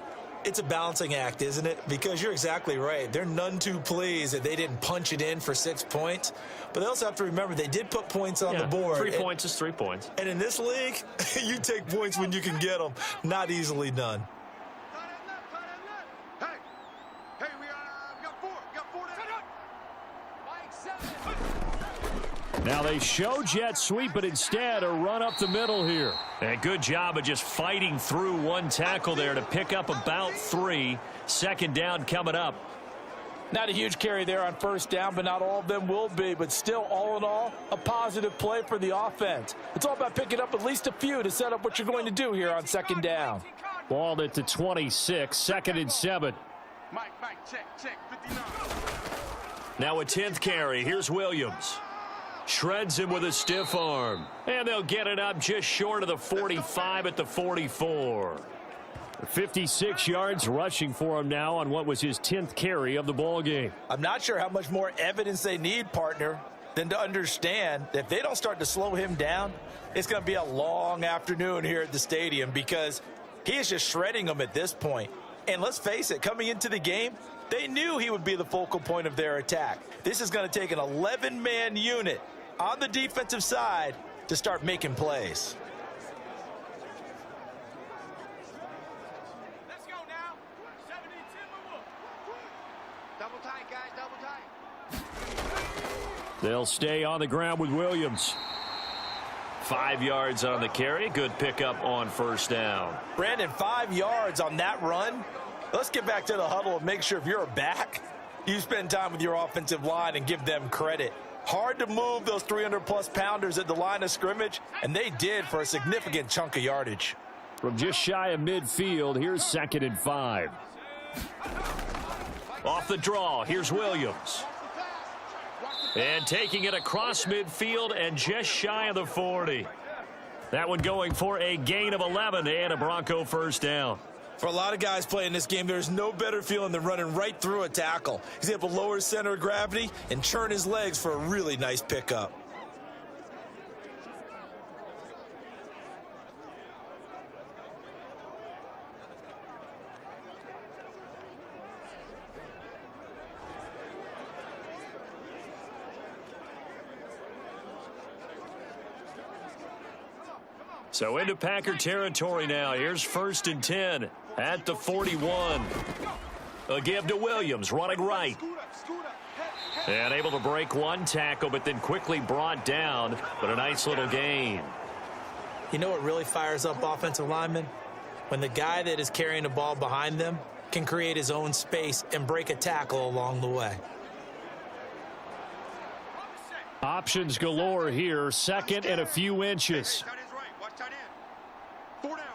It's a balancing act, isn't it? Because you're exactly right. They're none too pleased that they didn't punch it in for 6 points. But they also have to remember they did put points on the board. 3 points is 3 points. And in this league, you take points when you can get them. Not easily done. Hey, we got 4. We got 4 down. Now they show jet sweep, but instead a run up the middle here. And good job of just fighting through one tackle there to pick up about 3. 2nd down coming up. Not a huge carry there on first down, but not all of them will be. But still, all in all, a positive play for the offense. It's all about picking up at least a few to set up what you're going to do here on 2nd down. Ball at the 26, 2nd and 7. Mike, check, 59. Now a 10th carry. Here's Williams. Shreds him with a stiff arm. And they'll get it up just short of the 45 at the 44. 56 yards rushing for him now on what was his 10th carry of the ball game. I'm not sure how much more evidence they need, partner, than to understand that if they don't start to slow him down, it's going to be a long afternoon here at the stadium because he is just shredding them at this point. And let's face it, coming into the game, they knew he would be the focal point of their attack. This is going to take an 11-man unit on the defensive side to start making plays. Let's go now. 70-10, double tight, guys, double tight. They'll stay on the ground with Williams. 5 yards on the carry. Good pickup on first down. Brandon, 5 yards on that run. Let's get back to the huddle and make sure if you're a back, you spend time with your offensive line and give them credit. Hard to move those 300-plus pounders at the line of scrimmage, and they did for a significant chunk of yardage. From just shy of midfield, here's 2nd and 5. Off the draw, here's Williams. And taking it across midfield and just shy of the 40. That one going for a gain of 11 and a Bronco first down. For a lot of guys playing this game, there's no better feeling than running right through a tackle. He's able to lower his center of gravity and churn his legs for a really nice pickup. So into Packer territory now. Here's 1st and 10 at the 41. A give to Williams, running right. And able to break one tackle, but then quickly brought down. But a nice little gain. You know what really fires up offensive linemen? When the guy that is carrying the ball behind them can create his own space and break a tackle along the way. Options galore here. 2nd and a few inches. Tight end's right. Watch tight end. 4 down.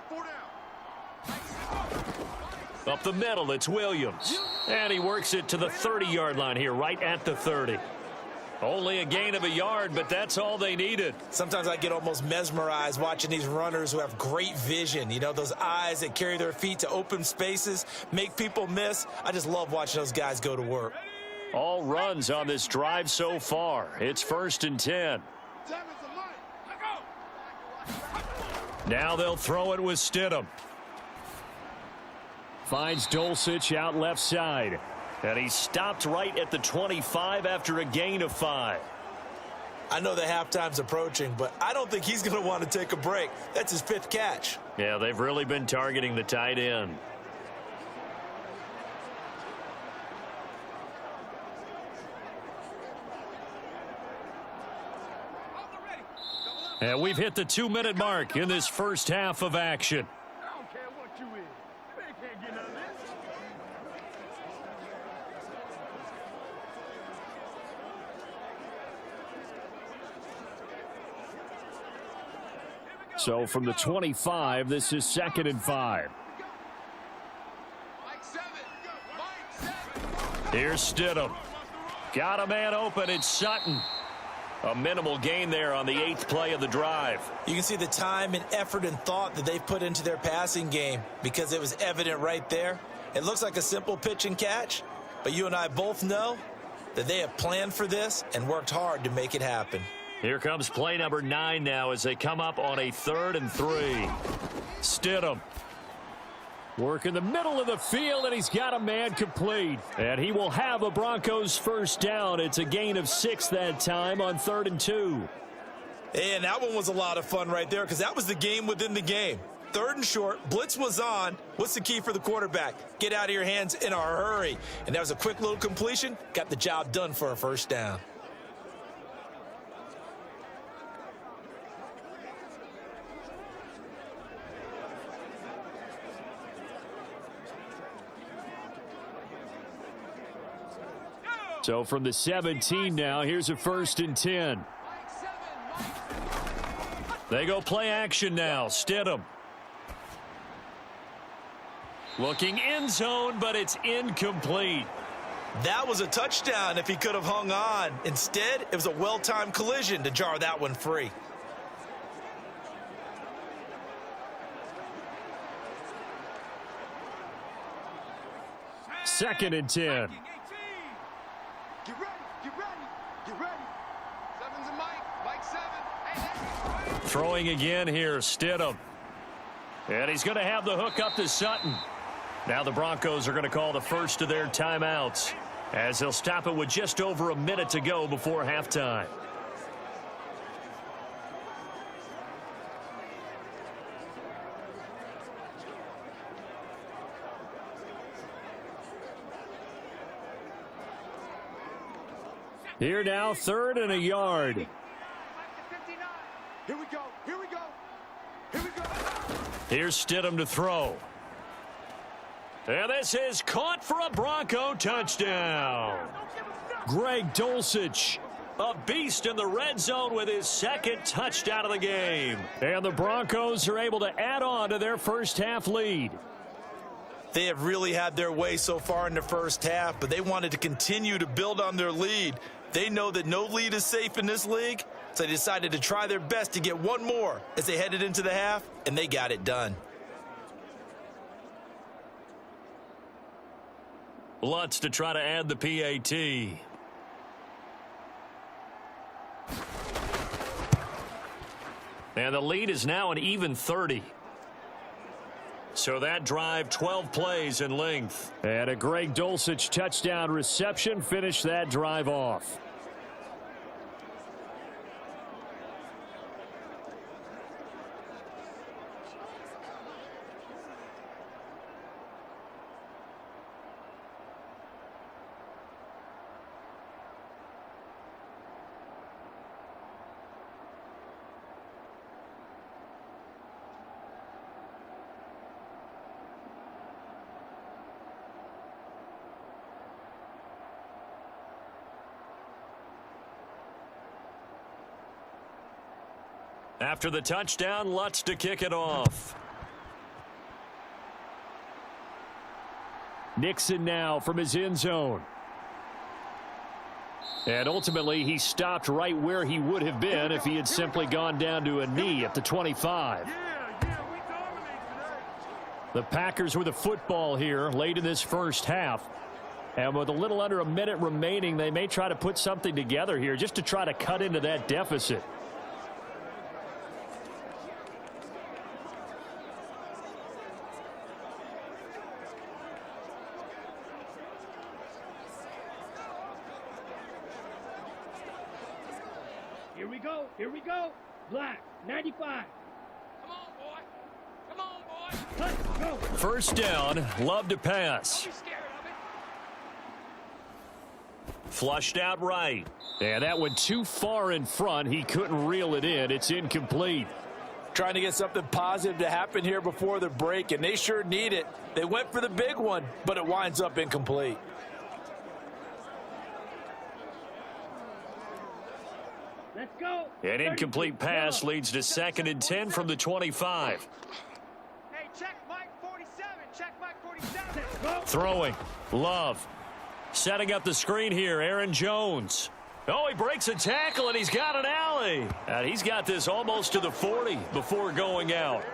Up the middle, it's Williams. And he works it to the 30-yard line here, right at the 30. Only a gain of a yard, but that's all they needed. Sometimes I get almost mesmerized watching these runners who have great vision. You know, those eyes that carry their feet to open spaces, make people miss. I just love watching those guys go to work. All runs on this drive so far. It's 1st and 10. Now they'll throw it with Stidham. Finds Dulcich out left side. And he stopped right at the 25 after a gain of 5. I know the halftime's approaching, but I don't think he's going to want to take a break. That's his 5th catch. Yeah, they've really been targeting the tight end. And we've hit the 2-minute mark in this first half of action. I don't care what you is. They can't get none of this. So from the 25, this is 2nd and 5. Here's Stidham. Got a man open. It's Sutton. A minimal gain there on the 8th play of the drive. You can see the time and effort and thought that they've put into their passing game because it was evident right there. It looks like a simple pitch and catch, but you and I both know that they have planned for this and worked hard to make it happen. Here comes play number 9 now as they come up on a 3rd and 3. Stidham. Work in the middle of the field, and he's got a man complete. And he will have a Broncos first down. It's a gain of 6 that time on 3rd and 2. And that one was a lot of fun right there because that was the game within the game. 3rd and short, blitz was on. What's the key for the quarterback? Get out of your hands in a hurry. And that was a quick little completion. Got the job done for a first down. So from the 17 now, here's a 1st and 10. They go play action now. Stidham. Looking end zone, but it's incomplete. That was a touchdown if he could have hung on. Instead, it was a well-timed collision to jar that one free. Second and 10. Get ready, get ready, get ready. Seven's a Mike 7. Hey, Throwing again here, Stidham. And he's going to have the hook up to Sutton. Now the Broncos are going to call the first of their timeouts, as they'll stop it with just over a minute to go before halftime. Here now, 3rd and a yard. Here we go, here we go, here we go. Here's Stidham to throw. And this is caught for a Bronco touchdown. Greg Dulcich, a beast in the red zone with his 2nd touchdown of the game. And the Broncos are able to add on to their first half lead. They have really had their way so far in the first half, but they wanted to continue to build on their lead. They know that no lead is safe in this league, so they decided to try their best to get one more as they headed into the half, and they got it done. Lutz to try to add the PAT. And the lead is now an even 30. So that drive, 12 plays in length. And a Greg Dulcich touchdown reception finished that drive off. After the touchdown, Lutz to kick it off. Nixon now from his end zone. And ultimately, he stopped right where he would have been if he had simply gone down to a knee at the 25. The Packers with a football here late in this first half. And with a little under a minute remaining, they may try to put something together here just to try to cut into that deficit. Here we go. Black, 95. Come on, boy. Come on, boy. Let's go. First down, Love to pass. Don't be scared of it. Flushed out right. And that went too far in front. He couldn't reel it in. It's incomplete. Trying to get something positive to happen here before the break, and they sure need it. They went for the big one, but it winds up incomplete. Let's go. An incomplete pass leads to 2nd and 10 from the 25. Hey, check Mike 47. Check Mike 47. Throwing. Love. Setting up the screen here. Aaron Jones. Oh, he breaks a tackle, and he's got an alley. And he's got this almost to the 40 before going out.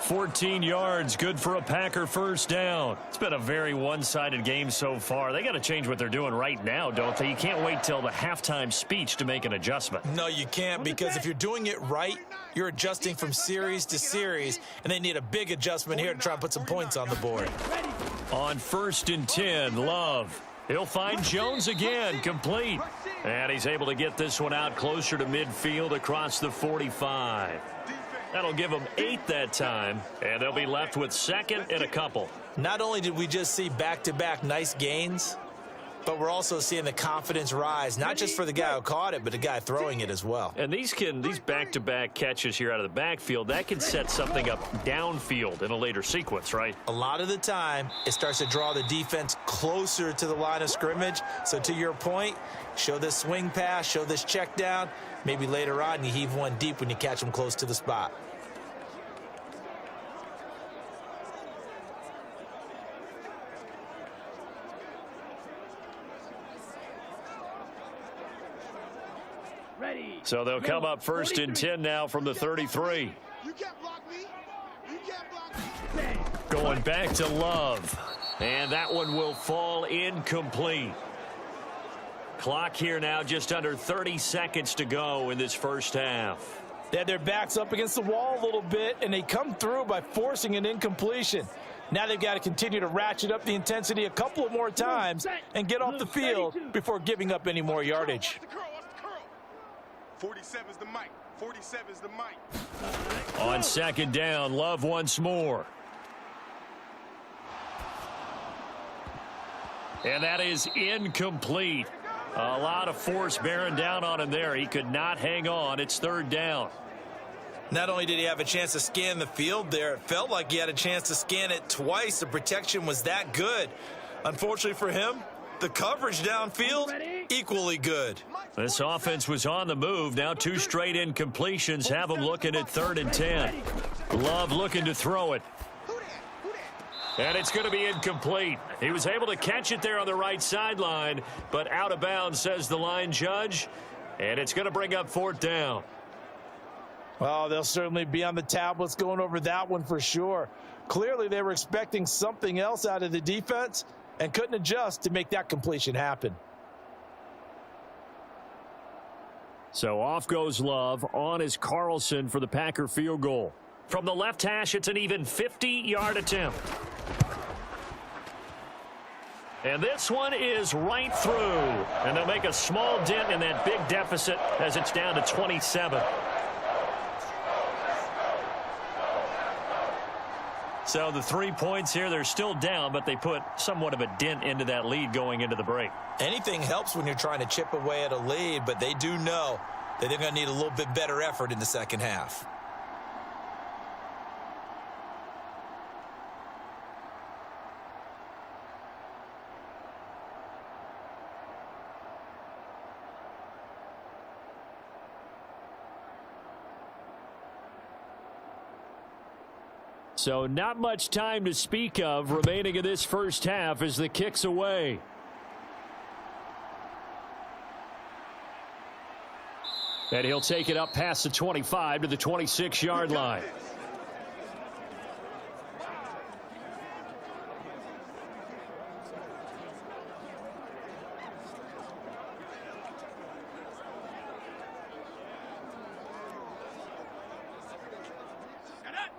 14 yards, good for a Packer first down. It's been a very one-sided game so far. They got to change what they're doing right now, don't they? You can't wait till the halftime speech to make an adjustment. No, you can't, because if you're doing it right, you're adjusting from series to series, and they need a big adjustment here to try and put some points on the board. On 1st and 10, Love. He'll find Jones again, complete. And he's able to get this one out closer to midfield across the 45. That'll give them 8 that time, and they'll be left with 2nd and a couple. Not only did we just see back-to-back nice gains, but we're also seeing the confidence rise, not just for the guy who caught it, but the guy throwing it as well. And these back-to-back catches here out of the backfield, that can set something up downfield in a later sequence, right? A lot of the time, it starts to draw the defense closer to the line of scrimmage. So to your point, show this swing pass, show this check down. Maybe later on you heave one deep when you catch them close to the spot. So they'll come up first and 10 now from the 33. You can't block me. You can't block me. Going back to Love. And that one will fall incomplete. Clock here now, just under 30 seconds to go in this first half. They had their backs up against the wall a little bit, and they come through by forcing an incompletion. Now they've got to continue to ratchet up the intensity a couple of more times and get off the field before giving up any more yardage. 47 is the mic. 47 is the mic. On second down, Love once more. And that is incomplete. A lot of force bearing down on him there. He could not hang on. It's third down. Not only did he have a chance to scan the field there, it felt like he had a chance to scan it twice. The protection was that good. Unfortunately for him, the coverage downfield, equally good. This offense was on the move. Now two straight incompletions have them looking at 3rd and 10. Love looking to throw it. And it's going to be incomplete. He was able to catch it there on the right sideline, but out of bounds, says the line judge. And it's going to bring up 4th down. Well, they'll certainly be on the tablets going over that one for sure. Clearly, they were expecting something else out of the defense and couldn't adjust to make that completion happen. So off goes Love. On is Carlson for the Packer field goal. From the left hash, it's an even 50-yard attempt. And this one is right through. And they'll make a small dent in that big deficit as it's down to 27. So the 3 points here, they're still down, but they put somewhat of a dent into that lead going into the break. Anything helps when you're trying to chip away at a lead, but they do know that they're going to need a little bit better effort in the second half. So not much time to speak of remaining in this first half as the kick's away. And he'll take it up past the 25 to the 26-yard line.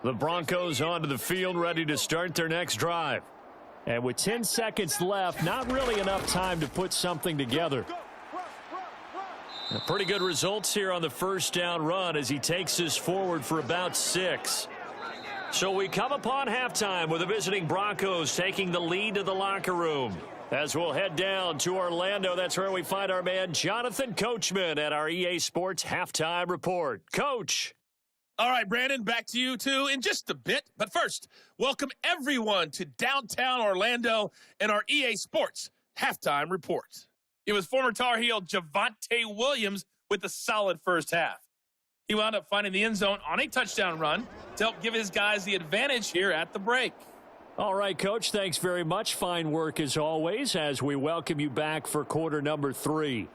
The Broncos onto the field, ready to start their next drive. And with 10 seconds left, not really enough time to put something together. Pretty good results here on the first down run as he takes this forward for about 6. So we come upon halftime with the visiting Broncos taking the lead to the locker room. As we'll head down to Orlando, that's where we find our man Jonathan Coachman at our EA Sports Halftime Report. Coach. All right, Brandon, back to you, too, in just a bit. But first, welcome everyone to downtown Orlando and our EA Sports Halftime Report. It was former Tar Heel Javonte Williams with a solid first half. He wound up finding the end zone on a touchdown run to help give his guys the advantage here at the break. All right, Coach, thanks very much. Fine work as always as we welcome you back for quarter number 3.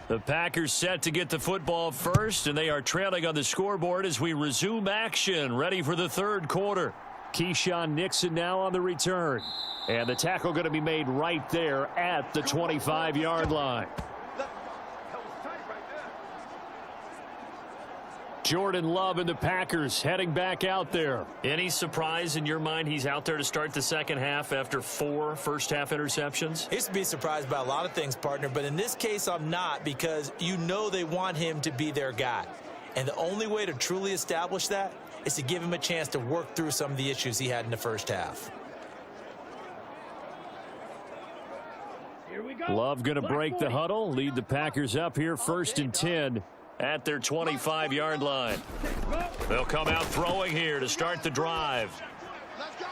The Packers set to get the football first, and they are trailing on the scoreboard as we resume action, ready for the third quarter. Keyshawn Nixon now on the return. And the tackle going to be made right there at the 25-yard line. Jordan Love and the Packers heading back out there. Any surprise in your mind he's out there to start the second half after 4 first-half interceptions? I used to be surprised by a lot of things, partner, but in this case I'm not, because you know they want him to be their guy. And the only way to truly establish that is to give him a chance to work through some of the issues he had in the first half. Love going to break the huddle, lead the Packers up here 1st and 10 at their 25-yard line. They'll come out throwing here to start the drive.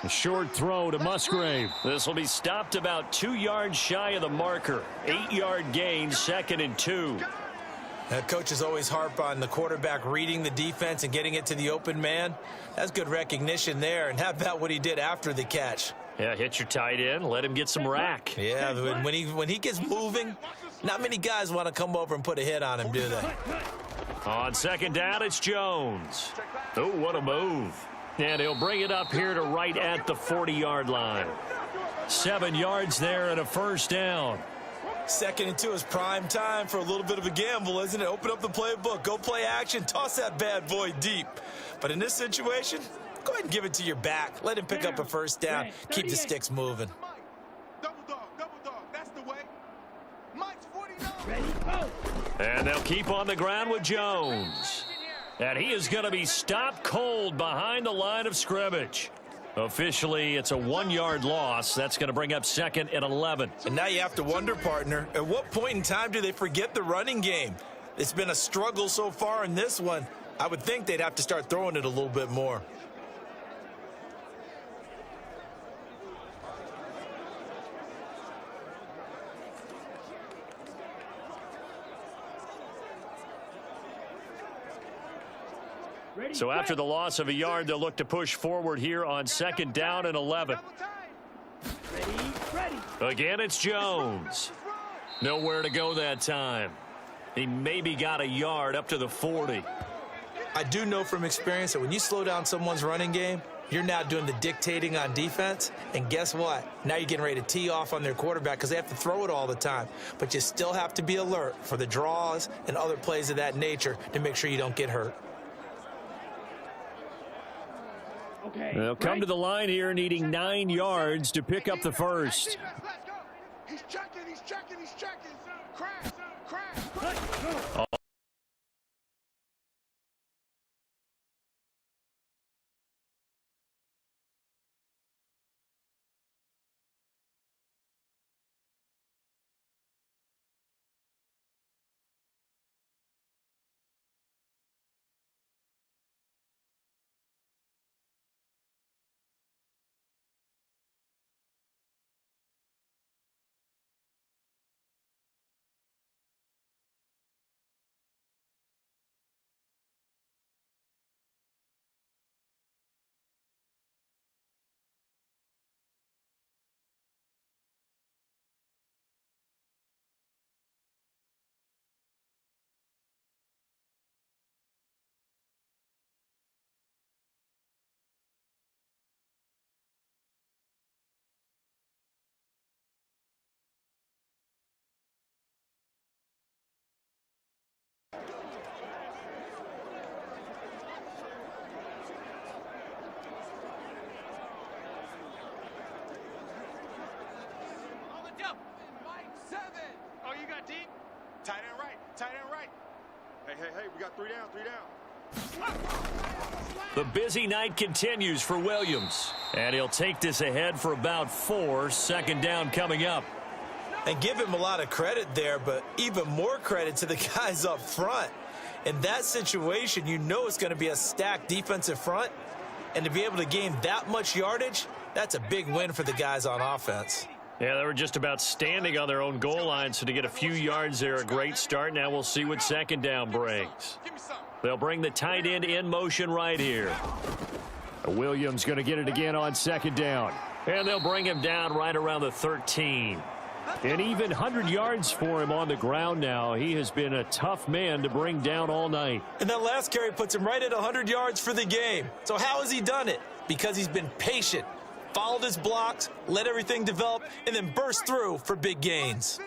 A short throw to Musgrave. This will be stopped about 2 yards shy of the marker. 8-yard gain, 2nd and 2. Coaches always harp on the quarterback reading the defense and getting it to the open man. That's good recognition there. And how about what he did after the catch? Yeah, hit your tight end, let him get some rack. Yeah, when he gets moving, not many guys want to come over and put a hit on him, do they? On 2nd down, it's Jones. Oh, what a move. And he'll bring it up here to right at the 40-yard line. 7 yards there and a 1st down. 2nd and 2 is prime time for a little bit of a gamble, isn't it? Open up the playbook, go play action, toss that bad boy deep. But in this situation, go ahead and give it to your back. Let him pick up a 1st down. Keep the sticks moving. Double dog, that's the way. Mike's 49. And they'll keep on the ground with Jones. And he is going to be stopped cold behind the line of scrimmage. Officially, it's a 1-yard loss. That's going to bring up 2nd and 11. And now you have to wonder, partner, at what point in time do they forget the running game? It's been a struggle so far in this one. I would think they'd have to start throwing it a little bit more. So after the loss of a yard, they'll look to push forward here on 2nd down and 11. Again, it's Jones. Nowhere to go that time. He maybe got a yard up to the 40. I do know from experience that when you slow down someone's running game, you're now doing the dictating on defense. And guess what? Now you're getting ready to tee off on their quarterback because they have to throw it all the time. But you still have to be alert for the draws and other plays of that nature to make sure you don't get hurt. They'll come to the line here needing 9 yards to pick up the 1st. He's checking. Crash. Oh, you got deep? Tight end right. Hey, we got 3 down. The busy night continues for Williams. And he'll take this ahead for about 4. 2nd down coming up. And give him a lot of credit there, but even more credit to the guys up front. In that situation, you know it's going to be a stacked defensive front. And to be able to gain that much yardage, that's a big win for the guys on offense. Yeah, they were just about standing on their own goal line, so to get a few yards there, a great start. Now we'll see what 2nd down brings. They'll bring the tight end in motion right here. Williams going to get it again on 2nd down. And they'll bring him down right around the 13. And even 100 yards for him on the ground now. He has been a tough man to bring down all night. And that last carry puts him right at 100 yards for the game. So how has he done it? Because he's been patient, followed his blocks, let everything develop, and then burst through for big gains.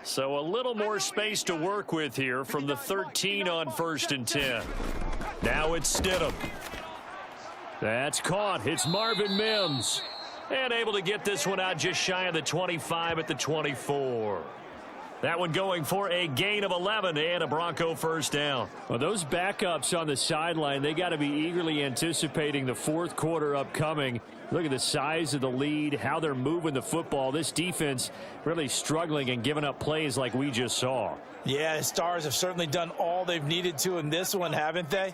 So a little more space to work with here from the 13 on 1st and 10. Now it's Stidham. That's caught. It's Marvin Mims. And able to get this one out just shy of the 25 at the 24. That one going for a gain of 11 and a Bronco first down. Well, those backups on the sideline, they got to be eagerly anticipating the fourth quarter upcoming. Look at the size of the lead, how they're moving the football. This defense really struggling and giving up plays like we just saw. Yeah, the Stars have certainly done all they've needed to in this one, haven't they?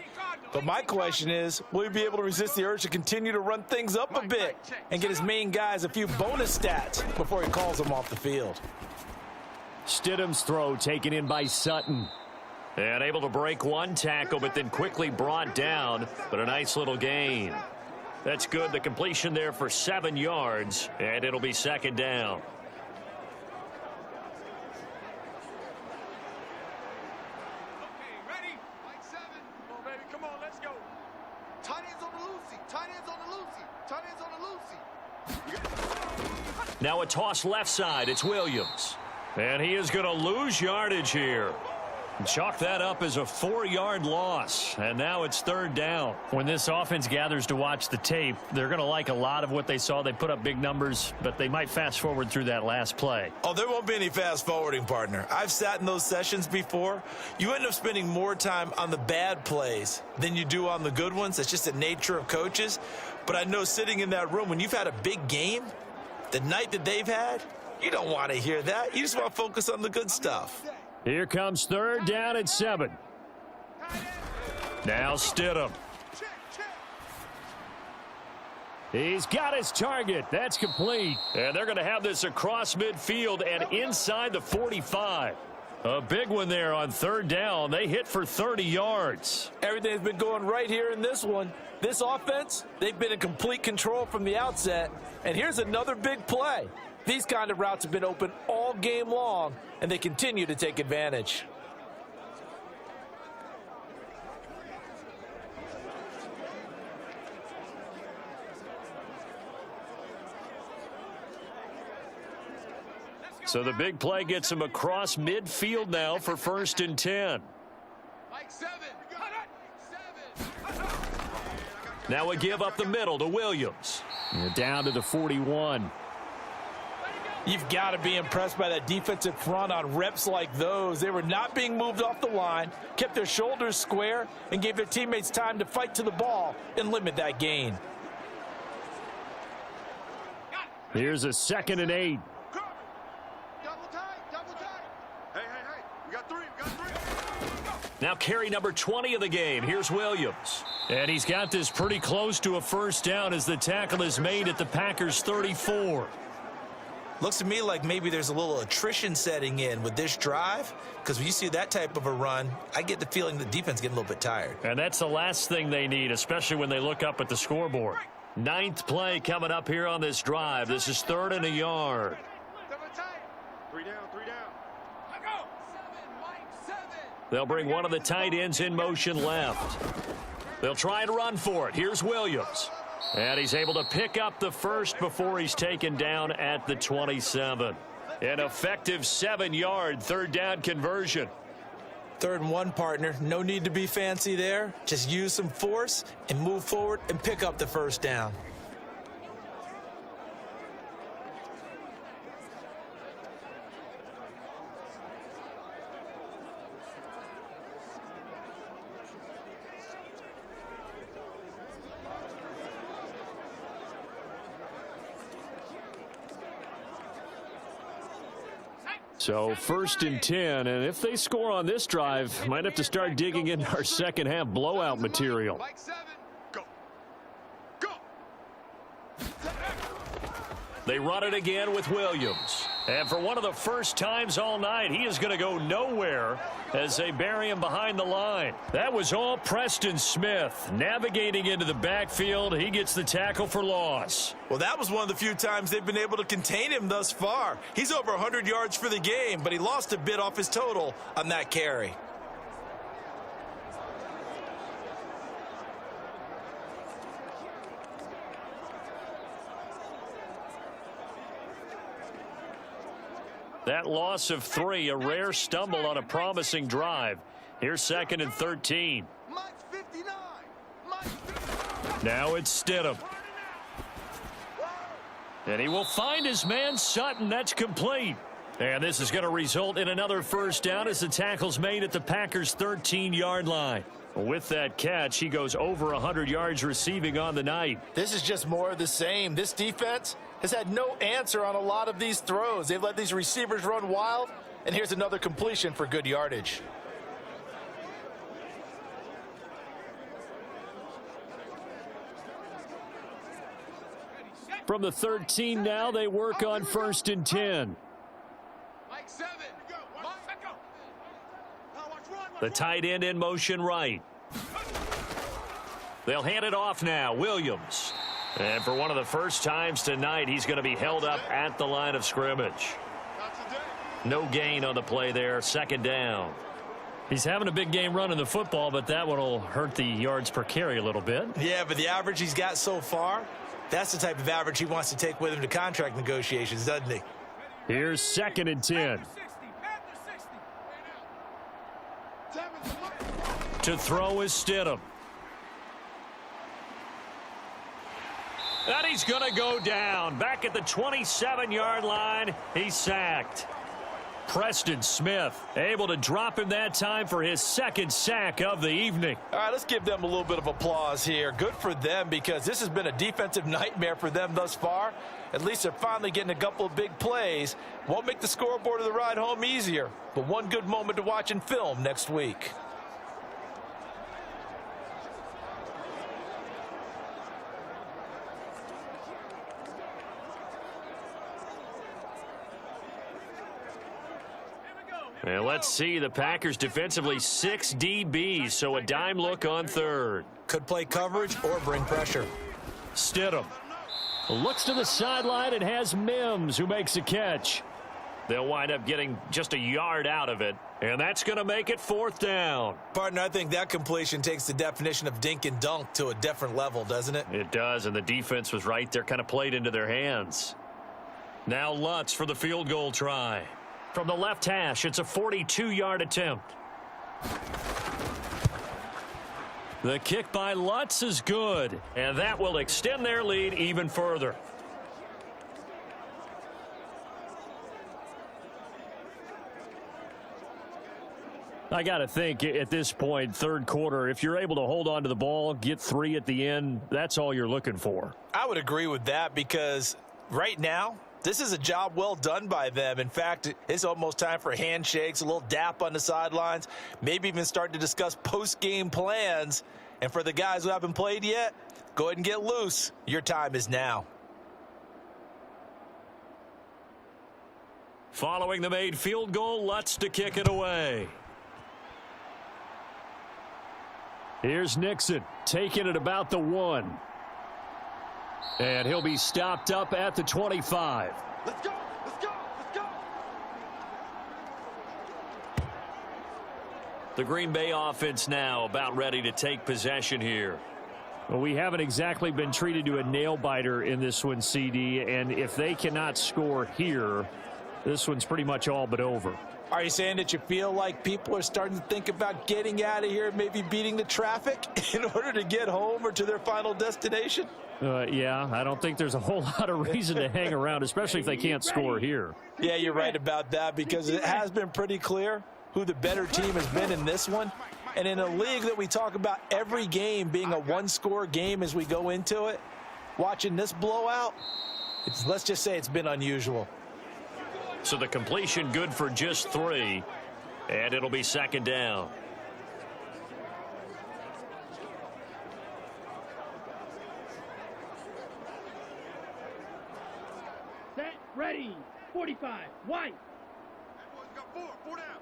But my question is, will he be able to resist the urge to continue to run things up a bit and get his main guys a few bonus stats before he calls them off the field? Stidham's throw taken in by Sutton. And able to break one tackle, but then quickly brought down, but a nice little gain. That's good. The completion there for 7 yards, and it'll be second down. Ready? Like 7. Come on, baby. Come on, let's go. Tight ends on the Lucy. Tight ends on the Lucy. Tight ends on the Lucy. Now a toss left side. It's Williams. And he is going to lose yardage here. Chalk that up as a 4-yard loss, and now it's third down. When this offense gathers to watch the tape, they're going to like a lot of what they saw. They put up big numbers, but they might fast forward through that last play. Oh, there won't be any fast forwarding, partner. I've sat in those sessions before. You end up spending more time on the bad plays than you do on the good ones. That's just the nature of coaches. But I know sitting in that room, when you've had a big game, the night that they've had, you don't want to hear that. You just want to focus on the good stuff. Here comes third down and 7. Now Stidham. He's got his target. That's complete. And they're going to have this across midfield and inside the 45. A big one there on third down. They hit for 30 yards. Everything's been going right here in this one. This offense, they've been in complete control from the outset. And here's another big play. These kind of routes have been open all game long, and they continue to take advantage. So the big play gets him across midfield now for 1st and 10. Like 7. Now a give up the middle to Williams. You're down to the 41. You've got to be impressed by that defensive front on reps like those. They were not being moved off the line, kept their shoulders square, and gave their teammates time to fight to the ball and limit that gain. Here's a 2nd and 8. Double tight. Hey. We got 3. Now carry number 20 of the game. Here's Williams. And he's got this pretty close to a first down as the tackle is made at the Packers' 34. Looks to me like maybe there's a little attrition setting in with this drive, because when you see that type of a run, I get the feeling the defense is getting a little bit tired. And that's the last thing they need, especially when they look up at the scoreboard. 9th play coming up here on this drive. This is 3rd and a yard. Double tight. 3 down. Let go. 7. They'll bring one of the tight ends in motion left. They'll try and run for it. Here's Williams. And he's able to pick up the first before he's taken down at the 27. An effective 7-yard third down conversion. 3rd and 1, partner. No need to be fancy there. Just use some force and move forward and pick up the first down. So 1st and 10, and if they score on this drive, might have to start digging into our second half blowout material. Like 7. Go. They run it again with Williams. And for one of the first times all night, he is going to go nowhere as they bury him behind the line. That was all Preston Smith navigating into the backfield. He gets the tackle for loss. Well, that was one of the few times they've been able to contain him thus far. He's over 100 yards for the game, but he lost a bit off his total on that carry. That loss of 3, a rare stumble on a promising drive. Here's 2nd and 13. Mike's 59. Now it's Stidham. And he will find his man Sutton. That's complete. And this is going to result in another first down as the tackle's made at the Packers' 13-yard line. With that catch, he goes over 100 yards receiving on the night. This is just more of the same. This defense has had no answer on a lot of these throws. They've let these receivers run wild, and here's another completion for good yardage. From the 13 now, they work on 1st and 10. Mike 7. The tight end in motion right. They'll hand it off now. Williams. And for one of the first times tonight, he's going to be held up at the line of scrimmage. No gain on the play there. 2nd down. He's having a big game running the football, but that one will hurt the yards per carry a little bit. Yeah, but the average he's got so far, that's the type of average he wants to take with him to contract negotiations, doesn't he? Here's 2nd and 10. To throw is Stidham. And he's going to go down. Back at the 27-yard line, he's sacked. Preston Smith able to drop him that time for his 2nd sack of the evening. All right, let's give them a little bit of applause here. Good for them, because this has been a defensive nightmare for them thus far. At least they're finally getting a couple of big plays. Won't make the scoreboard of the ride home easier, but one good moment to watch in film next week. And let's see, the Packers defensively 6 DBs, so a dime look on 3rd. Could play coverage or bring pressure. Stidham. Looks to the sideline and has Mims, who makes a catch. They'll wind up getting just a yard out of it, and that's going to make it 4th down. Partner, I think that completion takes the definition of dink and dunk to a different level, doesn't it? It does, and the defense was right there, kind of played into their hands. Now Lutz for the field goal try. From the left hash, it's a 42-yard attempt. The kick by Lutz is good, and that will extend their lead even further. I got to think at this point, 3rd quarter, if you're able to hold on to the ball, get 3 at the end, that's all you're looking for. I would agree with that, because right now, this is a job well done by them. In fact, it's almost time for handshakes, a little dap on the sidelines, maybe even start to discuss post-game plans. And for the guys who haven't played yet, go ahead and get loose. Your time is now. Following the made field goal, Lutz to kick it away. Here's Nixon taking it about the 1. And he'll be stopped up at the 25. Let's go. Let's go. Let's go. The Green Bay offense now about ready to take possession here. Well, we haven't exactly been treated to a nail-biter in this one, CD, and if they cannot score here, this one's pretty much all but over. Are you saying that you feel like people are starting to think about getting out of here, maybe beating the traffic in order to get home or to their final destination? Yeah, I don't think there's a whole lot of reason to hang around, especially if they can't score here. Yeah, you're right about that, because it has been pretty clear who the better team has been in this one. And in a league that we talk about every game being a one-score game as we go into it, watching this blowout, let's just say it's been unusual. So the completion good for just 3, and it'll be 2nd down. Set, ready, 45, white. That boy's got 4 down.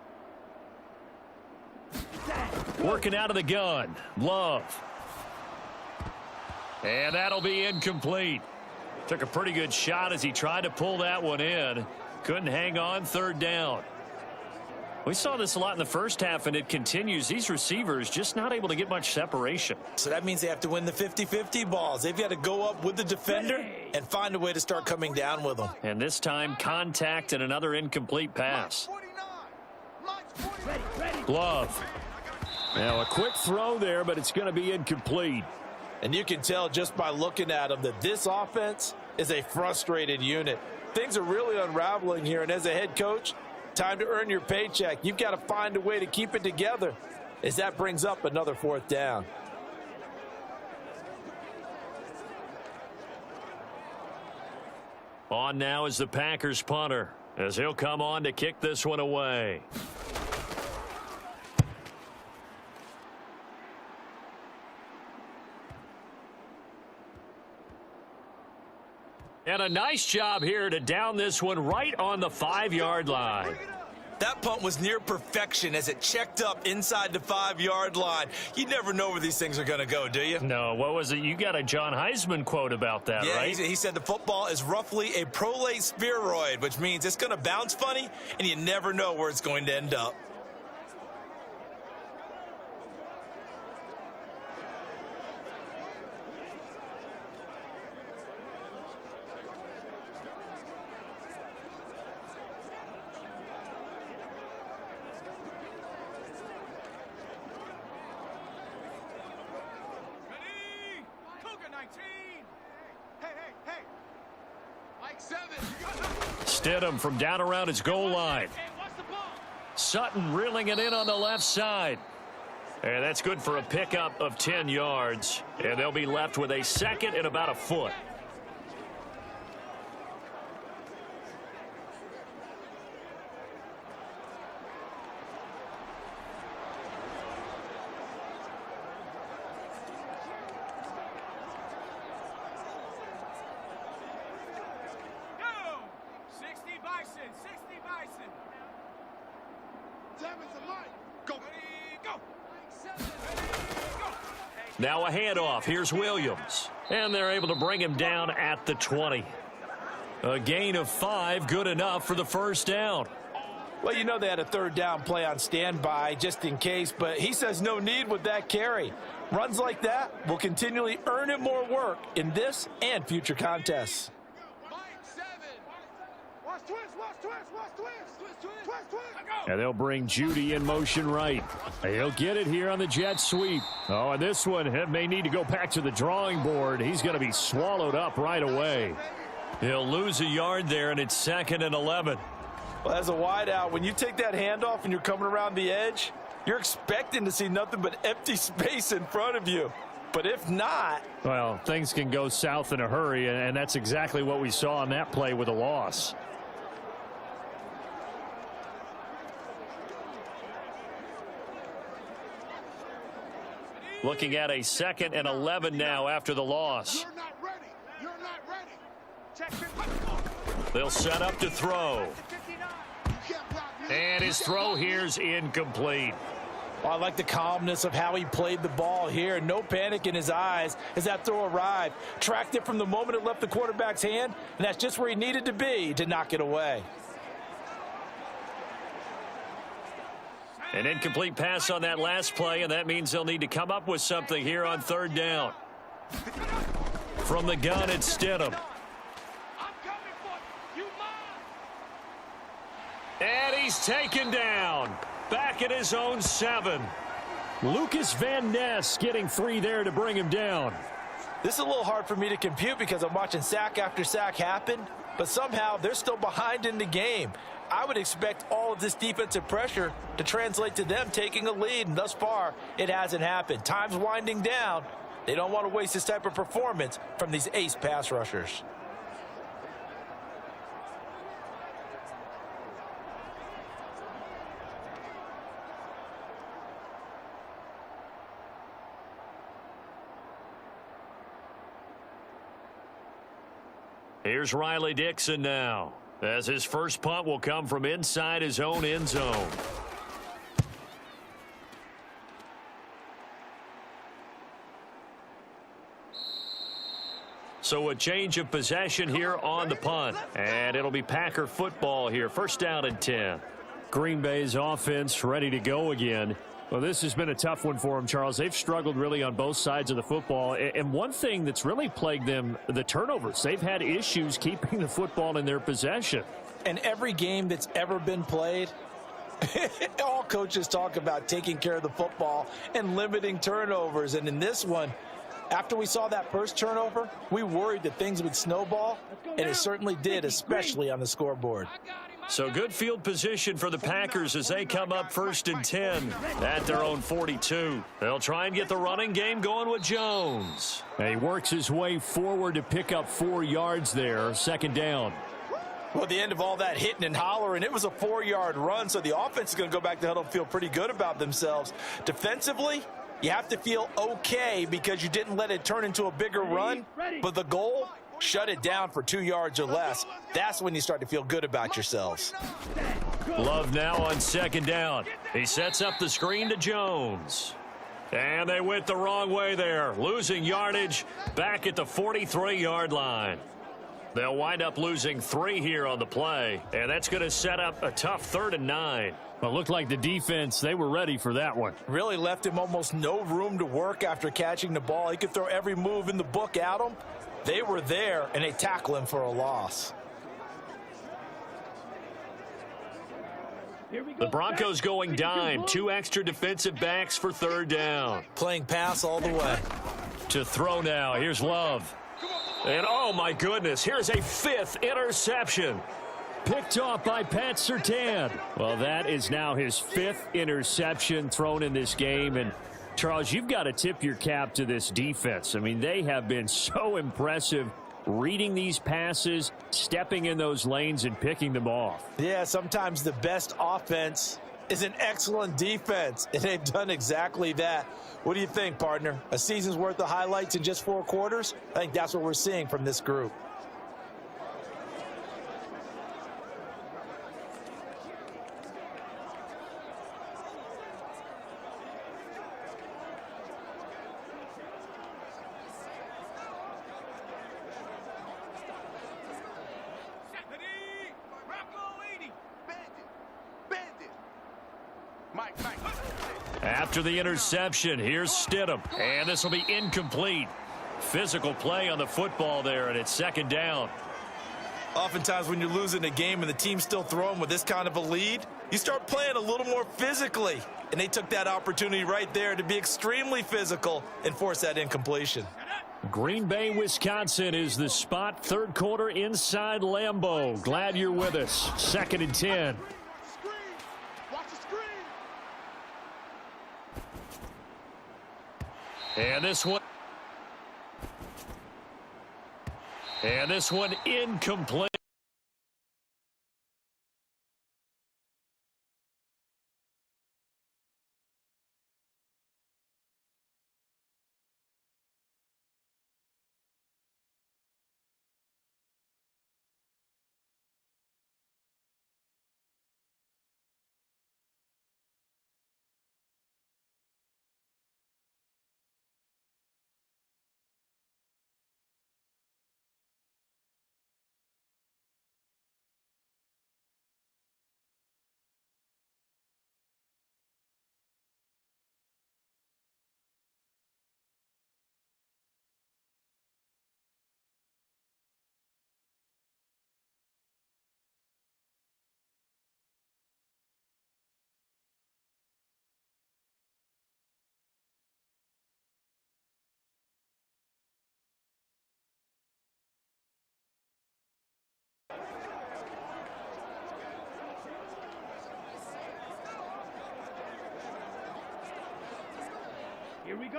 Working out of the gun. Love. And that'll be incomplete. Took a pretty good shot as he tried to pull that one in. Couldn't hang on. 3rd down. We saw this a lot in the first half, and it continues. These receivers just not able to get much separation. So that means they have to win the 50-50 balls. They've got to go up with the defender and find a way to start coming down with them. And this time, contact and another incomplete pass. Glove. Now a quick throw there, but it's going to be incomplete. And you can tell just by looking at them that this offense is a frustrated unit. things are really unraveling here. And as a head coach, time to earn your paycheck. You've got to find a way to keep it together as that brings up another 4th down. On now is the Packers punter, as he'll come on to kick this one away. And a nice job here to down this one right on the 5-yard line. That punt was near perfection as it checked up inside the 5-yard line. You never know where these things are going to go, do you? No, what was it? You got a John Heisman quote about that, yeah, right? He said the football is roughly a prolate spheroid, which means it's going to bounce funny, and you never know where it's going to end up. Stidham from down around his goal line. Sutton reeling it in on the left side. And that's good for a pickup of 10 yards. And they'll be left with a 2nd and about a foot. Now a handoff. Here's Williams. And they're able to bring him down at the 20. A gain of 5, good enough for the 1st down. Well, you know they had a 3rd down play on standby just in case, but he says no need with that carry. Runs like that will continually earn him more work in this and future contests. And they'll bring Judy in motion right. He'll get it here on the jet sweep. Oh, and this one may need to go back to the drawing board. He's going to be swallowed up right away. He'll lose a yard there, and it's 2nd and 11. Well, as a wideout, when you take that handoff and you're coming around the edge, you're expecting to see nothing but empty space in front of you. But if not... well, things can go south in a hurry, and that's exactly what we saw on that play with a loss. Looking at a 2nd and 11 now after the loss. You're not ready. You're not ready. They'll set up to throw. And his throw here's incomplete. Well, I like the calmness of how he played the ball here. No panic in his eyes as that throw arrived. Tracked it from the moment it left the quarterback's hand, and that's just where he needed to be to knock it away. An incomplete pass on that last play, and that means they'll need to come up with something here on 3rd down. From the gun, it's Stidham. And he's taken down. Back at his own 7. Lucas Van Ness getting 3 there to bring him down. This is a little hard for me to compute because I'm watching sack after sack happen, but somehow they're still behind in the game. I would expect all of this defensive pressure to translate to them taking a lead, and thus far, it hasn't happened. Time's winding down. They don't want to waste this type of performance from these ace pass rushers. Here's Riley Dixon now, as his first punt will come from inside his own end zone. So a change of possession here on the punt, and it'll be Packer football here. 1st down and 10. Green Bay's offense ready to go again. Well, this has been a tough one for them, Charles. They've struggled really on both sides of the football. And one thing that's really plagued them, the turnovers. They've had issues keeping the football in their possession. And every game that's ever been played, all coaches talk about taking care of the football and limiting turnovers. And in this one, After we saw that first turnover, we worried that things would snowball, and it certainly did, especially on the scoreboard. So good field position for the Packers as they come up 1st and 10 at their own 42. They'll try and get the running game going with Jones. And he works his way forward to pick up 4 yards there, 2nd down. Well, at the end of all that hitting and hollering, it was a 4-yard run, so the offense is going to go back to huddle and feel pretty good about themselves. Defensively, you have to feel okay because you didn't let it turn into a bigger run, but the goal, shut it down for 2 yards or less. That's when you start to feel good about yourselves. Love now on 2nd down. He sets up the screen to Jones. And they went the wrong way there, losing yardage back at the 43-yard line. They'll wind up losing 3 here on the play, and that's going to set up a tough 3rd and 9. Well, it looked like the defense, they were ready for that one. Really left him almost no room to work after catching the ball. He could throw every move in the book at him. They were there, and they tackle him for a loss. The Broncos going dime. 2 extra defensive backs for 3rd down. Playing pass all the way. To throw now. Here's Love. And, oh, my goodness, here's a 5th interception. Picked off by Pat Surtain. Well, that is now his 5th interception thrown in this game. And, Charles, you've got to tip your cap to this defense. I mean, they have been so impressive reading these passes, stepping in those lanes, and picking them off. Yeah, sometimes the best offense is an excellent defense, and they've done exactly that. What do you think, partner? A season's worth of highlights in just 4 quarters? I think that's what we're seeing from this group. After the interception, here's Stidham, and this will be incomplete. Physical play on the football there, and it's 2nd down. Oftentimes when you're losing a game and the team's still throwing with this kind of a lead, you start playing a little more physically. And they took that opportunity right there to be extremely physical and force that incompletion. Green Bay, Wisconsin is the spot. 3rd quarter inside Lambeau. Glad you're with us. 2nd and 10. And this one incomplete.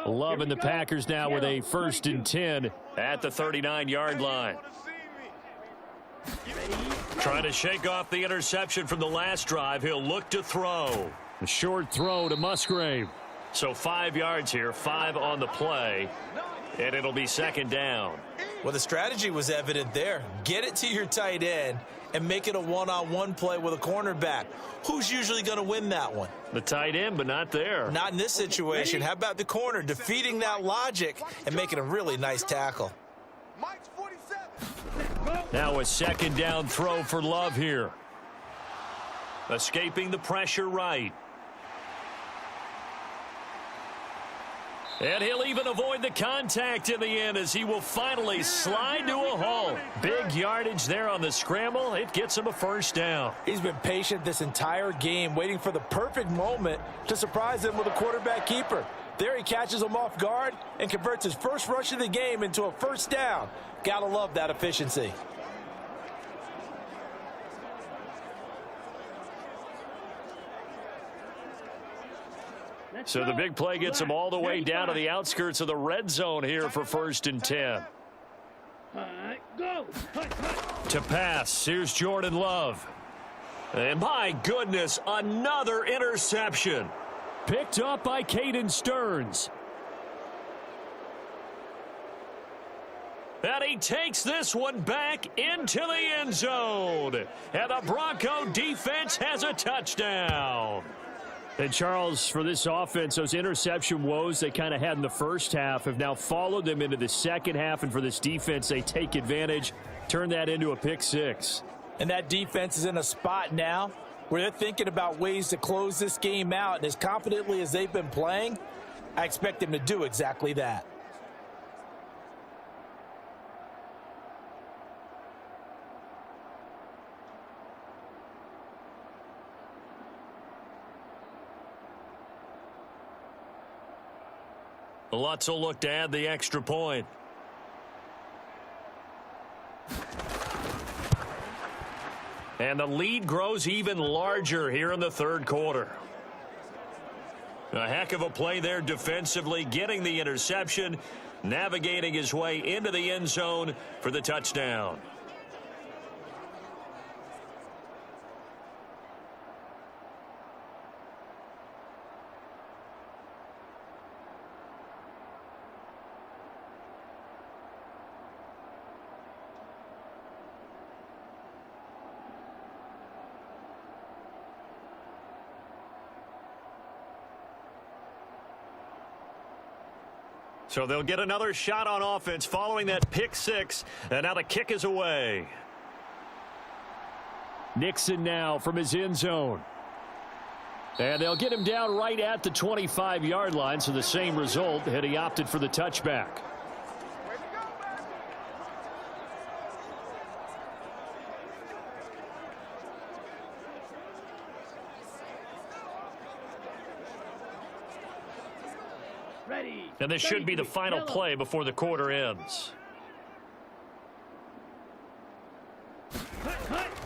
Love and the Packers now with a 1st and 10 at the 39-yard line. Trying to shake off the interception from the last drive. He'll look to throw. A short throw to Musgrave. So 5 yards here, 5 on the play, and it'll be 2nd down. Well, the strategy was evident there. Get it to your tight end and make it a one-on-one play with a cornerback. Who's usually going to win that one? The tight end, but not there. Not in this situation. How about the corner defeating that logic and making a really nice tackle? Now a 2nd down throw for Love here. Escaping the pressure right. And he'll even avoid the contact in the end as he will finally slide to a halt. Big yardage there on the scramble. It gets him a 1st down. He's been patient this entire game, waiting for the perfect moment to surprise him with a quarterback keeper. There he catches him off guard and converts his first rush of the game into a first down. Gotta love that efficiency. So the big play gets him all the way down to the outskirts of the red zone here for 1st and 10. Go. To pass, here's Jordan Love. And my goodness, another interception. Picked up by Caden Stearns. And he takes this one back into the end zone. And the Bronco defense has a touchdown. And Charles, for this offense, those interception woes they kind of had in the first half have now followed them into the second half. And for this defense, they take advantage, turn that into a pick six. And that defense is in a spot now where they're thinking about ways to close this game out. And as confidently as they've been playing, I expect them to do exactly that. Lutz will look to add the extra point. And the lead grows even larger here in the third quarter. A heck of a play there defensively, getting the interception, navigating his way into the end zone for the touchdown. So they'll get another shot on offense following that pick six. And now the kick is away. Nixon now from his end zone. And they'll get him down right at the 25-yard line. So the same result had he opted for the touchback. And this should be the final play before the quarter ends.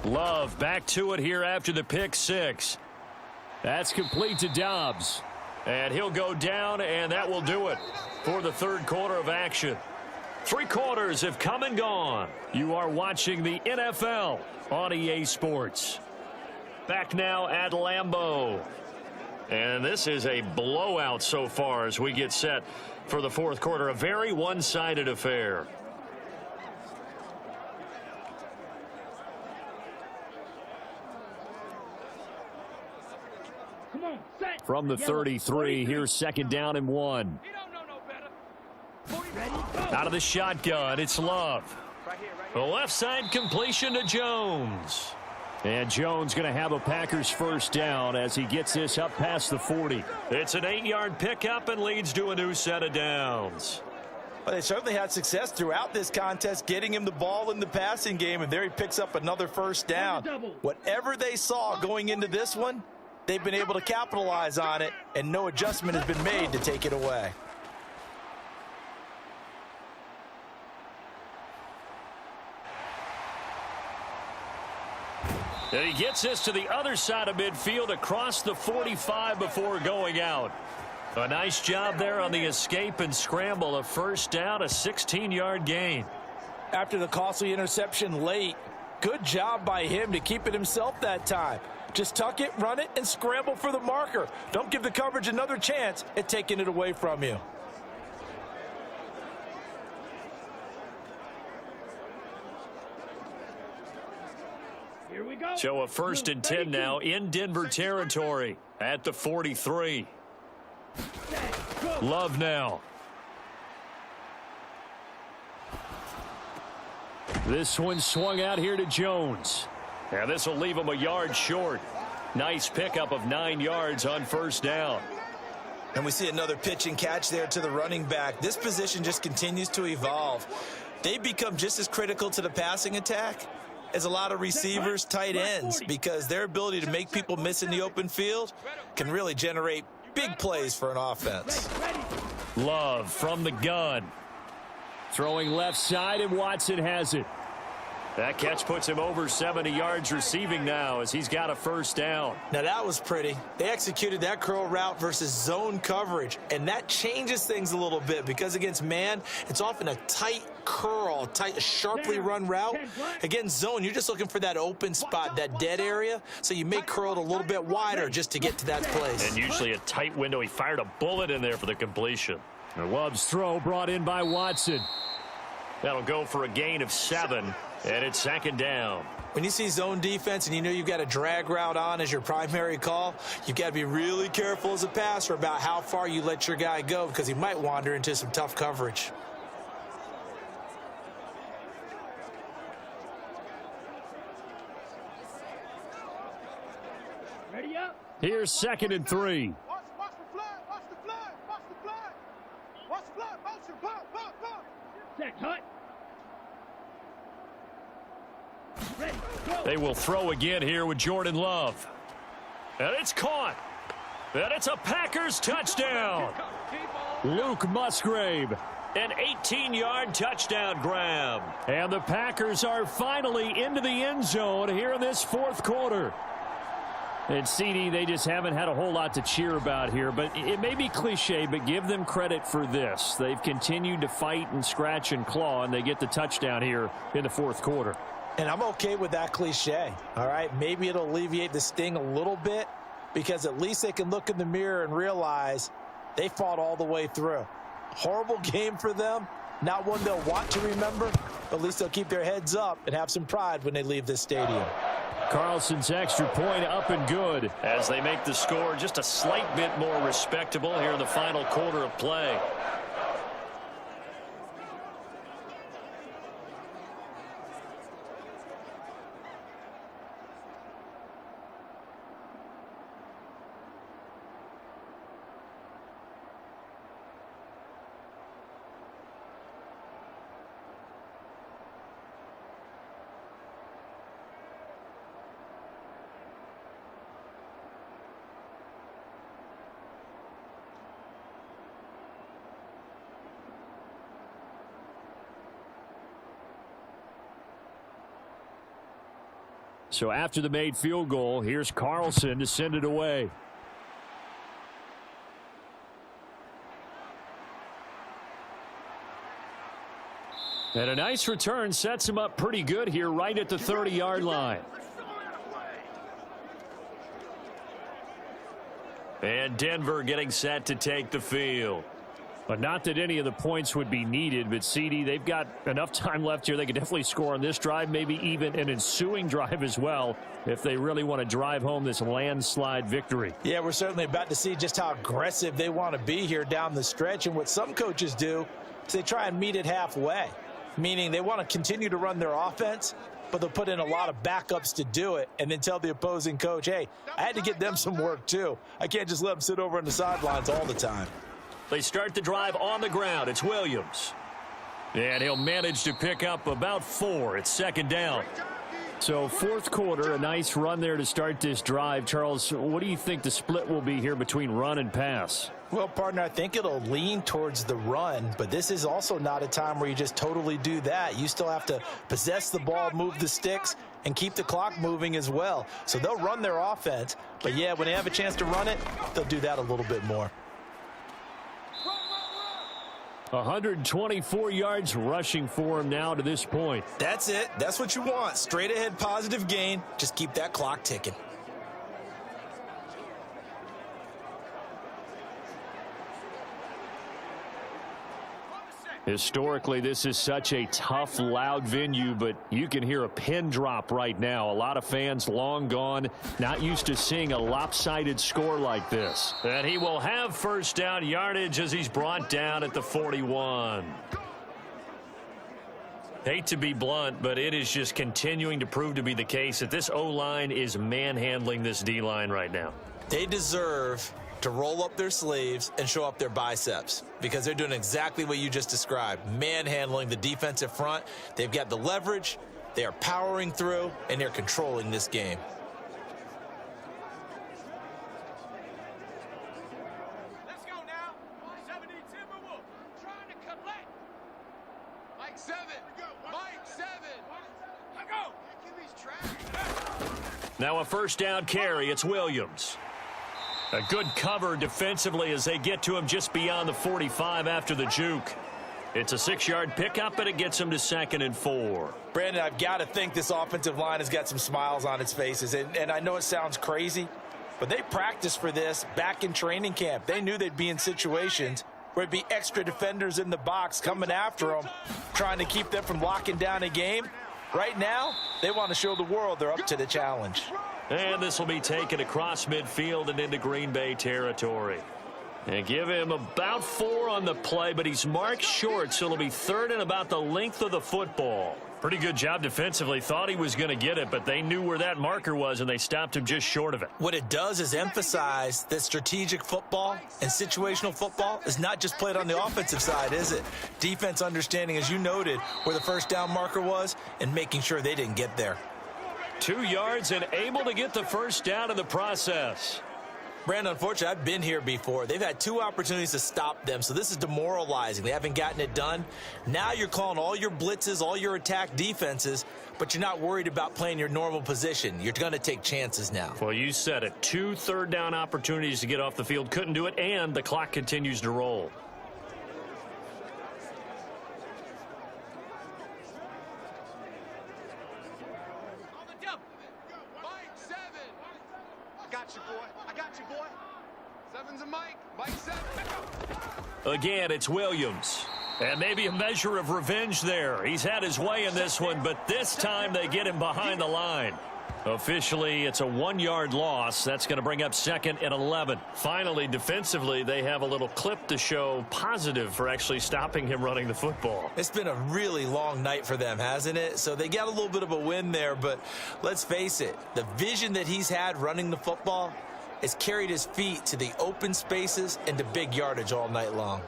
Love back to it here after the pick six. That's complete to Dobbs. And he'll go down, and that will do it for the third quarter of action. 3 quarters have come and gone. You are watching the NFL on EA Sports. Back now at Lambeau. And this is a blowout so far as we get set for the fourth quarter. A very one-sided affair. Come on, set. From the 33, here's 2nd down and 1. He don't know no better. Out of the shotgun, it's Love. The left side completion to Jones. And Jones going to have a Packers first down as he gets this up past the 40. It's an 8-yard pickup and leads to a new set of downs. Well, they certainly had success throughout this contest getting him the ball in the passing game, and there he picks up another first down. Whatever they saw going into this one, they've been able to capitalize on it, and no adjustment has been made to take it away. And he gets this to the other side of midfield across the 45 before going out. A nice job there on the escape and scramble. A first down, a 16-yard gain. After the costly interception late, good job by him to keep it himself that time. Just tuck it, run it, and scramble for the marker. Don't give the coverage another chance at taking it away from you. Here we go. So a 1st and 10 now in Denver territory at the 43. Love now. This one swung out here to Jones. And this will leave him a yard short. Nice pickup of 9 yards on first down. And we see another pitch and catch there to the running back. This position just continues to evolve. They become just as critical to the passing attack as a lot of receivers, tight ends, because their ability to make people miss in the open field can really generate Big plays for an offense. Love from the gun. Throwing left side, and Watson has it. That catch puts him over 70 yards receiving now as he's got a first down. Now that was pretty. They executed that curl route versus zone coverage, and that changes things a little bit because against man, it's often a tight curl, tight, sharply run route. Against zone, you're just looking for that open spot, that dead area, so you may curl it a little bit wider just to get to that place. And usually a tight window. He fired a bullet in there for the completion. And Love's throw brought in by Watson. That'll go for a gain of 7. And it's second down. When you see zone defense and you know you've got a drag route on as your primary call, you've got to be really careful as a passer about how far you let your guy go because he might wander into some tough coverage. Ready up. Here's 2nd and 3. Watch the flag, watch the flag, watch the flag. Watch the flag, motion, pop, pop, pop. Set, cut. Ready, go. They will throw again here with Jordan Love. And it's caught. And it's a Packers touchdown. Luke Musgrave. An 18-yard touchdown grab. And the Packers are finally into the end zone here in this 4th quarter. And CD, they just haven't had a whole lot to cheer about here, but it may be cliche, but give them credit for this. They've continued to fight and scratch and claw, and they get the touchdown here in the 4th quarter. And I'm okay with that cliche, all right? Maybe it'll alleviate the sting a little bit because at least they can look in the mirror and realize they fought all the way through. Horrible game for them, not one they'll want to remember, but at least they'll keep their heads up and have some pride when they leave this stadium. Carlson's extra point up and good. As they make the score just a slight bit more respectable here in the final quarter of play. So after the made field goal, here's Carlson to send it away. And a nice return sets him up pretty good here right at the 30-yard line. And Denver getting set to take the field. But not that any of the points would be needed, but CD, they've got enough time left here. They could definitely score on this drive, maybe even an ensuing drive as well, if they really want to drive home this landslide victory. Yeah, we're certainly about to see just how aggressive they want to be here down the stretch. And what some coaches do is they try and meet it halfway, meaning they want to continue to run their offense, but they'll put in a lot of backups to do it and then tell the opposing coach, hey, I had to get them some work too. I can't just let them sit over on the sidelines all the time. They start the drive on the ground. It's Williams. And he'll manage to pick up about 4. It's 2nd down. So 4th quarter, a nice run there to start this drive. Charles, what do you think the split will be here between run and pass? Well, partner, I think it'll lean towards the run, but this is also not a time where you just totally do that. You still have to possess the ball, move the sticks, and keep the clock moving as well. So they'll run their offense, but yeah, when they have a chance to run it, they'll do that a little bit more. 124 yards rushing for him now to this point. That's it. That's what you want. Straight ahead positive gain. Just keep that clock ticking. Historically, this is such a tough, loud venue, but you can hear a pin drop right now. A lot of fans long gone, not used to seeing a lopsided score like this. And he will have first down yardage as he's brought down at the 41. Hate to be blunt, but it is just continuing to prove to be the case that this O-line is manhandling this D-line right now. They deserve to roll up their sleeves and show up their biceps because they're doing exactly what you just described, manhandling the defensive front. They've got the leverage, they are powering through, and they're controlling this game. 7. Mike 7. Go. QB's trash. Now a first down carry. It's Williams. A good cover defensively as they get to him just beyond the 45 after the juke. It's a 6-yard pickup, and it gets him to 2nd and 4. Brandon, I've got to think this offensive line has got some smiles on its faces. And I know it sounds crazy, but they practiced for this back in training camp. They knew they'd be in situations where it'd be extra defenders in the box coming after them, trying to keep them from locking down a game. Right now, they want to show the world they're up to the challenge. And this will be taken across midfield and into Green Bay territory. And give him about 4 on the play, but he's marked short, so it'll be 3rd and about the length of the football. Pretty good job defensively. Thought he was going to get it, but they knew where that marker was, and they stopped him just short of it. What it does is emphasize that strategic football and situational football is not just played on the offensive side, is it? Defense understanding, as you noted, where the first down marker was and making sure they didn't get there. 2 yards and able to get the first down in the process. Brandon, unfortunately, I've been here before. They've had 2 opportunities to stop them, so this is demoralizing. They haven't gotten it done. Now you're calling all your blitzes, all your attack defenses, but you're not worried about playing your normal position. You're going to take chances now. Well, you said it. 2 third-down opportunities to get off the field. Couldn't do it, and the clock continues to roll. Mike 7. I got you, boy. I got you, boy. 7's a Mike. Mike 7. Again, it's Williams. And maybe a measure of revenge there. He's had his way in this one, but this time they get him behind the line. Officially, it's a 1-yard loss. That's going to bring up 2nd and 11. Finally, defensively, they have a little clip to show positive for actually stopping him running the football. It's been a really long night for them, hasn't it? So they got a little bit of a win there, but let's face it, the vision that he's had running the football has carried his feet to the open spaces and to big yardage all night long.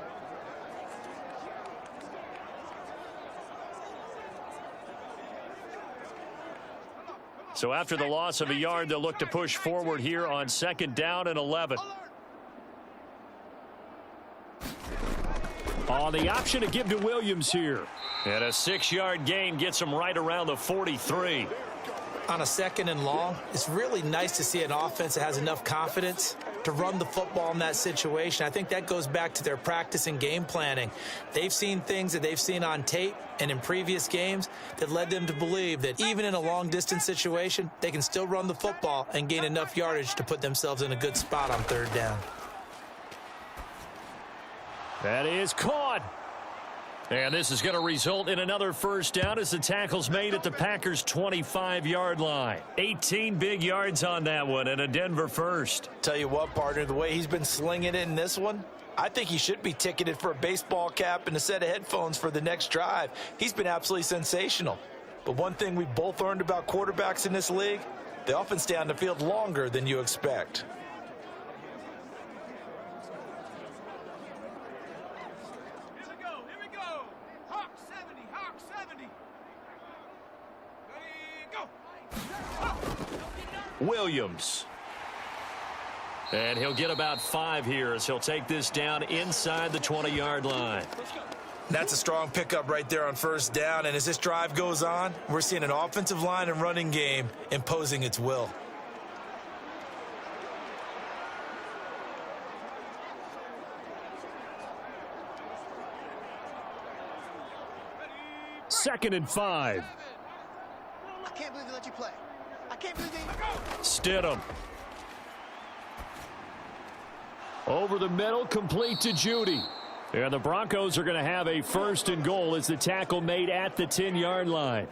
So after the loss of a yard, they'll look to push forward here on 2nd down and 11. On the option to give to Williams here. And a 6-yard gain gets him right around the 43. On a 2nd and long, it's really nice to see an offense that has enough confidence to run the football in that situation. I think that goes back to their practice and game planning. They've seen things that they've seen on tape and in previous games that led them to believe that even in a long-distance situation, they can still run the football and gain enough yardage to put themselves in a good spot on 3rd down. That is caught. And this is going to result in another first down as the tackle's made at the Packers' 25-yard line. 18 big yards on that one and a Denver first. Tell you what, partner, the way he's been slinging it in this one, I think he should be ticketed for a baseball cap and a set of headphones for the next drive. He's been absolutely sensational. But one thing we both learned about quarterbacks in this league, they often stay on the field longer than you expect. Williams. And he'll get about 5 here as he'll take this down inside the 20-yard line. That's a strong pickup right there on first down. And as this drive goes on, we're seeing an offensive line and running game imposing its will. Second and 5. I can't believe they let you play. I can't believe they... Stidham. Over the middle, complete to Judy. And the Broncos are going to have a 1st and goal as the tackle made at the 10-yard line.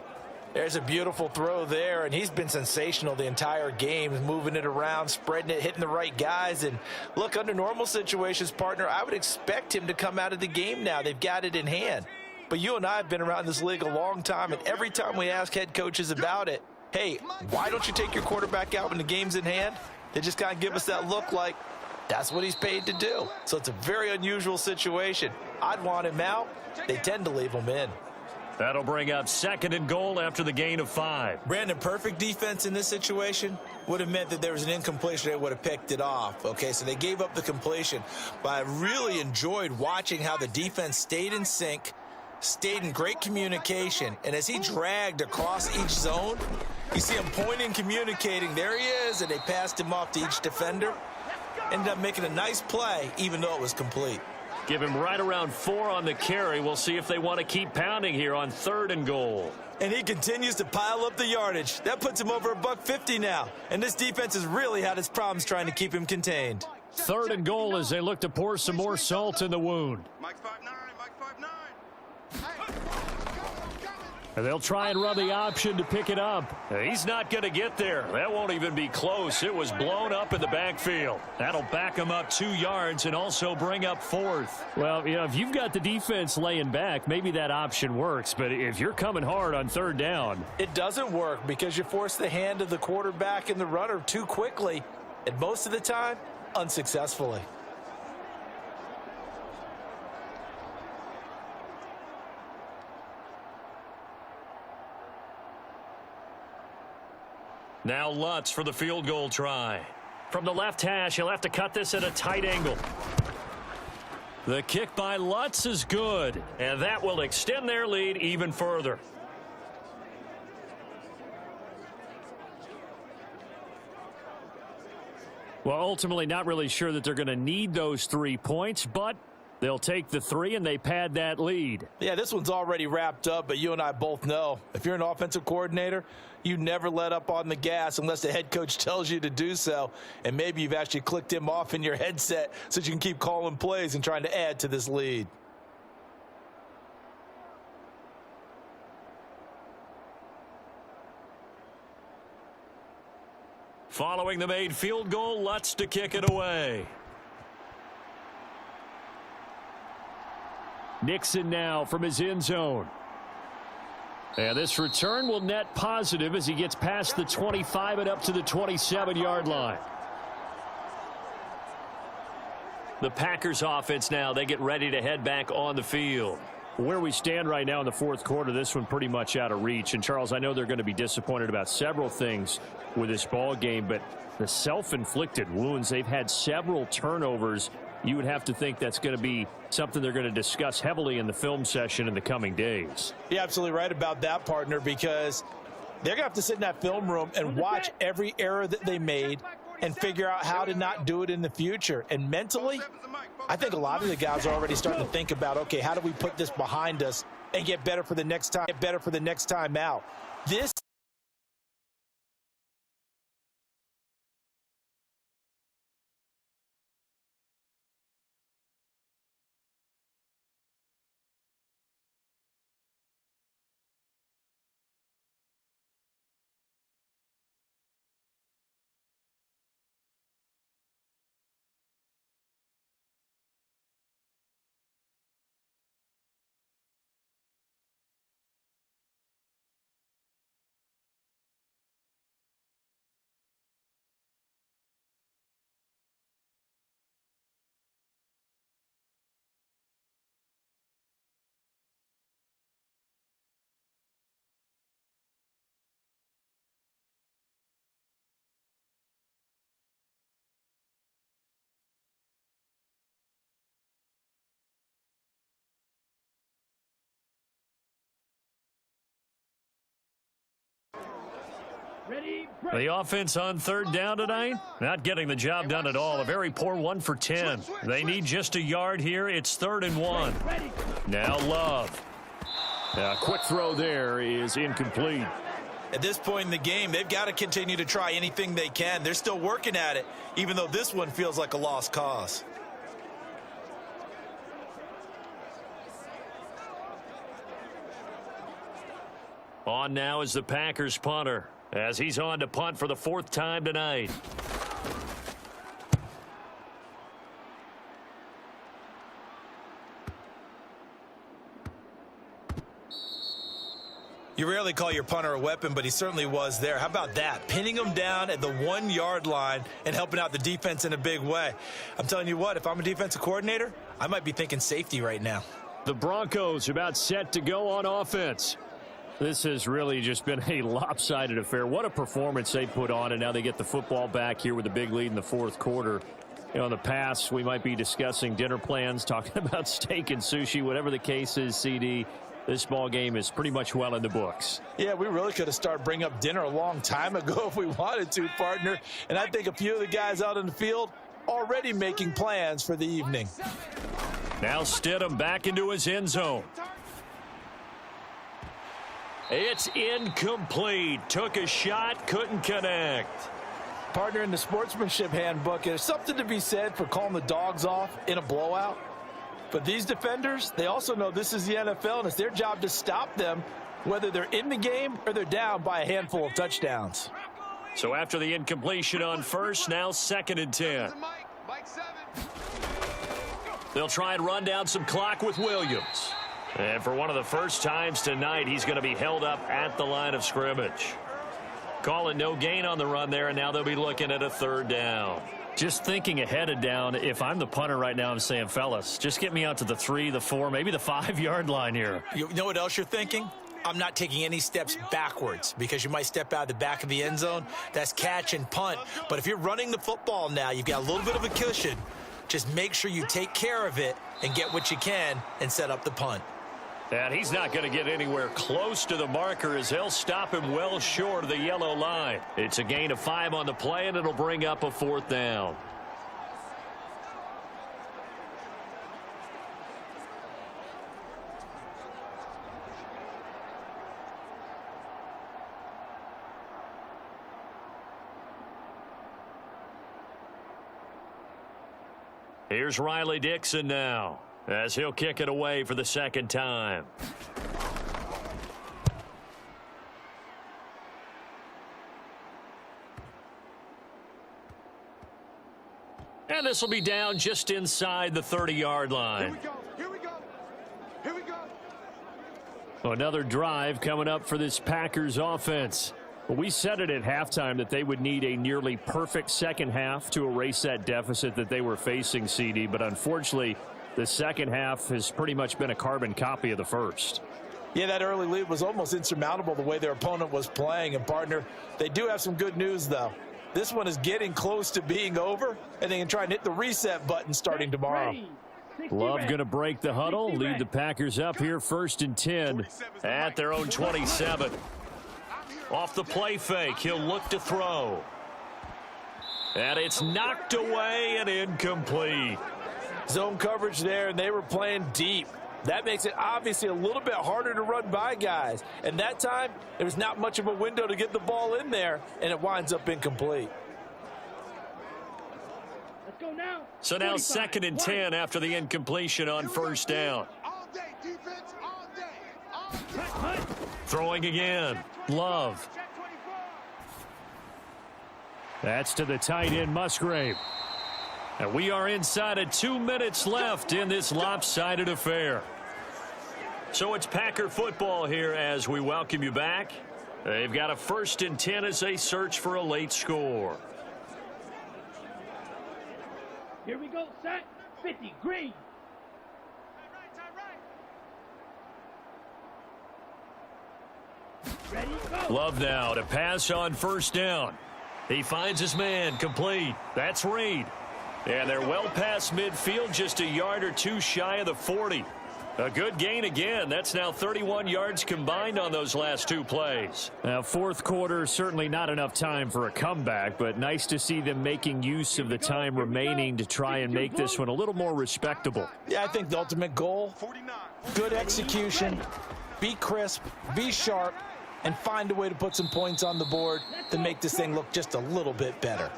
There's a beautiful throw there, and he's been sensational the entire game, moving it around, spreading it, hitting the right guys. And look, under normal situations, partner, I would expect him to come out of the game now. They've got it in hand. But you and I have been around this league a long time, and every time we ask head coaches about it, hey, why don't you take your quarterback out when the game's in hand? They just kind of give us that look like that's what he's paid to do. So it's a very unusual situation. I'd want him out. They tend to leave him in. That'll bring up 2nd and goal after the gain of 5. Brandon, perfect defense in this situation would have meant that there was an incompletion. They would have picked it off. Okay, so they gave up the completion. But I really enjoyed watching how the defense stayed in sync, stayed in great communication, and as he dragged across each zone, you see him pointing, communicating. There he is, and they passed him off to each defender. Ended up making a nice play, even though it was complete. Give him right around 4 on the carry. We'll see if they want to keep pounding here on 3rd and goal. And he continues to pile up the yardage. That puts him over $150 now. And this defense has really had its problems trying to keep him contained. 3rd and goal as they look to pour some more salt in the wound. Mike 5'9", Mike 5'9". And they'll try and run the option to pick it up. He's not going to get there. That won't even be close. It was blown up in the backfield. That'll back him up 2 yards and also bring up 4th. Well, you know, if you've got the defense laying back, maybe that option works. But if you're coming hard on 3rd down, it doesn't work because you force the hand of the quarterback and the runner too quickly, and most of the time, unsuccessfully. Now Lutz for the field goal try. From the left hash, he'll have to cut this at a tight angle. The kick by Lutz is good, and that will extend their lead even further. Well, ultimately not really sure that they're going to need those 3 points, but they'll take the 3 and they pad that lead. Yeah, this one's already wrapped up, but you and I both know if you're an offensive coordinator, you never let up on the gas unless the head coach tells you to do so. And maybe you've actually clicked him off in your headset so that you can keep calling plays and trying to add to this lead. Following the made field goal, Lutz to kick it away. Nixon now from his end zone. And this return will net positive as he gets past the 25 and up to the 27-yard line. The Packers offense now, they get ready to head back on the field. Where we stand right now in the 4th quarter, this one pretty much out of reach. And, Charles, I know they're going to be disappointed about several things with this ball game, but the self-inflicted wounds, they've had several turnovers. You would have to think that's going to be something they're going to discuss heavily in the film session in the coming days. You're absolutely right about that, partner, because they're going to have to sit in that film room and watch every error that they made and figure out how to not do it in the future. And mentally, I think a lot of the guys are already starting to think about, okay, how do we put this behind us and get better for the next time out? This The offense on 3rd down tonight, not getting the job done at all. A very poor 1 for 10. They need just a yard here. It's 3rd and 1. Now Love. A quick throw there is incomplete. At this point in the game, they've got to continue to try anything they can. They're still working at it, even though this one feels like a lost cause. On now is the Packers punter, as he's on to punt for the 4th time tonight. You rarely call your punter a weapon, but he certainly was there. How about that? Pinning him down at the 1-yard line and helping out the defense in a big way. I'm telling you what, if I'm a defensive coordinator, I might be thinking safety right now. The Broncos about set to go on offense. This has really just been a lopsided affair. What a performance they put on, and now they get the football back here with a big lead in the 4th quarter. You know, in the past, we might be discussing dinner plans, talking about steak and sushi, whatever the case is, CD. this ball game is pretty much well in the books. Yeah, we really could have started bringing up dinner a long time ago if we wanted to, partner. And I think a few of the guys out in the field already making plans for the evening. Now Stidham back into his end zone. It's incomplete. Took a shot, couldn't connect. Partner, in the sportsmanship handbook, there's something to be said for calling the dogs off in a blowout. But these defenders, they also know this is the NFL, and it's their job to stop them, whether they're in the game or they're down by a handful of touchdowns. So after the incompletion on first, now 2nd and 10. They'll try and run down some clock with Williams. And for one of the first times tonight, he's going to be held up at the line of scrimmage. Call it no gain on the run there, and now they'll be looking at a 3rd down. Just thinking ahead of down, if I'm the punter right now, I'm saying, fellas, just get me out to the 3, the 4, maybe the 5-yard line here. You know what else you're thinking? I'm not taking any steps backwards, because you might step out of the back of the end zone. That's catch and punt. But if you're running the football now, you've got a little bit of a cushion. Just make sure you take care of it and get what you can and set up the punt. And he's not going to get anywhere close to the marker as they'll stop him well short of the yellow line. It's a gain of 5 on the play, and it'll bring up a 4th down. Here's Riley Dixon now, as he'll kick it away for the 2nd time. And this will be down just inside the 30-yard line. Here we go. Here we go. Another drive coming up for this Packers offense. Well, we said it at halftime that they would need a nearly perfect second half to erase that deficit that they were facing, CD. But unfortunately, the second half has pretty much been a carbon copy of the first. Yeah, that early lead was almost insurmountable the way their opponent was playing. And, partner, they do have some good news, though. This one is getting close to being over, and they can try and hit the reset button starting tomorrow. Love going to break the huddle, lead the Packers up here 1st and 10 at their own 27. Off the play fake, he'll look to throw. And it's knocked away and incomplete. Zone coverage there, and they were playing deep. That makes it obviously a little bit harder to run by guys. And that time, there was not much of a window to get the ball in there, and it winds up incomplete. Let's go now. So now 2nd and 10 after the incompletion on 1st down. All day, defense, all day. All day. Throwing again. Love. That's to the tight end, Musgrave. And we are inside of 2 minutes left in this lopsided affair. So it's Packer football here as we welcome you back. They've got a 1st and 10 as they search for a late score. Here we go, set, 50, green. Ready, go. Love now to pass on 1st down. He finds his man, complete. That's Reed. And they're well past midfield, just a yard or 2 shy of the 40. A good gain again. That's now 31 yards combined on those last 2 plays. Now, 4th quarter, certainly not enough time for a comeback, but nice to see them making use of the time remaining to try and make this one a little more respectable. Yeah, I think the ultimate goal, good execution, be crisp, be sharp, and find a way to put some points on the board to make this thing look just a little bit better.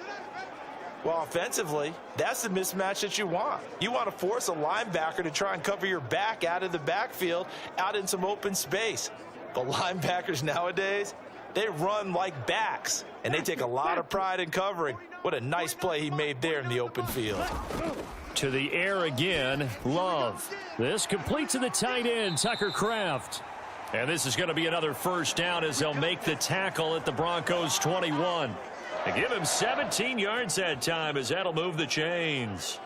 Well, offensively, that's the mismatch that you want. You want to force a linebacker to try and cover your back out of the backfield, out in some open space. But linebackers nowadays, they run like backs, and they take a lot of pride in covering. What a nice play he made there in the open field. To the air again, Love. This complete to the tight end, Tucker Kraft. And this is going to be another 1st down as they'll make the tackle at the Broncos 21. They give him 17 yards that time as that'll move the chains.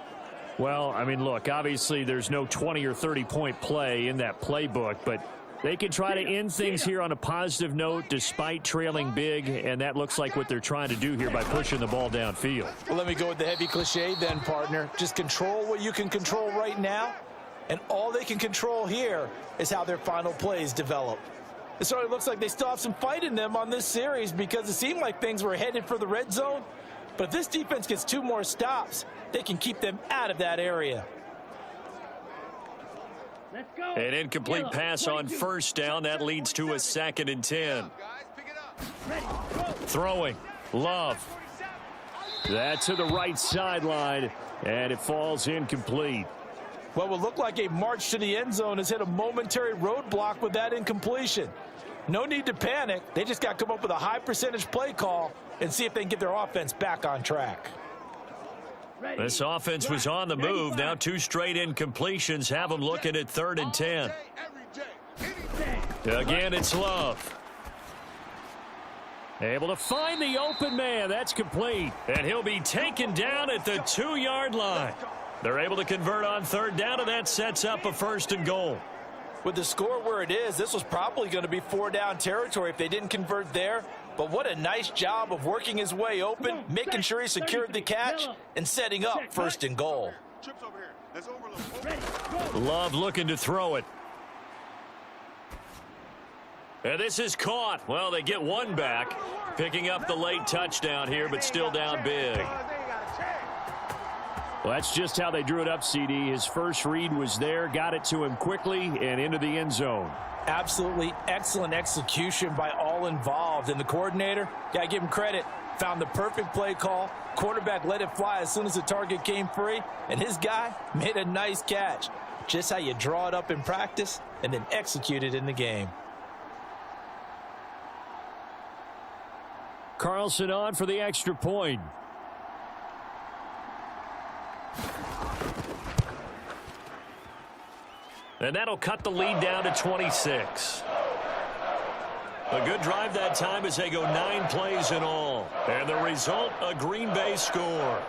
Well, I mean, look, obviously there's no 20 or 30-point play in that playbook, but they can try to end things here on a positive note despite trailing big, and that looks like what they're trying to do here by pushing the ball downfield. Well, let me go with the heavy cliche then, partner. Just control what you can control right now And all they can control here is how their final plays develop. It certainly looks like they still have some fight in them on this series because it seemed like things were headed for the red zone. But if this defense gets 2 more stops, they can keep them out of that area. An incomplete pass on first down. That leads to a 2nd and 10. Throwing. Love. That's to the right sideline, and it falls incomplete. What will look like a march to the end zone has hit a momentary roadblock with that incompletion. No need to panic. They just got to come up with a high percentage play call and see if they can get their offense back on track. This offense was on the move. Now 2 straight incompletions have them looking at 3rd and 10. Again, it's Love. Able to find the open man. That's complete. And he'll be taken down at the 2-yard line. They're able to convert on 3rd down, and that sets up a 1st and goal. With the score where it is, this was probably going to be 4-down territory if they didn't convert there. But what a nice job of working his way open, making sure he secured the catch, and setting up 1st and goal. Love looking to throw it. And this is caught. Well, they get 1 back, picking up the late touchdown here, but still down big. Well, that's just how they drew it up, CD. His first read was there, got it to him quickly, and into the end zone. Absolutely excellent execution by all involved. And the coordinator, gotta give him credit, found the perfect play call. Quarterback let it fly as soon as the target came free, and his guy made a nice catch. Just how you draw it up in practice and then execute it in the game. Carlson on for the extra point. And that'll cut the lead down to 26. A good drive that time as they go 9 plays in all. And the result, a Green Bay score.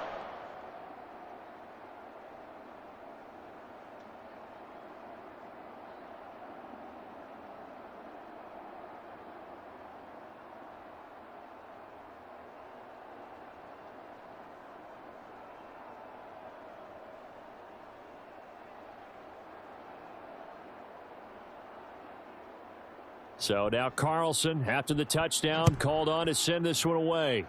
So now Carlson, after the touchdown, called on to send this one away.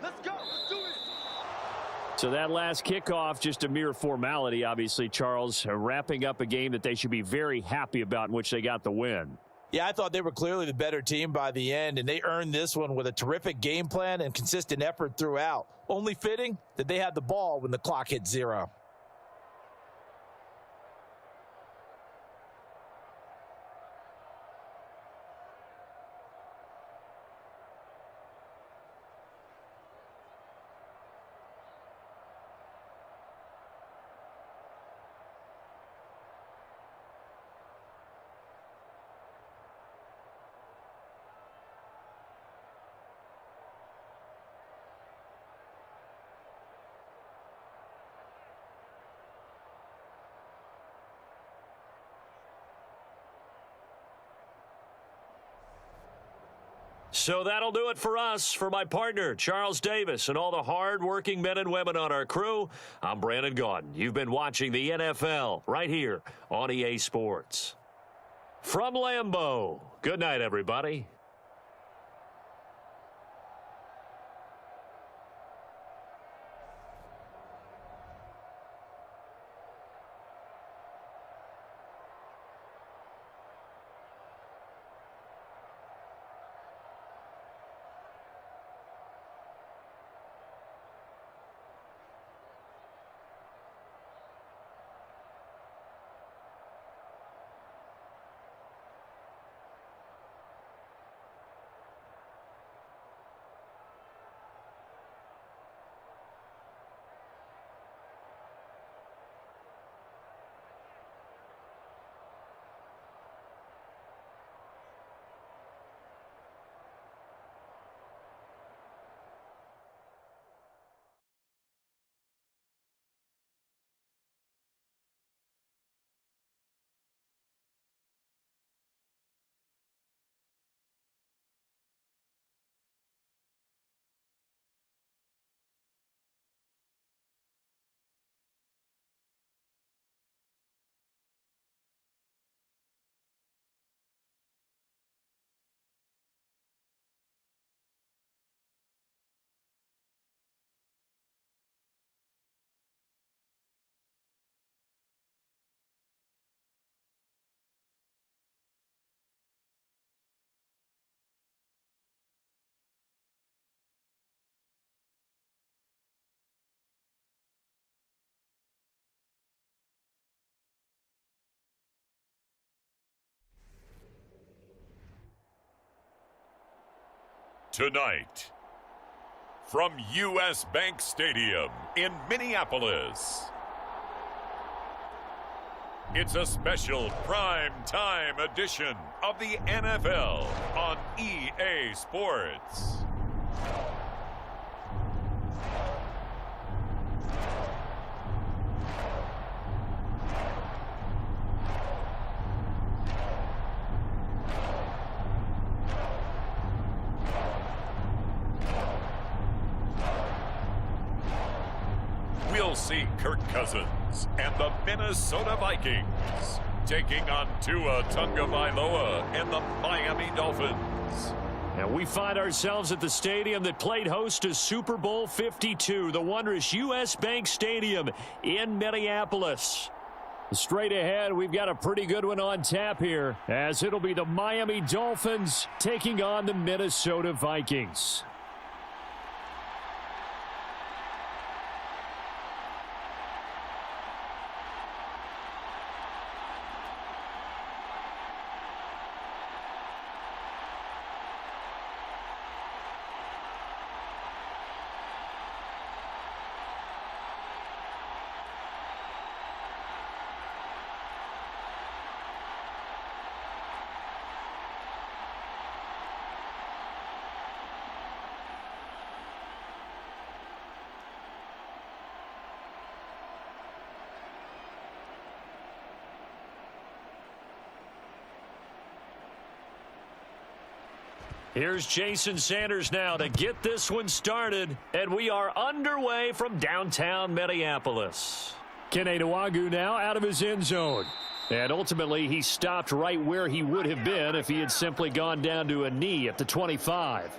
Let's go. Let's do it. So that last kickoff, just a mere formality, obviously, Charles, wrapping up a game that they should be very happy about in which they got the win. Yeah, I thought they were clearly the better team by the end, and they earned this one with a terrific game plan and consistent effort throughout. Only fitting that they had the ball when the clock hit 0. So that'll do it for us. For my partner, Charles Davis, and all the hard-working men and women on our crew, I'm Brandon Gaudin. You've been watching the NFL right here on EA Sports. From Lambeau, good night, everybody. Tonight, from U.S. Bank Stadium in Minneapolis, it's a special prime time edition of the NFL on EA Sports. We'll see Kirk Cousins and the Minnesota Vikings taking on Tua Tagovailoa and the Miami Dolphins. And we find ourselves at the stadium that played host to Super Bowl 52, the wondrous U.S. Bank Stadium in Minneapolis. Straight ahead, we've got a pretty good one on tap here, as it'll be the Miami Dolphins taking on the Minnesota Vikings. Here's Jason Sanders now to get this one started, and we are underway from downtown Minneapolis. Kene Nwangwu now out of his end zone. And ultimately, he stopped right where he would have been if he had simply gone down to a knee at the 25.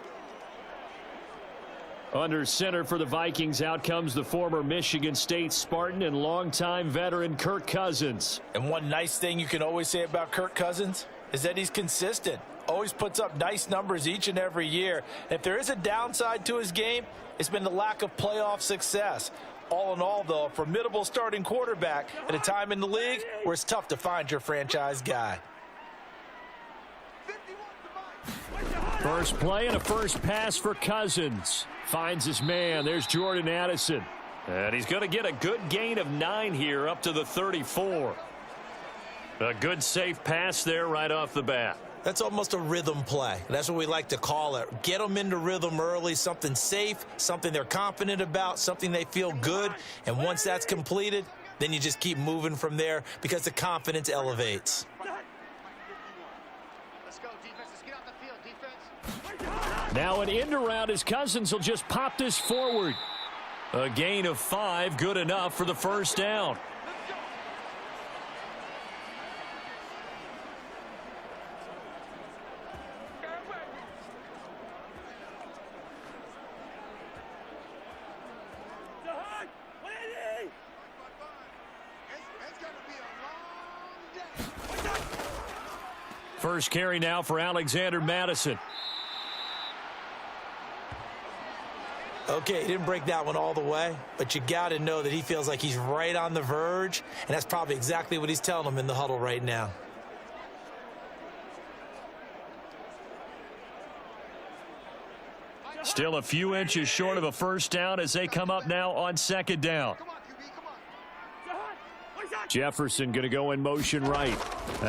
Under center for the Vikings, out comes the former Michigan State Spartan and longtime veteran Kirk Cousins. And one nice thing you can always say about Kirk Cousins is that he's consistent. Always puts up nice numbers each and every year. If there is a downside to his game, it's been the lack of playoff success. All in all, though, a formidable starting quarterback at a time in the league where it's tough to find your franchise guy. First play and a first pass for Cousins. Finds his man. There's Jordan Addison. And he's going to get a good gain of 9 here up to the 34. A good safe pass there right off the bat. That's almost a rhythm play. That's what we like to call it. Get them into rhythm early, something safe, something they're confident about, something they feel good. And once that's completed, then you just keep moving from there because the confidence elevates. Let's go, defense. Let's get out the field, defense. Now an end around as Cousins will just pop this forward. A gain of 5, good enough for the first down. First carry now for Alexander Madison. Okay, he didn't break that one all the way, but you got to know that he feels like he's right on the verge, and that's probably exactly what he's telling them in the huddle right now. Still a few inches short of a first down as they come up now on second down. Jefferson going to go in motion right.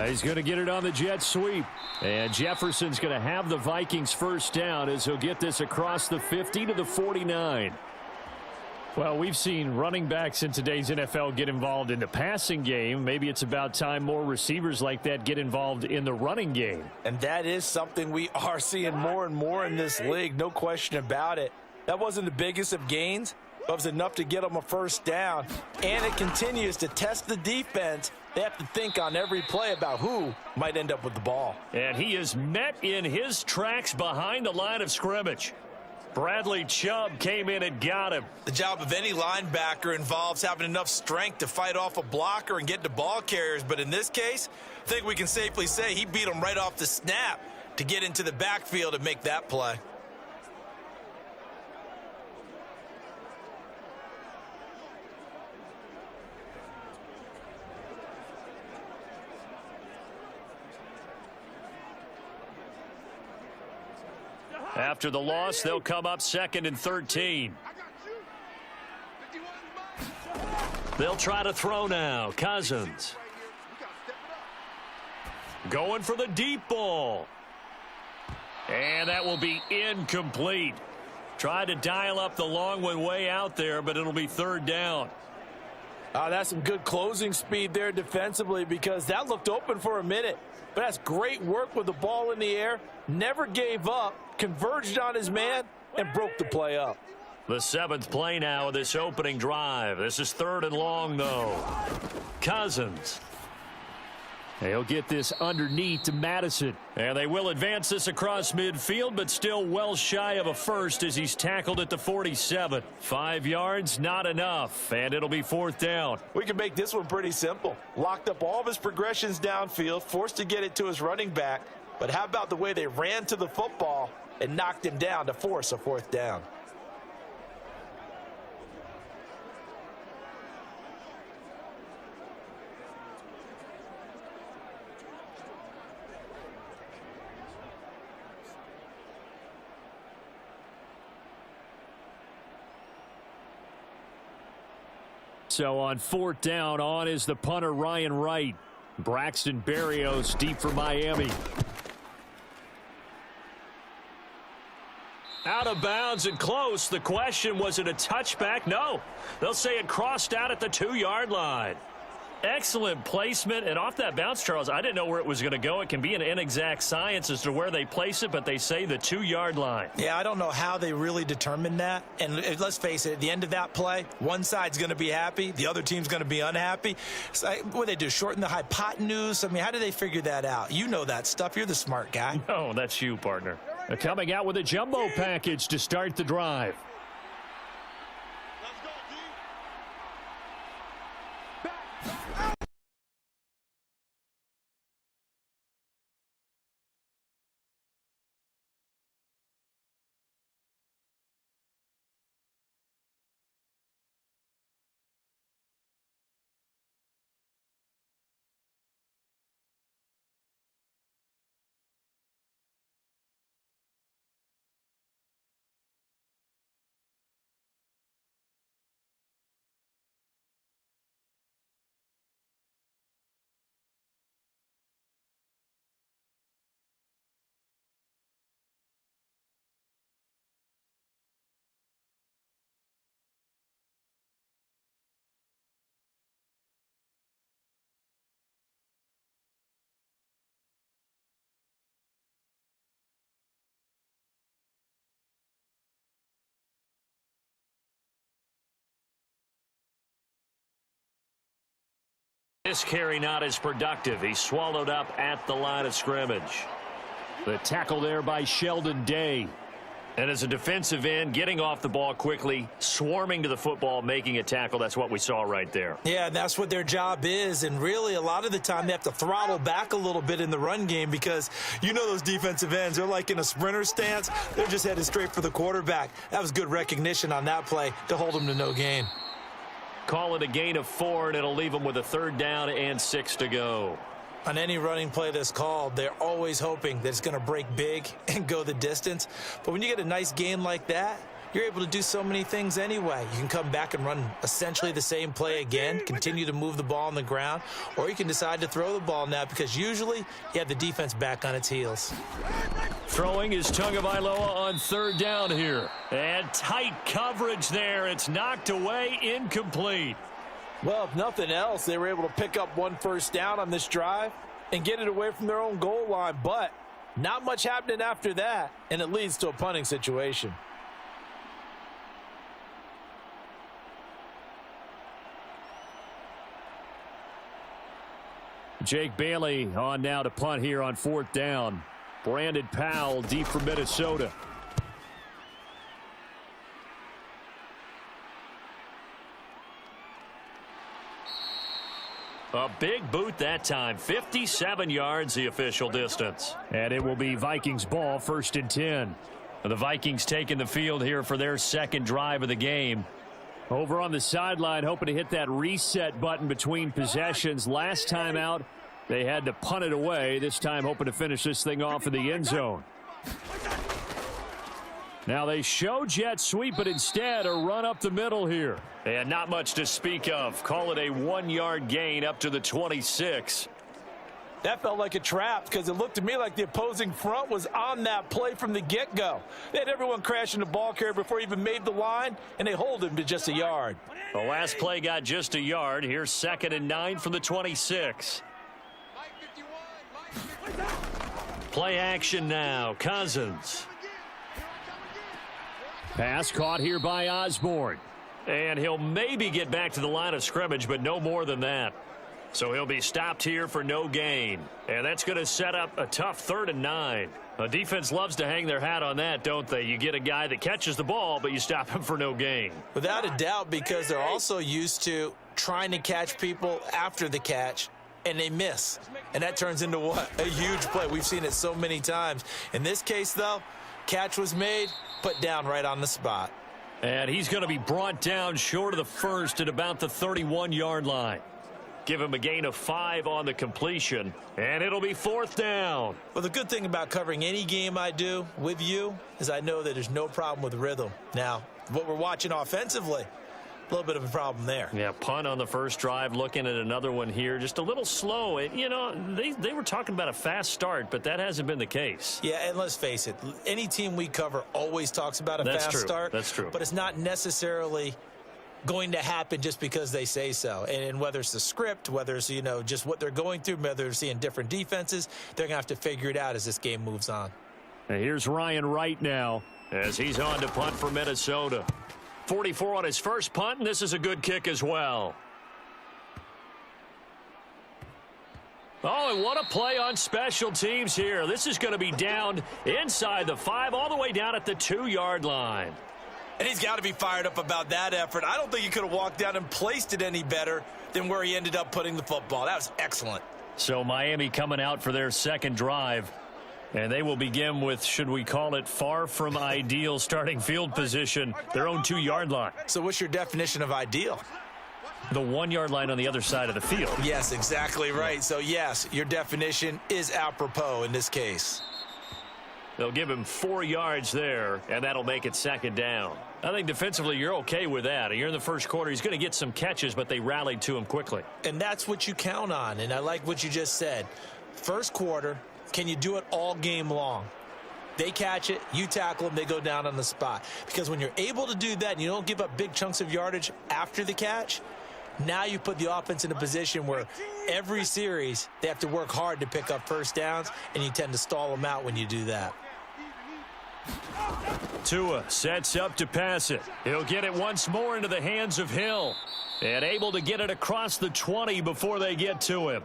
He's going to get it on the jet sweep. And Jefferson's going to have the Vikings first down as he'll get this across the 50 to the 49. Well, we've seen running backs in today's NFL get involved in the passing game. Maybe it's about time more receivers like that get involved in the running game. And that is something we are seeing more and more in this league, no question about it. That wasn't the biggest of gains, but it was enough to get them a first down. And it continues to test the defense. They have to think on every play about who might end up with the ball. And he is met in his tracks behind the line of scrimmage. Bradley Chubb came in and got him. The job of any linebacker involves having enough strength to fight off a blocker and get to ball carriers. But in this case, I think we can safely say he beat him right off the snap to get into the backfield and make that play. After the loss, they'll come up 2nd and 13. They'll try to throw now. Cousins. Going for the deep ball. And that will be incomplete. Tried to dial up the long one way out there, but it'll be 3rd down. That's some good closing speed there defensively, because that looked open for a minute. But that's great work with the ball in the air. Never gave up, converged on his man, and broke the play up. The 7th play now of this opening drive. This is 3rd and long, though. Cousins. They'll get this underneath to Madison. And they will advance this across midfield, but still well shy of a first as he's tackled at the 47. 5 yards, not enough, and it'll be 4th down. We can make this one pretty simple. Locked up all of his progressions downfield, forced to get it to his running back. But how about the way they ran to the football and knocked him down to force a 4th down? So on 4th down, on is the punter Ryan Wright. Braxton Berrios deep for Miami. Out of bounds and close. The question, was it a touchback? No. They'll say it crossed out at the 2-yard line. Excellent placement, and off that bounce, Charles, I didn't know where it was going to go. It can be an inexact science as to where they place it, but they say the 2-yard line. Yeah, I don't know how they really determined that. And let's face it, at the end of that play, one side's going to be happy, the other team's going to be unhappy. So, what they do, shorten the hypotenuse? I mean, how do they figure that out? You know that stuff. You're the smart guy. No, that's you, partner. They're coming out with a jumbo package to start the drive. This carry not as productive. He's swallowed up at the line of scrimmage. The tackle there by Sheldon Day. And as a defensive end, getting off the ball quickly, swarming to the football, making a tackle. That's what we saw right there. Yeah, that's what their job is. And really, a lot of the time, they have to throttle back a little bit in the run game because you know those defensive ends, they're like in a sprinter stance. They're just headed straight for the quarterback. That was good recognition on that play to hold them to no gain. Call it a gain of 4, and it'll leave them with a 3rd down and 6 to go. On any running play that's called, they're always hoping that it's going to break big and go the distance. But when you get a nice gain like that, you're able to do so many things anyway. You can come back and run essentially the same play again, continue to move the ball on the ground, or you can decide to throw the ball now because usually you have the defense back on its heels. Throwing is Tagovailoa on 3rd down here. And tight coverage there. It's knocked away, incomplete. Well, if nothing else, they were able to pick up 1 first down on this drive and get it away from their own goal line. But not much happening after that, and it leads to a punting situation. Jake Bailey on now to punt here on 4th down. Brandon Powell deep for Minnesota. A big boot that time. 57 yards the official distance. And it will be Vikings ball, 1st and 10. The Vikings taking the field here for their 2nd drive of the game. Over on the sideline, hoping to hit that reset button between possessions. Last time out, they had to punt it away. This time, hoping to finish this thing off in the end zone. Now they show jet sweep, but instead a run up the middle here. And not much to speak of. Call it a 1-yard gain up to the 26. That felt like a trap because it looked to me like the opposing front was on that play from the get-go. They had everyone crashing the ball carrier before he even made the line, and they hold him to just a yard. The last play got just a yard. Here's 2nd and 9 from the 26. Play action now. Cousins. Pass caught here by Osborne. And he'll maybe get back to the line of scrimmage, but no more than that. So he'll be stopped here for no gain. And that's going to set up a tough 3rd and 9. A defense loves to hang their hat on that, don't they? You get a guy that catches the ball, but you stop him for no gain. Without a doubt, because they're also used to trying to catch people after the catch, and they miss. And that turns into what? A huge play. We've seen it so many times. In this case, though, catch was made, put down right on the spot. And he's going to be brought down short of the first at about the 31-yard line. Give him a gain of 5 on the completion, and it'll be 4th down. Well, the good thing about covering any game I do with you is I know that there's no problem with rhythm. Now, what we're watching offensively, a little bit of a problem there. Yeah, punt on the first drive, looking at another one here. Just a little slow. You know, they were talking about a fast start, but that hasn't been the case. Yeah, and let's face it, any team we cover always talks about a fast start. That's true. But it's not necessarily going to happen just because they say so. And whether it's the script, whether it's, you know, just what they're going through, whether they're seeing different defenses, they're going to have to figure it out as this game moves on. And here's Ryan Wright now as he's on to punt for Minnesota. 44 on his first punt, and this is a good kick as well. Oh, and what a play on special teams here. This is going to be down inside the 5, all the way down at the 2-yard line. And he's got to be fired up about that effort. I don't think he could have walked down and placed it any better than where he ended up putting the football. That was excellent. So Miami coming out for their second drive. And they will begin with, should we call it, far from ideal starting field position, their own 2-yard line. So what's your definition of ideal? The 1-yard line on the other side of the field. Yes, exactly right. So, yes, your definition is apropos in this case. They'll give him 4 yards there, and that'll make it 2nd down. I think defensively you're okay with that. You're in the first quarter. He's going to get some catches, but they rallied to him quickly. And that's what you count on, and I like what you just said. First quarter, can you do it all game long? They catch it, you tackle them, they go down on the spot. Because when you're able to do that and you don't give up big chunks of yardage after the catch, now you put the offense in a position where every series they have to work hard to pick up first downs, and you tend to stall them out when you do that. Tua sets up to pass it. He'll get it once more into the hands of Hill. And able to get it across the 20 before they get to him.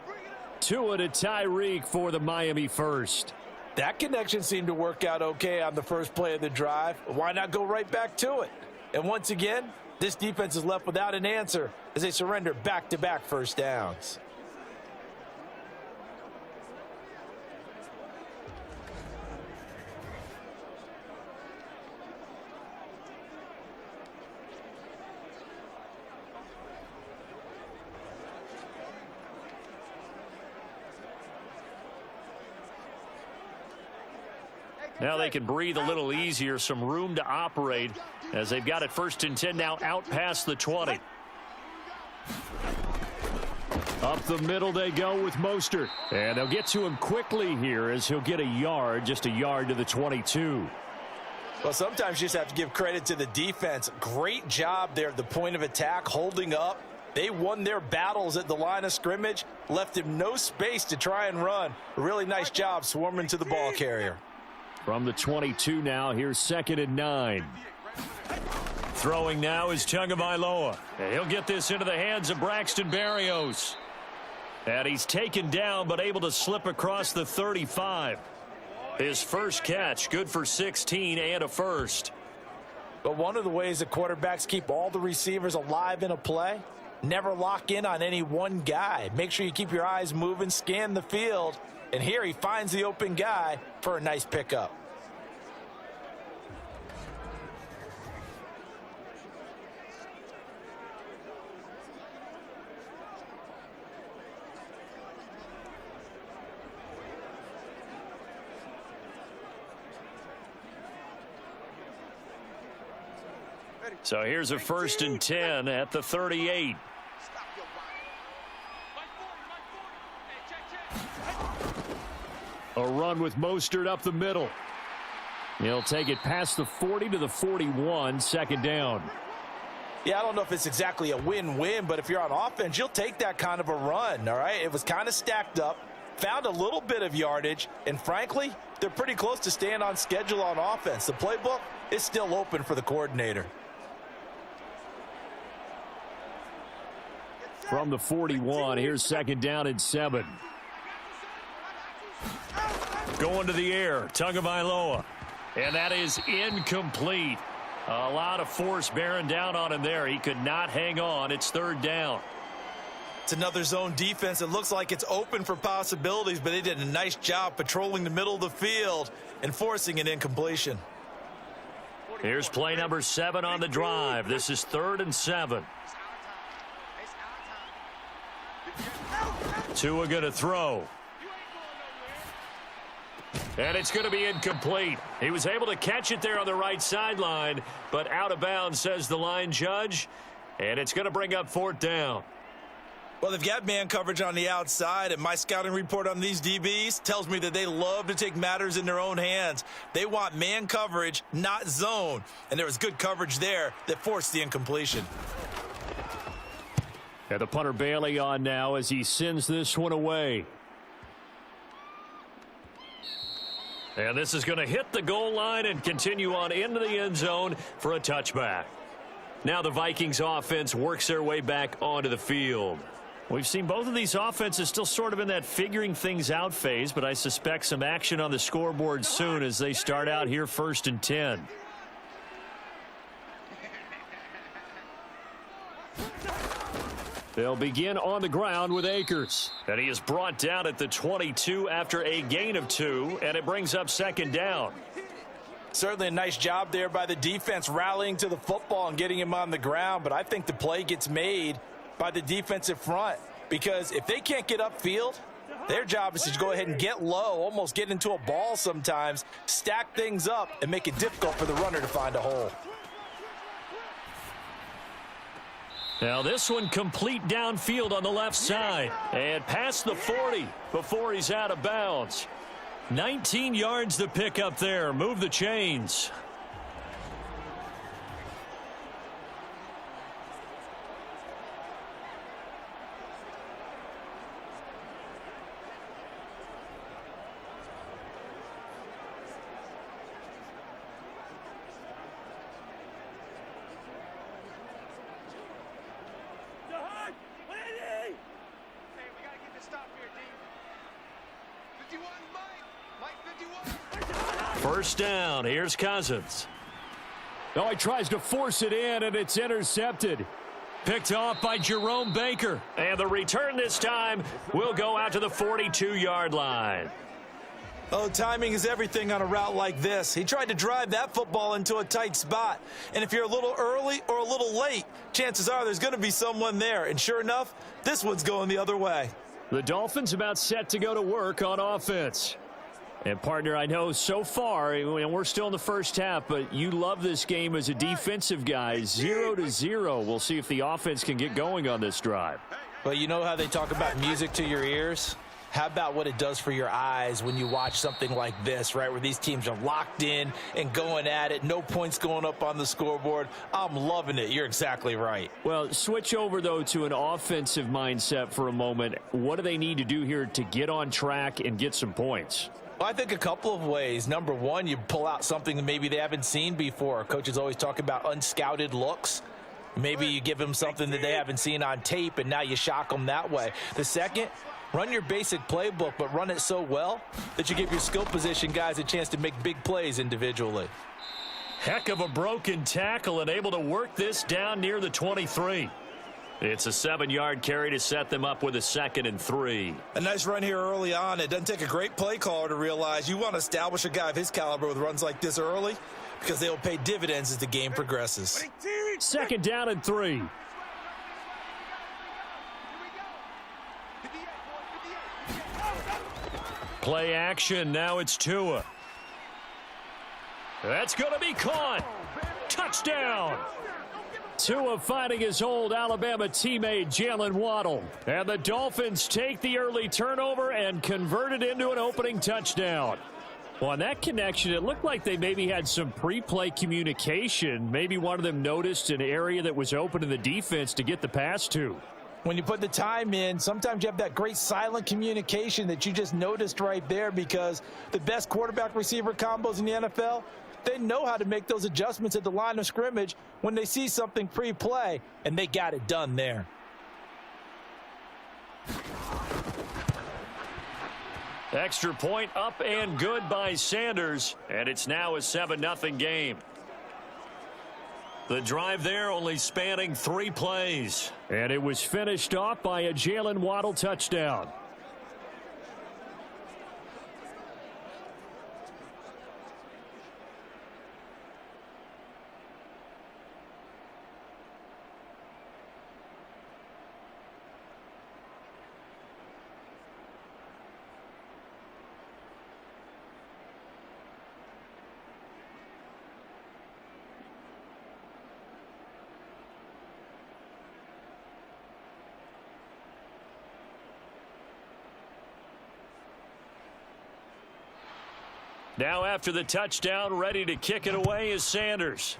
Tua to Tyreek for the Miami first. That connection seemed to work out okay on the first play of the drive. Why not go right back to it? And once again, this defense is left without an answer as they surrender back-to-back first downs. Now they can breathe a little easier, some room to operate as they've got it 1st and 10 now out past the 20. Up the middle they go with Mostert. And they'll get to him quickly here as he'll get a yard, just a yard to the 22. Well, sometimes you just have to give credit to the defense. Great job there at the point of attack, holding up. They won their battles at the line of scrimmage, left him no space to try and run. A really nice job swarming to the ball carrier. From the 22 now, here's 2nd and 9. Throwing now is Tagovailoa. And he'll get this into the hands of Braxton Berrios. And he's taken down but able to slip across the 35. His first catch, good for 16 and a first. But one of the ways that quarterbacks keep all the receivers alive in a play, never lock in on any one guy. Make sure you keep your eyes moving, scan the field. And here he finds the open guy for a nice pickup. So here's a 1st and 10 at the 38. Stop your body. A run with Mostert up the middle. He'll take it past the 40 to the 41, 2nd down. Yeah, I don't know if it's exactly a win-win, but if you're on offense, you'll take that kind of a run, all right? It was kind of stacked up, found a little bit of yardage, and frankly, they're pretty close to staying on schedule on offense. The playbook is still open for the coordinator. From the 41, here's 2nd down and 7. Going to the air, Tagovailoa. And that is incomplete. A lot of force bearing down on him there. He could not hang on. It's 3rd down. It's another zone defense. It looks like it's open for possibilities, but they did a nice job patrolling the middle of the field and forcing an incompletion. Here's play number 7 on the drive. This is 3rd and 7. Tua going to throw. And it's going to be incomplete. He was able to catch it there on the right sideline, but out of bounds, says the line judge. And it's going to bring up 4th down. Well, they've got man coverage on the outside, and my scouting report on these DBs tells me that they love to take matters in their own hands. They want man coverage, not zone. And there was good coverage there that forced the incompletion. And the punter Bailey on now as he sends this one away. And this is going to hit the goal line and continue on into the end zone for a touchback. Now the Vikings offense works their way back onto the field. We've seen both of these offenses still sort of in that figuring things out phase, but I suspect some action on the scoreboard soon as they start out here 1st and 10. They'll begin on the ground with Akers. And he is brought down at the 22 after a gain of 2, and it brings up 2nd down. Certainly a nice job there by the defense rallying to the football and getting him on the ground, but I think the play gets made by the defensive front because if they can't get upfield, their job is to go ahead and get low, almost get into a ball sometimes, stack things up, and make it difficult for the runner to find a hole. Now this one complete downfield on the left side and past the 40 before he's out of bounds. 19 yards to pick up there. Move the chains. First down. Here's Cousins. Oh, he tries to force it in, and it's intercepted. Picked off by Jerome Baker. And the return this time will go out to the 42-yard line. Oh, timing is everything on a route like this. He tried to drive that football into a tight spot. And if you're a little early or a little late, chances are there's going to be someone there. And sure enough, this one's going the other way. The Dolphins about set to go to work on offense. And, partner, I know so far, and we're still in the first half, but you love this game as a defensive guy. 0-0. We'll see if the offense can get going on this drive. Well, you know how they talk about music to your ears? How about what it does for your eyes when you watch something like this, right, where these teams are locked in and going at it, no points going up on the scoreboard? I'm loving it. You're exactly right. Well, switch over, though, to an offensive mindset for a moment. What do they need to do here to get on track and get some points? Well, I think a couple of ways. Number one, you pull out something that maybe they haven't seen before. Coaches always talk about unscouted looks. Maybe you give them something that they haven't seen on tape, and now you shock them that way. The second, run your basic playbook, but run it so well that you give your skill position guys a chance to make big plays individually. Heck of a broken tackle and able to work this down near the 23. It's a 7-yard carry to set them up with a 2nd and 3. A nice run here early on. It doesn't take a great play caller to realize you want to establish a guy of his caliber with runs like this early because they will pay dividends as the game progresses. 2nd down and 3. Play action. Now it's Tua. That's going to be caught. touchdown. Tua fighting his old Alabama teammate Jalen Waddle. And the Dolphins take the early turnover and convert it into an opening touchdown. Well, on that connection, it looked like they maybe had some pre-play communication. Maybe one of them noticed an area that was open in the defense to get the pass to. When you put the time in, sometimes you have that great silent communication that you just noticed right there, because the best quarterback-receiver combos in the NFL, they know how to make those adjustments at the line of scrimmage when they see something pre-play, and they got it done there. Extra point up and good by Sanders, and it's now a 7-0 game. The drive there only spanning 3 plays, and it was finished off by a Jalen Waddle touchdown. Now after the touchdown, ready to kick it away is Sanders.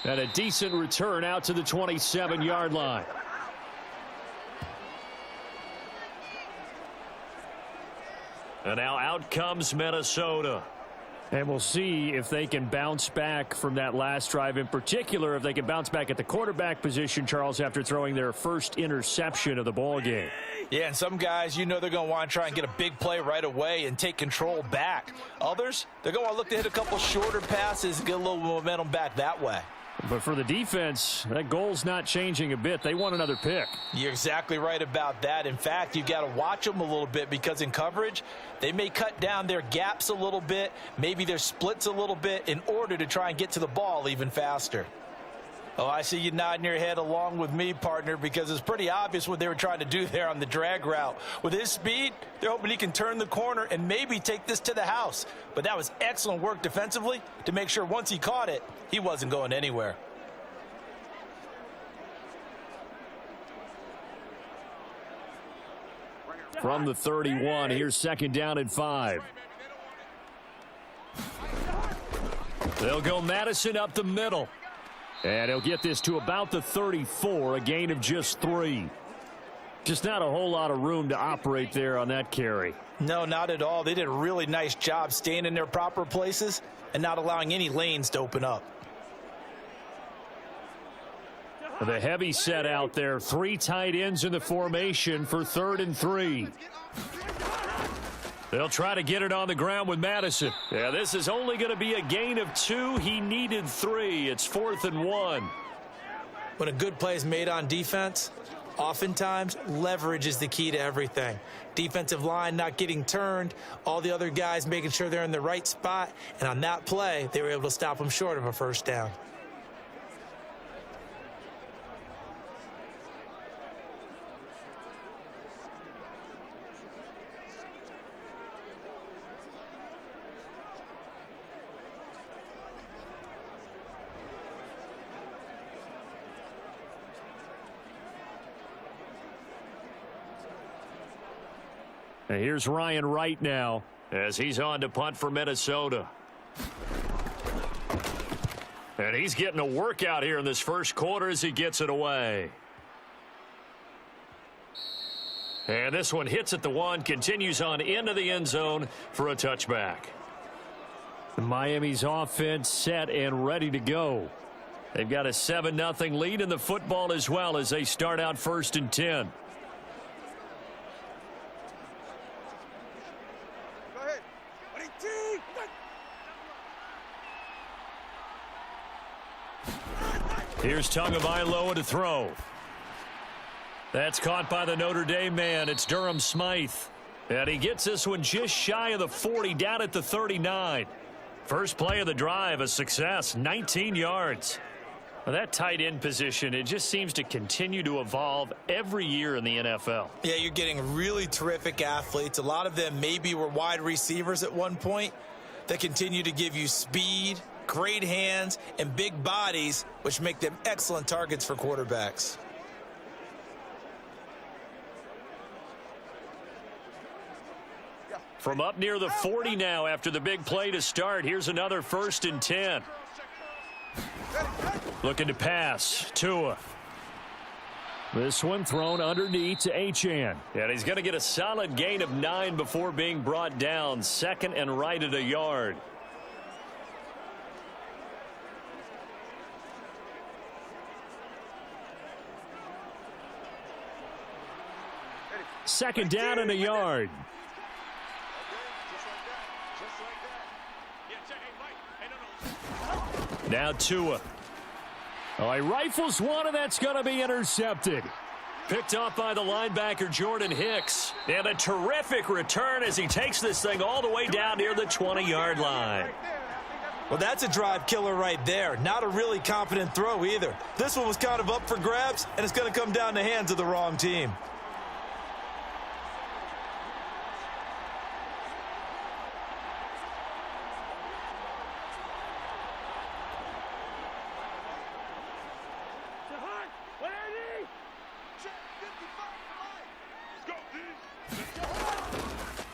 And a decent return out to the 27-yard line. And now out comes Minnesota. And we'll see if they can bounce back from that last drive, in particular if they can bounce back at the quarterback position, Charles, after throwing their first interception of the ball game. Yeah, and some guys, you know, they're going to want to try and get a big play right away and take control back. Others, they're going to look to hit a couple shorter passes and get a little momentum back that way. But for the defense, that goal's not changing a bit. They want another pick. You're exactly right about that. In fact, you've got to watch them a little bit, because in coverage, they may cut down their gaps a little bit, maybe their splits a little bit, in order to try and get to the ball even faster. Oh, I see you nodding your head along with me, partner, because it's pretty obvious what they were trying to do there on the drag route. With his speed, they're hoping he can turn the corner and maybe take this to the house. But that was excellent work defensively to make sure once he caught it, he wasn't going anywhere. From the 31, here's 2nd down and 5. They'll go Madison up the middle. And he'll get this to about the 34, a gain of just 3. Just not a whole lot of room to operate there on that carry. No, not at all. They did a really nice job staying in their proper places and not allowing any lanes to open up. The heavy set out there. 3 tight ends in the formation for 3rd and 3. They'll try to get it on the ground with Madison. Yeah, this is only going to be a gain of 2. He needed 3. It's 4th and 1. When a good play is made on defense, oftentimes leverage is the key to everything. Defensive line not getting turned, all the other guys making sure they're in the right spot, and on that play, they were able to stop them short of a first down. And here's Ryan Wright now as he's on to punt for Minnesota. And he's getting a workout here in this first quarter as he gets it away. And this one hits at the 1, continues on into the end zone for a touchback. Miami's offense set and ready to go. They've got a 7-0 lead in the football as well as they start out 1st and 10. Here's Tagovailoa to throw. That's caught by the Notre Dame man. It's Durham Smythe. And he gets this one just shy of the 40, down at the 39. First play of the drive, a success, 19 yards. Well, that tight end position, it just seems to continue to evolve every year in the NFL. Yeah, you're getting really terrific athletes. A lot of them maybe were wide receivers at one point that continue to give you speed, great hands, and big bodies, which make them excellent targets for quarterbacks. From up near the 40 now after the big play to start. Here's another 1st and 10. Looking to pass. Tua. This one thrown underneath to Achane. And he's going to get a solid gain of 9 before being brought down. 2nd and right at a yard. Second down and a yard. Now Tua. Oh, he rifles one, and that's going to be intercepted. Picked off by the linebacker, Jordan Hicks. And a terrific return as he takes this thing all the way down near the 20-yard line. Well, that's a drive killer right there. Not a really confident throw either. This one was kind of up for grabs, and it's going to come down the hands of the wrong team.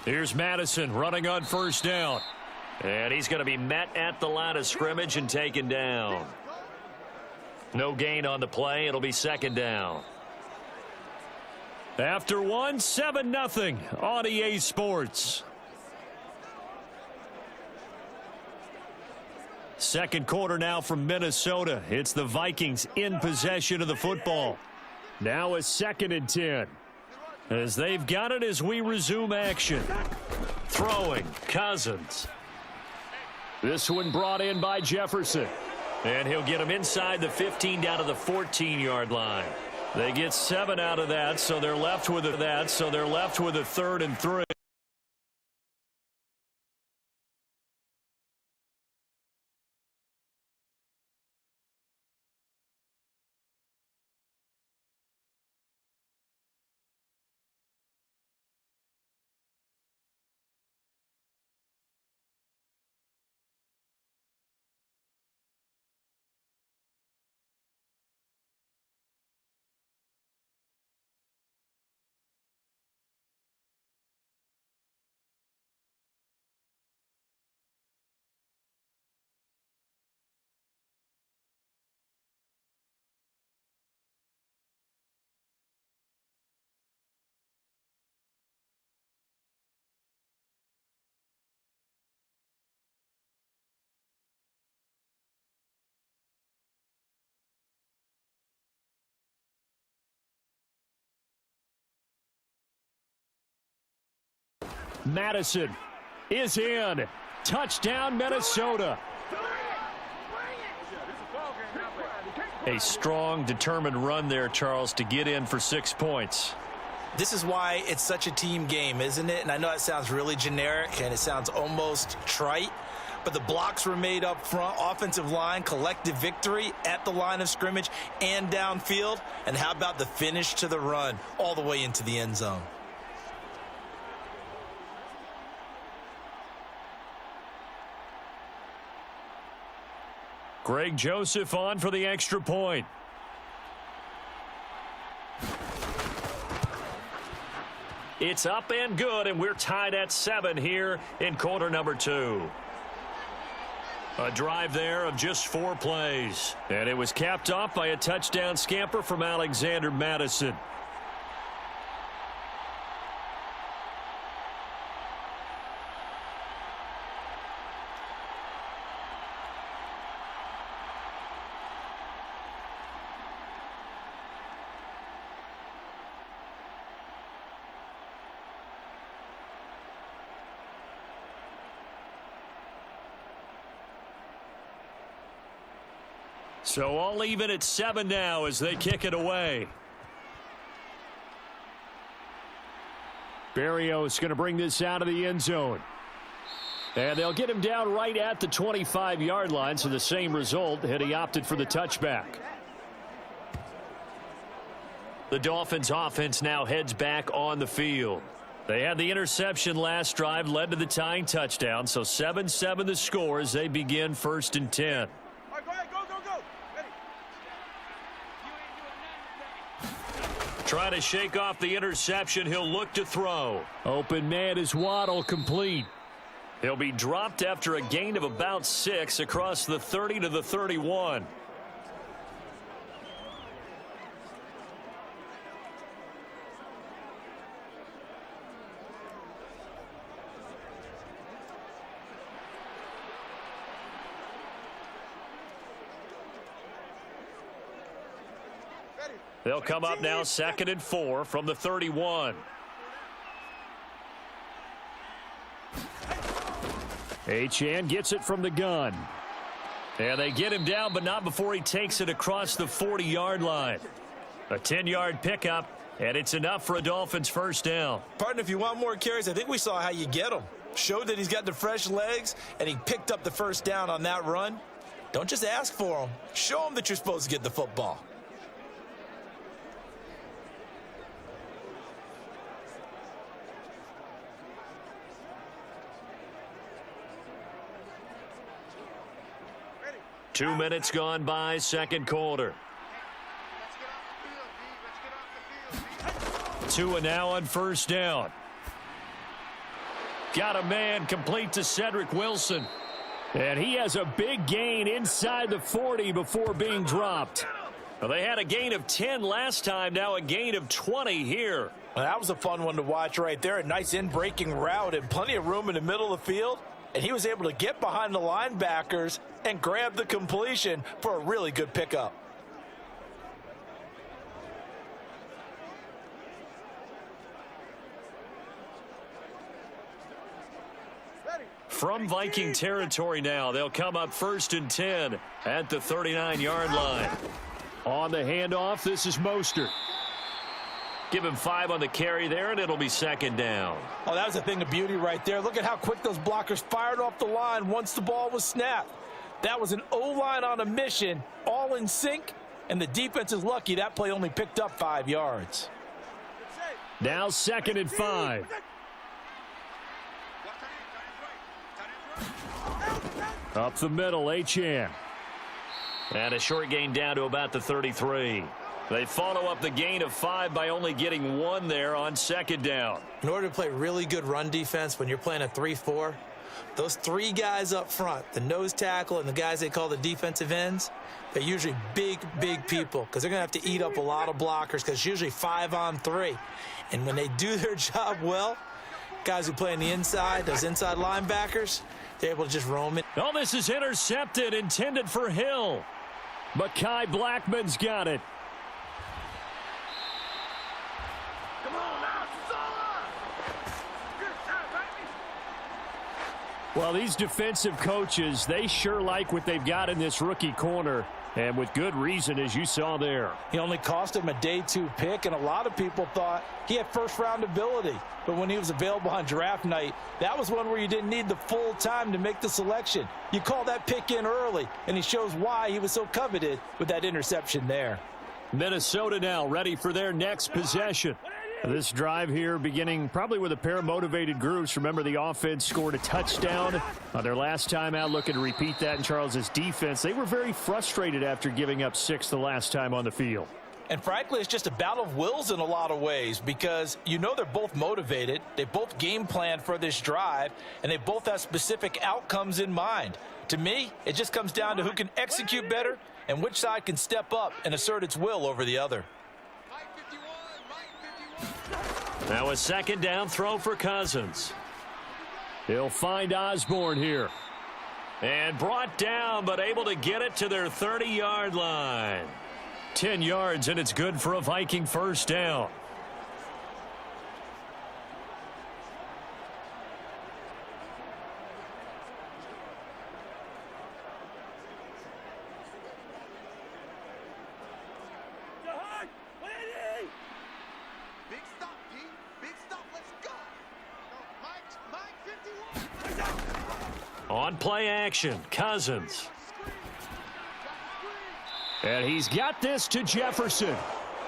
Here's Madison running on 1st down. And he's going to be met at the line of scrimmage and taken down. No gain on the play. It'll be 2nd down. After one, 7-0 on EA Sports. Second quarter now from Minnesota. It's the Vikings in possession of the football. Now a 2nd and 10. As they've got it as we resume action. Throwing, Cousins. This one brought in by Jefferson. And he'll get him inside the 15 down to the 14-yard line. They get 7 out of that, so they're left with a 3rd and 3. Madison is in. Touchdown, Minnesota. A strong, determined run there, Charles, to get in for 6 points. This is why it's such a team game, isn't it? And I know it sounds really generic and it sounds almost trite, but the blocks were made up front, offensive line, collective victory at the line of scrimmage and downfield. And how about the finish to the run all the way into the end zone? Greg Joseph on for the extra point. It's up and good, and we're tied at 7 here in quarter number 2. A drive there of just 4 plays. And it was capped off by a touchdown scamper from Alexander Madison. So all even at 7 now as they kick it away. Berrios going to bring this out of the end zone. And they'll get him down right at the 25-yard line, so the same result had he opted for the touchback. The Dolphins offense now heads back on the field. They had the interception last drive, led to the tying touchdown, so 7-7 the score as they begin 1st and 10. All right, go ahead, go. Ready? Trying to shake off the interception. He'll look to throw. Open man is Waddle, complete. He'll be dropped after a gain of about 6 across the 30 to the 31. They'll come up now 2nd and 4 from the 31. Achane gets it from the gun. And they get him down, but not before he takes it across the 40-yard line. A 10-yard pickup, and it's enough for a Dolphins first down. Partner, if you want more carries, I think we saw how you get him. Showed that he's got the fresh legs, and he picked up the first down on that run. Don't just ask for him. Show him that you're supposed to get the football. Ready? 2 minutes gone by, second quarter. Let's get off the field, B. Let's get off the field, B. Tua now on first down. Got a man complete to Cedric Wilson. And he has a big gain inside the 40 before being dropped. Well, they had a gain of 10 last time, now a gain of 20 here. Well, that was a fun one to watch right there. A nice in-breaking route and plenty of room in the middle of the field. And he was able to get behind the linebackers and grab the completion for a really good pickup. From Viking territory now, they'll come up 1st and 10 at the 39-yard line. On the handoff, this is Mostert. Give him 5 on the carry there, and it'll be 2nd down. Oh, that was a thing of beauty right there. Look at how quick those blockers fired off the line once the ball was snapped. That was an O-line on a mission, all in sync, and the defense is lucky that play only picked up 5 yards. Now 2nd and 5. Up the middle, Achane. And a short gain down to about the 33. They follow up the gain of 5 by only getting 1 there on 2nd down. In order to play really good run defense when you're playing a 3-4, those 3 guys up front, the nose tackle and the guys they call the defensive ends, they're usually big people because they're going to have to eat up a lot of blockers because it's usually 5 on 3. And when they do their job well, guys who play on the inside, those inside linebackers, they're able to just roam it. Oh, this is intercepted, intended for Hill. Mekhi Blackman's got it. Come on now, Sola! Good time, baby! Well, these defensive coaches, they sure like what they've got in this rookie corner. And with good reason, as you saw there. He only cost him a day 2 pick, and a lot of people thought he had first-round ability. But when he was available on draft night, that was one where you didn't need the full time to make the selection. You call that pick in early, and he shows why he was so coveted with that interception there. Minnesota now ready for their next possession. This drive here beginning probably with a pair of motivated groups. Remember, the offense scored a touchdown on their last time out. Looking to repeat that in Charles's defense. They were very frustrated after giving up 6 the last time on the field. And frankly, it's just a battle of wills in a lot of ways because you know they're both motivated. They both game plan for this drive, and they both have specific outcomes in mind. To me, it just comes down to who can execute better and which side can step up and assert its will over the other. Now a 2nd down throw for Cousins. He'll find Osborne here. And brought down, but able to get it to their 30-yard line. 10 yards, and it's good for a Viking first down. Big stop, D. Big stop. Let's go. No, Mike 51. On play action, Cousins. And he's got this to Jefferson.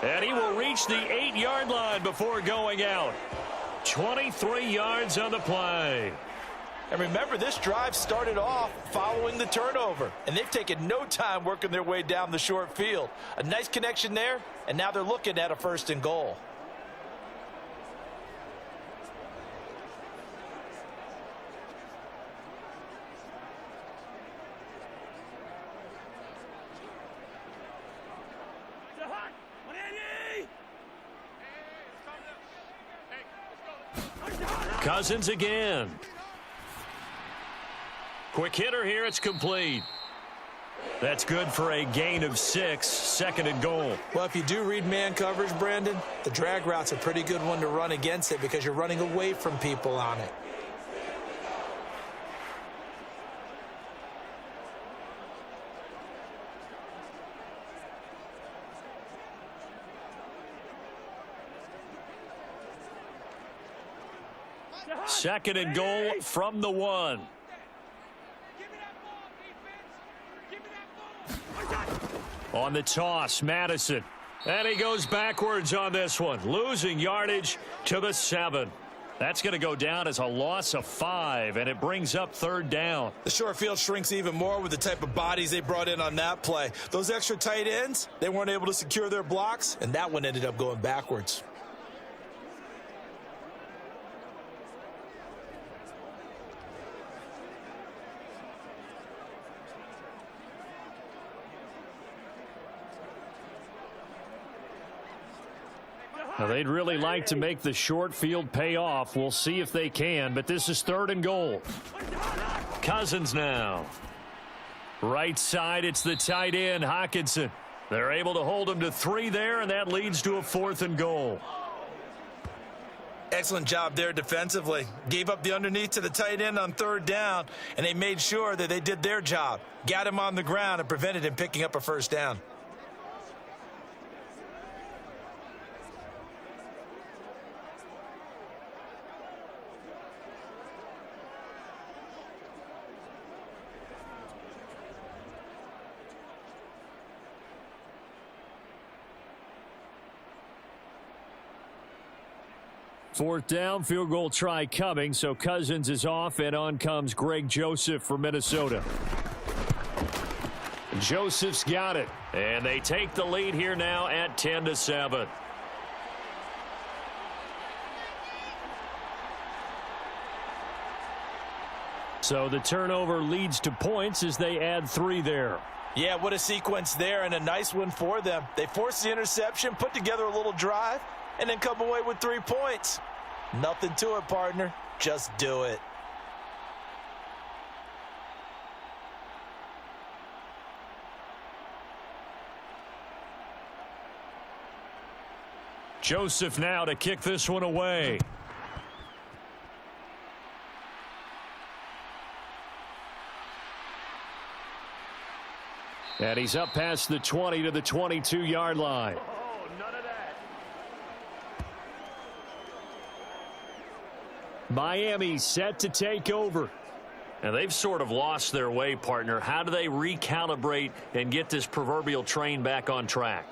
And he will reach the 8-yard line before going out. 23 yards on the play. And remember, this drive started off following the turnover, and they've taken no time working their way down the short field. A nice connection there, and now they're looking at a 1st and goal. Cousins again. Quick hitter here. It's complete. That's good for a gain of 6. 2nd and goal. Well, if you do read man coverage, Brandon, the drag route's a pretty good one to run against it because you're running away from people on it. Second and goal from the 1. On the toss, Madison. And he goes backwards on this one, losing yardage to the 7. That's going to go down as a loss of 5, and it brings up 3rd down. The short field shrinks even more with the type of bodies they brought in on that play. Those extra tight ends, they weren't able to secure their blocks, And that one ended up going backwards. Now, they'd really like to make the short field pay off. We'll see if they can, but this is 3rd and goal. Cousins now. Right side, it's the tight end, Hockenson. They're able to hold him to 3 there, and that leads to a 4th and goal. excellent job there defensively. Gave up the underneath to the tight end on 3rd down, and they made sure that they did their job. Got him on the ground and prevented him picking up a 1st down. Fourth down, field goal try coming, so Cousins is off, and on comes Greg Joseph for Minnesota. Joseph's got it. And they take the lead here now at 10-7. So the turnover leads to points as they add 3 there. Yeah, what a sequence there, and a nice one for them. They forced the interception, put together a little drive, and then come away with 3 points. Nothing to it, partner. Just do it. Joseph now to kick this one away. And he's up past the 20 to the 22-yard line. Miami set to take over. And they've sort of lost their way, partner. How do they recalibrate and get this proverbial train back on track?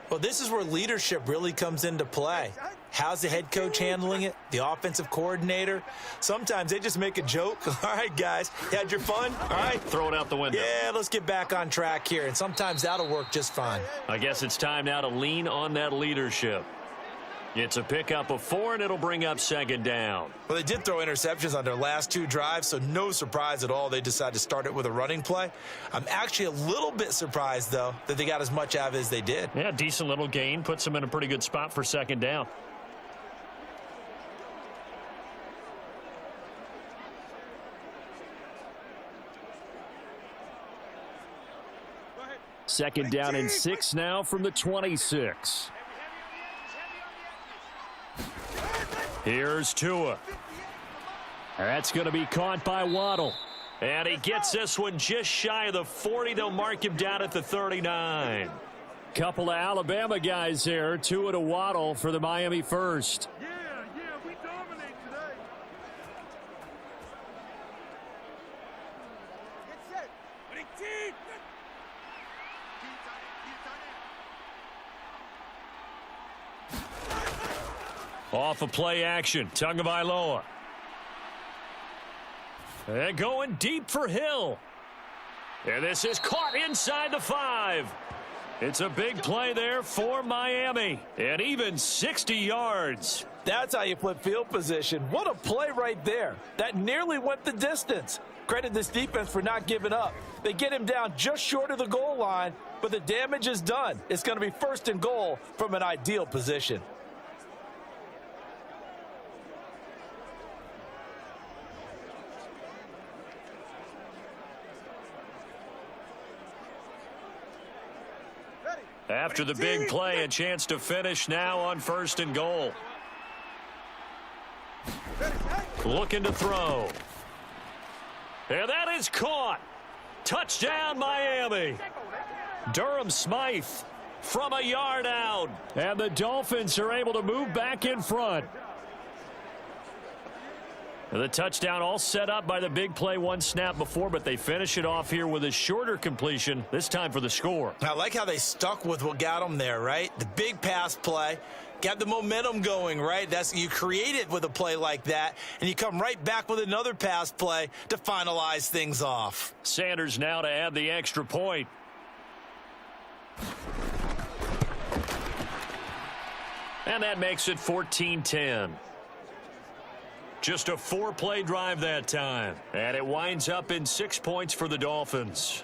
Well, this is where leadership really comes into play. How's the head coach handling it? The offensive coordinator? Sometimes they just make a joke. All right, guys, you had your fun? All right. Throw it out the window. Yeah, let's get back on track here. And sometimes that'll work just fine. I guess it's time now to lean on that leadership. It's a pickup of 4, and it'll bring up 2nd down. Well, they did throw interceptions on their last 2 drives, so no surprise at all they decided to start it with a running play. I'm actually a little bit surprised, though, that they got as much out of it as they did. Yeah, decent little gain. Puts them in a pretty good spot for 2nd down. Second down and 6 now from the 26. Here's Tua. That's going to be caught by Waddle. And he gets this one just shy of the 40. They'll mark him down at the 39. Couple of Alabama guys there. Tua to Waddle for the Miami first. Yeah, we dominate today. Off of play action, Tagovailoa. And going deep for Hill. And this is caught inside the 5. It's a big play there for Miami. And even 60 yards. That's how you flip field position. What a play right there. That nearly went the distance. Credit this defense for not giving up. They get him down just short of the goal line, but the damage is done. It's going to be 1st and goal from an ideal position. After the big play, a chance to finish now on 1st and goal. Looking to throw. And that is caught. Touchdown, Miami. Durham Smythe from a yard out. And the Dolphins are able to move back in front. The touchdown all set up by the big play one snap before, but they finish it off here with a shorter completion, this time for the score. I like how they stuck with what got them there, right? The big pass play, got the momentum going, right? You create it with a play like that, and you come right back with another pass play to finalize things off. Sanders now to add the extra point. And that makes it 14-10. Just a 4-play drive that time. And it winds up in 6 points for the Dolphins.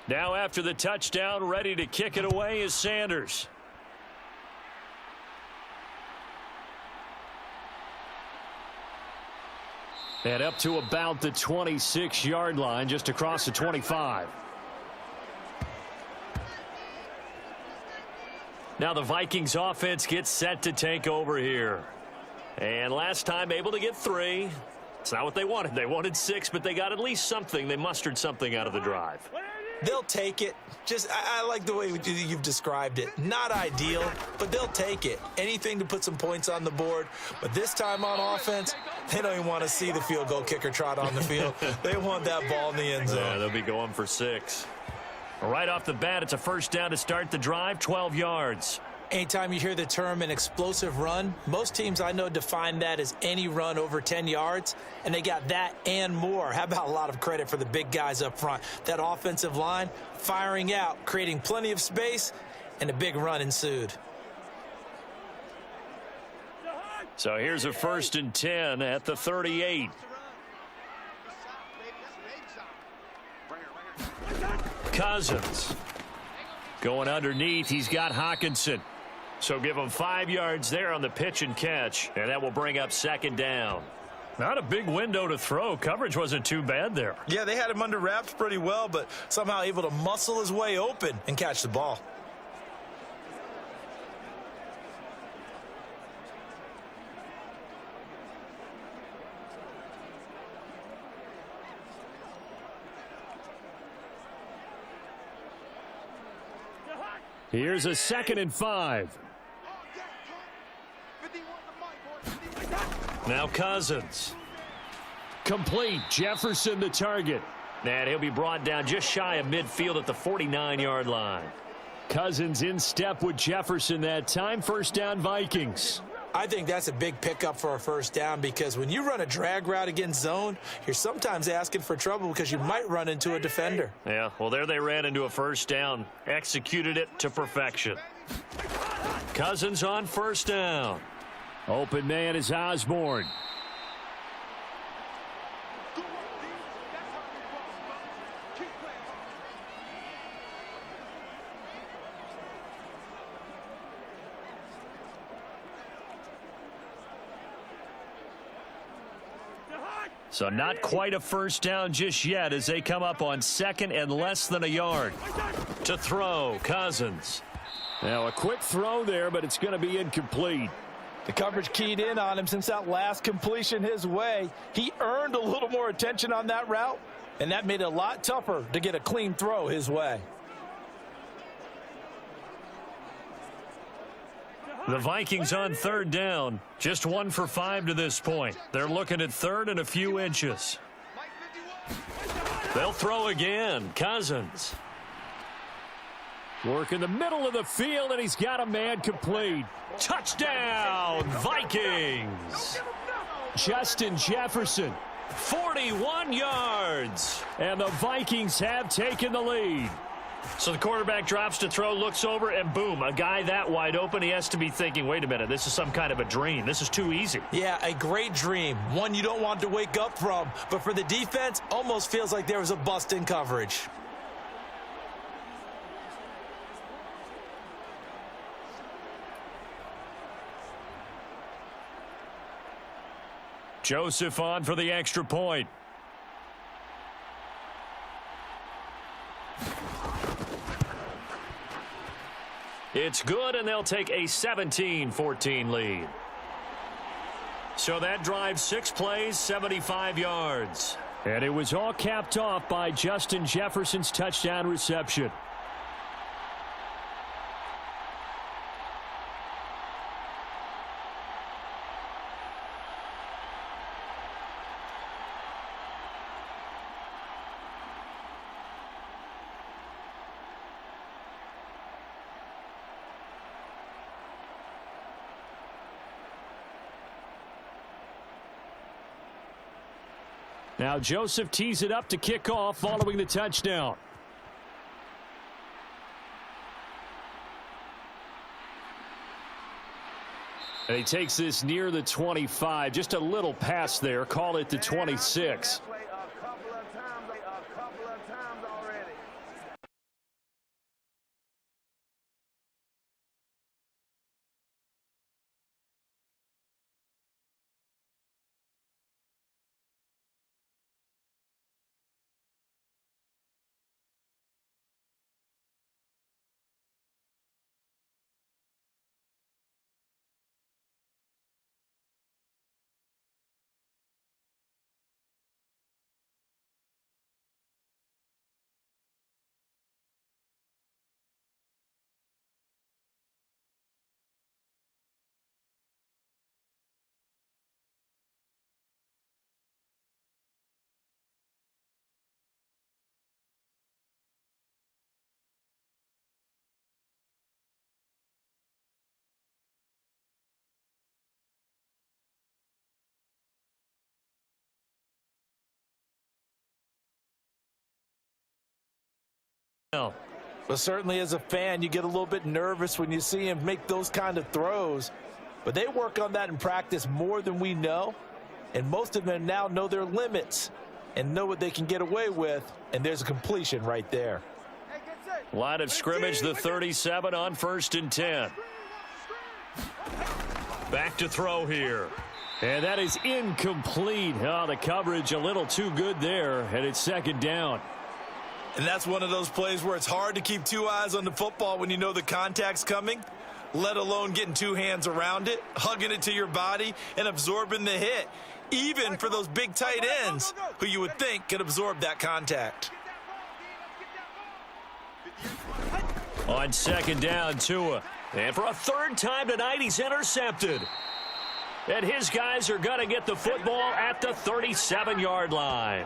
Now after the touchdown, ready to kick it away is Sanders. And up to about the 26-yard line, just across the 25. Now the Vikings offense gets set to take over here. And last time able to get 3. It's not what they wanted. They wanted 6, but they got at least something. They mustered something out of the drive. They'll take it. I like the way you've described it. Not ideal, but they'll take it. Anything to put some points on the board. But this time on offense, they don't even want to see the field goal kicker trot on the field. They want that ball in the end zone. Yeah, they'll be going for 6. Right off the bat, it's a first down to start the drive, 12 yards. Anytime you hear the term an explosive run, most teams I know define that as any run over 10 yards, and they got that and more. How about a lot of credit for the big guys up front? That offensive line firing out, creating plenty of space, and a big run ensued. So here's a 1st and 10 at the 38. Cousins going underneath. He's got Hawkinson. So give him 5 yards there on the pitch and catch, and that will bring up 2nd down. Not a big window to throw. Coverage wasn't too bad there. Yeah, they had him under wraps pretty well, but somehow able to muscle his way open and catch the ball. Here's a 2nd and 5. Now Cousins. Complete. Jefferson the target. And he'll be brought down just shy of midfield at the 49-yard line. Cousins in step with Jefferson that time. First down, Vikings. I think that's a big pickup for a first down because when you run a drag route against zone, you're sometimes asking for trouble because you might run into a defender. Yeah, well, there they ran into a first down. Executed it to perfection. Cousins on first down. Open man is Osborne. So not quite a first down just yet as they come up on 2nd and less than a yard. To throw, Cousins. Now a quick throw there, but it's going to be incomplete. The coverage keyed in on him since that last completion his way. He earned a little more attention on that route, and that made it a lot tougher to get a clean throw his way. The Vikings on 3rd down. Just 1 for 5 to this point. They're looking at 3rd and a few inches. They'll throw again. Cousins. Work in the middle of the field, and he's got a man complete. Touchdown, Vikings. Justin Jefferson. 41 yards. And the Vikings have taken the lead. So the quarterback drops to throw, looks over, and boom, a guy that wide open. He has to be thinking, wait a minute, this is some kind of a dream. This is too easy. Yeah, a great dream. One you don't want to wake up from. But for the defense, almost feels like there was a bust in coverage. Joseph on for the extra point. It's good, and they'll take a 17-14 lead. So that drive, 6 plays, 75 yards. And it was all capped off by Justin Jefferson's touchdown reception. Now Joseph tees it up to kick off following the touchdown. And he takes this near the 25. Just a little pass there. Call it the 26. But certainly as a fan, you get a little bit nervous when you see him make those kind of throws. But they work on that in practice more than we know. And most of them now know their limits and know what they can get away with. And there's a completion right there. Line of scrimmage, the 37 on 1st and 10. Back to throw here. And that is incomplete. Oh, the coverage a little too good there. And it's 2nd down. And that's one of those plays where it's hard to keep 2 eyes on the football when you know the contact's coming, let alone getting 2 hands around it, hugging it to your body, and absorbing the hit, even for those big tight ends who you would think could absorb that contact. On 2nd down, Tua. And for a 3rd time tonight, he's intercepted. And his guys are going to get the football at the 37-yard line.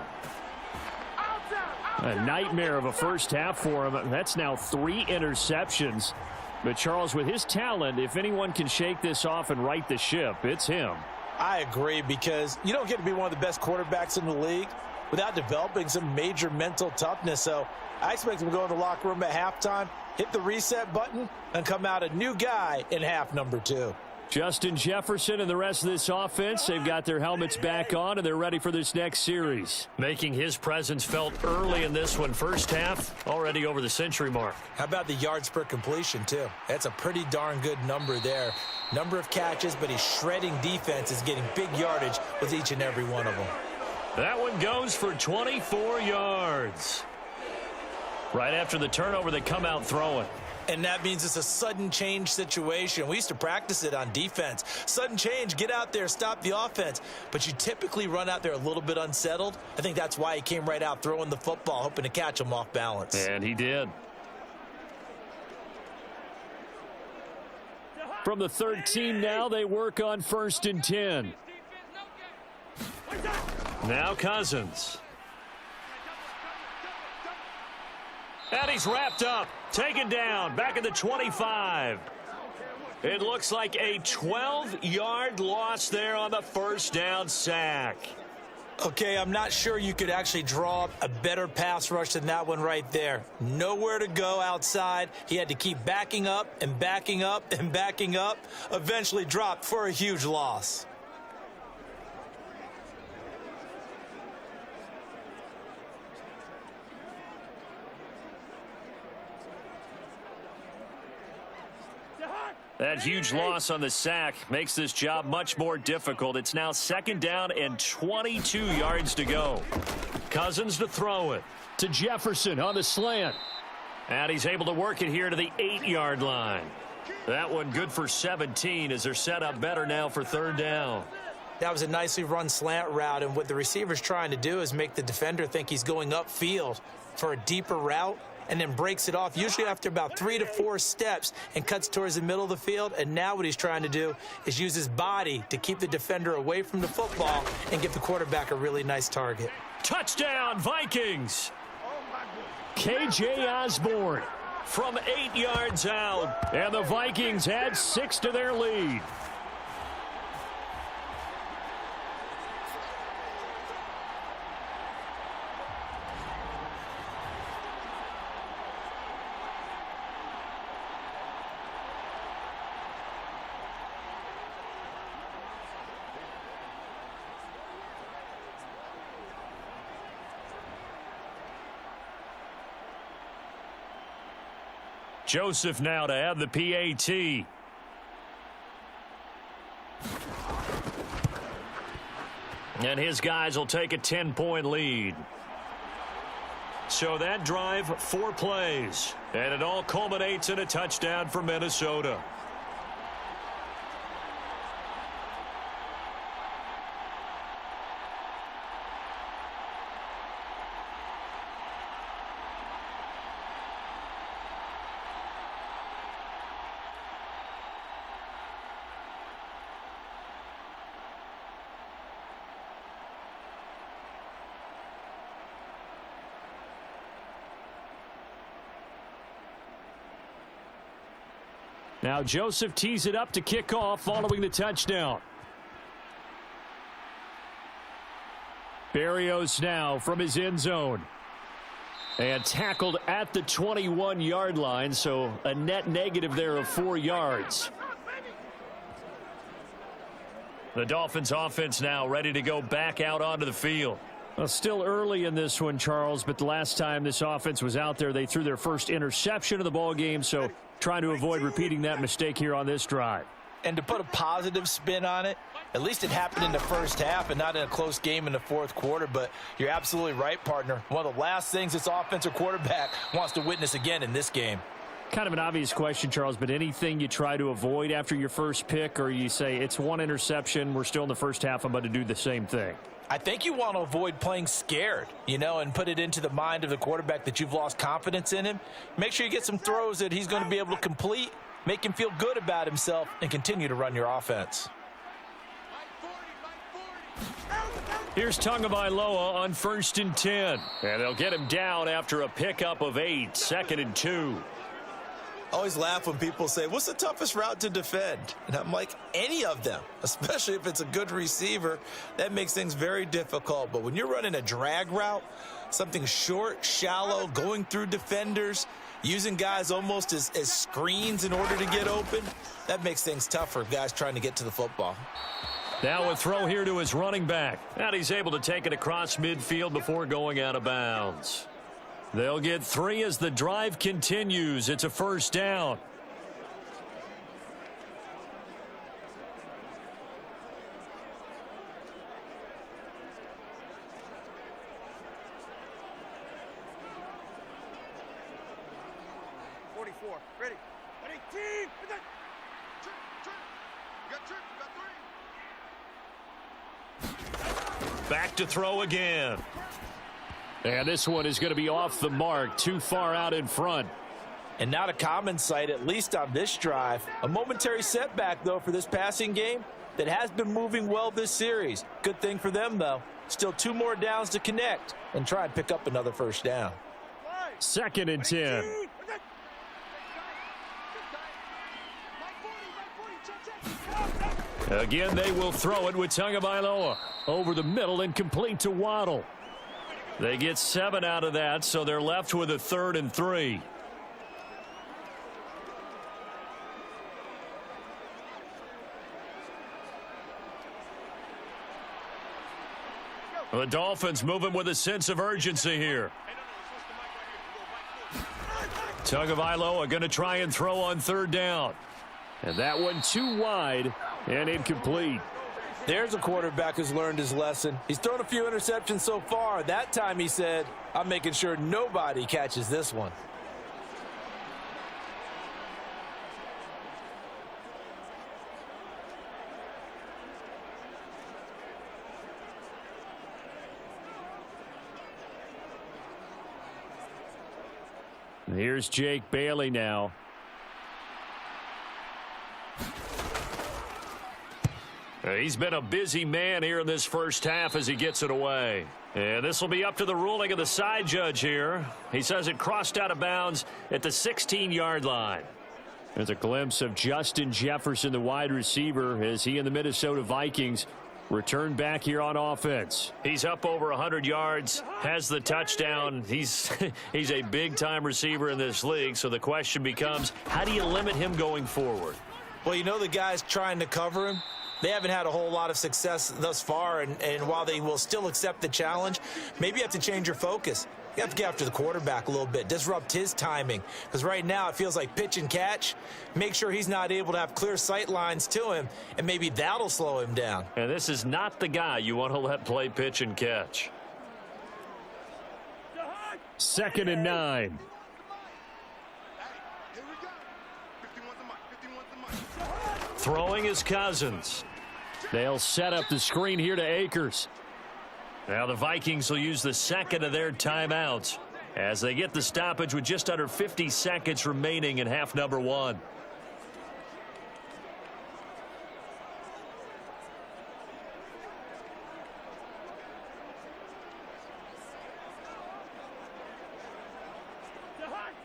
A nightmare of a first half for him. That's now 3 interceptions. But Charles, with his talent, if anyone can shake this off and right the ship, it's him. I agree, because you don't get to be one of the best quarterbacks in the league without developing some major mental toughness. So I expect him to go in the locker room at halftime, hit the reset button, and come out a new guy in half number 2. Justin Jefferson and the rest of this offense, they've got their helmets back on, and they're ready for this next series. Making his presence felt early in this one. First half, already over the century mark. How about the yards per completion, too? That's a pretty darn good number there. Number of catches, but he's shredding defense, is getting big yardage with each and every one of them. That one goes for 24 yards. Right after the turnover, they come out throwing. And that means it's a sudden change situation. We used to practice it on defense. Sudden change, get out there, stop the offense. But you typically run out there a little bit unsettled. I think that's why he came right out throwing the football, hoping to catch him off balance. And he did. From the 13 now, they work on 1st and 10. Now Cousins. And he's wrapped up, taken down, back at the 25. It looks like a 12-yard loss there on the first down sack. Okay, I'm not sure you could actually draw up a better pass rush than that one right there. Nowhere to go outside. He had to keep backing up and backing up and backing up. Eventually dropped for a huge loss. That huge loss on the sack makes this job much more difficult. It's now 2nd down and 22 yards to go. Cousins to throw it. To Jefferson on the slant. And he's able to work it here to the 8-yard line. That one good for 17 as they're set up better now for 3rd down. That was a nicely run slant route, and what the receiver's trying to do is make the defender think he's going upfield for a deeper route, and then breaks it off, usually after about 3 to 4 steps, and cuts towards the middle of the field. And now what he's trying to do is use his body to keep the defender away from the football and give the quarterback a really nice target. Touchdown, Vikings! KJ Osborne From 8 yards out. and the Vikings add 6 to their lead. Joseph now to have the PAT. And his guys will take a 10-point lead. So that drive, 4 plays. And it all culminates in a touchdown for Minnesota. Now Joseph tees it up to kick off following the touchdown. Berrios now from his end zone. And tackled at the 21-yard line, so a net negative there of 4 yards. The Dolphins offense now ready to go back out onto the field. Well, still early in this one, Charles, but the last time this offense was out there, they threw their first interception of the ball game, so trying to avoid repeating that mistake here on this drive. And to put a positive spin on it, at least it happened in the first half and not in a close game in the fourth quarter. But you're absolutely right, partner. One of the last things this offensive quarterback wants to witness again in this game. Kind of an obvious question, Charles, but anything you try to avoid after your first pick, or you say it's one interception, we're still in the first half, I'm about to do the same thing? I think you want to avoid playing scared, and put it into the mind of the quarterback that you've lost confidence in him. Make sure you get some throws that he's going to be able to complete, make him feel good about himself, and continue to run your offense. Here's Tagovailoa on 1st and 10. And they'll get him down after a pickup of 8, 2nd and 2. I always laugh when people say, what's the toughest route to defend? And I'm like, any of them, especially if it's a good receiver. That makes things very difficult. But when you're running a drag route, something short, shallow, going through defenders, using guys almost as screens in order to get open, that makes things tough for guys trying to get to the football. Now a throw here to his running back. And he's able to take it across midfield before going out of bounds. They'll get 3 as the drive continues. It's a first down. 44. Ready? Ready, team! Trip, trip. You got trip, you got 3. Back to throw again. And this one is going to be off the mark, too far out in front. And not a common sight, at least on this drive. A momentary setback, though, for this passing game that has been moving well this series. Good thing for them, though. Still 2 more downs to connect and try and pick up another first down. 2nd and 10. Again, they will throw it with Tagovailoa over the middle and complete to Waddle. They get 7 out of that, so they're left with a 3rd and 3. The Dolphins moving with a sense of urgency here. Tagovailoa going to try and throw on 3rd down. And that one too wide and incomplete. There's a quarterback who's learned his lesson. He's thrown a few interceptions so far. That time he said, I'm making sure nobody catches this one. Here's Jake Bailey now. He's been a busy man here in this first half as he gets it away. And this will be up to the ruling of the side judge here. He says it crossed out of bounds at the 16-yard line. There's a glimpse of Justin Jefferson, the wide receiver, as he and the Minnesota Vikings return back here on offense. He's up over 100 yards, has the touchdown. He's a big-time receiver in this league, so the question becomes, how do you limit him going forward? Well, you know the guys trying to cover him. They haven't had a whole lot of success thus far, and while they will still accept the challenge, maybe you have to change your focus. You have to get after the quarterback a little bit, disrupt his timing, because right now it feels like pitch and catch. Make sure he's not able to have clear sight lines to him, and maybe that'll slow him down. And this is not the guy you want to let play pitch and catch. 2nd and 9. Throwing is Cousins. They'll set up the screen here to Akers. Now the Vikings will use the 2nd of their timeouts as they get the stoppage with just under 50 seconds remaining in half number 1.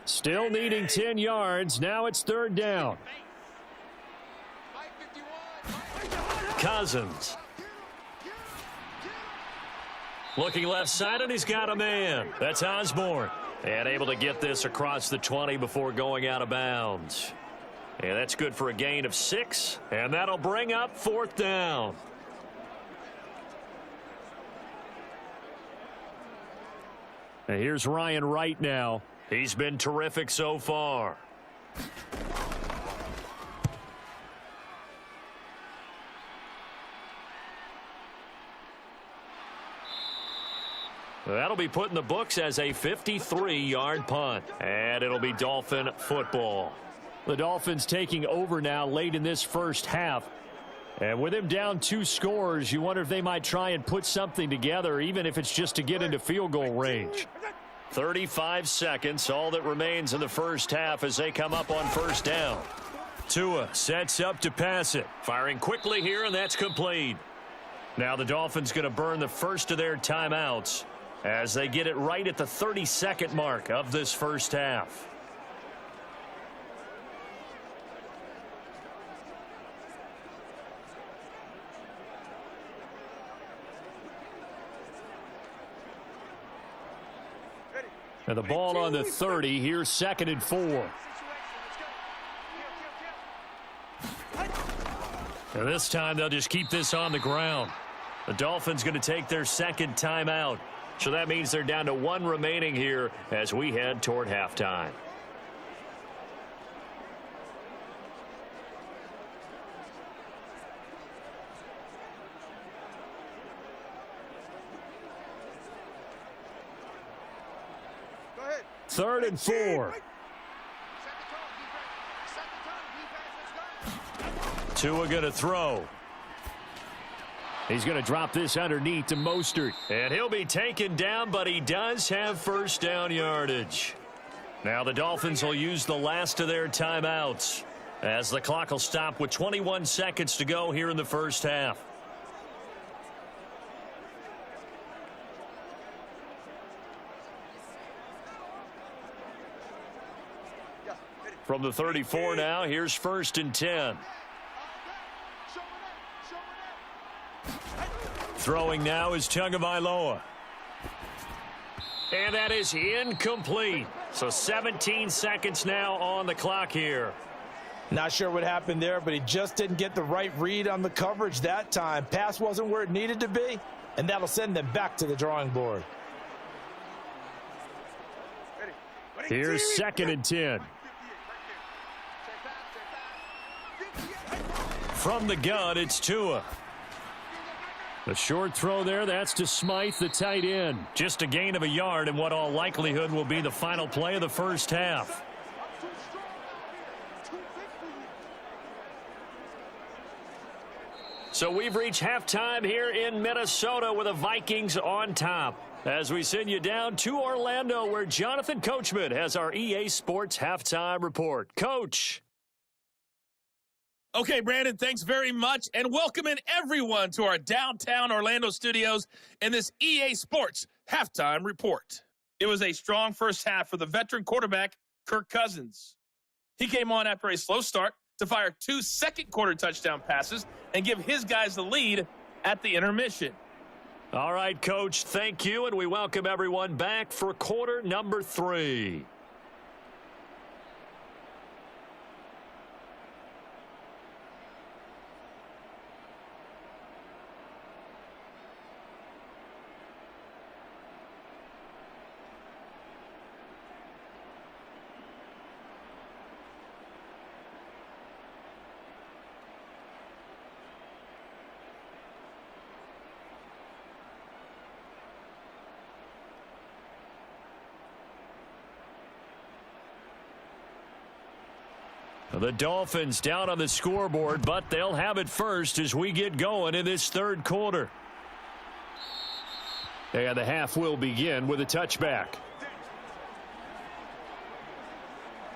Still needing 10 yards. Now it's 3rd down. Cousins. Looking left side, and he's got a man. That's Osborne. And able to get this across the 20 before going out of bounds. And that's good for a gain of 6. And that'll bring up 4th down. And here's Ryan Wright now. He's been terrific so far. That'll be put in the books as a 53-yard punt. And it'll be Dolphin football. The Dolphins taking over now late in this first half. And with him down 2 scores, you wonder if they might try and put something together, even if it's just to get into field goal range. 35 seconds, all that remains in the first half as they come up on 1st down. Tua sets up to pass it. Firing quickly here, and that's complete. Now the Dolphins going to burn the first of their timeouts as they get it right at the 30-second mark of this first half. And the ball on the 30. Here's 2nd and 4. And this time they'll just keep this on the ground. The Dolphins going to take their 2nd timeout. So that means they're down to 1 remaining here as we head toward halftime. Go ahead. 3rd and 4. Tua going to throw. He's going to drop this underneath to Mostert. And he'll be taken down, but he does have first down yardage. Now the Dolphins will use the last of their timeouts as the clock will stop with 21 seconds to go here in the first half. From the 34 now, here's 1st and 10. Throwing now is Tagovailoa. And that is incomplete. So 17 seconds now on the clock here. Not sure what happened there, but he just didn't get the right read on the coverage that time. Pass wasn't where it needed to be, and that'll send them back to the drawing board. Here's 2nd and 10. From the gun, it's Tua. The short throw there, that's to Smythe, the tight end. Just a gain of a yard in what all likelihood will be the final play of the first half. So we've reached halftime here in Minnesota with the Vikings on top. As we send you down to Orlando, where Jonathan Coachman has our EA Sports Halftime Report. Coach. Okay, Brandon, thanks very much, and welcome in everyone to our downtown Orlando studios in this EA Sports Halftime Report. It was a strong first half for the veteran quarterback, Kirk Cousins. He came on after a slow start to fire 2 second-quarter touchdown passes and give his guys the lead at the intermission. All right, Coach, thank you, and we welcome everyone back for quarter number 3. The Dolphins down on the scoreboard, but they'll have it first as we get going in this third quarter. And the half will begin with a touchback.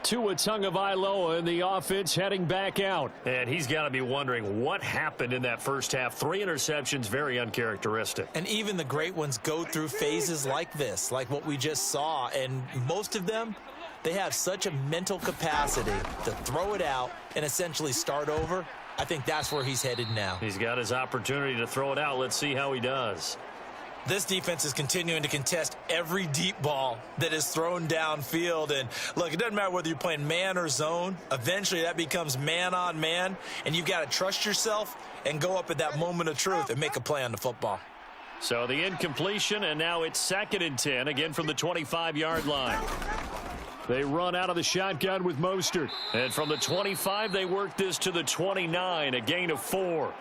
Tua Tagovailoa in the offense heading back out. And he's got to be wondering what happened in that first half. 3 interceptions, very uncharacteristic. And even the great ones go through phases like this, like what we just saw. And most of them, they have such a mental capacity to throw it out and essentially start over. I think that's where he's headed now. He's got his opportunity to throw it out. Let's see how he does. This defense is continuing to contest every deep ball that is thrown downfield. And look, it doesn't matter whether you're playing man or zone. Eventually that becomes man on man, and you've got to trust yourself and go up at that moment of truth and make a play on the football. So the incompletion, and now it's 2nd and 10, again from the 25-yard line. They run out of the shotgun with Mostert. And from the 25, they work this to the 29, a gain of 4.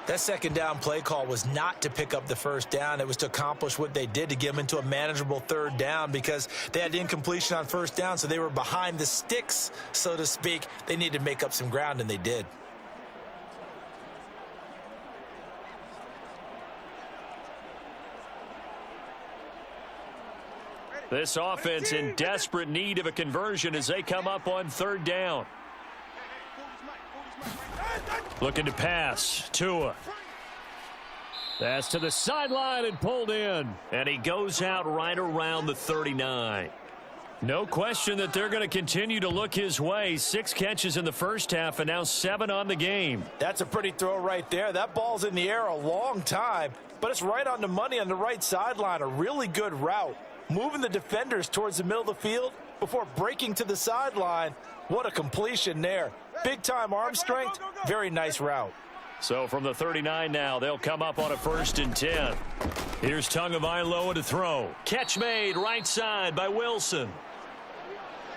That second down play call was not to pick up the first down. It was to accomplish what they did, to get them into a manageable third down, because they had incompletion on first down, so they were behind the sticks, so to speak. They needed to make up some ground, and they did. This offense in desperate need of a conversion as they come up on 3rd down. Looking to pass. Tua. That's to the sideline and pulled in. And he goes out right around the 39. No question that they're going to continue to look his way. 6 catches in the first half and now 7 on the game. That's a pretty throw right there. That ball's in the air a long time, but it's right on the money on the right sideline. A really good route. Moving the defenders towards the middle of the field before breaking to the sideline. What a completion there. Big-time arm strength. Very nice route. So from the 39 now, they'll come up on a 1st and 10. Here's Tagovailoa to throw. Catch made right side by Wilson.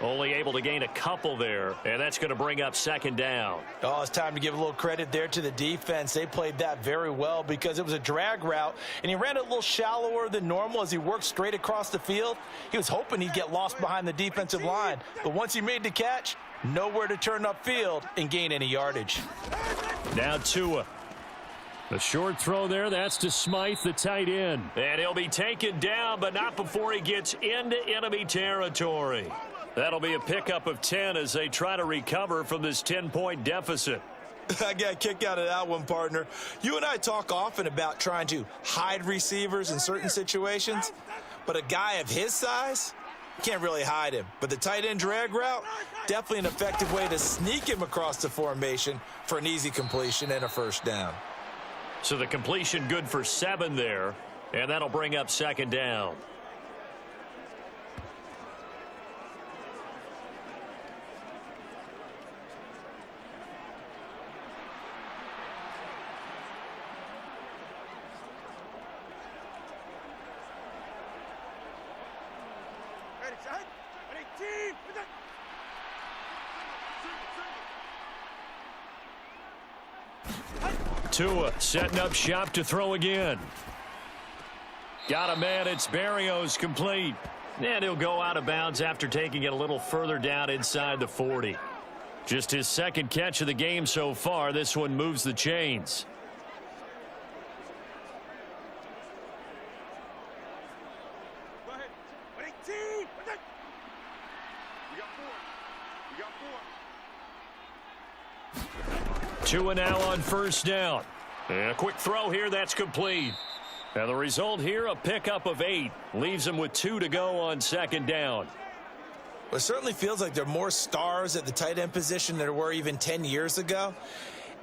Only able to gain a couple there, and that's going to bring up second down. Oh, it's time to give a little credit there to the defense. They played that very well because it was a drag route, and he ran it a little shallower than normal as he worked straight across the field. He was hoping he'd get lost behind the defensive line, but once he made the catch, nowhere to turn upfield and gain any yardage. Now Tua. A short throw there. That's to Smythe, the tight end. And he'll be taken down, but not before he gets into enemy territory. That'll be a pickup of 10 as they try to recover from this 10-point deficit. I got a kick out of that one, partner. You and I talk often about trying to hide receivers in certain situations, but a guy of his size, can't really hide him. But the tight end drag route, definitely an effective way to sneak him across the formation for an easy completion and a first down. So the completion good for 7 there, and that'll bring up second down. Ready, set. Ready, team. Tua setting up shop to throw again. Got a man. It's Berrios complete. And he'll go out of bounds after taking it a little further down inside the 40. Just his second catch of the game so far. This one moves the chains. Go ahead. Ready, team. We got 4. We got 4. Tua now on first down. And a quick throw here. That's complete. And the result here, a pickup of 8. Leaves him with 2 to go on second down. Well, it certainly feels like there are more stars at the tight end position than there were even 10 years ago.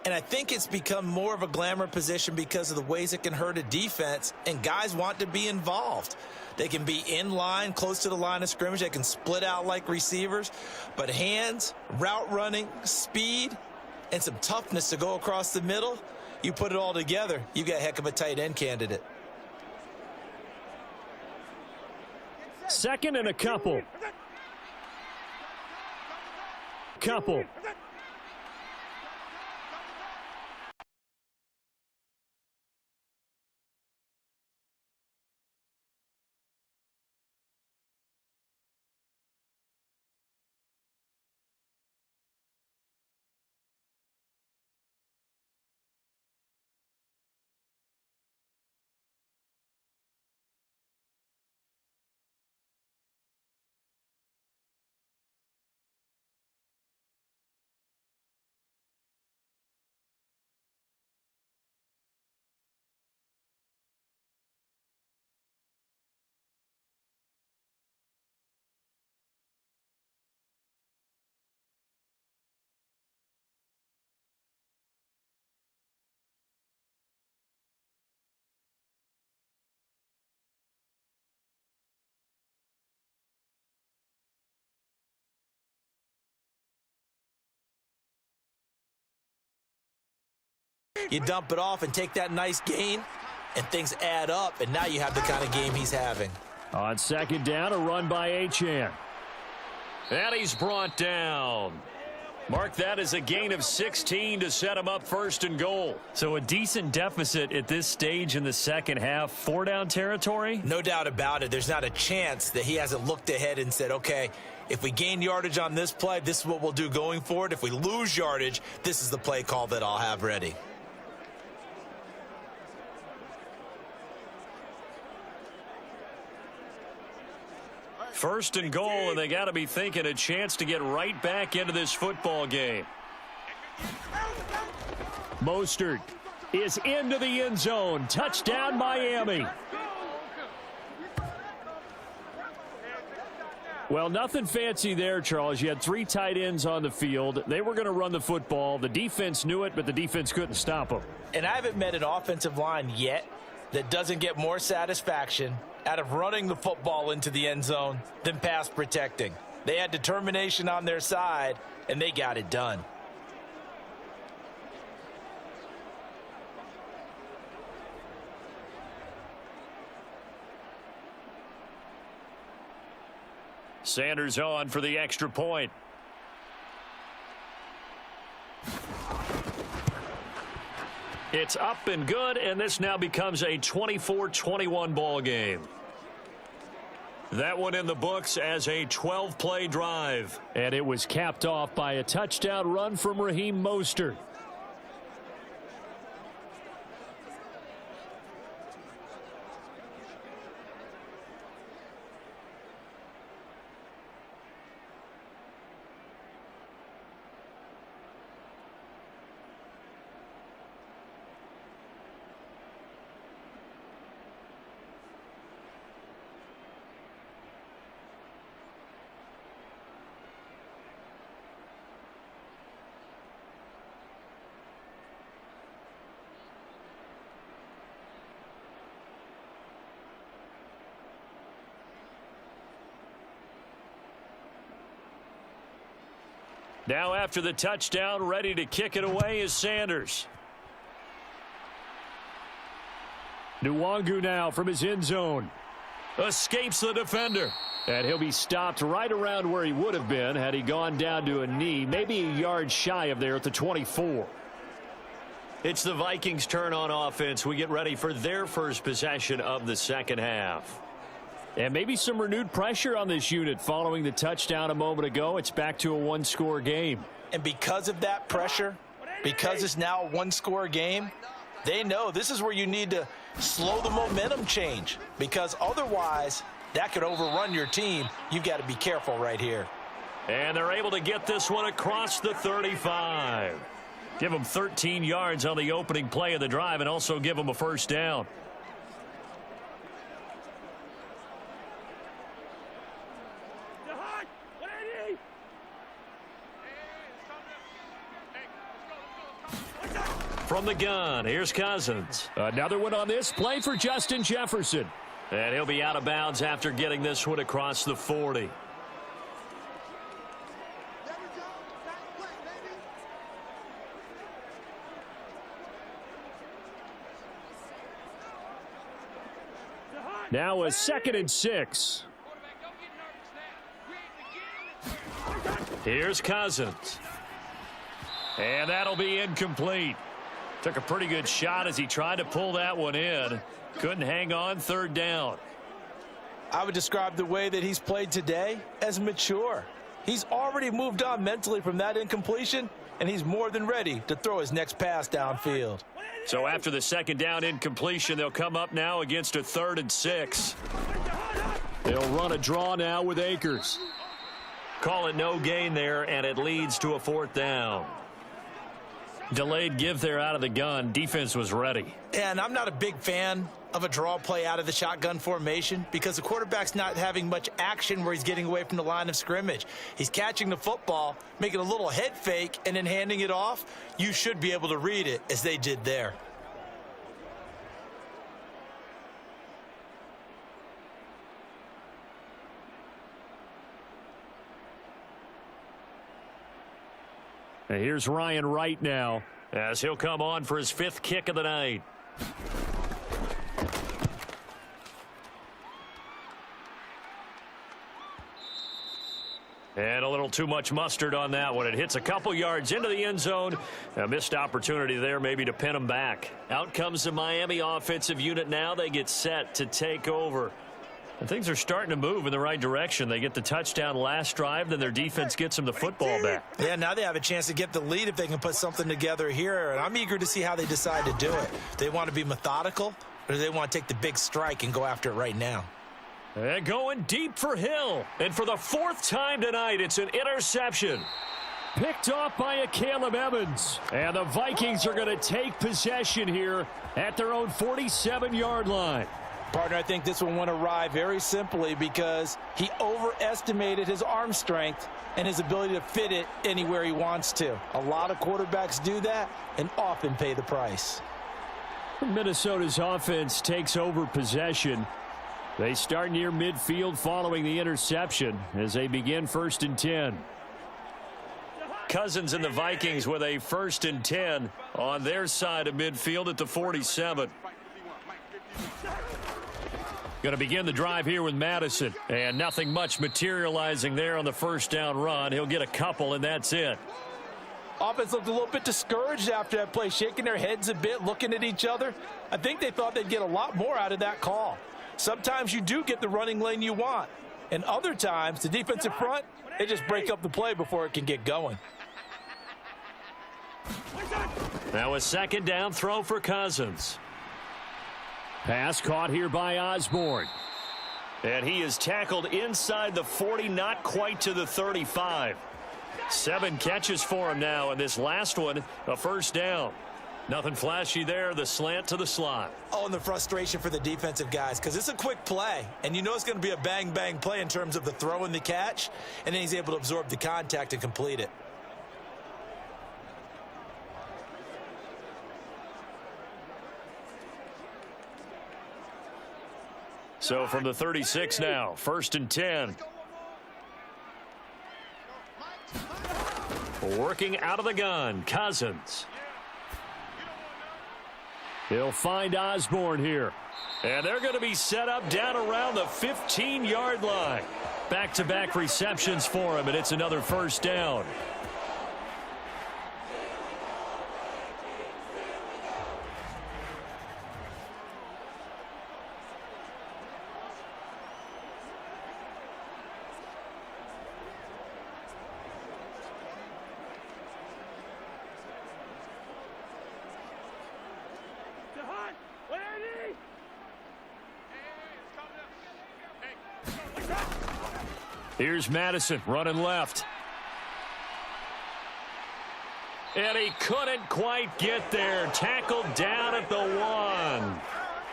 And I think it's become more of a glamour position because of the ways it can hurt a defense, and guys want to be involved. They can be in line, close to the line of scrimmage. They can split out like receivers. But hands, route running, speed, and some toughness to go across the middle, you put it all together, you got a heck of a tight end candidate. Second and a couple. You dump it off and take that nice gain, and things add up, and now you have the kind of game he's having. On second down, a run by Achane. And he's brought down. Mark that as a gain of 16 to set him up first and goal. So a decent deficit at this stage in the second half. 4-down territory? No doubt about it. There's not a chance that he hasn't looked ahead and said, okay, if we gain yardage on this play, this is what we'll do going forward. If we lose yardage, this is the play call that I'll have ready. First and goal, and they got to be thinking a chance to get right back into this football game. Mostert is into the end zone. Touchdown, Miami. Well, nothing fancy there, Charles. You had 3 tight ends on the field. They were going to run the football. The defense knew it, but the defense couldn't stop them. And I haven't met an offensive line yet that doesn't get more satisfaction out of running the football into the end zone than pass protecting. They had determination on their side, and they got it done. Sanders on for the extra point. It's up and good, and this now becomes a 24-21 ball game. That one in the books as a 12-play drive. And it was capped off by a touchdown run from Raheem Mostert. Now after the touchdown, ready to kick it away is Sanders. Nwangu now from his end zone. Escapes the defender. And he'll be stopped right around where he would have been had he gone down to a knee, maybe a yard shy of there at the 24. It's the Vikings' turn on offense. We get ready for their first possession of the second half. And maybe some renewed pressure on this unit following the touchdown a moment ago. It's back to a one-score game. And because of that pressure, because it's now a one-score game, they know this is where you need to slow the momentum change, because otherwise that could overrun your team. You've got to be careful right here. And they're able to get this one across the 35. Give them 13 yards on the opening play of the drive and also give them a first down. From the gun, here's Cousins. Another one on this play for Justin Jefferson. And he'll be out of bounds after getting this one across the 40. Now a 2nd and 6. Here's Cousins. And that'll be incomplete. Took a pretty good shot as he tried to pull that one in. Couldn't hang on, 3rd down. I would describe the way that he's played today as mature. He's already moved on mentally from that incompletion, and he's more than ready to throw his next pass downfield. So after the 2nd down incompletion, they'll come up now against a 3rd and 6. They'll run a draw now with Akers. Call it no gain there, and it leads to a 4th down. Delayed give there out of the gun. Defense was ready. And I'm not a big fan of a draw play out of the shotgun formation because the quarterback's not having much action where he's getting away from the line of scrimmage. He's catching the football, making a little head fake, and then handing it off. You should be able to read it as they did there. And here's Ryan Wright now as he'll come on for his 5th kick of the night. And a little too much mustard on that one. It hits a couple yards into the end zone. A missed opportunity there maybe to pin them back. Out comes the Miami offensive unit now. They get set to take over. And things are starting to move in the right direction. They get the touchdown last drive, then their defense gets them the football back. Yeah, now they have a chance to get the lead if they can put something together here. And I'm eager to see how they decide to do it. They want to be methodical, or do they want to take the big strike and go after it right now? And going deep for Hill. And for the 4th time tonight, it's an interception. Picked off by a Caleb Evans. And the Vikings are going to take possession here at their own 47-yard line. Partner, I think this one went awry very simply because he overestimated his arm strength and his ability to fit it anywhere he wants to. A lot of quarterbacks do that and often pay the price. Minnesota's offense takes over possession. They start near midfield following the interception as they begin 1st and 10. Cousins and the Vikings with a 1st and 10 on their side of midfield at the 47. Going to begin the drive here with Madison. And nothing much materializing there on the first down run. He'll get a couple, and that's it. Offense looked a little bit discouraged after that play, shaking their heads a bit, looking at each other. I think they thought they'd get a lot more out of that call. Sometimes you do get the running lane you want. And other times, the defensive front, they just break up the play before it can get going. Now a second down throw for Cousins. Pass caught here by Osborne. And he is tackled inside the 40, not quite to the 35. 7 catches for him now, and this last one, a first down. Nothing flashy there, the slant to the slot. Oh, and the frustration for the defensive guys, because it's a quick play, and you know it's going to be a bang-bang play in terms of the throw and the catch, and then he's able to absorb the contact and complete it. So from the 36 now, 1st and 10. Working out of the gun, Cousins. He'll find Osborne here. And they're going to be set up down around the 15-yard line. Back-to-back receptions for him, and it's another first down. Here's Madison running left. And he couldn't quite get there. Tackled down at the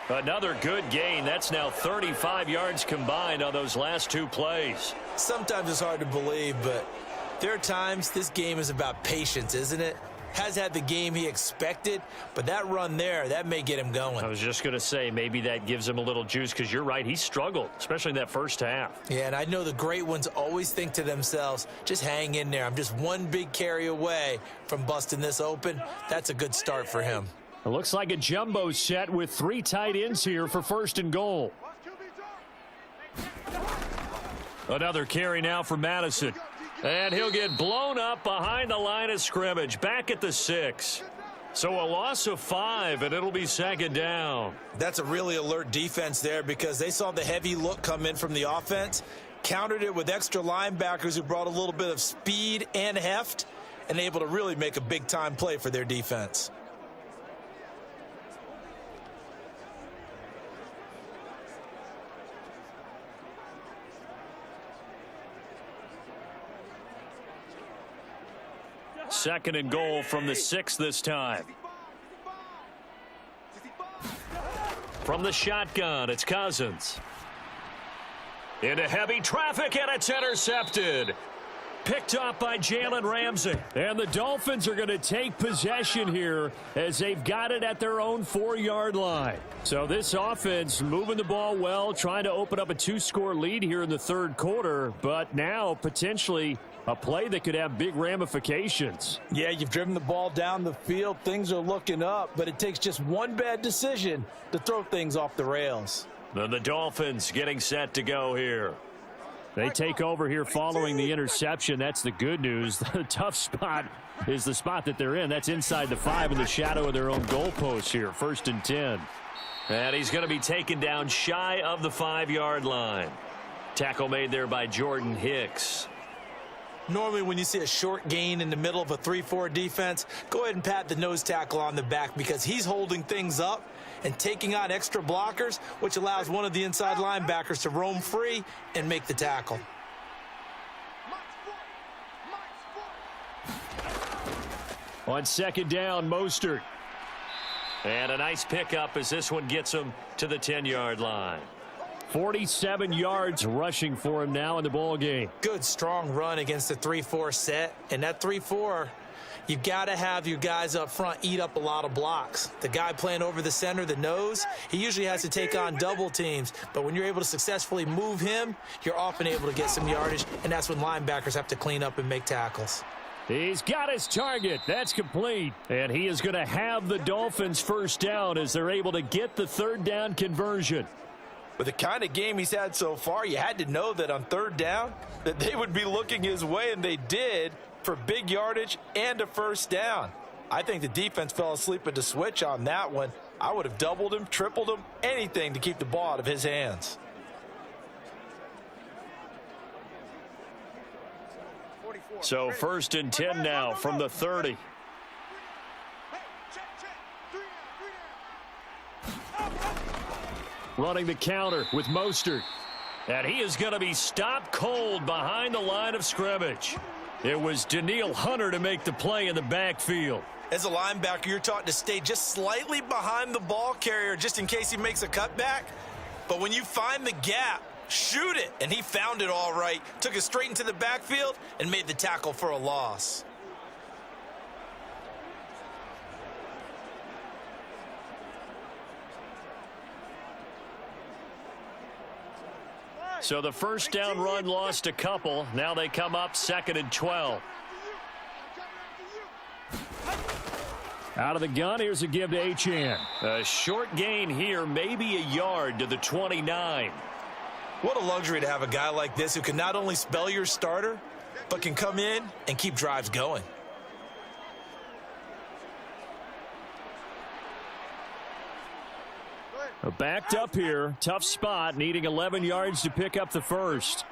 1. Another good gain. That's now 35 yards combined on those last 2 plays. Sometimes it's hard to believe, but there are times this game is about patience, isn't it? Has had the game he expected, but that run there, that may get him going. I was just going to say, maybe that gives him a little juice, because you're right, he struggled, especially in that first half. Yeah, and I know the great ones always think to themselves, just hang in there. I'm just one big carry away from busting this open. That's a good start for him. It looks like a jumbo set with 3 tight ends here for 1st and goal. Another carry now for Madison. And he'll get blown up behind the line of scrimmage, back at the 6. So a loss of 5, and it'll be 2nd down. That's a really alert defense there, because they saw the heavy look come in from the offense, countered it with extra linebackers who brought a little bit of speed and heft, and able to really make a big-time play for their defense. Second and goal from the 6 this time. From the shotgun, it's Cousins. Into heavy traffic, and it's intercepted. Picked off by Jalen Ramsey. And the Dolphins are going to take possession here as they've got it at their own 4-yard line. So this offense moving the ball well, trying to open up a 2-score lead here in the 3rd quarter, but now potentially a play that could have big ramifications. Yeah, you've driven the ball down the field. Things are looking up, but it takes just one bad decision to throw things off the rails. Then the Dolphins getting set to go here. They take over here following the interception. That's the good news. The tough spot is the spot that they're in. That's inside the 5 in the shadow of their own goalpost here. 1st and 10. And he's going to be taken down shy of the 5-yard line. Tackle made there by Jordan Hicks. Normally when you see a short gain in the middle of a 3-4 defense, go ahead and pat the nose tackle on the back, because he's holding things up and taking on extra blockers, which allows one of the inside linebackers to roam free and make the tackle. On 2nd down, Mostert. And a nice pickup as this one gets him to the 10-yard line. 47 yards rushing for him now in the ball game. Good, strong run against the 3-4 set. And that 3-4, you've got to have your guys up front eat up a lot of blocks. The guy playing over the center, the nose, he usually has to take on double teams. But when you're able to successfully move him, you're often able to get some yardage, and that's when linebackers have to clean up and make tackles. He's got his target. That's complete. And he is going to have the Dolphins first down as they're able to get the 3rd down conversion. With the kind of game he's had so far, you had to know that on third down that they would be looking his way, and they did, for big yardage and a first down. I think the defense fell asleep at the switch on that one. I would have doubled him, tripled him, anything to keep the ball out of his hands. So 1st and 10 now from the 30. Running the counter with Mostert. And he is going to be stopped cold behind the line of scrimmage. It was Danielle Hunter to make the play in the backfield. As a linebacker, you're taught to stay just slightly behind the ball carrier just in case he makes a cutback. But when you find the gap, shoot it. And he found it all right. Took it straight into the backfield and made the tackle for a loss. So the first down run lost a couple. Now they come up 2nd and 12. Out of the gun, here's a give to Achane. A short gain here, maybe a yard to the 29. What a luxury to have a guy like this who can not only spell your starter, but can come in and keep drives going. Backed up here, tough spot, needing 11 yards to pick up the first.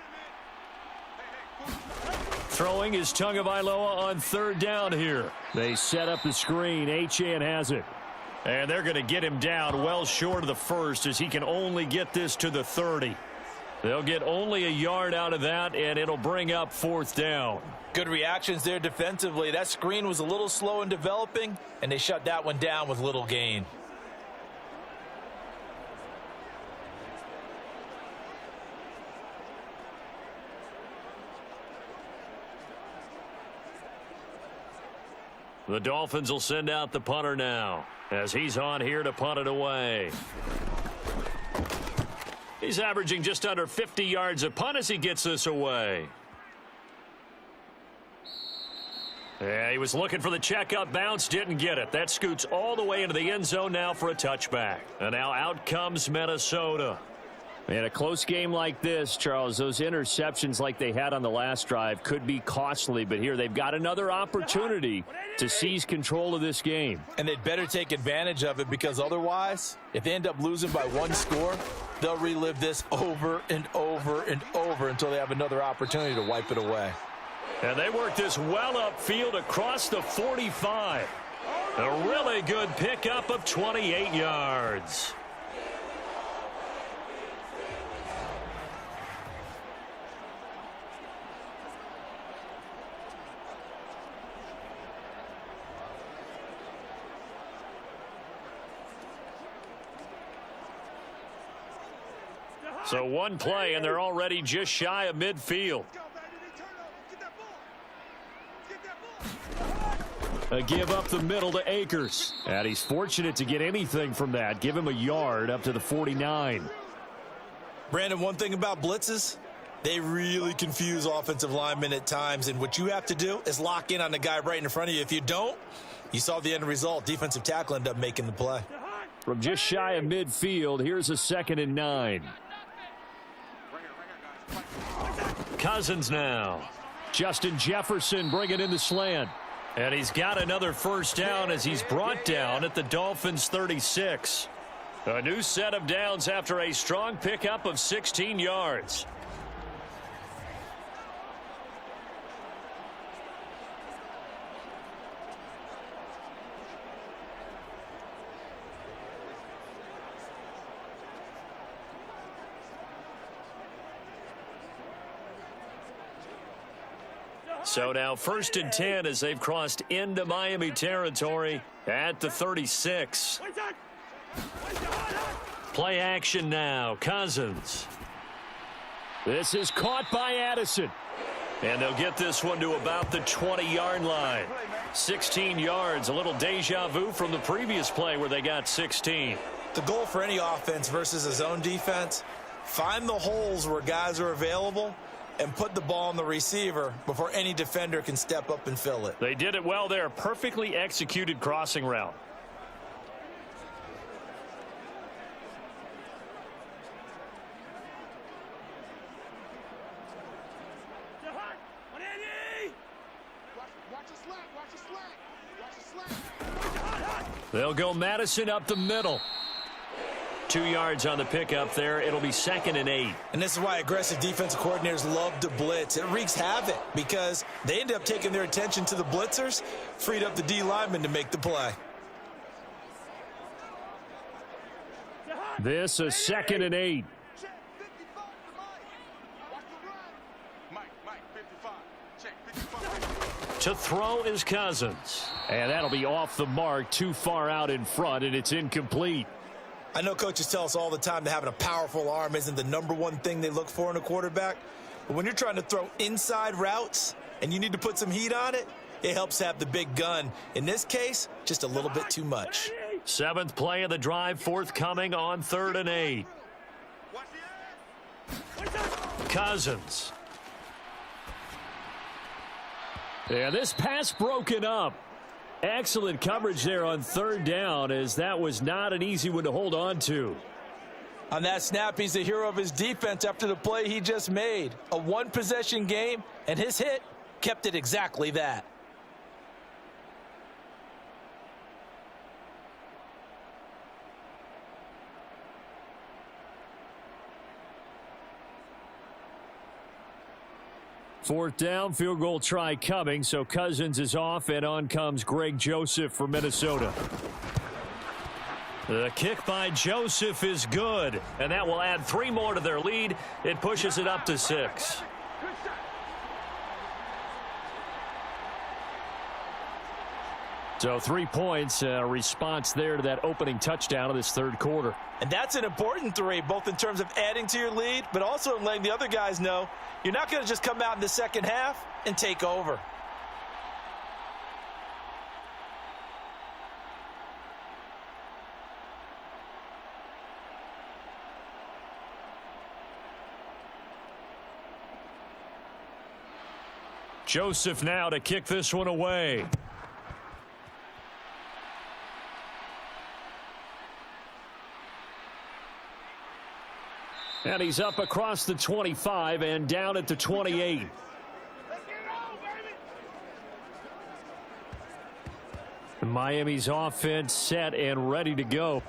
Throwing is Tagovailoa on 3rd down here. They set up the screen. Achane has it. And they're going to get him down well short of the first as he can only get this to the 30. They'll get only a yard out of that, and it'll bring up 4th down. Good reactions there defensively. That screen was a little slow in developing, and they shut that one down with little gain. The Dolphins will send out the punter now as he's on here to punt it away. He's averaging just under 50 yards a punt as he gets this away. Yeah, he was looking for the checkup bounce, didn't get it. That scoots all the way into the end zone now for a touchback. And now out comes Minnesota. In a close game like this, Charles, those interceptions like they had on the last drive could be costly, but here they've got another opportunity to seize control of this game. And they'd better take advantage of it, because otherwise, if they end up losing by 1 score, they'll relive this over and over and over until they have another opportunity to wipe it away. And they work this well upfield across the 45. A really good pickup of 28 yards. So one play, and they're already just shy of midfield. A give up the middle to Akers. And he's fortunate to get anything from that. Give him a yard up to the 49. Brandon, one thing about blitzes, they really confuse offensive linemen at times. And what you have to do is lock in on the guy right in front of you. If you don't, you saw the end result. Defensive tackle ended up making the play. From just shy of midfield, here's a 2nd and 9. Cousins now. Justin Jefferson bringing in the slant. And he's got another first down as he's brought down at the Dolphins' 36. A new set of downs after a strong pickup of 16 yards. So now 1st and 10 as they've crossed into Miami territory at the 36. Play action now. Cousins. This is caught by Addison. And they'll get this one to about the 20-yard line. 16 yards, a little deja vu from the previous play where they got 16. The goal for any offense versus a zone defense, find the holes where guys are available and put the ball on the receiver before any defender can step up and fill it. They did it well there. Perfectly executed crossing route. They'll go Madison up the middle. 2 yards on the pickup there. It'll be 2nd and 8. And this is why aggressive defensive coordinators love to blitz. It wreaks havoc because they end up taking their attention to the blitzers, freed up the D lineman to make the play. This is 2nd and 8. Check 55 to Mike. Watch the run. Mike, 55. Check 55. To throw is Cousins. And that'll be off the mark, too far out in front, and it's incomplete. I know coaches tell us all the time that having a powerful arm isn't the #1 thing they look for in a quarterback. But when you're trying to throw inside routes and you need to put some heat on it, it helps have the big gun. In this case, just a little bit too much. 7th play of the drive forthcoming on 3rd and 8. Watch the ass. Cousins. Yeah, this pass broken up. Excellent coverage there on 3rd down, as that was not an easy one to hold on to. On that snap, he's the hero of his defense after the play he just made. A one-possession game, and his hit kept it exactly that. Fourth down, field goal try coming, so Cousins is off, and on comes Greg Joseph for Minnesota. The kick by Joseph is good, and that will add 3 more to their lead. It pushes it up to 6. So 3 points, a response there to that opening touchdown of this 3rd quarter. And that's an important 3, both in terms of adding to your lead, but also in letting the other guys know you're not going to just come out in the second half and take over. Joseph now to kick this one away. And he's up across the 25 and down at the 28. Miami's offense set and ready to go.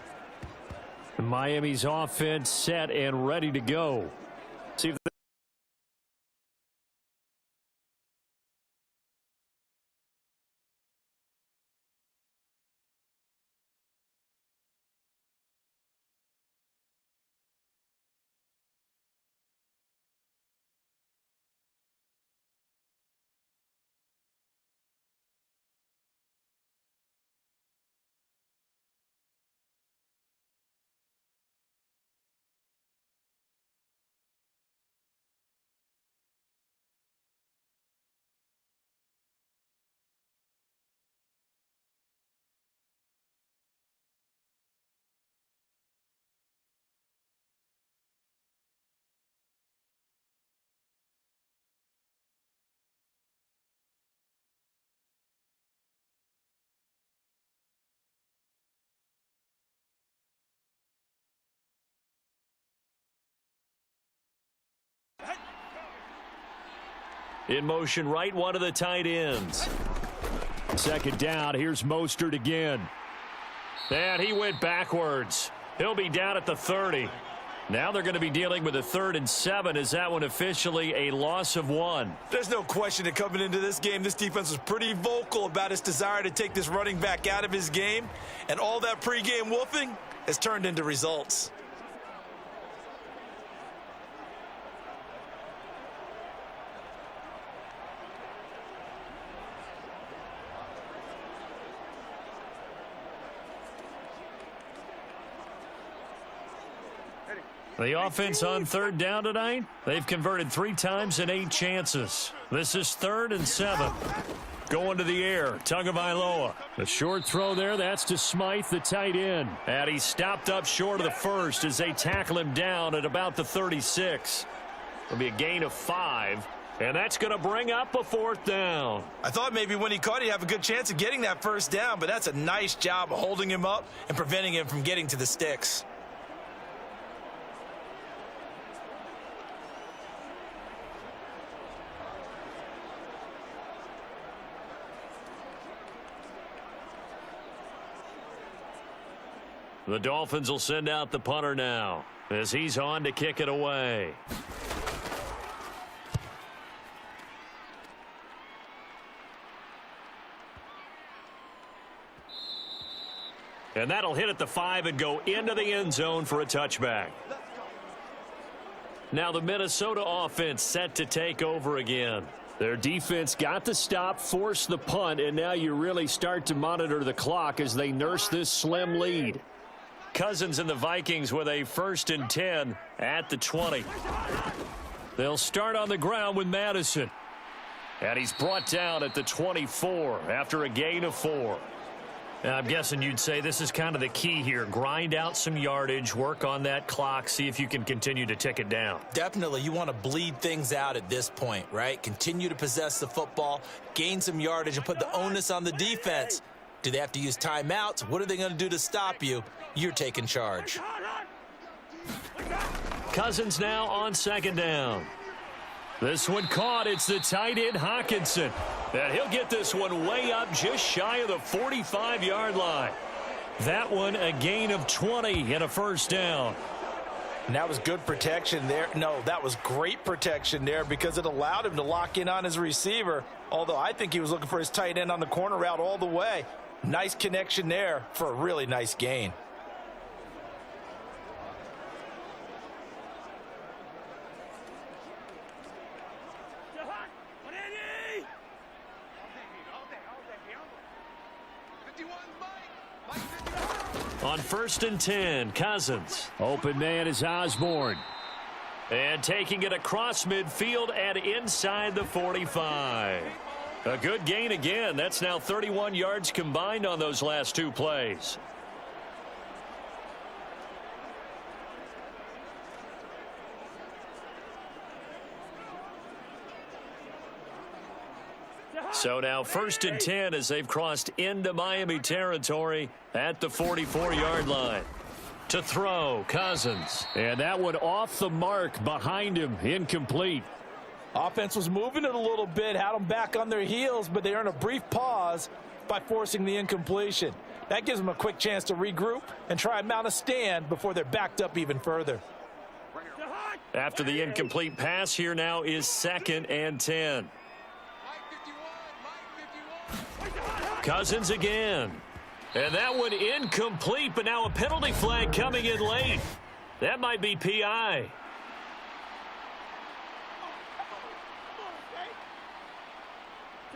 Miami's offense set and ready to go. See if In motion right, one of the tight ends. 2nd down, here's Mostert again. And he went backwards. He'll be down at the 30. Now they're going to be dealing with a 3rd and 7. Is that one officially a loss of 1? There's no question that coming into this game, this defense was pretty vocal about its desire to take this running back out of his game. And all that pregame woofing has turned into results. The offense on 3rd down tonight, they've converted 3 times in 8 chances. This is 3rd and 7. Going to the air, Tagovailoa. The short throw there, that's to Smythe, the tight end. And he stopped up short of the first as they tackle him down at about the 36. It'll be a gain of 5, and that's going to bring up a 4th down. I thought maybe when he caught it, he'd have a good chance of getting that 1st down, but that's a nice job of holding him up and preventing him from getting to the sticks. The Dolphins will send out the punter now as he's on to kick it away. And that'll hit at the 5 and go into the end zone for a touchback. Now the Minnesota offense set to take over again. Their defense got the stop, forced the punt, and now you really start to monitor the clock as they nurse this slim lead. Cousins and the Vikings with a 1st and 10 at the 20. They'll start on the ground with Madison. And he's brought down at the 24 after a gain of 4. I'm guessing you'd say this is kind of the key here. Grind out some yardage, work on that clock, see if you can continue to tick it down. Definitely. You want to bleed things out at this point, right? Continue to possess the football, gain some yardage, and put the onus on the defense. Do they have to use timeouts? What are they going to do to stop you? You're taking charge. Cousins now on 2nd down. This one caught. It's the tight end Hawkinson. And he'll get this one way up just shy of the 45-yard line. That one a gain of 20 and a 1st down. And that was good protection there. No, that was great protection there because it allowed him to lock in on his receiver. Although I think he was looking for his tight end on the corner route all the way. Nice connection there for a really nice gain. On 1st and 10, Cousins. Open man is Osborne. And taking it across midfield and inside the 45. A good gain again. That's now 31 yards combined on those last 2 plays. So now 1st and 10 as they've crossed into Miami territory at the 44-yard line. To throw, Cousins. And that one off the mark behind him, incomplete. Offense was moving it a little bit, had them back on their heels, but they earned a brief pause by forcing the incompletion. That gives them a quick chance to regroup and try and mount a stand before they're backed up even further. After the incomplete pass, here now is 2nd and 10. Cousins again. And that one incomplete, but now a penalty flag coming in late. That might be PI.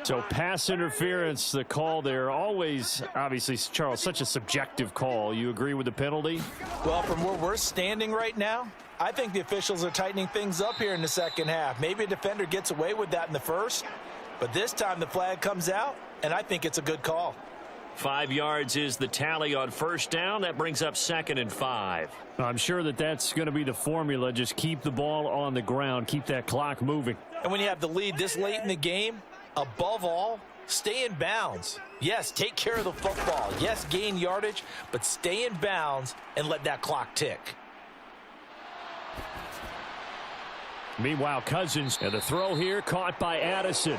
So pass interference, the call there. Always, obviously, Charles, such a subjective call. You agree with the penalty? Well, from where we're standing right now, I think the officials are tightening things up here in the second half. Maybe a defender gets away with that in the first, but this time the flag comes out, and I think it's a good call. 5 yards is the tally on 1st down. That brings up 2nd and 5. I'm sure that that's going to be the formula. Just keep the ball on the ground. Keep that clock moving. And when you have the lead this late in the game, above all, stay in bounds. Yes, take care of the football. Yes, gain yardage, but stay in bounds and let that clock tick. Meanwhile, Cousins, and the throw here caught by Addison.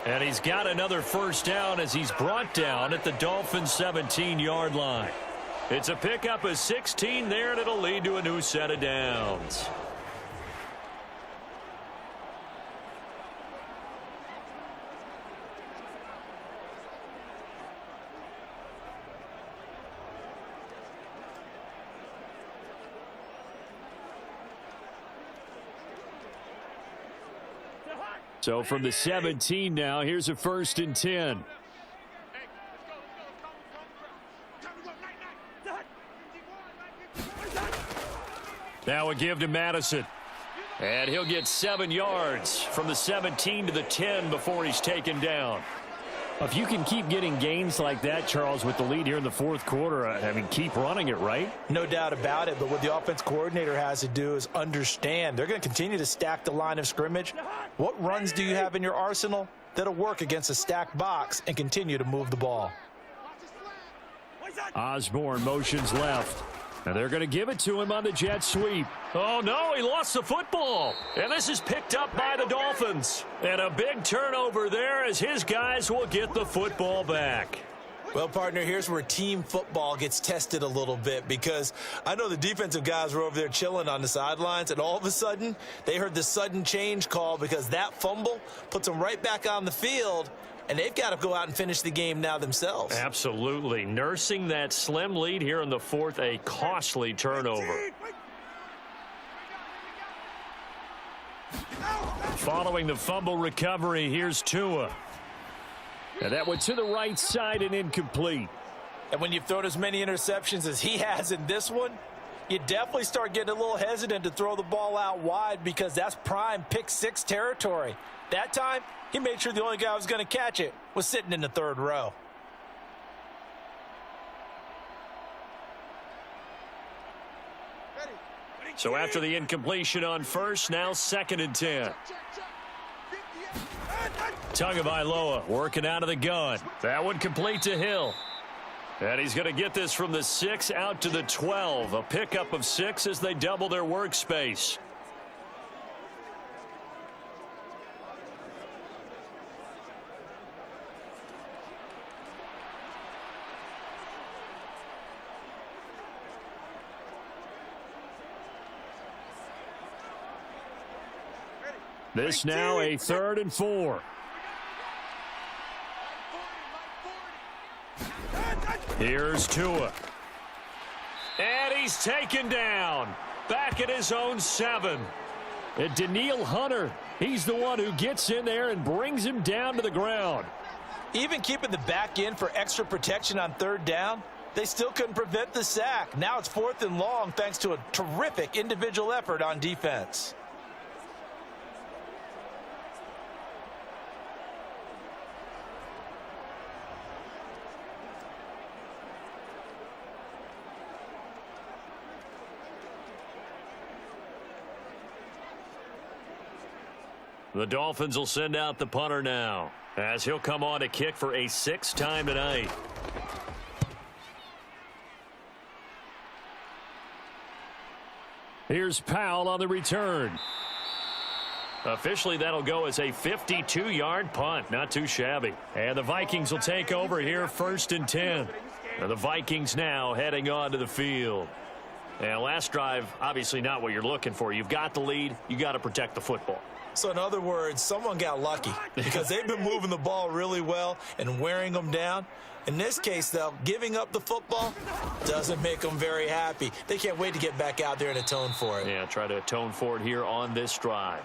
And he's got another 1st down as he's brought down at the Dolphins' 17-yard line. It's a pickup of 16 there, and it'll lead to a new set of downs. So from the 17 now, here's a 1st and 10. Now a give to Madison. And he'll get 7 yards from the 17 to the 10 before he's taken down. If you can keep getting gains like that, Charles, with the lead here in the 4th quarter, I mean, keep running it, right? No doubt about it, but what the offense coordinator has to do is understand. They're going to continue to stack the line of scrimmage. What runs do you have in your arsenal that'll work against a stacked box and continue to move the ball? Osborne motions left. And they're going to give it to him on the jet sweep. Oh, no, he lost the football. And this is picked up by the Dolphins. And a big turnover there as his guys will get the football back. Well, partner, here's where team football gets tested a little bit, because I know the defensive guys were over there chilling on the sidelines, and all of a sudden they heard the sudden change call because that fumble puts them right back on the field, and they've got to go out and finish the game now themselves. Absolutely. Nursing that slim lead here in the fourth, a costly turnover. Following the fumble recovery, here's Tua. And that went to the right side and incomplete. And when you've thrown as many interceptions as he has in this one, you definitely start getting a little hesitant to throw the ball out wide, because that's prime pick six territory. That time, he made sure the only guy who was going to catch it was sitting in the third row. So after the incompletion on first, now 2nd and 10. Tagovailoa working out of the gun. That one complete to Hill. And he's going to get this from the 6 out to the 12. A pickup of 6 as they double their workspace. This now a 3rd and 4. Here's Tua. And he's taken down. Back at his own 7. And Danielle Hunter, he's the one who gets in there and brings him down to the ground. Even keeping the back in for extra protection on 3rd down, they still couldn't prevent the sack. Now it's 4th and long thanks to a terrific individual effort on defense. The Dolphins will send out the punter now, as he'll come on to kick for a 6th time tonight. Here's Powell on the return. Officially, that'll go as a 52-yard punt. Not too shabby. And the Vikings will take over here 1st and 10. And the Vikings now heading onto the field. And last drive, obviously not what you're looking for. You've got the lead. You got to protect the football. So in other words, someone got lucky, because they've been moving the ball really well and wearing them down. In this case, though, giving up the football doesn't make them very happy. They can't wait to get back out there and atone for it. Yeah, try to atone for it here on this drive.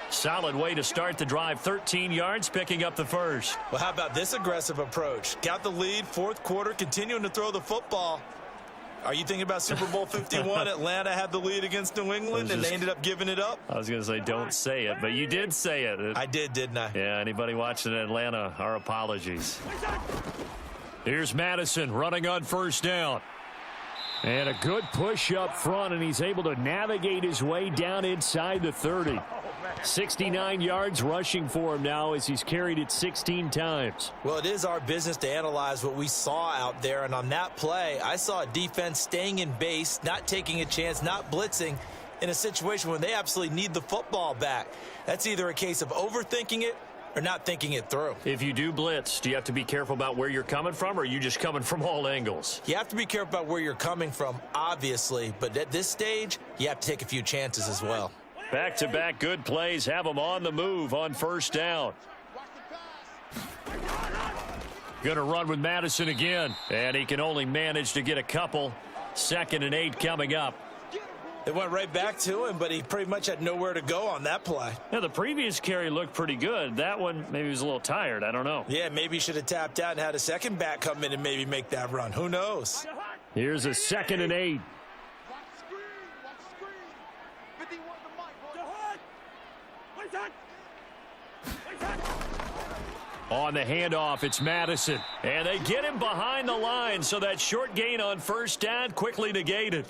Solid way to start the drive. 13 yards, picking up the first. Well, how about this aggressive approach? Got the lead, 4th quarter, continuing to throw the football. Are you thinking about Super Bowl 51? Atlanta had the lead against New England, and they ended up giving it up? I was going to say, don't say it, but you did say it. I did, didn't I? Yeah, anybody watching Atlanta, our apologies. Here's Madison running on 1st down. And a good push up front, and he's able to navigate his way down inside the 30. 69 yards rushing for him now as he's carried it 16 times. Well, it is our business to analyze what we saw out there, and on that play, I saw a defense staying in base, not taking a chance, not blitzing in a situation when they absolutely need the football back. That's either a case of overthinking it or not thinking it through. If you do blitz, do you have to be careful about where you're coming from, or are you just coming from all angles? You have to be careful about where you're coming from, obviously, but at this stage, you have to take a few chances as well. Back-to-back good plays have them on the move on 1st down. Going to run with Madison again. And he can only manage to get a couple. 2nd and 8 coming up. They went right back to him, but he pretty much had nowhere to go on that play. Yeah, the previous carry looked pretty good. That one, maybe he was a little tired. I don't know. Yeah, maybe he should have tapped out and had a second back come in and maybe make that run. Who knows? Here's a 2nd and 8. On the handoff, it's Madison. And they get him behind the line, so that short gain on 1st down quickly negated.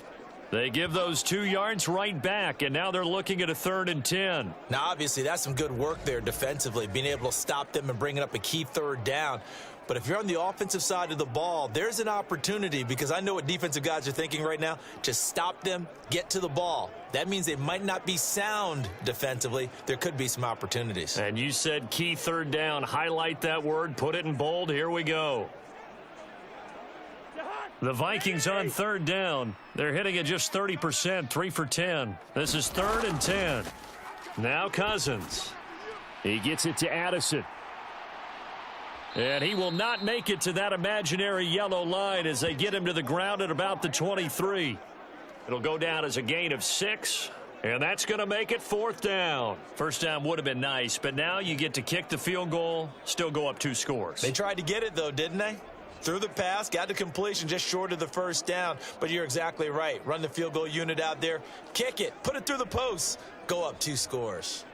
They give those 2 yards right back, and now they're looking at a 3rd and 10. Now, obviously, that's some good work there defensively, being able to stop them and bringing up a key 3rd down. But if you're on the offensive side of the ball, there's an opportunity, because I know what defensive guys are thinking right now. Just stop them, get to the ball. That means they might not be sound defensively. There could be some opportunities. And you said key 3rd down. Highlight that word, put it in bold. Here we go. The Vikings on third down. They're hitting at just 30%, 3 for 10. This is 3rd and 10. Now Cousins. He gets it to Addison. And he will not make it to that imaginary yellow line as they get him to the ground at about the 23. It'll go down as a gain of 6. And that's going to make it 4th down. First down would have been nice, but now you get to kick the field goal, still go up 2 scores. They tried to get it, though, didn't they? Threw the pass, got the completion just short of the first down. But you're exactly right. Run the field goal unit out there, kick it, put it through the posts, go up 2 scores.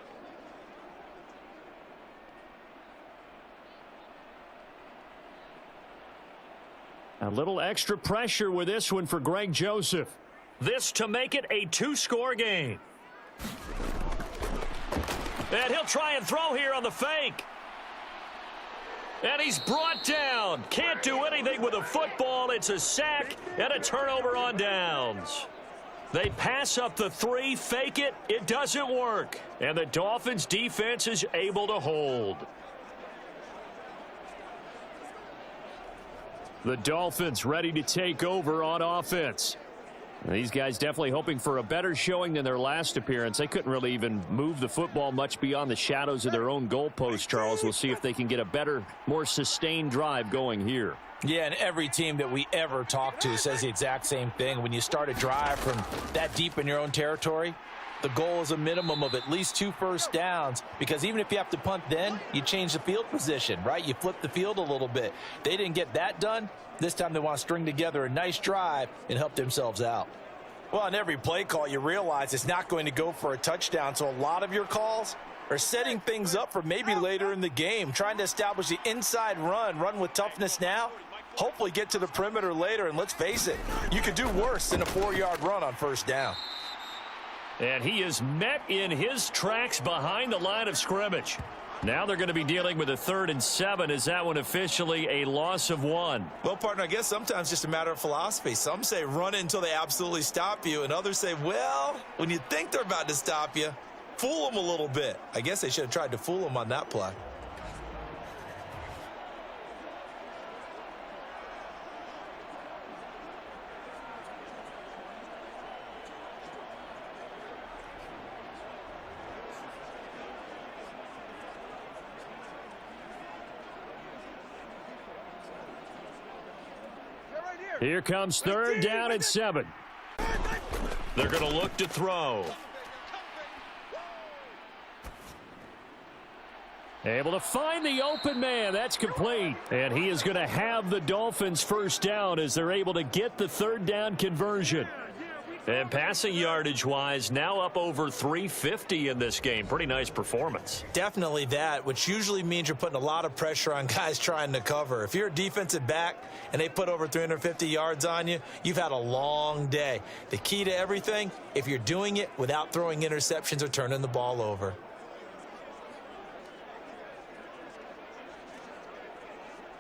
A little extra pressure with this one for Greg Joseph. This to make it a 2-score game. And he'll try and throw here on the fake. And he's brought down. Can't do anything with a football. It's a sack and a turnover on downs. They pass up the 3, fake it. It doesn't work. And the Dolphins defense is able to hold. The Dolphins ready to take over on offense. These guys definitely hoping for a better showing than their last appearance. They couldn't really even move the football much beyond the shadows of their own goalpost, Charles. We'll see if they can get a better, more sustained drive going here. Yeah, and every team that we ever talk to says the exact same thing. When you start a drive from that deep in your own territory, the goal is a minimum of at least 2 first downs, because even if you have to punt then, you change the field position, right? You flip the field a little bit. They didn't get that done. This time they want to string together a nice drive and help themselves out. Well, on every play call, you realize it's not going to go for a touchdown, so a lot of your calls are setting things up for maybe later in the game, trying to establish the inside run with toughness now, hopefully get to the perimeter later, and let's face it, you could do worse than a 4-yard run on first down. And he is met in his tracks behind the line of scrimmage. Now they're going to be dealing with a 3rd and 7. Is that one officially a loss of 1? Well, partner, I guess sometimes it's just a matter of philosophy. Some say run it until they absolutely stop you, and others say, well, when you think they're about to stop you, fool them a little bit. I guess they should have tried to fool them on that play. Here comes 3rd down and 7. They're going to look to throw. Able to find the open man. That's complete. And he is going to have the Dolphins first down as they're able to get the 3rd down conversion. And passing yardage-wise, now up over 350 in this game. Pretty nice performance. Definitely that, which usually means you're putting a lot of pressure on guys trying to cover. If you're a defensive back and they put over 350 yards on you, you've had a long day. The key to everything, if you're doing it without throwing interceptions or turning the ball over.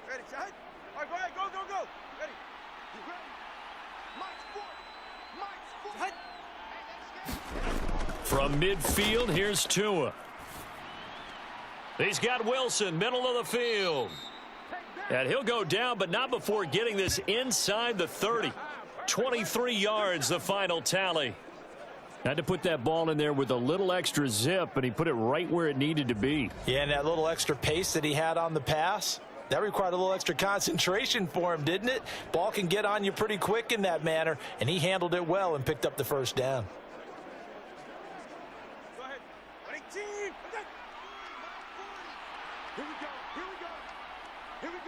Ready, Chad? All right, go ahead, go, go, go. Ready. You ready? From midfield, here's Tua. He's got Wilson, middle of the field. And he'll go down, but not before getting this inside the 30. 23 yards, the final tally. Had to put that ball in there with a little extra zip, but he put it right where it needed to be. Yeah, and that little extra pace that he had on the pass, that required a little extra concentration for him, didn't it? Ball can get on you pretty quick in that manner, and he handled it well and picked up the first down. Go ahead. Ready, team. Okay. Here we go. Here we go. Here we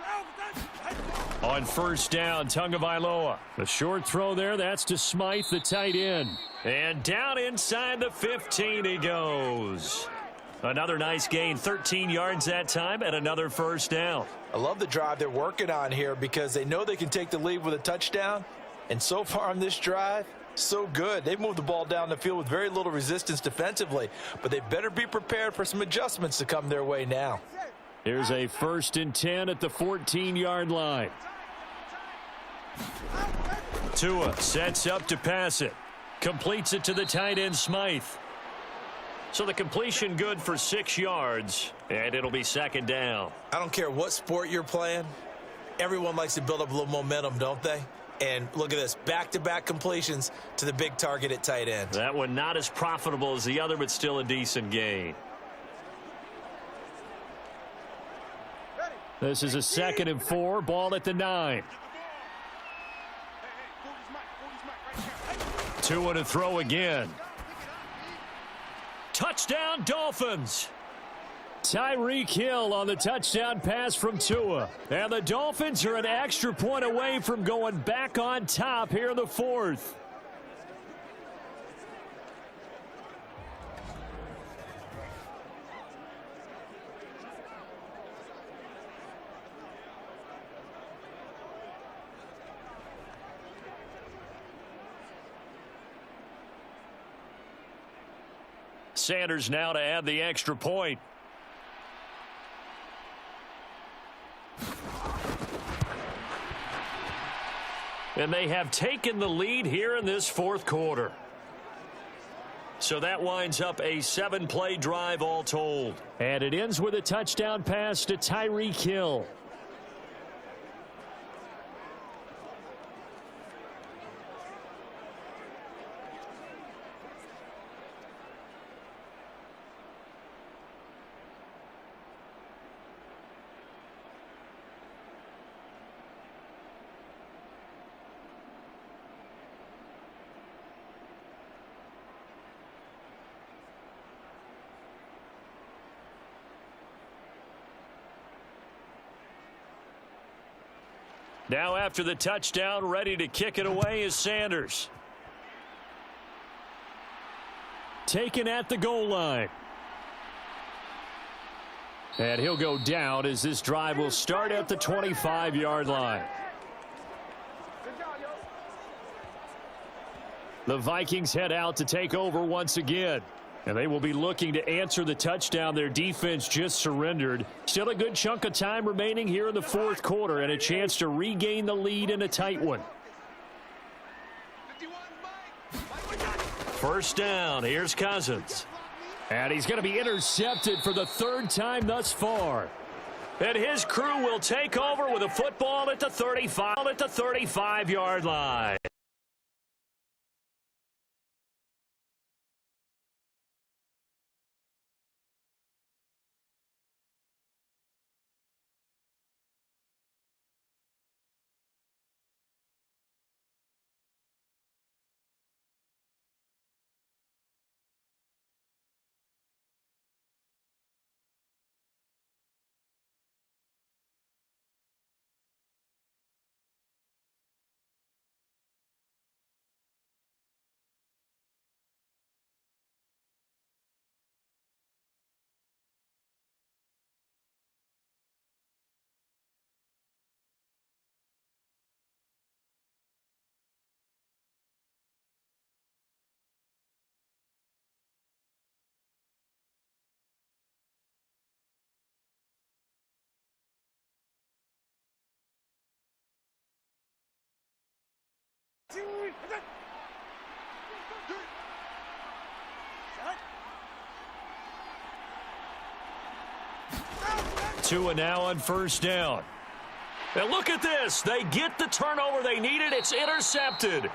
go. On first down, Tagovailoa. The short throw there, that's to Smythe, the tight end. And down inside the 15 he goes. Another nice gain, 13 yards that time, and another first down. I love the drive they're working on here because they know they can take the lead with a touchdown. And so far on this drive, so good. They've moved the ball down the field with very little resistance defensively, but they better be prepared for some adjustments to come their way now. Here's a 1st and 10 at the 14-yard line. Tua sets up to pass it. Completes it to the tight end, Smythe. So the completion good for 6 yards, and it'll be 2nd down. I don't care what sport you're playing. Everyone likes to build up a little momentum, don't they? And look at this, back-to-back completions to the big target at tight end. That one not as profitable as the other, but still a decent gain. This is a 2nd and 4, ball at the 9. 2 to throw again. Touchdown, Dolphins. Tyreek Hill on the touchdown pass from Tua. And the Dolphins are an extra point away from going back on top here in the 4th. Sanders now to add the extra point. And they have taken the lead here in this 4th quarter. So that winds up a 7-play drive all told. And it ends with a touchdown pass to Tyreek Hill. Now after the touchdown, ready to kick it away is Sanders. Taken at the goal line. And he'll go down as this drive will start at the 25-yard line. The Vikings head out to take over once again. And they will be looking to answer the touchdown their defense just surrendered. Still a good chunk of time remaining here in the 4th quarter and a chance to regain the lead in a tight one. First down. Here's Cousins. And he's going to be intercepted for the 3rd time thus far. And his crew will take over with a football at the 35-yard line. Tua now on first down. And look at this. They get the turnover they needed. It's intercepted.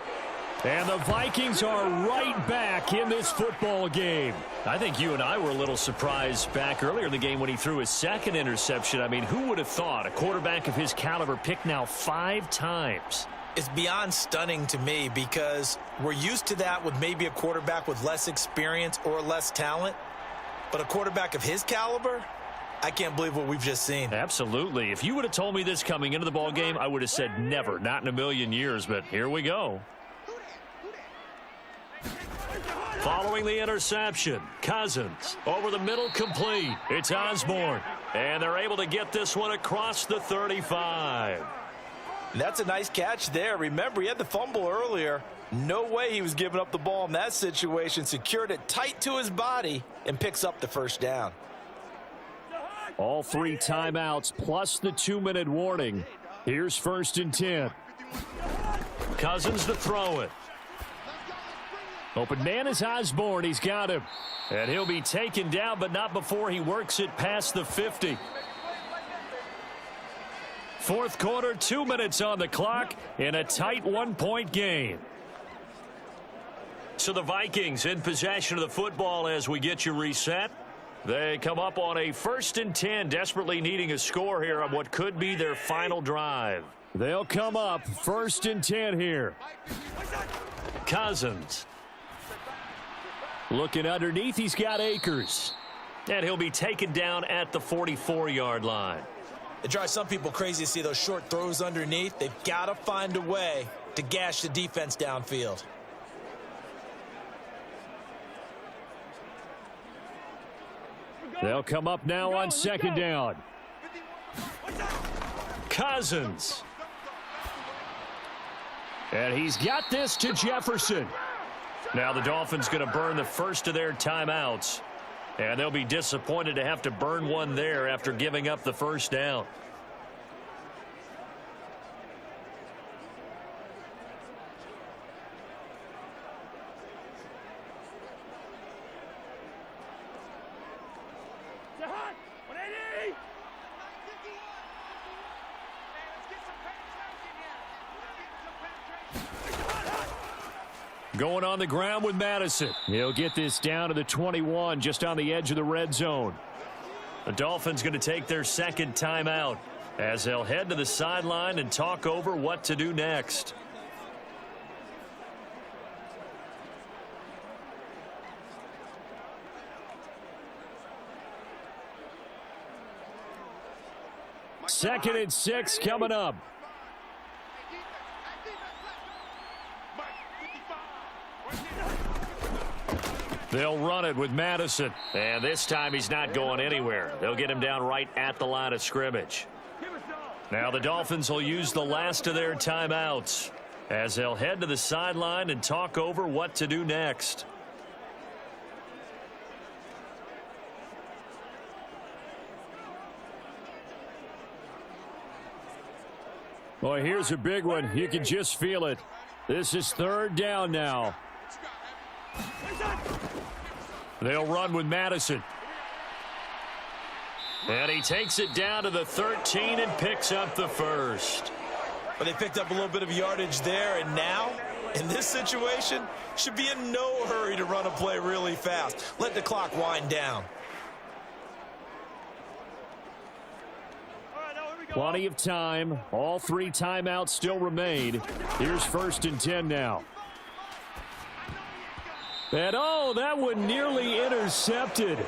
And the Vikings are right back in this football game. I think you and I were a little surprised back earlier in the game when he threw his 2nd interception. I mean, who would have thought a quarterback of his caliber picked now 5 times? It's beyond stunning to me because we're used to that with maybe a quarterback with less experience or less talent. But a quarterback of his caliber, I can't believe what we've just seen. Absolutely. If you would have told me this coming into the ball game, I would have said never, not in a million years. But here we go. Following the interception, Cousins over the middle, complete. It's Osborne. And they're able to get this one across the 35. That's a nice catch there. Remember, he had the fumble earlier. No way he was giving up the ball in that situation. Secured it tight to his body and picks up the first down. All 3 timeouts plus the 2-minute warning. Here's 1st and 10. Cousins to throw it. Open man is Osborne. He's got him. And he'll be taken down, but not before he works it past the 50. Fourth quarter, 2 minutes on the clock in a tight 1-point game. So the Vikings in possession of the football as we get you reset. They come up on a 1st and 10, desperately needing a score here on what could be their final drive. They'll come up 1st and 10 here. Cousins. Looking underneath, he's got Akers. And he'll be taken down at the 44-yard line. It drives some people crazy to see those short throws underneath. They've got to find a way to gash the defense downfield. They'll come up now on 2nd down. Cousins. And he's got this to Jefferson. Now the Dolphins going to burn the first of their timeouts. And they'll be disappointed to have to burn one there after giving up the first down. Going on the ground with Madison. He'll get this down to the 21, just on the edge of the red zone. The Dolphins going to take their second timeout as they'll head to the sideline and talk over what to do next. Second and 6 coming up. They'll run it with Madison. And this time he's not going anywhere. They'll get him down right at the line of scrimmage. Now the Dolphins will use the last of their timeouts as they'll head to the sideline and talk over what to do next. Boy, here's a big one. You can just feel it. This is 3rd down now. They'll run with Madison. And he takes it down to the 13 and picks up the first. But they picked up a little bit of yardage there, and now, in this situation, should be in no hurry to run a play really fast. Let the clock wind down. Plenty of time. All 3 timeouts still remain. Here's 1st and 10 now. And oh, that one nearly intercepted.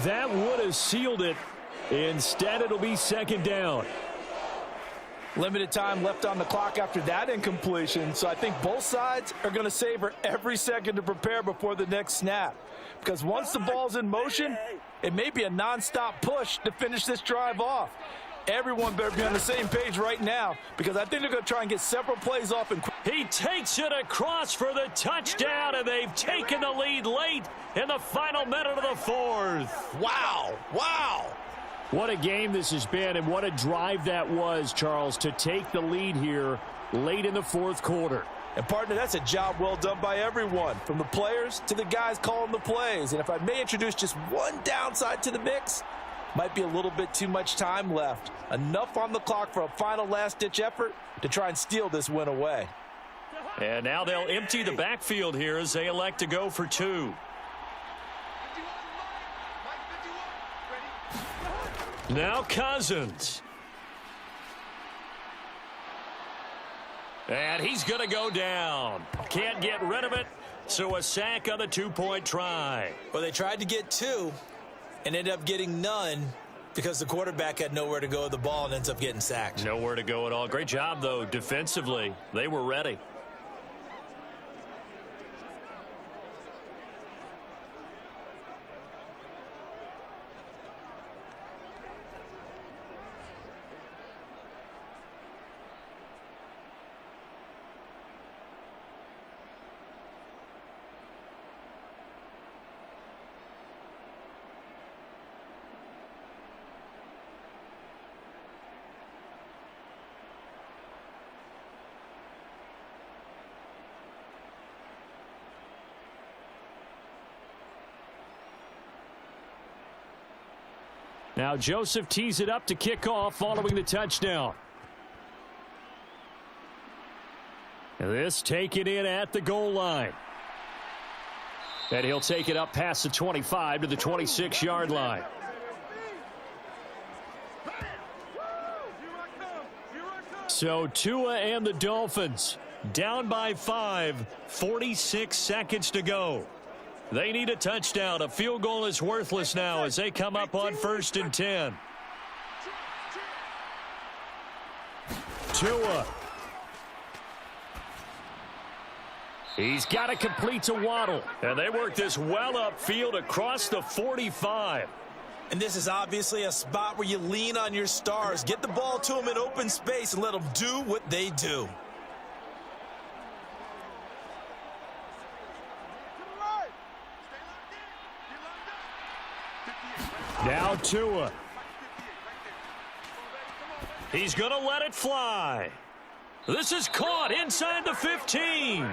That would have sealed it. Instead, it'll be 2nd down. Limited time left on the clock after that incompletion, so I think both sides are going to savor every second to prepare before the next snap. Because once the ball's in motion, it may be a nonstop push to finish this drive off. Everyone better be on the same page right now, because I think they're going to try and get several plays off. And he takes it across for the touchdown, and they've taken the lead late in the final minute of the 4th. Wow. Wow. What a game this has been, and what a drive that was, Charles, to take the lead here late in the 4th quarter. And, partner, that's a job well done by everyone, from the players to the guys calling the plays. And if I may introduce just one downside to the mix, might be a little bit too much time left. Enough on the clock for a final last-ditch effort to try and steal this win away. And now they'll empty the backfield here as they elect to go for 2. Now Cousins. And he's going to go down. Can't get rid of it, so a sack on the 2-point try. Well, they tried to get 2 and ended up getting none because the quarterback had nowhere to go with the ball and ends up getting sacked. Nowhere to go at all. Great job, though, defensively. They were ready. Now Joseph tees it up to kick off following the touchdown. This taken in at the goal line. And he'll take it up past the 25 to the 26-yard line. So Tua and the Dolphins down by 5, 46 seconds to go. They need a touchdown. A field goal is worthless now as they come up on 1st and 10. Tua. He's got to complete to Waddle. And they work this well upfield across the 45. And this is obviously a spot where you lean on your stars. Get the ball to them in open space and let them do what they do. Now Tua. He's going to let it fly. This is caught inside the 15.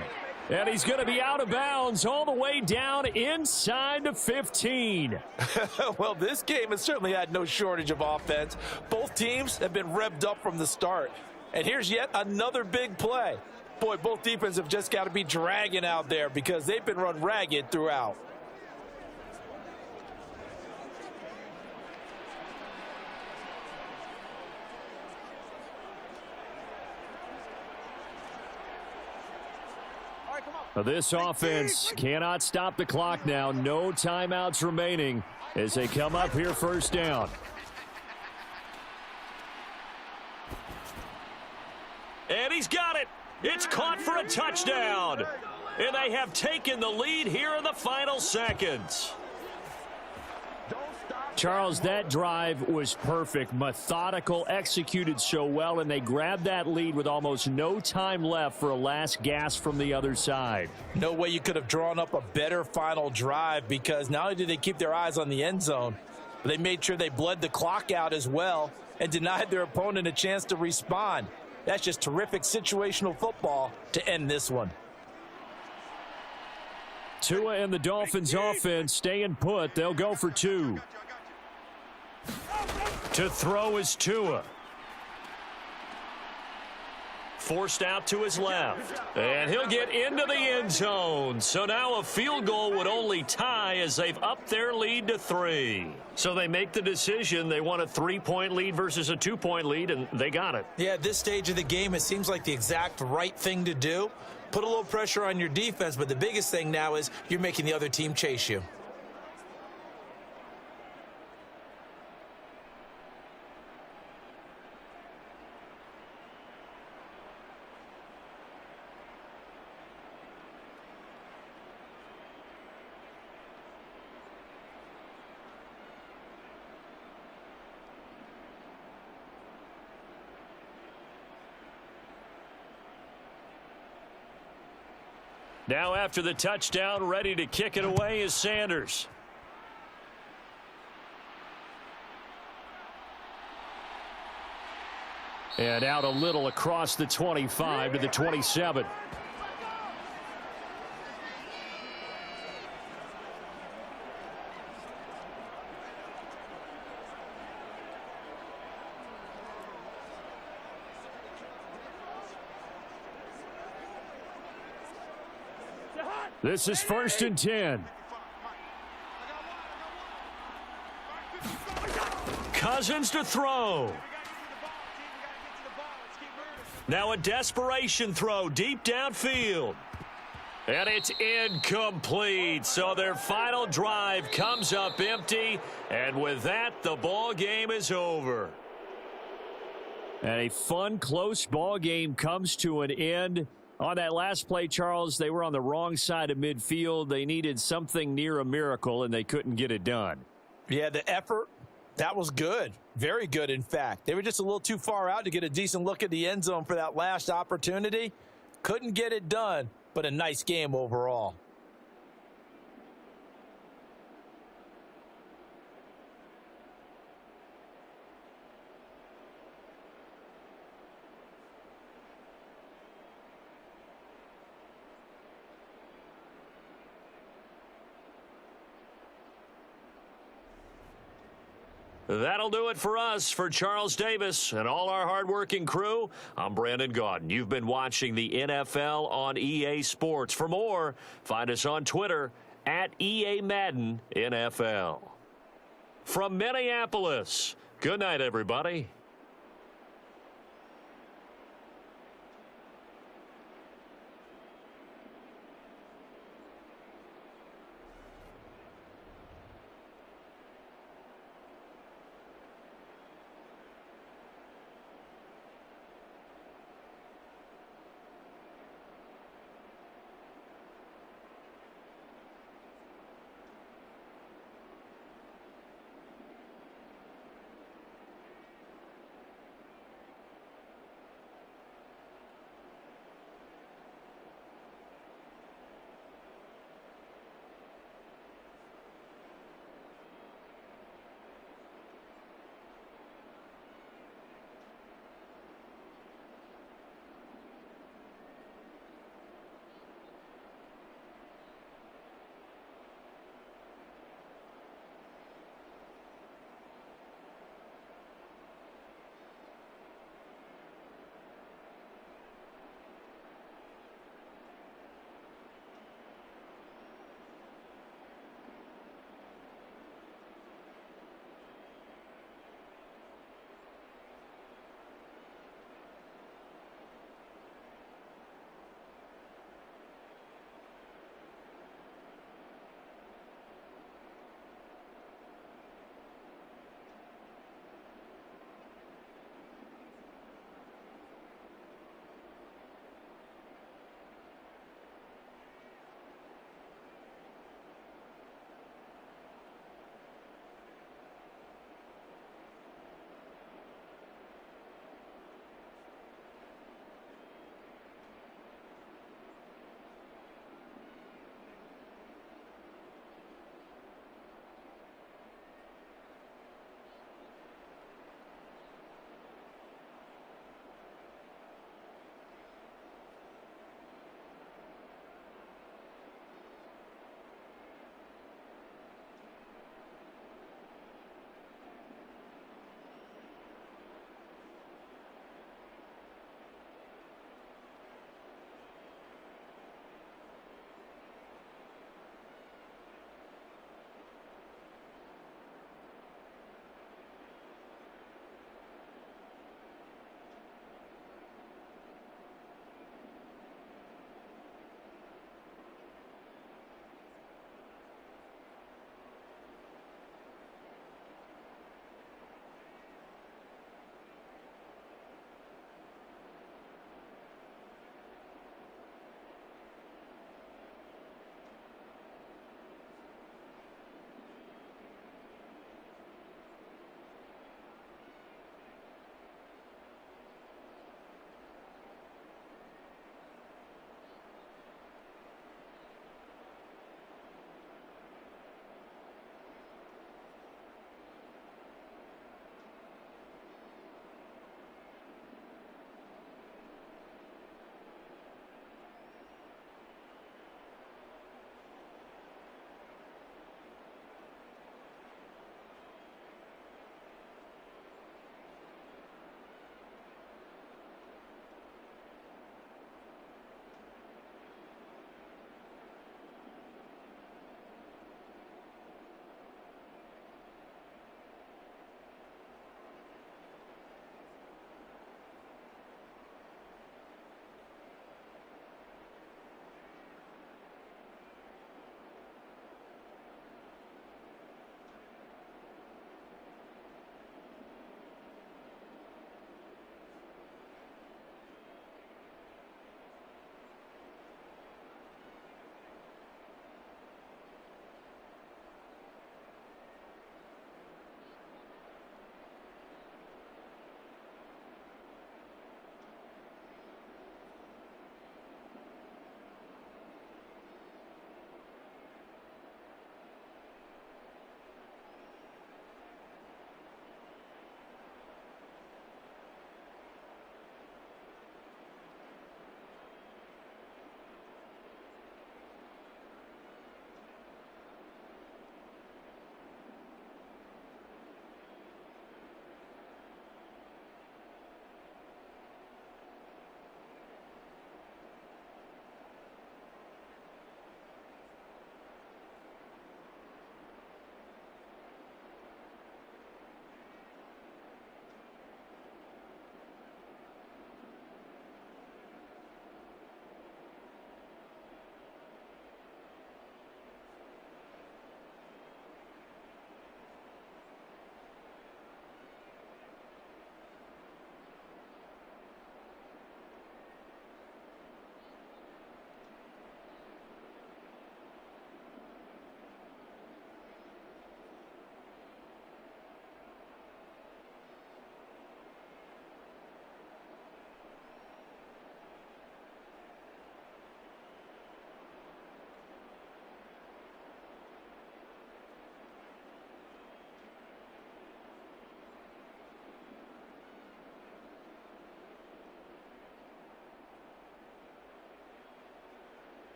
And he's going to be out of bounds all the way down inside the 15. Well, this game has certainly had no shortage of offense. Both teams have been revved up from the start. And here's yet another big play. Boy, both defenses have just got to be dragging out there because they've been run ragged throughout. This offense cannot stop the clock now. No timeouts remaining as they come up here 1st down. And he's got it. It's caught for a touchdown. And they have taken the lead here in the final seconds. Charles, that drive was perfect, methodical, executed so well, and they grabbed that lead with almost no time left for a last gasp from the other side. No way you could have drawn up a better final drive because not only did they keep their eyes on the end zone, but they made sure they bled the clock out as well and denied their opponent a chance to respond. That's just terrific situational football to end this one. Tua and the Dolphins offense staying put. They'll go for 2. To throw is Tua. Forced out to his left. And he'll get into the end zone. So now a field goal would only tie as they've upped their lead to 3. So they make the decision. They want a 3-point lead versus a 2-point lead, and they got it. Yeah, at this stage of the game, it seems like the exact right thing to do. Put a little pressure on your defense, but the biggest thing now is you're making the other team chase you. Now after the touchdown, ready to kick it away is Sanders. And out a little across the 25 to the 27. This is 1st and 10. Cousins to throw. Now a desperation throw deep downfield. And it's incomplete. So their final drive comes up empty. And with that, the ball game is over. And a fun, close ball game comes to an end. On that last play, Charles, they were on the wrong side of midfield. They needed something near a miracle, and they couldn't get it done. Yeah, the effort, that was good. Very good, in fact. They were just a little too far out to get a decent look at the end zone for that last opportunity. Couldn't get it done, but a nice game overall. That'll do it for us. For Charles Davis and all our hardworking crew, I'm Brandon Gaudin. You've been watching the NFL on EA Sports. For more, find us on Twitter at EA Madden NFL. From Minneapolis, good night, everybody.